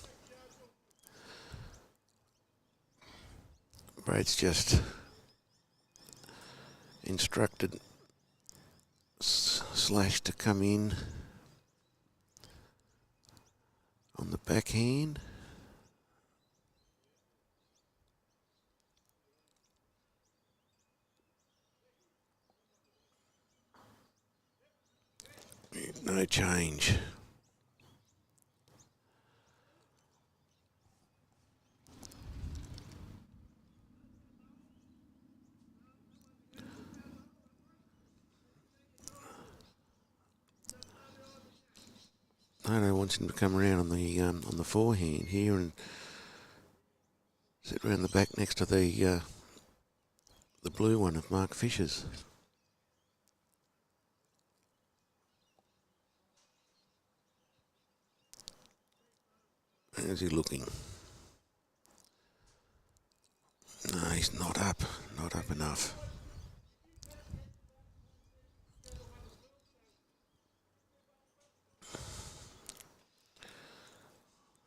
[SPEAKER 3] Brad's just instructed Slash to come in on the backhand. No change. Nono wants him to come around on the forehand here and sit around the back next to the blue one of Mark Fisher's. How's he looking? No, he's not up enough.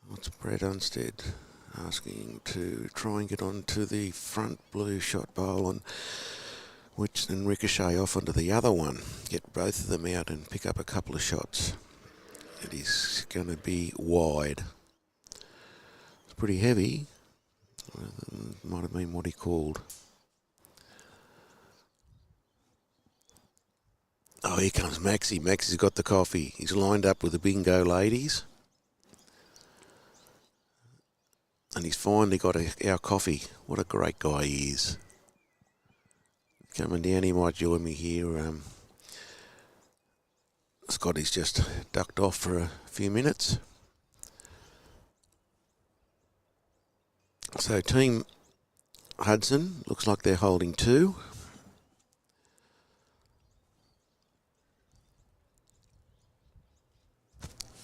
[SPEAKER 3] What's Brad Unsted asking to try and get onto the front blue shot bowl, and which then ricochet off onto the other one, get both of them out and pick up a couple of shots. It is going to be wide. It's pretty heavy. Might have been what he called. Oh, here comes Maxie. Maxie's got the coffee. He's lined up with the bingo ladies. And he's finally got our coffee. What a great guy he is. Coming down, he might join me here. Scotty's just ducked off for a few minutes. So Team Hudson, looks like they're holding 2.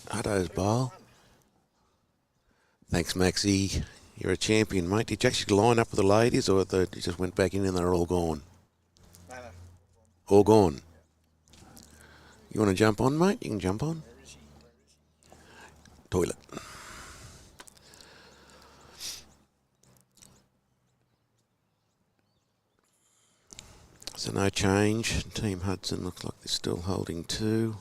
[SPEAKER 3] Hutto's bowl. Thanks, Maxie. You're a champion, mate. Did you actually line up with the ladies, or you just went back in and they're all gone? All gone. You want to jump on, mate? You can jump on. Toilet. So no change. Team Hudson looks like they're still holding 2.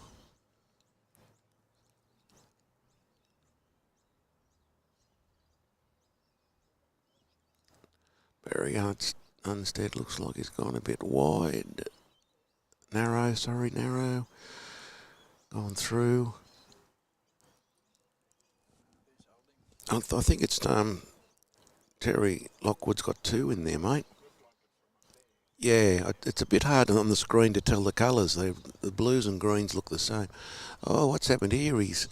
[SPEAKER 3] Very Unsted looks like he's gone a bit wide. Narrow. Gone Going through. I think it's Terry Lockwood's got 2 in there, mate. Yeah, it's a bit hard on the screen to tell the colours. The blues and greens look the same. Oh, what's happened here? He's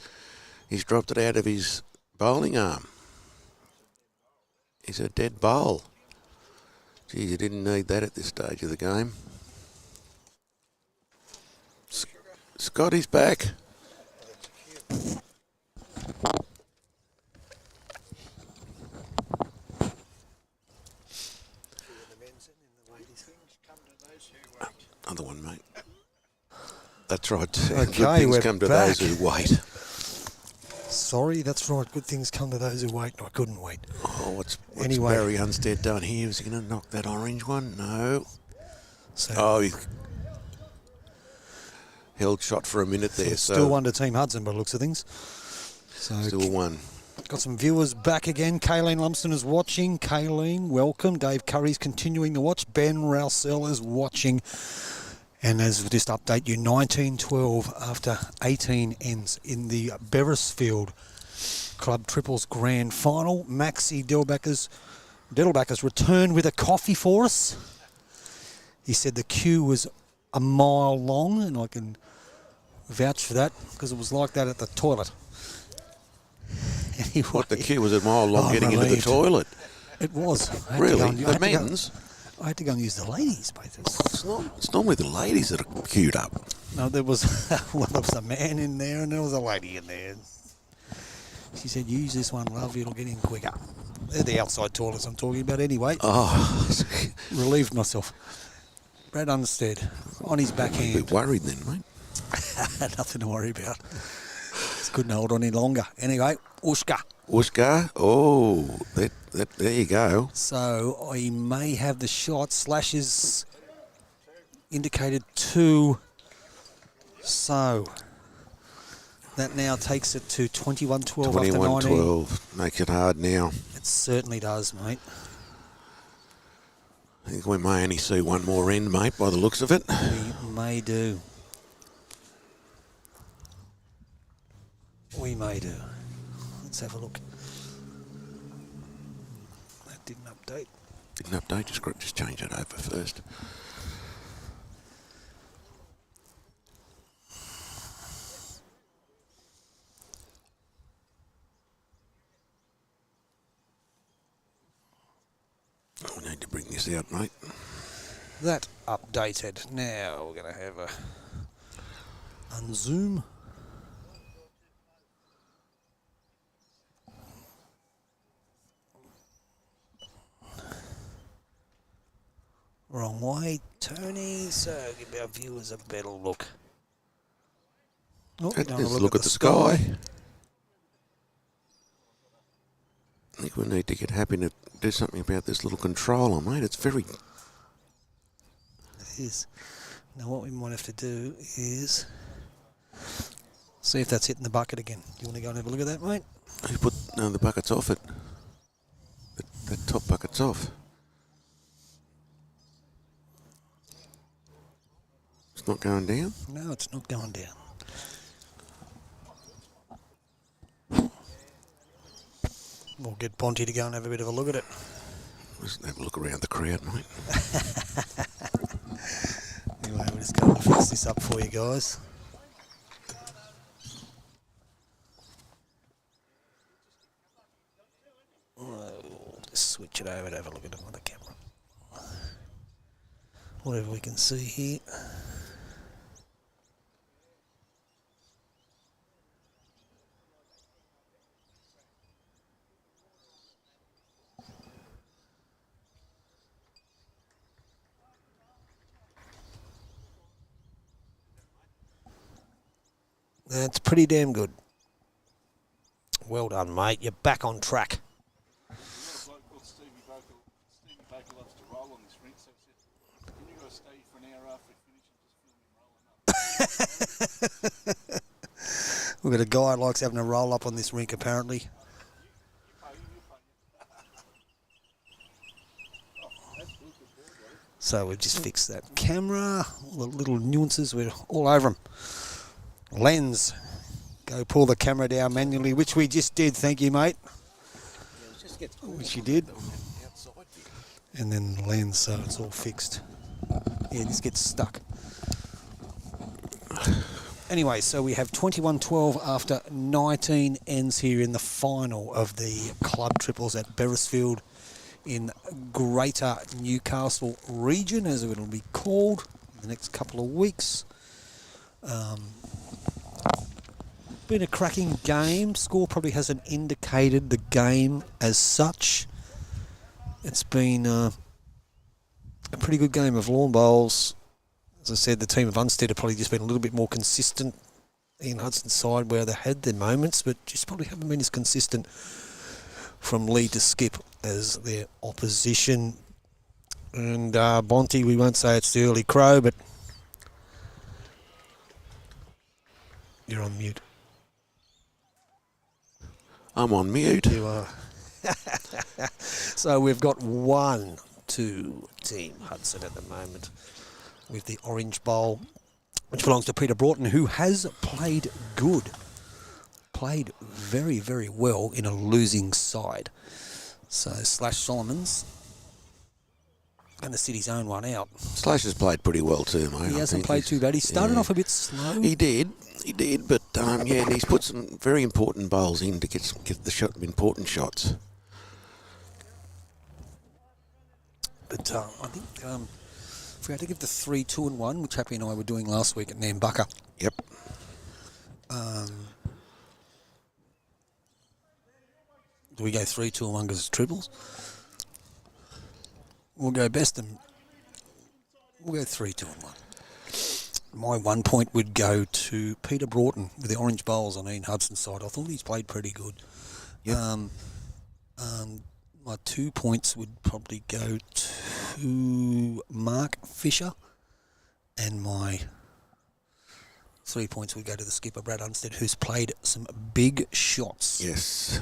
[SPEAKER 3] dropped it out of his bowling arm. He's a dead bowl. Geez, you didn't need that at this stage of the game. Scotty's back. Other one, mate. That's right.
[SPEAKER 2] Okay,
[SPEAKER 3] Good things
[SPEAKER 2] we're
[SPEAKER 3] come to
[SPEAKER 2] back.
[SPEAKER 3] those who wait.
[SPEAKER 2] Sorry, that's right. Good things come to those who wait. I couldn't wait.
[SPEAKER 3] Oh, what's
[SPEAKER 2] Anyway.
[SPEAKER 3] Barry Unsted done here? Is he going to knock that orange one? No.
[SPEAKER 2] So
[SPEAKER 3] Oh, he held shot for a minute there.
[SPEAKER 2] still one to Team Hudson by the looks of things. So
[SPEAKER 3] Still one.
[SPEAKER 2] got some viewers back again. Kayleen Lumsden is watching. Kayleen, welcome. Dave Curry's continuing to watch. Ben Rousell is watching. And as we just update you, 19-12 after 18 ends in the Beresfield Club Triples Grand Final. Maxi Dettelbacker's returned with a coffee for us. He said the queue was a mile long, and I can vouch for that because it was like that at the toilet. Anyway,
[SPEAKER 3] What, the queue was a mile long getting into the
[SPEAKER 2] relieved.
[SPEAKER 3] toilet?
[SPEAKER 2] It was. I had to
[SPEAKER 3] Really?
[SPEAKER 2] go and-
[SPEAKER 3] The men's?
[SPEAKER 2] I had to go and use the ladies' bathers.
[SPEAKER 3] It's normally the ladies that are queued up.
[SPEAKER 2] No, there was well, there was a man in there and there was a lady in there. She said, "Use this one, love. It'll get in quicker." They're the outside toilets I'm talking about, anyway.
[SPEAKER 3] Oh,
[SPEAKER 2] Relieved myself. Brad Unsted on his
[SPEAKER 3] a
[SPEAKER 2] backhand.
[SPEAKER 3] bit worried then, mate.
[SPEAKER 2] Nothing to worry about. Just couldn't hold on any longer. Anyway, Ushka.
[SPEAKER 3] Ushka, oh, there you go.
[SPEAKER 2] So I may have the shot. Slashes indicated 2. So that now takes it to 21-12 after 19.
[SPEAKER 3] 21-12, make it hard now.
[SPEAKER 2] It certainly does, mate.
[SPEAKER 3] I think we may only see one more end, mate, by the looks of it.
[SPEAKER 2] We may do. We may do. Let's have a look. That didn't update.
[SPEAKER 3] Didn't update, just change it over first. We need to bring this out, mate.
[SPEAKER 2] That updated. Now we're going to have a unzoom. Wrong way, Tony. So give our viewers a better look. Oh,
[SPEAKER 3] Let's
[SPEAKER 2] don't wanna
[SPEAKER 3] look at the sky. I think we need to get happy to do something about this little controller, mate. It's very...
[SPEAKER 2] It is. Now what we might have to do is see if that's hitting the bucket again. You want to go and have a look at that, mate?
[SPEAKER 3] You put the bucket's off it. The top bucket's off. It's not going down?
[SPEAKER 2] No, it's not going down. We'll get Ponty to go and have a bit of a look at it.
[SPEAKER 3] Let's have a look around the crowd, mate.
[SPEAKER 2] Anyway, we're just going to fix this up for you guys. We'll just switch it over to have a look at it on the camera. Whatever we can see here. That's pretty damn good. Well done, mate. You're back on track.
[SPEAKER 7] Stevie Baker loves to roll on this rink, so he said, "Can you guys stay for an hour after we finish and just film him rolling up?"
[SPEAKER 2] We've got a guy who likes having a roll up on this rink, apparently. So we've just fixed that camera. All the little nuances, we're all over them. Lens, go pull the camera down manually, which we just did. Thank you, mate. Which you did. And then Lens, so it's all fixed. Yeah, this gets stuck. Anyway, so we have 21-12 after 19 ends here in the final of the club triples at Beresfield in Greater Newcastle region, as it will be called in the next couple of weeks. Been a cracking game. Score probably hasn't indicated the game as such. It's been a pretty good game of lawn bowls. As I said, the team of Unsted have probably just been a little bit more consistent in Hudson's side where they had their moments, but just probably haven't been as consistent from lead to skip as their opposition. And Bonte, we won't say it's the early crow, but you're on mute.
[SPEAKER 3] I'm on mute.
[SPEAKER 2] You are. So we've got 1-2 Team Hudson at the moment with the orange bowl, which belongs to Peter Broughton, who has played good. Played very, very well in a losing side. So Slash Solomons and the city's own one out.
[SPEAKER 3] Slash has played pretty well too, mate.
[SPEAKER 2] He hasn't played too bad. He started off a bit slow.
[SPEAKER 3] He did, but and he's put some very important bowls in to get the important shots.
[SPEAKER 2] But I think if we had to give the 3, 2 and 1, which Happy and I were doing last week at Nambucca.
[SPEAKER 3] Yep.
[SPEAKER 2] Do we go 3, 2 and 1 because it's triples? We'll go best and we'll go 3, 2 and 1. My 1 point would go to Peter Broughton with the orange bowls on Ian Hudson's side. I thought he's played pretty good.
[SPEAKER 3] Yep.
[SPEAKER 2] My 2 points would probably go to Mark Fisher, and my 3 points would go to the skipper, Brad Unsted, who's played some big shots.
[SPEAKER 3] Yes.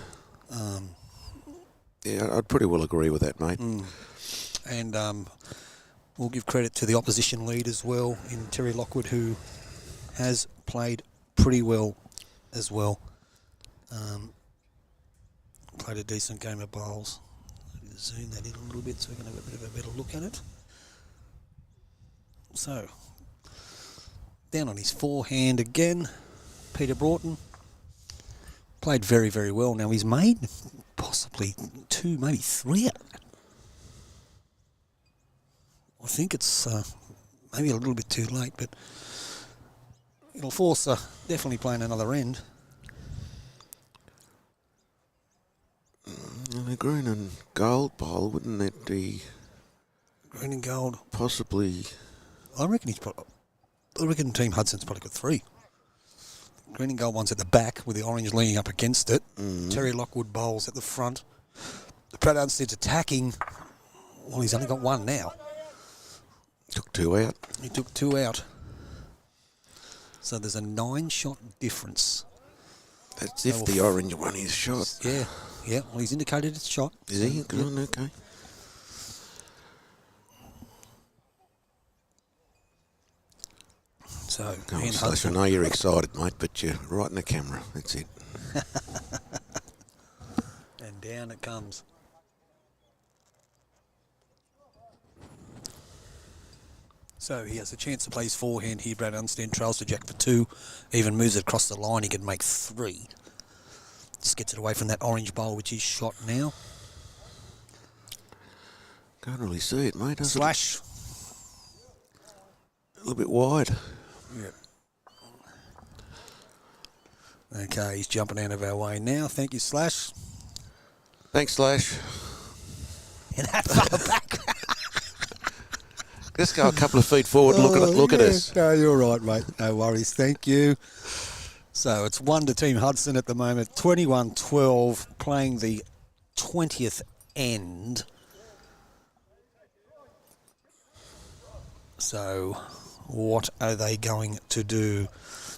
[SPEAKER 3] I'd pretty well agree with that, mate.
[SPEAKER 2] And we'll give credit to the opposition lead as well in Terry Lockwood, who has played pretty well as well. Played a decent game of bowls. Zoom that in a little bit so we can have a bit of a better look at it. So, down on his forehand again, Peter Broughton. Played very, very well. Now he's made possibly 2, maybe 3 out of it. I think it's maybe a little bit too late, but it'll force definitely playing another end.
[SPEAKER 3] The green and gold bowl, wouldn't that be
[SPEAKER 2] Green and gold.
[SPEAKER 3] possibly?
[SPEAKER 2] I reckon Team Hudson's probably got 3. Green and gold one's at the back with the orange leaning up against it. Terry Lockwood bowls at the front. Brad Unsted's attacking. Well, he's only got 1 now.
[SPEAKER 3] Took 2 out.
[SPEAKER 2] He took 2 out. So there's a 9-shot difference.
[SPEAKER 3] That's if the orange one is shot.
[SPEAKER 2] Yeah. Well, he's indicated it's shot.
[SPEAKER 3] Is he? Good on, okay.
[SPEAKER 2] So,
[SPEAKER 3] Go on,
[SPEAKER 2] Ian
[SPEAKER 3] Slash, I
[SPEAKER 2] Hudson.
[SPEAKER 3] know you're excited, mate, but you're right in the camera. That's it.
[SPEAKER 2] And down it comes. So he has a chance to play his forehand here. Brad Unsted trails to jack for 2. Even moves it across the line. He can make 3. Just gets it away from that orange bowl, which is shot now.
[SPEAKER 3] Can't really see it, mate. Does
[SPEAKER 2] Slash.
[SPEAKER 3] It? A little bit wide.
[SPEAKER 2] Yep. Okay, he's jumping out of our way now. Thank you, Slash.
[SPEAKER 3] Thanks, Slash.
[SPEAKER 2] And that far back.
[SPEAKER 3] Let's go a couple of feet forward. Look at us.
[SPEAKER 2] No, you're right, mate. No worries. Thank you. So it's 1 to Team Hudson at the moment. 21-12, playing the 20th end. So what are they going to do?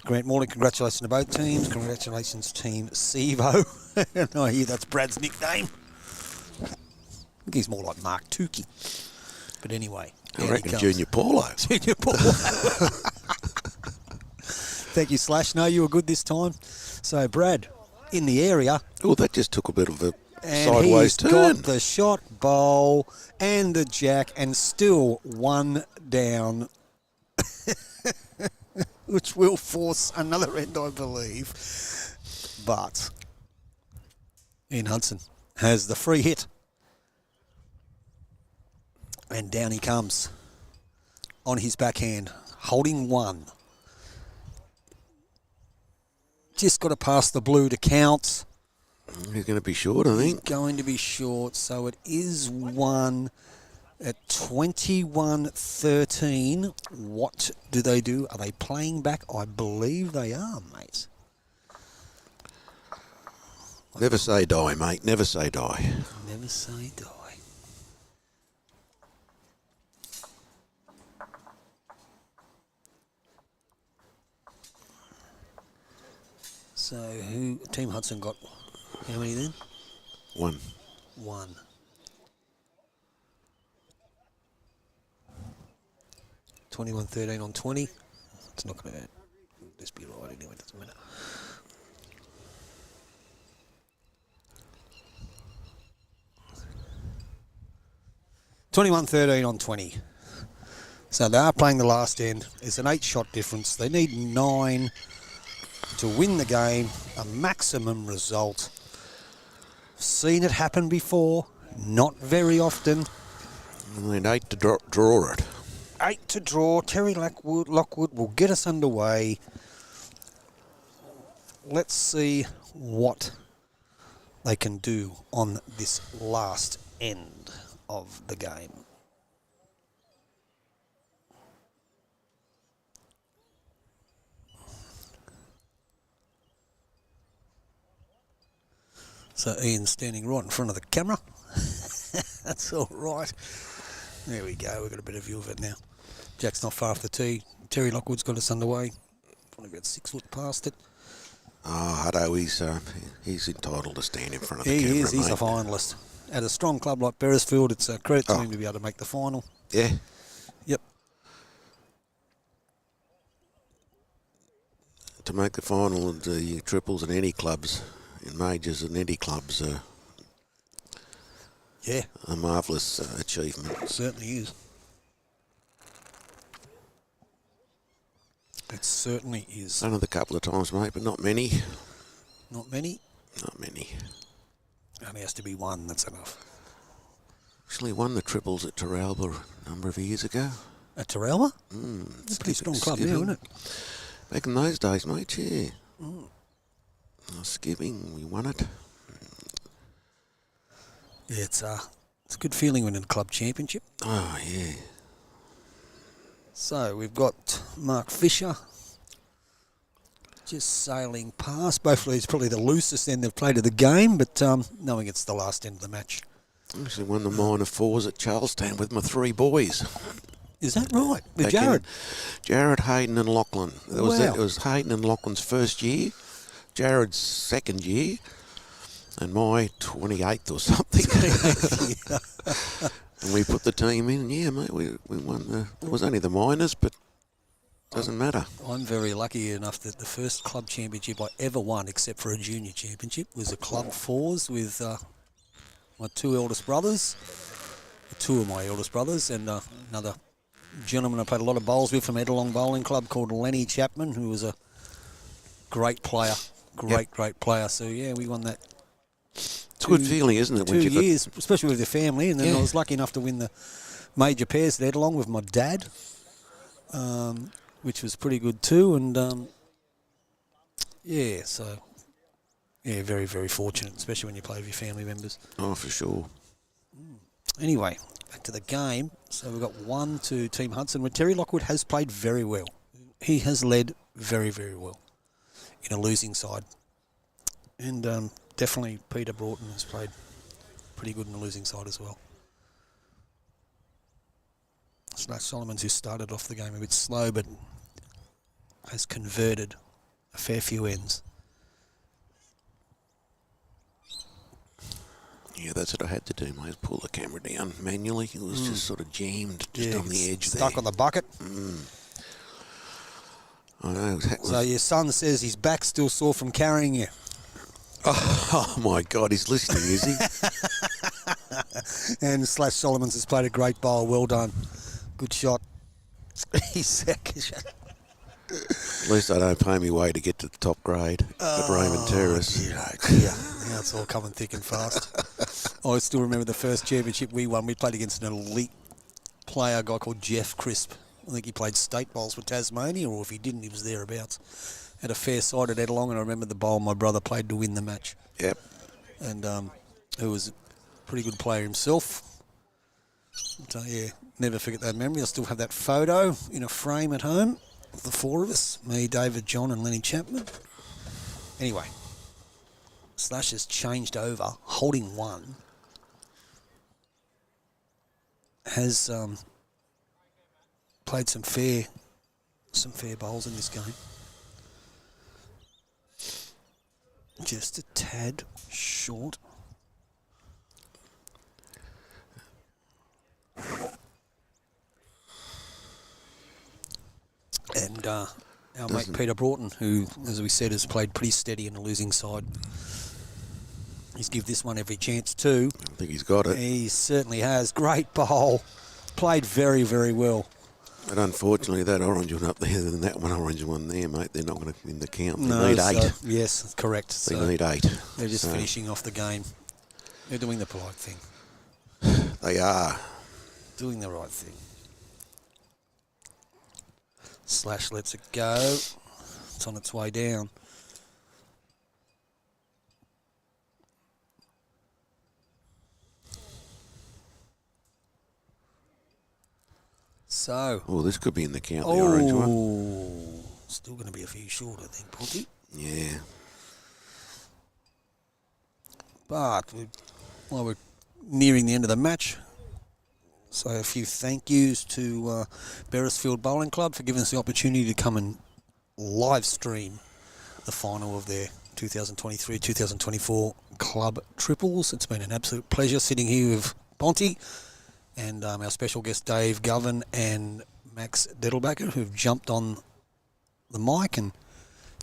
[SPEAKER 2] Grant Morley, congratulations to both teams. Congratulations, Team Sevo. And I hear that's Brad's nickname. I think he's more like Mark Tukey. But anyway.
[SPEAKER 3] I reckon Junior Paulo.
[SPEAKER 2] Junior Paulo. Thank you, Slash. No, you were good this time. So, Brad, in the area.
[SPEAKER 3] Oh, that just took a bit of a
[SPEAKER 2] And
[SPEAKER 3] sideways
[SPEAKER 2] he's
[SPEAKER 3] turn.
[SPEAKER 2] got the shot, bowl, and the jack, and still one down, which will force another end, I believe. But Ian Hudson has the free hit. And down he comes on his backhand, holding one. Just got to pass the blue to count.
[SPEAKER 3] He's going to be short, I think.
[SPEAKER 2] Going to be short, so it is one at 21-13. What do they do? Are they playing back? I believe they are, mate.
[SPEAKER 3] Never say die, mate. Never say die.
[SPEAKER 2] Never say die. So who? Team Hudson got how many then?
[SPEAKER 3] One.
[SPEAKER 2] 21-13 on 20. It's not going to just be right anyway. Doesn't matter. (21-13) on 20. So they are playing the last end. It's an 8-shot difference. They need 9 to win the game. A maximum result. Seen it happen before. Not very often.
[SPEAKER 3] And then 8 to draw it.
[SPEAKER 2] 8 to draw. Terry Lockwood will get us underway. Let's see what they can do on this last end of the game. So Ian's standing right in front of the camera. That's all right. There we go. We've got a better view of it now. Jack's not far off the tee. Terry Lockwood's got us underway. Probably about 6 foot past it.
[SPEAKER 3] Oh, Hutto, he's entitled to stand in front of the camera,
[SPEAKER 2] He is. He's
[SPEAKER 3] mate.
[SPEAKER 2] a finalist. At a strong club like Beresfield, it's a credit to him to be able to make the final.
[SPEAKER 3] Yeah.
[SPEAKER 2] Yep.
[SPEAKER 3] To make the final of the triples and any clubs, in majors and any clubs,
[SPEAKER 2] Yeah.
[SPEAKER 3] a marvellous achievement.
[SPEAKER 2] It certainly is. It certainly is.
[SPEAKER 3] Done it a couple of times, mate, but not many.
[SPEAKER 2] Not many.
[SPEAKER 3] Not many.
[SPEAKER 2] Only has to be one, that's enough.
[SPEAKER 3] Actually won the triples at Terralba a number of years ago.
[SPEAKER 2] At Terralba?
[SPEAKER 3] It's
[SPEAKER 2] a pretty strong club now, isn't it?
[SPEAKER 3] Back in those days, mate, yeah. Skipping, we won it.
[SPEAKER 2] Yeah, it's a good feeling winning a club championship.
[SPEAKER 3] Oh, yeah.
[SPEAKER 2] So we've got Mark Fisher just sailing past. Both of these probably the loosest end they've played of the game, but knowing it's the last end of the match.
[SPEAKER 3] I actually won the minor fours at Charlestown with my 3 boys.
[SPEAKER 2] Is that right? With
[SPEAKER 3] Back
[SPEAKER 2] Jared?
[SPEAKER 3] in Jared, Hayden and Lachlan. It was Hayden and Lachlan's first year, Jared's second year, and my 28th or something. And we put the team in, and yeah, mate, we won it was only the minors, but doesn't matter.
[SPEAKER 2] I'm very lucky enough that the first club championship I ever won, except for a junior championship, was a club fours with my 2 eldest brothers, 2 of my eldest brothers, and another gentleman I played a lot of bowls with from Edelong Bowling Club called Lenny Chapman, who was a great player, great player. So yeah, we won that.
[SPEAKER 3] It's a good feeling, isn't it?
[SPEAKER 2] 2 years, especially with the family, and then I was lucky enough to win the major pairs at Edelong with my dad, which was pretty good too. And very, very fortunate, especially when you play with your family members.
[SPEAKER 3] Oh, for sure.
[SPEAKER 2] Anyway, back to the game. So we've got 1 to Team Hudson, where Terry Lockwood has played very well. He has led very, very well in a losing side. And definitely Peter Broughton has played pretty good in the losing side as well. Slash Solomons, who started off the game a bit slow, but has converted a fair few ends.
[SPEAKER 3] Yeah, that's what I had to do, mate. Pull the camera down manually. It was just sort of jammed, just on the edge
[SPEAKER 2] stuck
[SPEAKER 3] there.
[SPEAKER 2] on the bucket.
[SPEAKER 3] I know.
[SPEAKER 2] So your son says his back's still sore from carrying you.
[SPEAKER 3] Oh my God, he's listening, is he?
[SPEAKER 2] And Slash Solomons has played a great bowl. Well done. Good shot. He's
[SPEAKER 3] At least I don't pay me way to get to the top grade at Raymond Terrace.
[SPEAKER 2] Dear. Now it's all coming thick and fast. I still remember the first championship we won. We played against an elite player, a guy called Jeff Crisp. I think he played state bowls for Tasmania, or if he didn't, he was thereabouts. Had a fair side at Edelong, and I remember the bowl my brother played to win the match.
[SPEAKER 3] Yep.
[SPEAKER 2] And he was a pretty good player himself. So, yeah, never forget that memory. I still have that photo in a frame at home of the four of us, me, David, John and Lenny Chapman. Anyway, Slash has changed over, holding one. Has played some fair bowls in this game. Just a tad short. And our mate Peter Broughton, who, as we said, has played pretty steady in the losing side. He's give this one every chance too.
[SPEAKER 3] I think he's got it.
[SPEAKER 2] He certainly has. Great bowl. Played very, very well.
[SPEAKER 3] But unfortunately, that orange one up there and that one orange one there, mate, they're not going to win the count. They need 8.
[SPEAKER 2] Yes, correct.
[SPEAKER 3] They need 8.
[SPEAKER 2] They're just finishing off the game. They're doing the polite thing.
[SPEAKER 3] They are.
[SPEAKER 2] Doing the right thing. Slash lets it go. It's on its way down. So.
[SPEAKER 3] Oh, this could be in the count, the orange one.
[SPEAKER 2] Still going to be a few short, I think, Ponty.
[SPEAKER 3] Yeah.
[SPEAKER 2] But while we're nearing the end of the match, so a few thank yous to Beresfield Bowling Club for giving us the opportunity to come and live stream the final of their 2023-2024 club triples. It's been an absolute pleasure sitting here with Ponty and our special guest Dave Govan and Max Dettelbacker, who've jumped on the mic and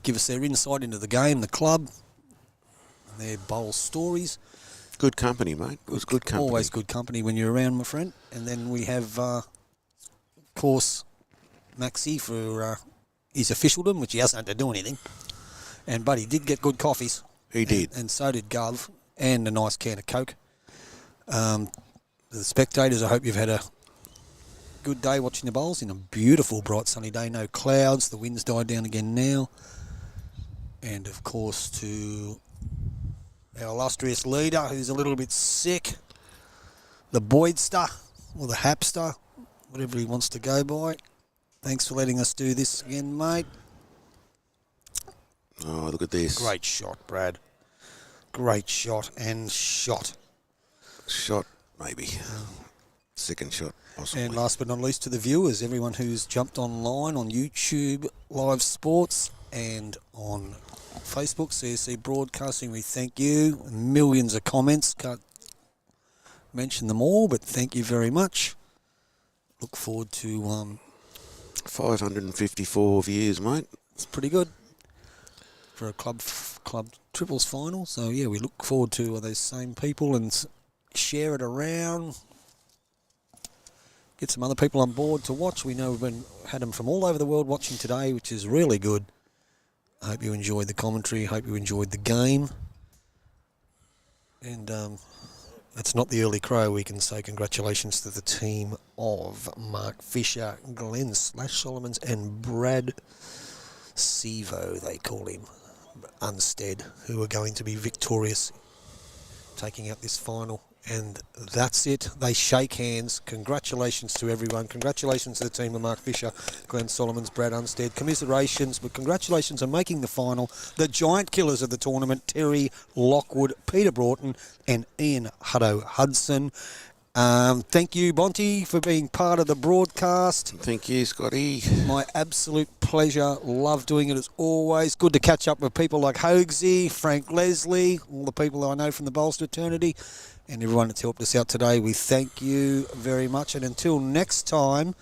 [SPEAKER 2] give us their insight into the game, the club, and their bowl stories.
[SPEAKER 3] Good company, mate. It was good company.
[SPEAKER 2] Always good company when you're around, my friend. And then we have, of course, Maxie for his officialdom, which he hasn't had to do anything. But he did get good coffees.
[SPEAKER 3] He did.
[SPEAKER 2] And so did Gov, and a nice can of Coke. The spectators, I hope you've had a good day watching the bowls in a beautiful, bright, sunny day. No clouds. The wind's died down again now. And, of course, to our illustrious leader, who's a little bit sick, the Boydster, or the Hapster, whatever he wants to go by. Thanks for letting us do this again, mate.
[SPEAKER 3] Oh, look at this.
[SPEAKER 2] Great shot, Brad. Great shot and shot.
[SPEAKER 3] Shot, maybe. Second shot, possibly.
[SPEAKER 2] And last but not least to the viewers, everyone who's jumped online on YouTube Live Sports and on Facebook, CSC Broadcasting, we thank you. Millions of comments. Can't mention them all, but thank you very much. Look forward to
[SPEAKER 3] 554 views, mate.
[SPEAKER 2] It's pretty good for a club triples final. So yeah, we look forward to those same people and share it around. Get some other people on board to watch. We know we've had them from all over the world watching today, which is really good. I hope you enjoyed the commentary. I hope you enjoyed the game. And it's not the early crow. We can say congratulations to the team of Mark Fisher, Glen Solomons, and Brad Sevo, they call him, Unsted, who are going to be victorious, taking out this final. And that's it. They shake hands. Congratulations to everyone. Congratulations to the team of Mark Fisher, Glen Solomons, Brad Unsted. Commiserations, but congratulations on making the final. The giant killers of the tournament, Terry Lockwood, Peter Broughton, and Ian Hudson. Thank you, Bonty, for being part of the broadcast.
[SPEAKER 3] Thank you, Scotty.
[SPEAKER 2] My absolute pleasure. Love doing it as always. Good to catch up with people like Hoagsy, Frank Leslie, all the people I know from the Bowls Fraternity, and everyone that's helped us out today. We thank you very much. And until next time,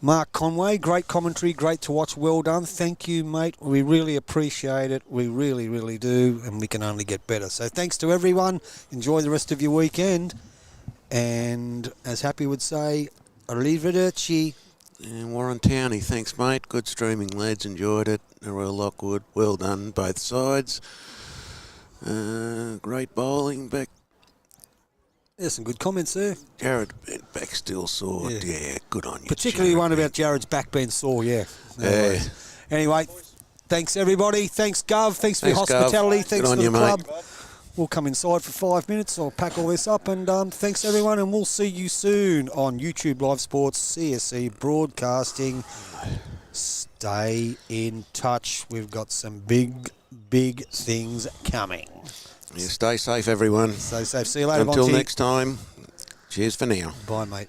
[SPEAKER 2] Mark Conway, great commentary, great to watch, well done. Thank you, mate. We really appreciate it. We really, really do, and we can only get better. So thanks to everyone. Enjoy the rest of your weekend. And as Happy would say, arrivederci.
[SPEAKER 3] And Warren Towney, thanks, mate. Good streaming, lads. Enjoyed it. Royal Lockwood, well done, both sides. Great bowling back.
[SPEAKER 2] There's some good comments there.
[SPEAKER 3] Jared back still sore. Yeah, good on you.
[SPEAKER 2] Particularly
[SPEAKER 3] Jared.
[SPEAKER 2] one about Jared's back being sore, yeah.
[SPEAKER 3] Yeah.
[SPEAKER 2] Anyway, thanks everybody. Thanks, Gov. Thanks for your
[SPEAKER 3] Thanks, Gov.
[SPEAKER 2] hospitality.
[SPEAKER 3] Good
[SPEAKER 2] Thanks
[SPEAKER 3] on
[SPEAKER 2] for the
[SPEAKER 3] you,
[SPEAKER 2] club.
[SPEAKER 3] mate.
[SPEAKER 2] We'll come inside for 5 minutes. I'll pack all this up. And thanks everyone. And we'll see you soon on YouTube Live Sports, CSC Broadcasting. Stay in touch. We've got some big, big things coming.
[SPEAKER 3] Yeah, stay safe, everyone.
[SPEAKER 2] Stay safe. See you later.
[SPEAKER 3] Until next time, cheers for now.
[SPEAKER 2] Bye, mate.